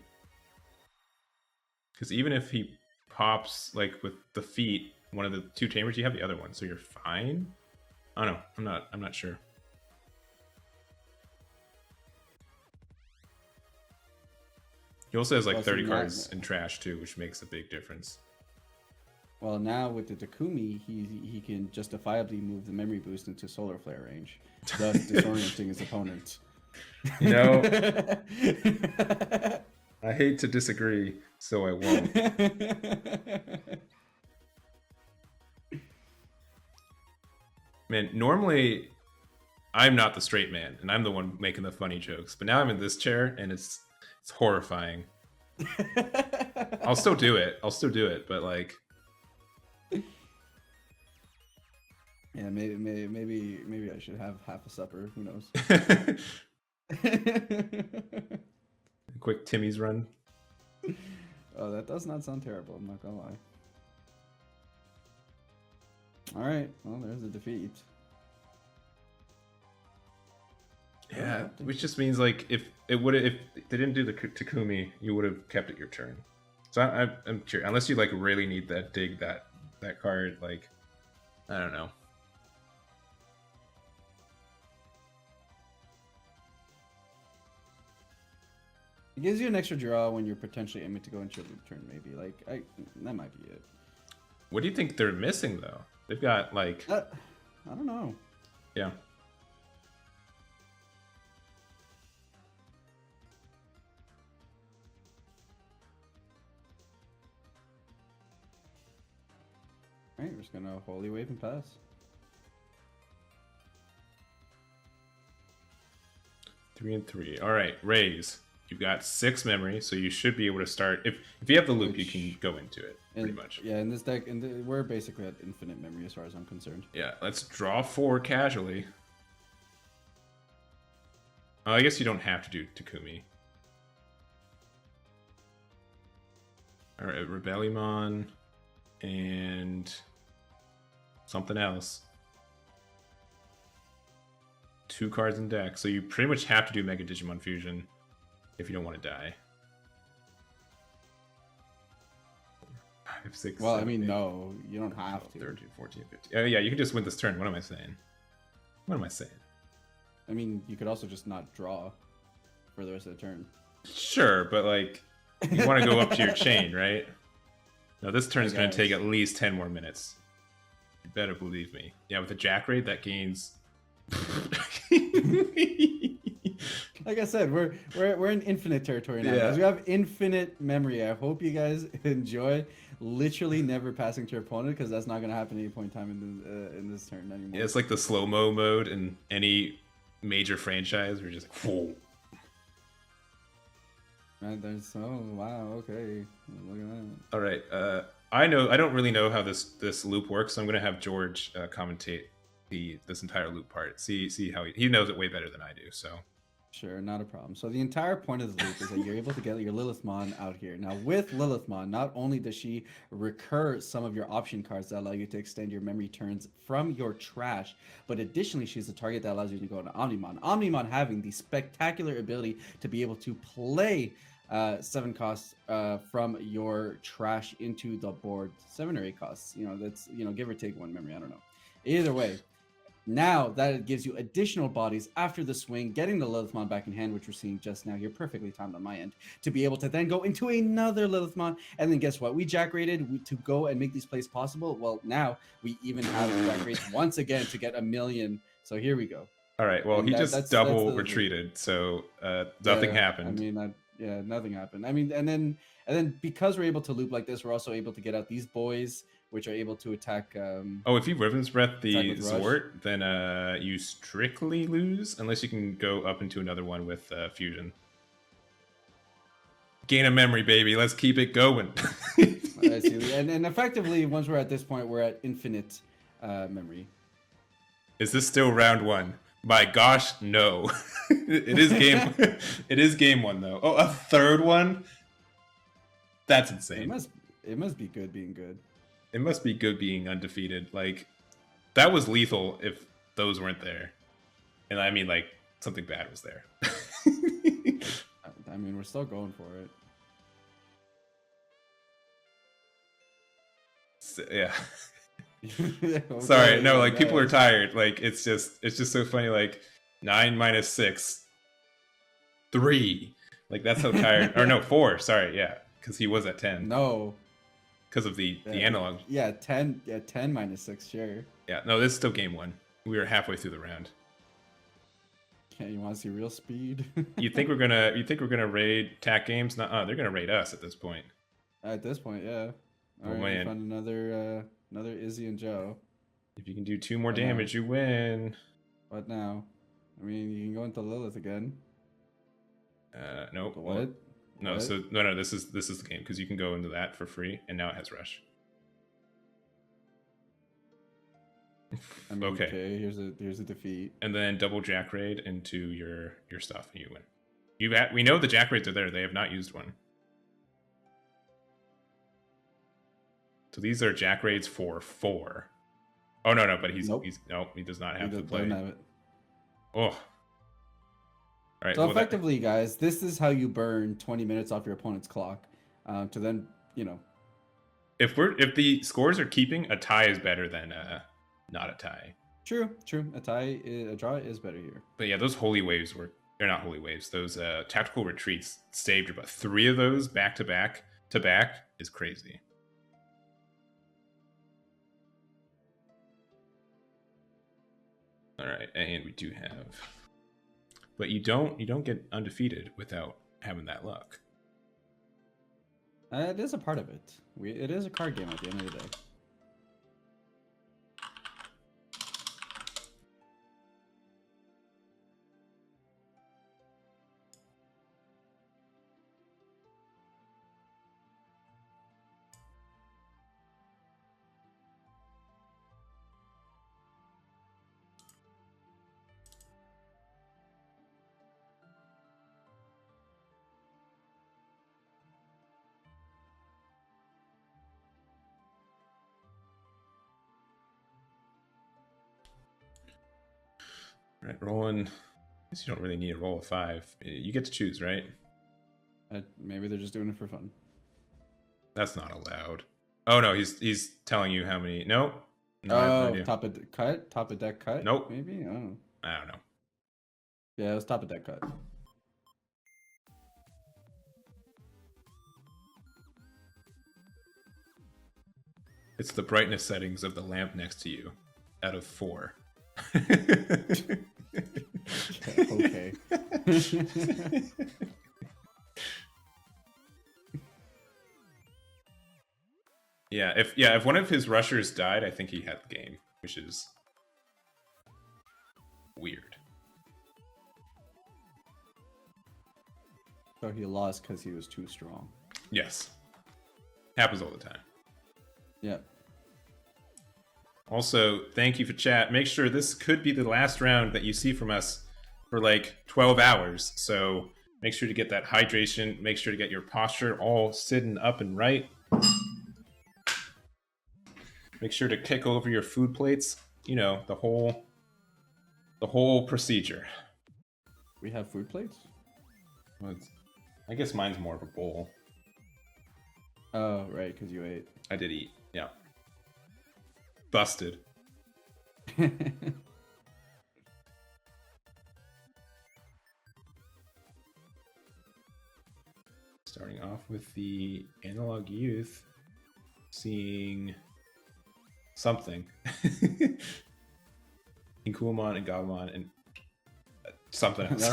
S1: Because even if he pops, like, with the feet, one of the 2 chambers, you have the other one, so you're fine? I don't know. I'm not sure. He also has, like, 30 cards in trash, too, which makes a big difference.
S2: Well, now with the Takumi, he can justifiably move the memory boost into Solar Flare range, thus disorienting his opponent.
S1: You know, I hate to disagree, so I won't. Man, normally I'm not the straight man, and I'm the one making the funny jokes. But now I'm in this chair, and it's horrifying. I'll still do it, but like,
S2: yeah, maybe I should have half a supper. Who knows?
S1: Quick Timmy's run.
S2: Oh, that does not sound terrible. I'm not gonna lie. All right, well, there's a defeat.
S1: Yeah, which just means like if they didn't do the Takumi, you would have kept it your turn. So I'm curious, unless you like really need that that card, like I don't know.
S2: It gives you an extra draw when you're potentially aiming to go into your loop turn, maybe. Like, that might be it.
S1: What do you think they're missing though? They've got like
S2: I don't know.
S1: Yeah.
S2: Alright, we're just gonna Holy Wave and pass.
S1: Three and three. All right, Rays. You've got 6 memory, so you should be able to start. If you have the loop, you can go into it pretty much.
S2: Yeah, in this deck, we're basically at infinite memory as far as I'm concerned.
S1: Yeah, let's draw 4 casually. I guess you don't have to do Takumi. All right, Rebellion and something else. 2 cards in deck, so you pretty much have to do Mega Digimon Fusion if you don't want to die. 5, 6,
S2: well,
S1: 7,
S2: I mean,
S1: 8,
S2: no, you don't have
S1: 12,
S2: to.
S1: 13, 14, 15. Oh, yeah, you can just win this turn. What am I saying? What am I saying?
S2: I mean, you could also just not draw for the rest of the turn.
S1: Sure, but like, you want to go up to your chain, right? No, this turn is going to take at least 10 more minutes. You better believe me. Yeah, with the Jack Raid, that gains.
S2: Like I said, we're in infinite territory now.
S1: Yeah.
S2: We have infinite memory. I hope you guys enjoy literally never passing to your opponent, because that's not going to happen at any point in time in this turn anymore.
S1: Yeah, it's like the slow-mo mode in any major franchise. We're just like, whoa.
S2: Man, there's wow, okay. Look at that.
S1: All right. I don't really know how this loop works, so I'm gonna have George commentate this entire loop part. See how he knows it way better than I do. So
S2: sure, not a problem. So the entire point of the loop is that you're able to get your Lilithmon out here. Now with Lilithmon, not only does she recur some of your option cards that allow you to extend your memory turns from your trash, but additionally she's a target that allows you to go into Omnimon. Omnimon having the spectacular ability to be able to play 7 costs from your trash into the board. 7 or 8 costs. You know, that's, you know, give or take 1 memory. I don't know. Either way, now that it gives you additional bodies after the swing, getting the Lilithmon back in hand, which we're seeing just now here, perfectly timed on my end, to be able to then go into another Lilithmon. And then guess what? We Jack rated to go and make these plays possible. Well, now we even have Jack rates once again to get 1,000,000. So here we go.
S1: all right. Well,
S2: And
S1: he
S2: that's
S1: just
S2: the
S1: retreated, so nothing happened.
S2: I mean, yeah, nothing happened. I mean, and then because we're able to loop like this, we're also able to get out these boys, which are able to attack.
S1: Oh, if you Riven's Breath the
S2: attack with Rush.
S1: Zort, then you strictly lose, unless you can go up into another one with Fusion. Gain a memory, baby. Let's keep it going.
S2: I see. And effectively, once we're at this point, we're at infinite memory.
S1: Is this still round 1? My gosh, no. It is game. It is game 1 though. Oh, a third one? That's insane.
S2: It must be good being good.
S1: It must be good being undefeated. Like, that was lethal if those weren't there. And I mean, like, something bad was there.
S2: I mean, we're still going for it.
S1: So, yeah.
S2: Okay,
S1: Sorry, no, like,
S2: yeah.
S1: people are tired. Like, it's just so funny. Like, 9 minus 6, 3. Like, that's how tired. Or no, 4. Sorry, yeah, because he was at 10.
S2: No.
S1: Because of the analog.
S2: Yeah, 10. Yeah, 10 minus 6. Sure.
S1: Yeah, no, this is still game 1. We were halfway through the round.
S2: Okay, you want to see real speed?
S1: You think we're gonna raid TAC Games? No, they're gonna raid us at this point.
S2: At this point, yeah.
S1: Oh,
S2: All right,
S1: man.
S2: we found another Izzy and Joe.
S1: If you can do 2 more
S2: I know.
S1: damage, you win.
S2: What now? I mean, you can go into Lilith again.
S1: Nope.
S2: What?
S1: No,
S2: What?
S1: so no. This is the game because you can go into that for free, and now it has rush.
S2: I mean,
S1: Okay.
S2: Here's a defeat.
S1: And then double Jack Raid into your stuff, and you win. We know the Jack Raids are there. They have not used one. So these are Jack Raids for 4. Oh no, but he does not have to play.
S2: Don't have it.
S1: Oh, All right.
S2: So
S1: Well,
S2: effectively, guys, this is how you burn 20 minutes off your opponent's clock, to then,
S1: if the scores are keeping, a tie is better than not a tie.
S2: True. A draw is better here.
S1: But yeah, those holy waves they're not holy waves. Those tactical retreats saved about 3 of those back to back is crazy. All right, and we do have, but you don't get undefeated without having that luck.
S2: It is a part of it. It is a card game at the end of the day.
S1: All right, rolling. I guess you don't really need to roll a 5. You get to choose, right?
S2: Maybe they're just doing it for fun.
S1: That's not allowed. Oh no, he's telling you how many. No.
S2: Top of deck cut.
S1: Nope.
S2: Maybe.
S1: I don't know.
S2: Yeah, it was top of deck cut.
S1: It's the brightness settings of the lamp next to you, out of 4.
S2: Okay.
S1: If one of his rushers died, I think he had the game, which is weird.
S2: So he lost because he was too strong.
S1: Yes. Happens all the time.
S2: Yeah.
S1: Also, thank you for chat. Make sure this could be the last round that you see from us for like 12 hours. So make sure to get that hydration. Make sure to get your posture all sitting up and right. Make sure to kick over your food plates. You know, the whole procedure.
S2: We have food plates?
S1: Well, I guess mine's more of a bowl.
S2: Oh, right, because you ate.
S1: I did eat, yeah. Busted. Starting off with the analog youth, seeing something. Inkuamon and Gabumon and something else.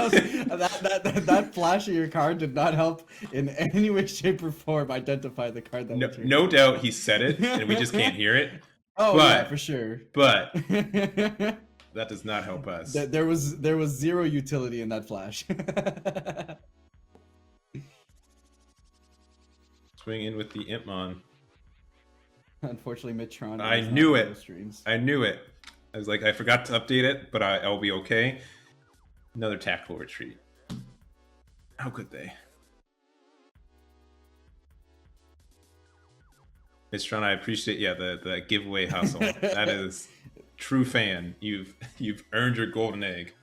S2: that flash of your card did not help in any way, shape, or form identify the card that
S1: no doubt he said it, and we just can't hear it.
S2: Oh, yeah, for sure.
S1: But that does not help us.
S2: There was 0 utility in that flash.
S1: Swing in with the Impmon.
S2: Unfortunately, Mitron.
S1: I knew it. I knew it. I was like, I forgot to update it, but I'll be okay. Another tactical retreat. How could they? Mitron, I appreciate the giveaway hustle. That is true fan. You've earned your golden egg.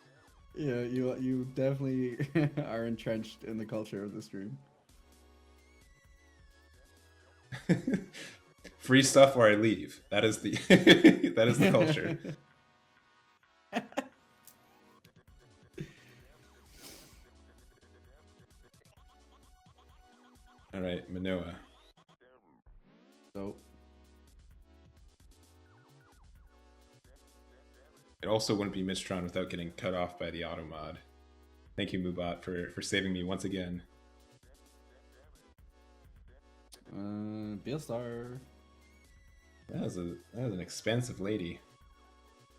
S2: Yeah, you definitely are entrenched in the culture of the stream.
S1: Free stuff or I leave. That is the that is the culture. All right, Manoa.
S2: So
S1: it also wouldn't be Mistron without getting cut off by the auto mod. Thank you, Mubot, for saving me once again.
S2: Beelstar.
S1: That was an expensive lady.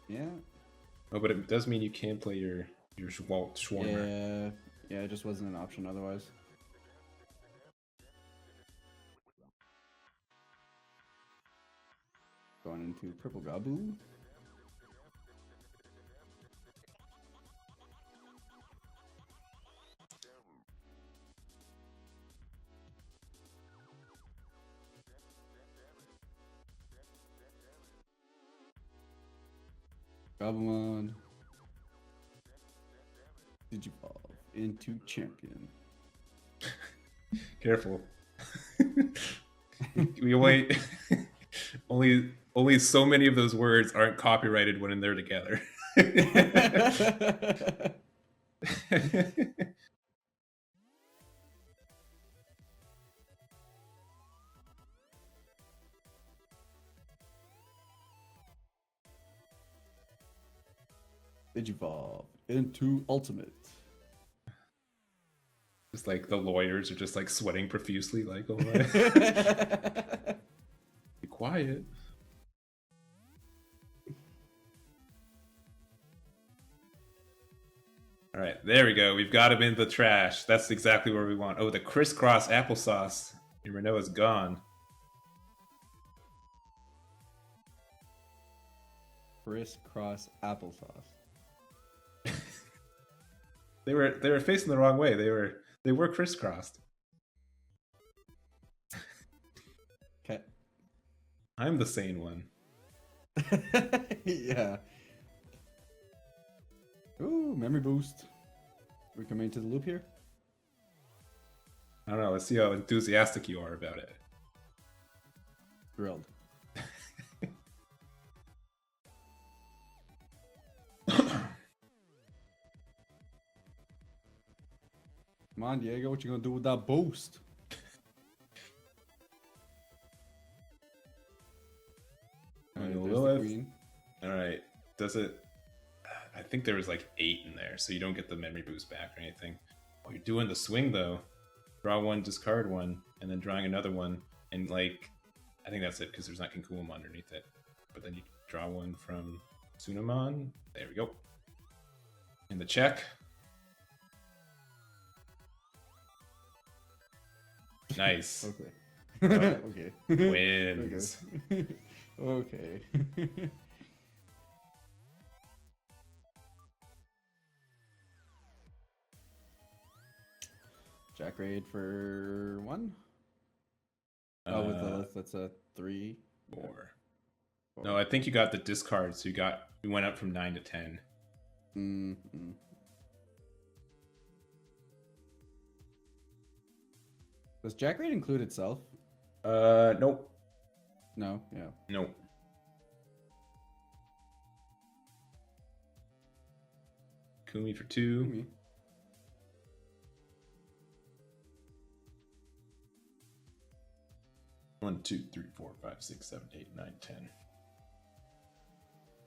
S2: Yeah.
S1: Oh, but it does mean you can play your Schwarmer.
S2: Yeah, it just wasn't an option otherwise. Going into purple Gabu. Gabumon. Digivolve into champion.
S1: Careful. We only so many of those words aren't copyrighted when they're together.
S2: Digivolve into ultimate.
S1: Just like the lawyers are just like sweating profusely, like, oh, be quiet. All right, there we go. We've got him in the trash. That's exactly where we want. Oh, the crisscross applesauce. Your Renault is gone.
S2: Crisscross applesauce.
S1: They were facing the wrong way. They were crisscrossed.
S2: Okay.
S1: I'm the sane one.
S2: Yeah. Ooh, memory boost. We coming into the loop here?
S1: I don't know. Let's see how enthusiastic you are about it.
S2: Thrilled. Come on, Diego, what you gonna do with that boost?
S1: Lilith. All right. Does it? I think there was like 8 in there, so you don't get the memory boost back or anything. Oh, you're doing the swing though. Draw one, discard one, and then drawing another one, and like, I think that's it because there's not Kinkuum underneath it. But then you draw one from Tsunamon. There we go. In the check. Nice.
S2: Okay. Okay.
S1: Wins.
S2: Okay. Jack raid for 1. Oh, with the that's a 3.
S1: 4. No, I think you got the discard, so you went up from 9 to 10.
S2: Mm-hmm. Does Jack raid include itself?
S1: Nope.
S2: No. Yeah.
S1: Nope. Kumi for 2.
S2: Kumi.
S1: One, 2, 3, 4, 5, 6, 7, 8, 9, 10.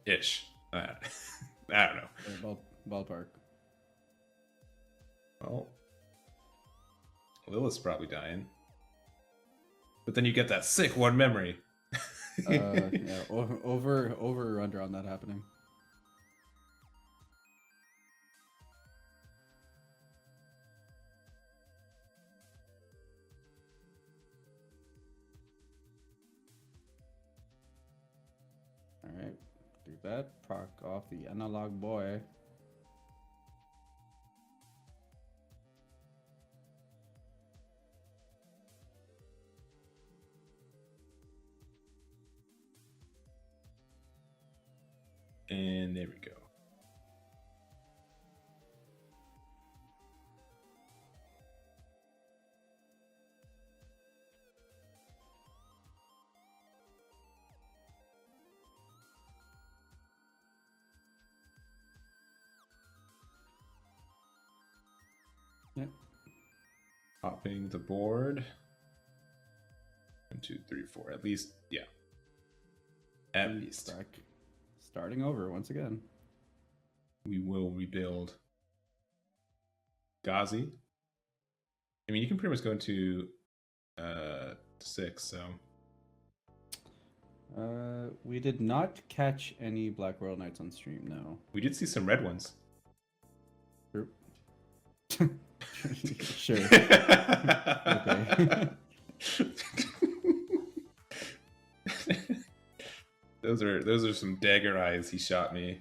S1: Ish. I don't know.
S2: Ballpark.
S1: Well, Lilith's probably dying. But then you get that sick 1 memory.
S2: Yeah, over or under on that happening. Alright, do that. Proc off the analog boy.
S1: And there we go.
S2: Yep.
S1: Popping the board. 1, 2, 3, 4. At least, yeah. At least.
S2: Starting over once again.
S1: We will rebuild. Ghazi. I mean, you can pretty much go into 6, so.
S2: We did not catch any Black Royal Knights on stream, no.
S1: We did see some red ones.
S2: Sure. Okay.
S1: Those are some dagger eyes he shot me.